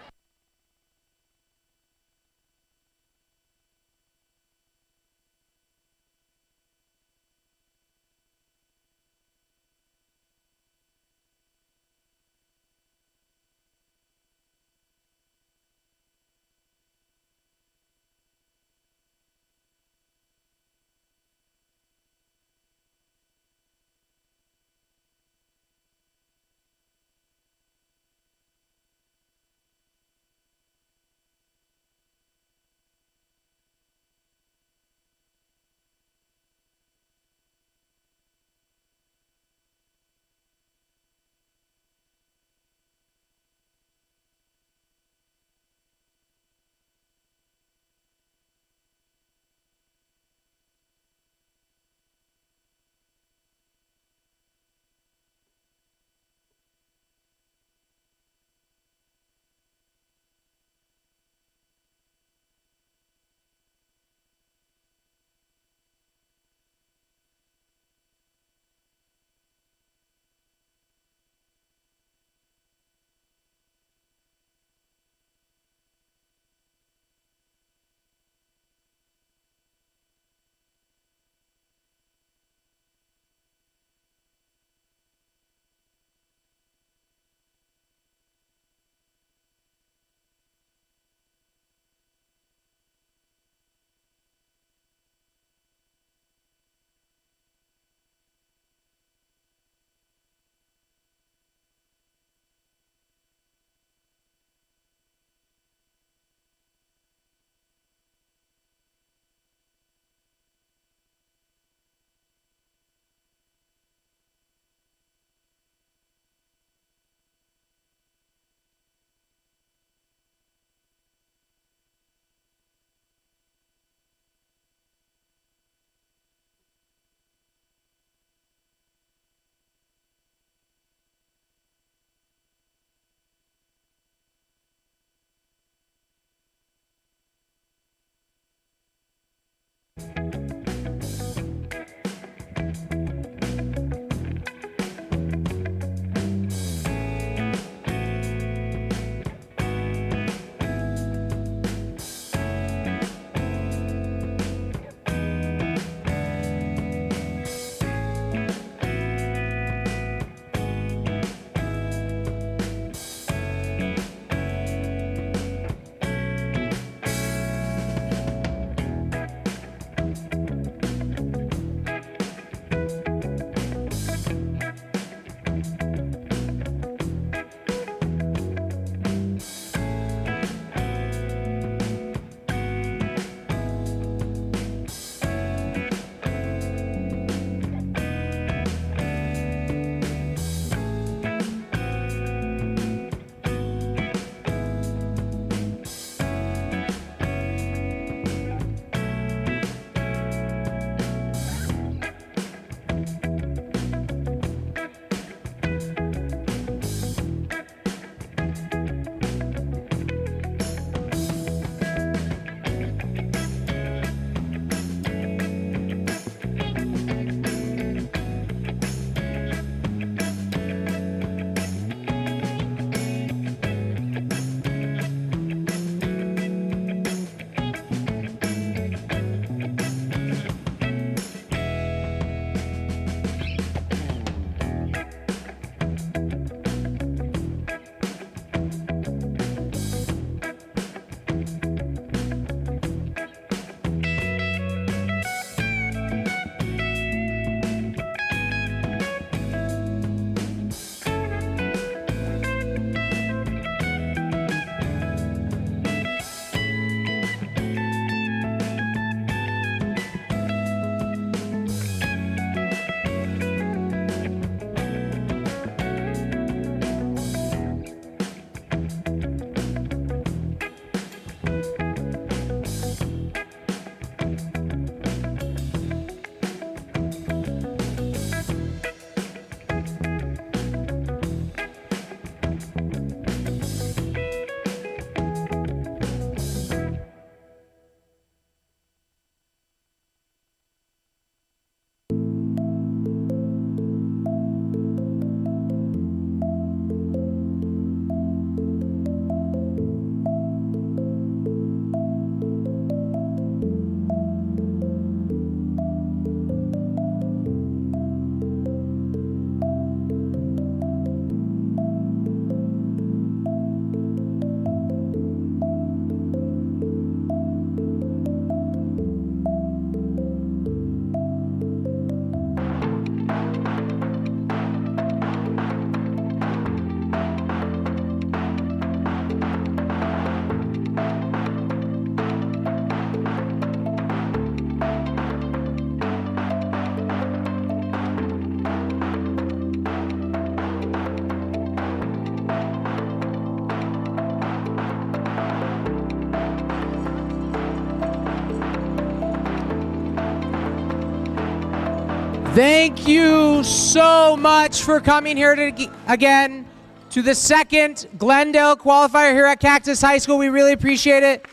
Thank you so much for coming here again to the second Glendale Qualifier here at Cactus High School. We really appreciate it.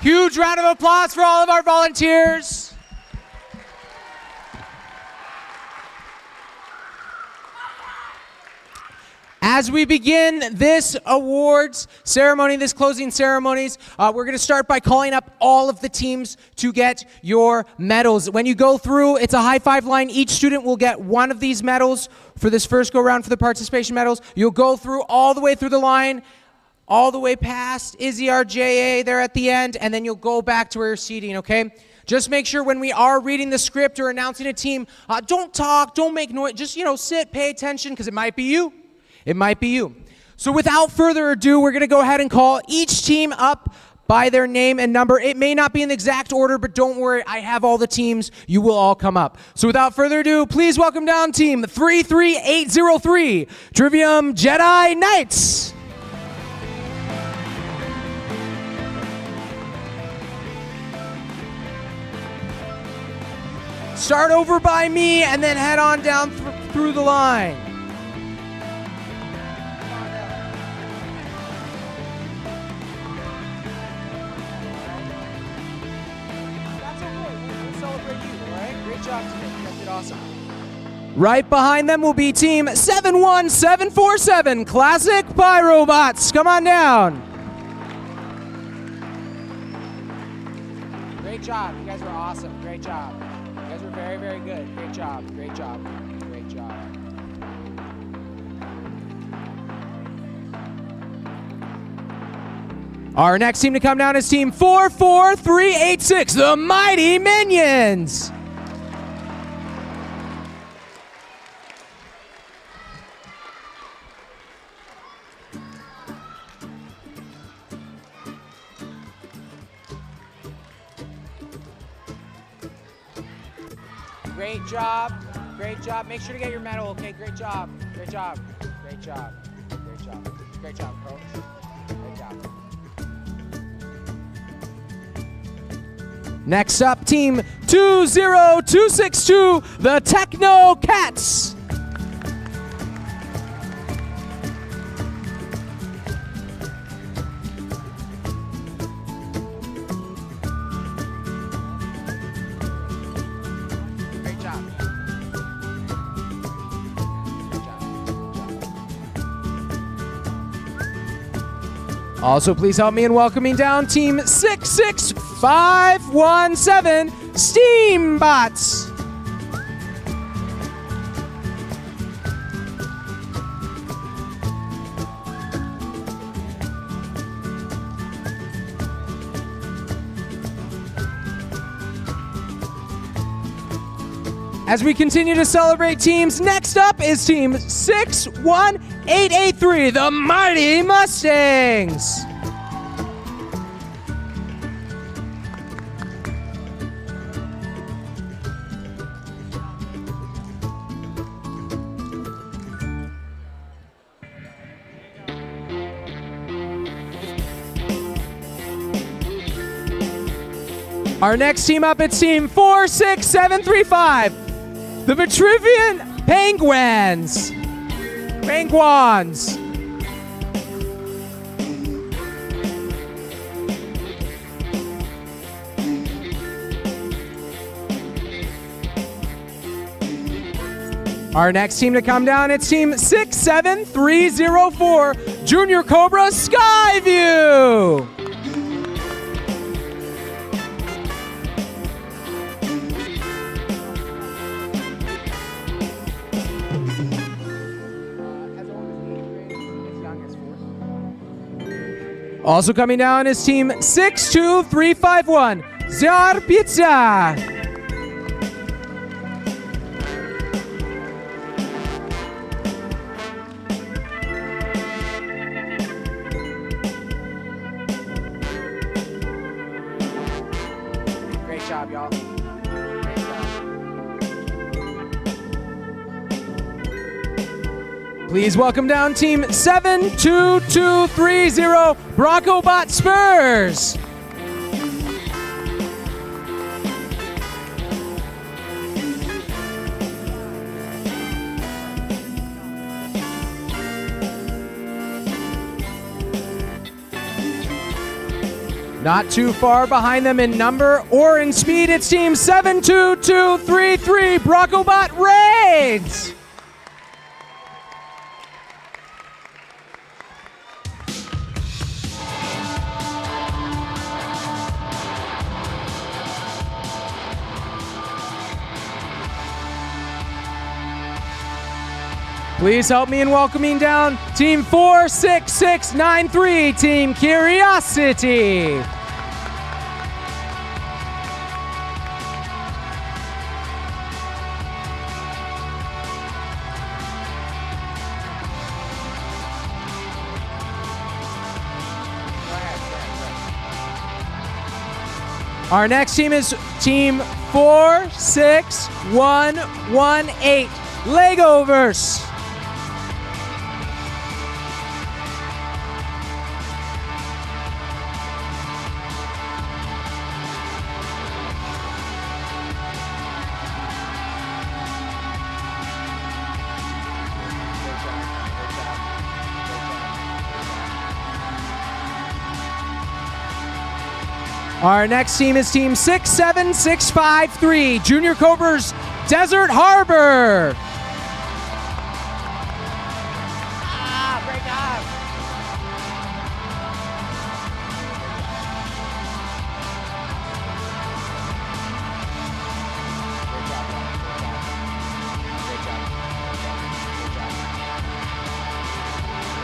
Huge round of applause for all of our volunteers. As we begin this awards ceremony, this closing ceremonies, we're going to start by calling up all of the teams to get your medals. When you go through, it's a high five line. Each student will get one of these medals for this first go round for the participation medals. You'll go through all the way through the line, all the way past Izzy RJA there at the end, and then you'll go back to where you're seating, okay? Just make sure when we are reading the script or announcing a team, don't talk, don't make noise, just, sit, pay attention, because it might be you. It might be you. So without further ado, we're going to go ahead and call each team up by their name and number. It may not be in the exact order, but don't worry, I have all the teams. You will all come up. So without further ado, please welcome down team 33803, Trivium Jedi Knights. Start over by me and then head on down through the line. Right behind them will be team 71747, Classic Pyrobots. Come on down. Great job. You guys were awesome. Great job. You guys were very, very good. Great job. Great job. Great job. Our next team to come down is team 44386, the Mighty Minions. Great job. Great job. Make sure to get your medal, okay? Great job. Great job. Great job. Great job. Great job, coach. Great job. Next up, team 20262, the Techno Cats. Also, please help me in welcoming down team 66517, Steambots. As we continue to celebrate teams, next up is team 61883, the Mighty Mustangs. Our next team up, it's team 46735. The Vitruvian Penguins. Penguins. Our next team to come down, it's team 67304, Junior Cobra Skyview. Also coming down is team 62351, Zar Pizza. Great job, y'all. Great job. Please welcome down team 72230, Broncobot Spurs. Not too far behind them in number or in speed, it's Team 72233, Broncobot Raids. Please help me in welcoming down Team 46693, Team Curiosity. Our next team is Team 46118, Legoverse. Our next team is Team 67653, Junior Cobras Desert Harbor. Great job.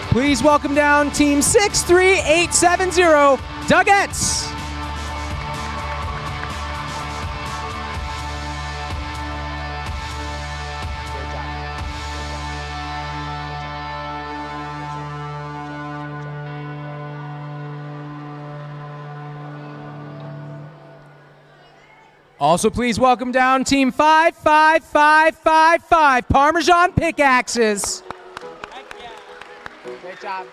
Please welcome down Team 63870, Dugettes. Also, please welcome down Team 55555, Parmesan Pickaxes. Great job.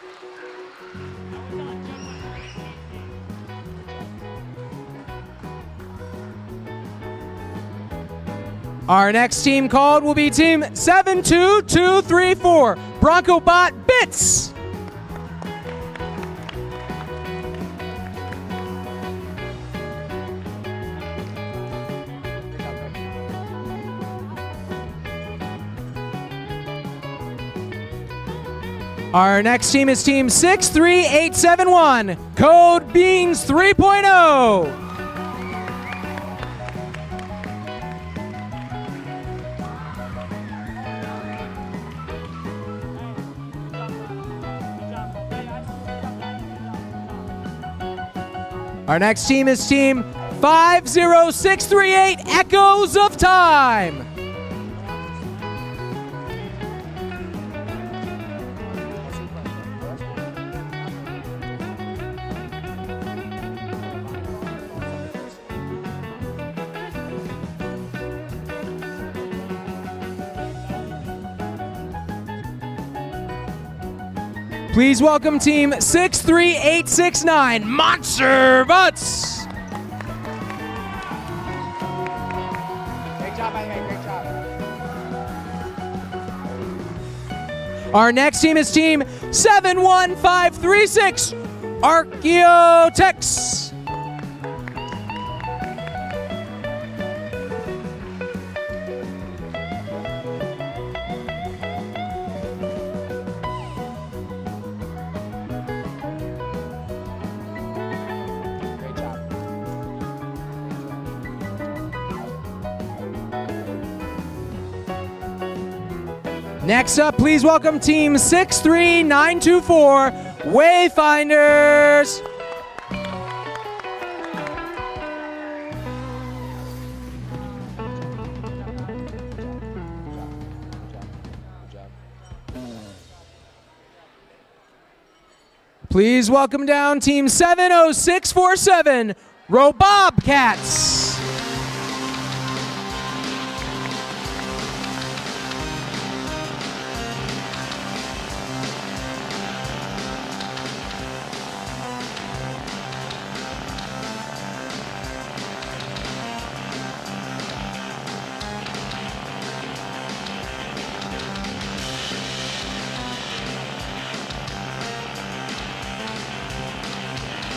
Our next team called will be Team 72234, Broncobot Bits. Our next team is Team 63871, Code Beans 3.0. Our next team is Team 50638, Echoes of Time. Please welcome Team 63869, Monster Butts. Great job, by the way. Great job. Our next team is Team 71536, Archaeotex. Great job. Next up, please welcome Team 63924, Wayfinders. Please welcome down Team 70647, Robobcats.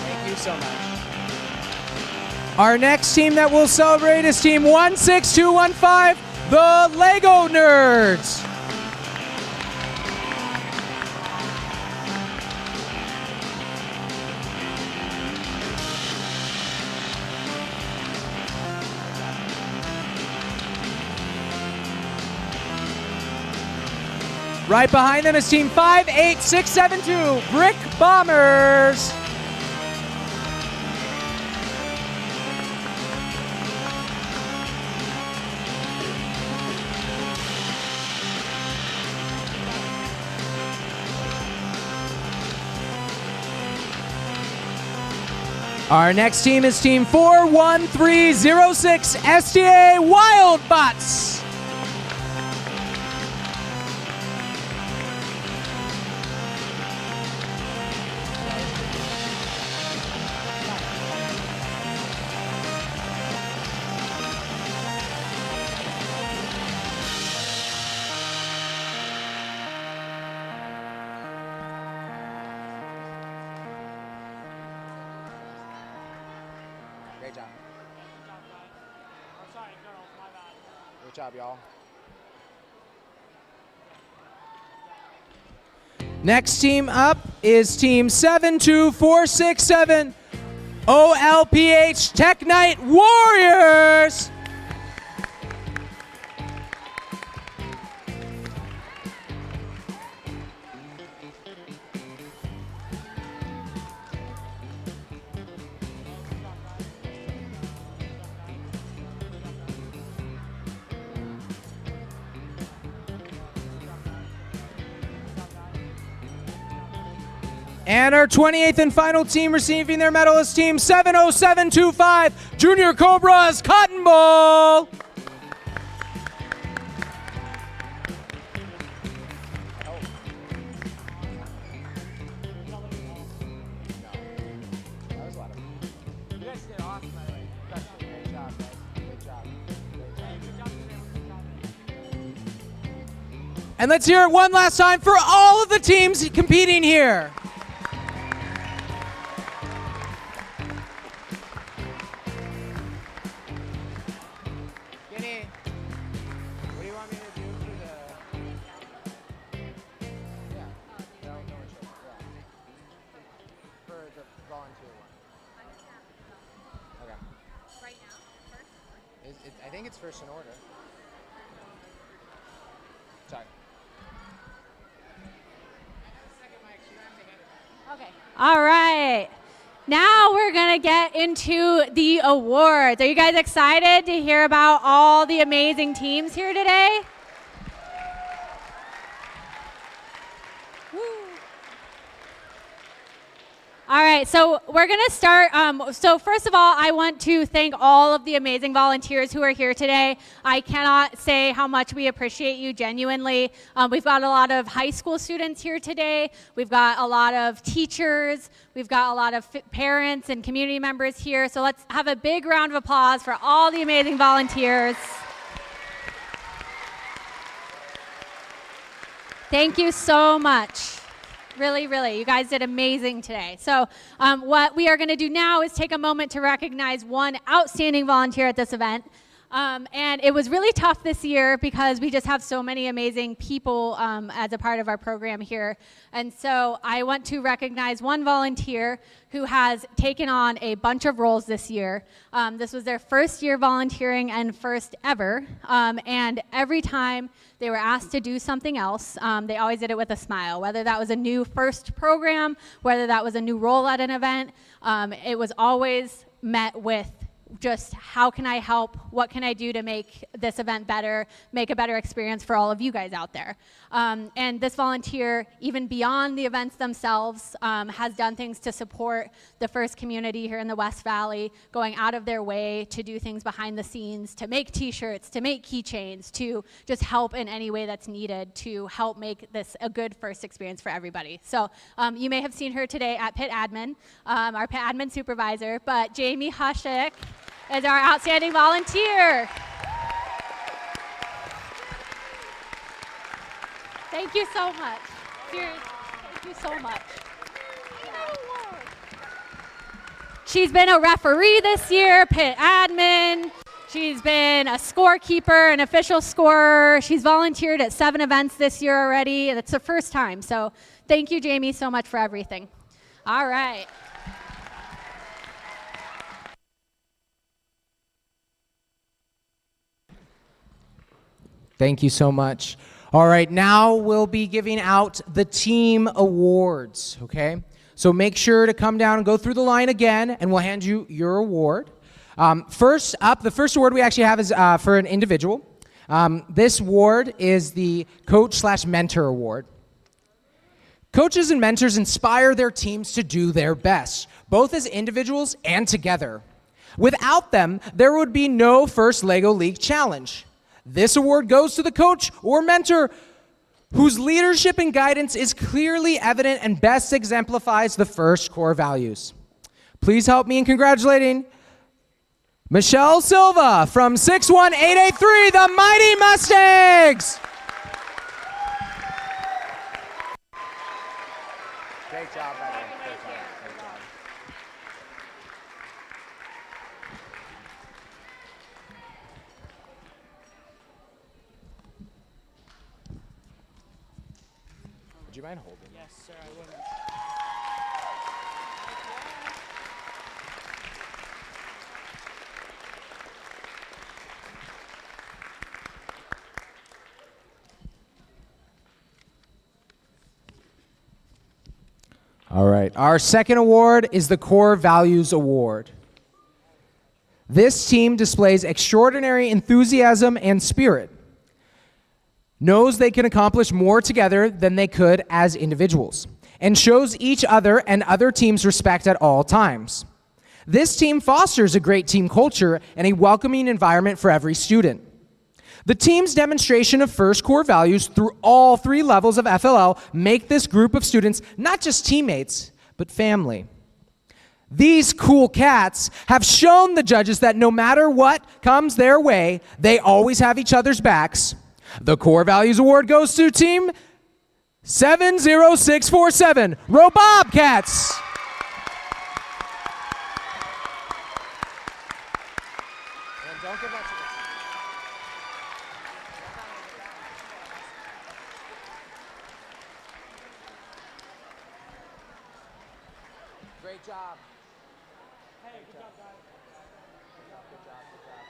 Thank you so much. Our next team that we'll celebrate is Team 16215, the Lego Nerds. Right behind them is Team 58672, Brick Bombers. Our next team is Team 41306, STA Wildbots. Great job. Great job, y'all. Next team up is Team 72467, OLPH Tech Knight Warriors. And our 28th and final team receiving their medal is Team 70725, Junior Cobras Cotton Bowl. That was a lot of fun. You guys did awesome, by the way. Great job, guys. Great job. And let's hear it one last time for all of the teams competing here. Kenny, what do you want me to do for the... Yeah. No, yeah. For the volunteer one. Okay. Right now? First? I think it's first in order. Sorry. Okay. All right. Now we're going to get into the awards. Are you guys excited to hear about all the amazing teams here today? Woo. All right, so we're going to start. So first of all, I want to thank all of the amazing volunteers who are here today. I cannot say how much we appreciate you genuinely. We've got a lot of high school students here today. We've got a lot of teachers. We've got a lot of parents and community members here. So let's have a big round of applause for all the amazing volunteers. Thank you so much. Really, really, you guys did amazing today. So what we are going to do now is take a moment to recognize one outstanding volunteer at this event. And it was really tough this year because we just have so many amazing people as a part of our program here. And so I want to recognize one volunteer who has taken on a bunch of roles this year. This was their first year volunteering and first ever. And every time they were asked to do something else, they always did it with a smile, whether that was a new first program, whether that was a new role at an event. It was always met with just how can I help, what can I do to make this event better, make a better experience for all of you guys out there. And this volunteer, even beyond the events themselves, has done things to support the first community here in the West Valley, going out of their way to do things behind the scenes, to make t-shirts, to make keychains, to just help in any way that's needed to help make this a good first experience for everybody. So you may have seen her today at Pit Admin, our Pit Admin supervisor, but Jamie Hushik is our outstanding volunteer. Thank you so much. Seriously, thank you so much. She's been a referee this year, pit admin. She's been a scorekeeper, an official scorer. She's volunteered at 7 events this year already. It's her first time. So thank you, Jamie, so much for everything. All right. Thank you so much. All right, now we'll be giving out the team awards, okay? So make sure to come down and go through the line again, and we'll hand you your award. First up, the first award we actually have is for an individual. This award is the Coach/Mentor Award. Coaches and mentors inspire their teams to do their best, both as individuals and together. Without them, there would be no first LEGO League Challenge. This award goes to the coach or mentor whose leadership and guidance is clearly evident and best exemplifies the first core values. Please help me in congratulating Michelle Silva from 61883, the Mighty Mustangs. Great job, buddy. Great job. Great job. Would you mind holding? Yes, sir, I will. All right. Our second award is the Core Values Award. This team displays extraordinary enthusiasm and spirit, knows they can accomplish more together than they could as individuals, and shows each other and other teams respect at all times. This team fosters a great team culture and a welcoming environment for every student. The team's demonstration of first core values through all 3 levels of FLL make this group of students not just teammates, but family. These cool cats have shown the judges that no matter what comes their way, they always have each other's backs. The Core Values Award goes to Team 70647, Robobcats. And don't give up. Great job. Hey, good job, guys. Good job, good job, good job.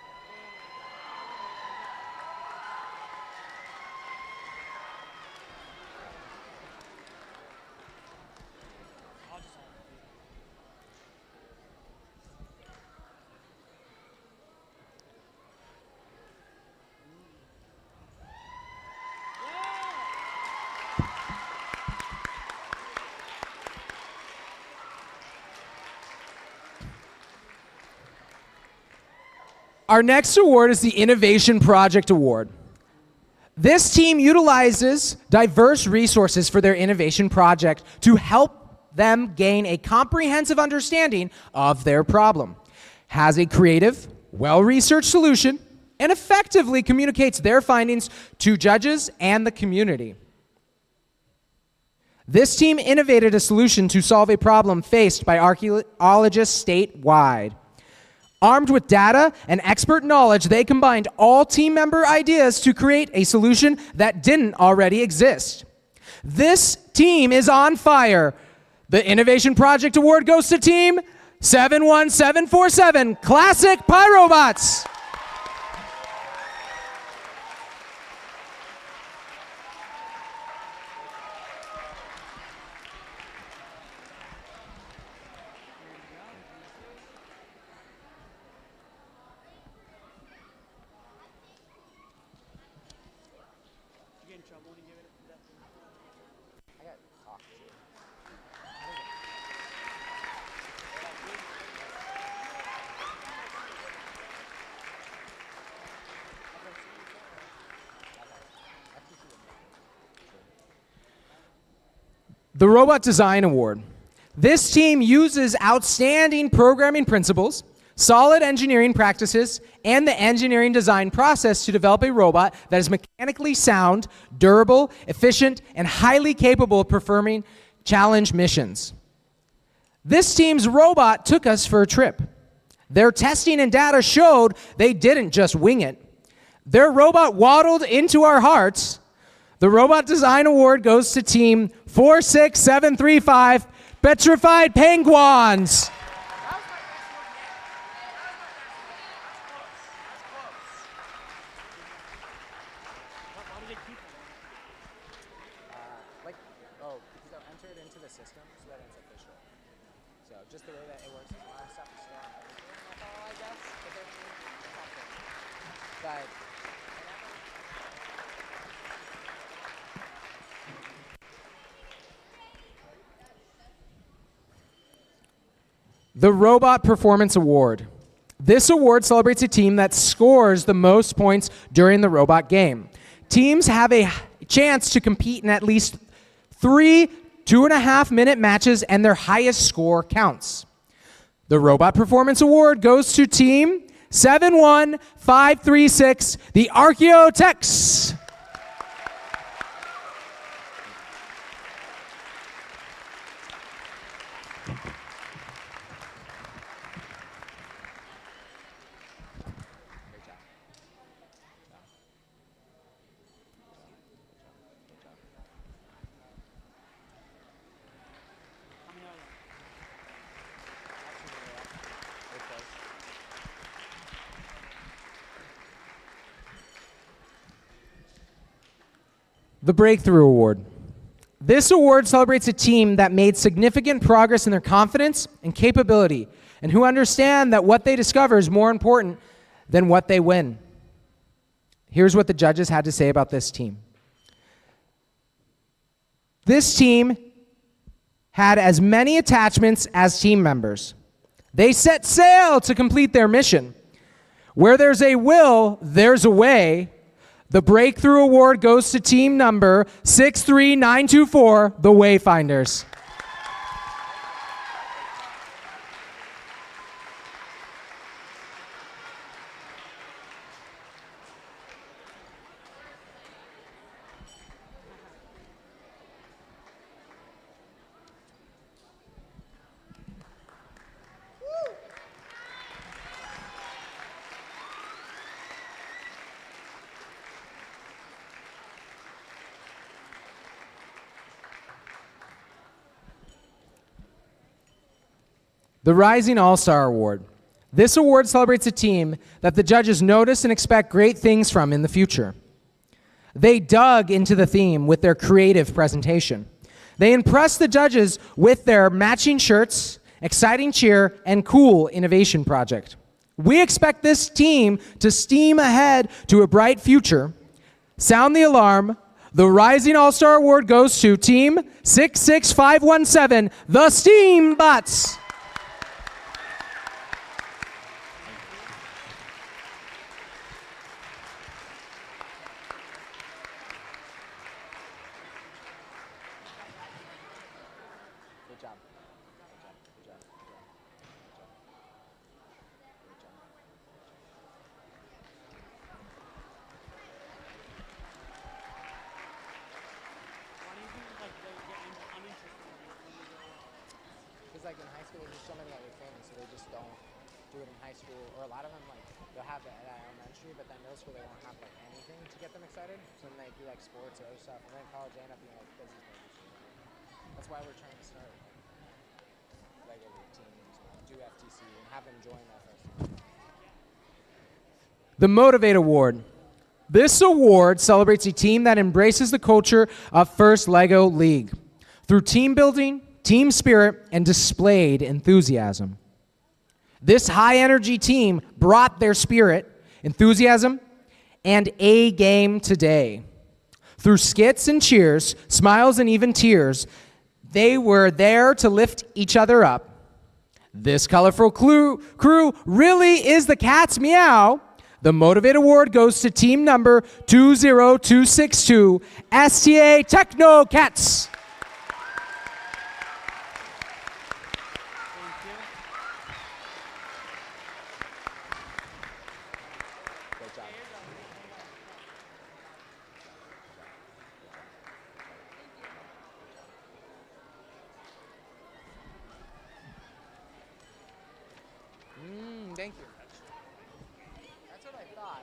Our next award is the Innovation Project Award. This team utilizes diverse resources for their innovation project to help them gain a comprehensive understanding of their problem, has a creative, well-researched solution, and effectively communicates their findings to judges and the community. This team innovated a solution to solve a problem faced by archaeologists statewide. Armed with data and expert knowledge, they combined all team member ideas to create a solution that didn't already exist. This team is on fire. The Innovation Project Award goes to Team 71747, Classic Pyrobots. The Robot Design Award. This team uses outstanding programming principles, solid engineering practices, and the engineering design process to develop a robot that is mechanically sound, durable, efficient, and highly capable of performing challenge missions. This team's robot took us for a trip. Their testing and data showed they didn't just wing it. Their robot waddled into our hearts. The Robot Design Award goes to Team 46735, Petrified Penguins. Because they'll enter it into the system so that it's official. So just the way that it works is a lot of stuff is still on everything. That's all, I guess. But the Robot Performance Award. This award celebrates a team that scores the most points during the robot game. Teams have a chance to compete in at least 3 2.5-minute matches, and their highest score counts. The Robot Performance Award goes to Team 71536, the Archaeotechs. The Breakthrough Award. This award celebrates a team that made significant progress in their confidence and capability, and who understand that what they discover is more important than what they win. Here's what the judges had to say about this team. This team had as many attachments as team members. They set sail to complete their mission. Where there's a will, there's a way. The Breakthrough Award goes to team number 63924, the Wayfinders. The Rising All-Star Award. This award celebrates a team that the judges notice and expect great things from in the future. They dug into the theme with their creative presentation. They impressed the judges with their matching shirts, exciting cheer, and cool innovation project. We expect this team to steam ahead to a bright future. Sound the alarm. The Rising All-Star Award goes to Team 66517, the Steambots. Like in high school, there's so many other things, so they just don't do it in high school. Or a lot of them, like, they'll have it at elementary, but then middle school, they won't have, like, anything to get them excited. So then they do, like, sports or other stuff. And then college, they end up being, like, business majors. That's why we're trying to start, like, Lego teams, do FTC, and have them join that first. The Motivate Award. This award celebrates a team that embraces the culture of First Lego League through team building, team spirit, and displayed enthusiasm. This high-energy team brought their spirit, enthusiasm, and A game today. Through skits and cheers, smiles and even tears, they were there to lift each other up. This colorful crew really is the cat's meow. The Motivate Award goes to team number 20262, STA Techno Cats. Thank you. That's what I thought.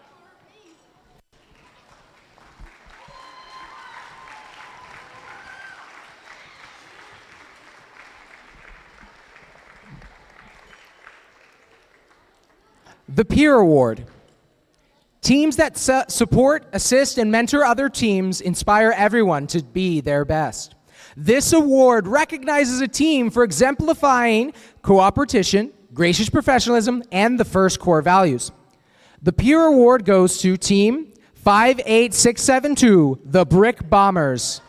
The Peer Award. Teams that support, assist, and mentor other teams inspire everyone to be their best. This award recognizes a team for exemplifying cooperation, gracious professionalism, and the first core values. The Peer Award goes to Team 58672, the Brick Bombers.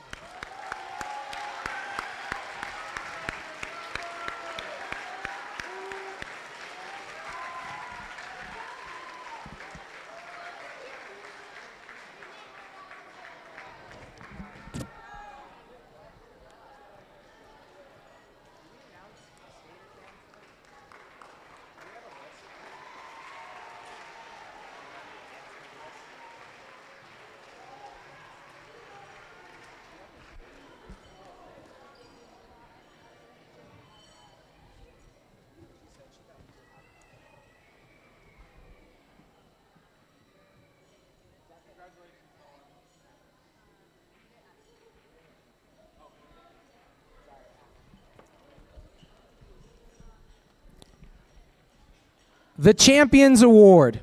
The Champions Award.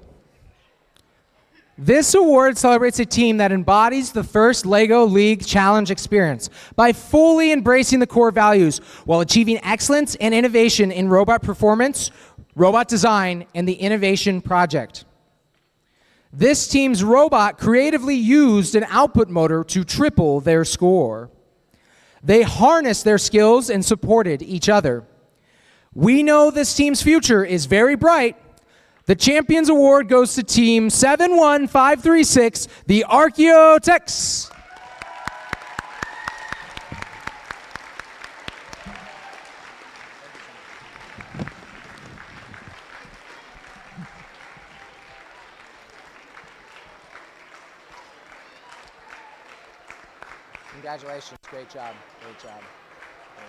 This award celebrates a team that embodies the first LEGO League Challenge experience by fully embracing the core values while achieving excellence and innovation in robot performance, robot design, and the innovation project. This team's robot creatively used an output motor to triple their score. They harnessed their skills and supported each other. We know this team's future is very bright. The Champions Award goes to Team 71536, the Archaeotechs. Congratulations, great job, great job, great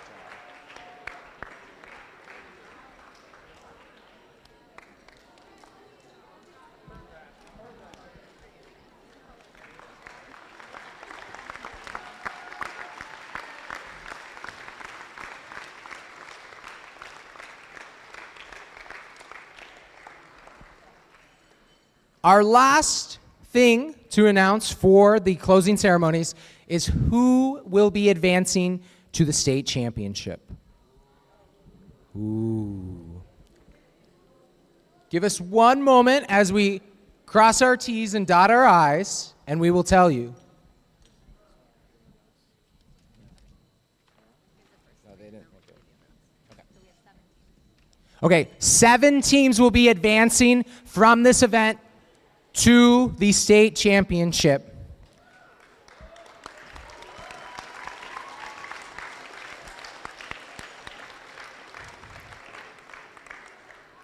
job. Our last thing to announce for the closing ceremonies is who will be advancing to the state championship. Ooh. Give us one moment as we cross our T's and dot our I's, and we will tell you. Okay, 7 teams will be advancing from this event to the state championship.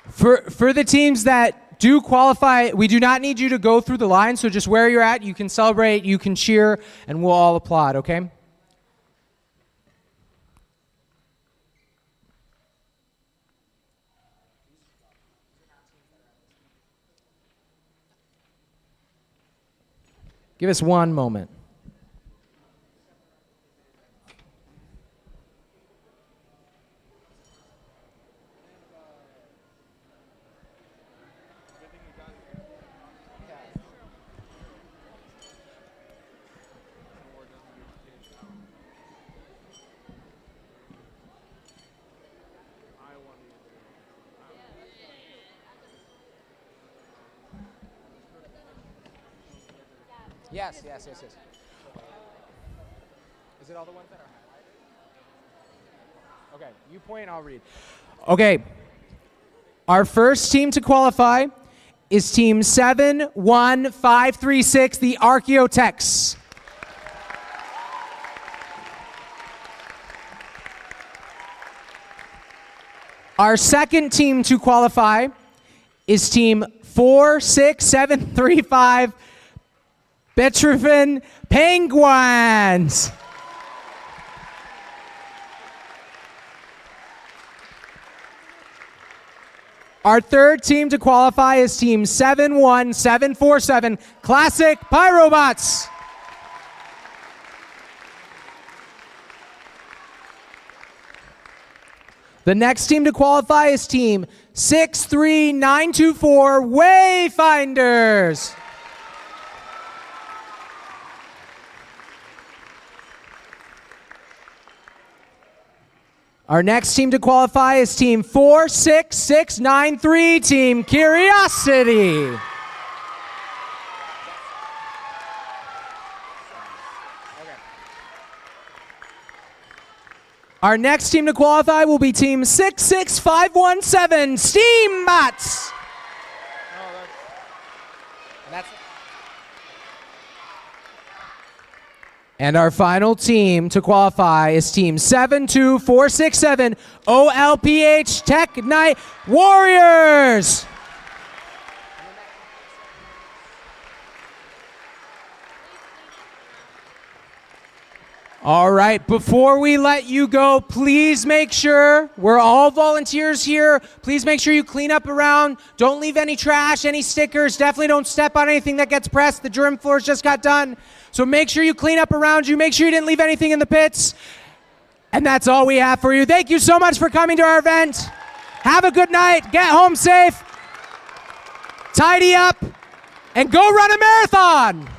For the teams that do qualify, we do not need you to go through the line, so just where you're at, you can celebrate, you can cheer, and we'll all applaud, okay? Give us one moment. Yes. Is it all the ones that are highlighted? Okay, you point, I'll read. Okay, our first team to qualify is Team 71536, the Archaeotechs. Our second team to qualify is Team 46735, Betrofen Penguins. Our third team to qualify is Team 71747 Classic Pyrobots. The next team to qualify is Team 63924 Wayfinders. Our next team to qualify is Team 46693 Team Curiosity. Our next team to qualify will be Team 66517 Steambots. And our final team to qualify is Team 72467 OLPH Tech Night Warriors. All right, before we let you go, please make sure, we're all volunteers here, please make sure you clean up around. Don't leave any trash, any stickers. Definitely don't step on anything that gets pressed. The gym floors just got done. So make sure you clean up around you. Make sure you didn't leave anything in the pits. And that's all we have for you. Thank you so much for coming to our event. Have a good night. Get home safe. Tidy up. And go run a marathon.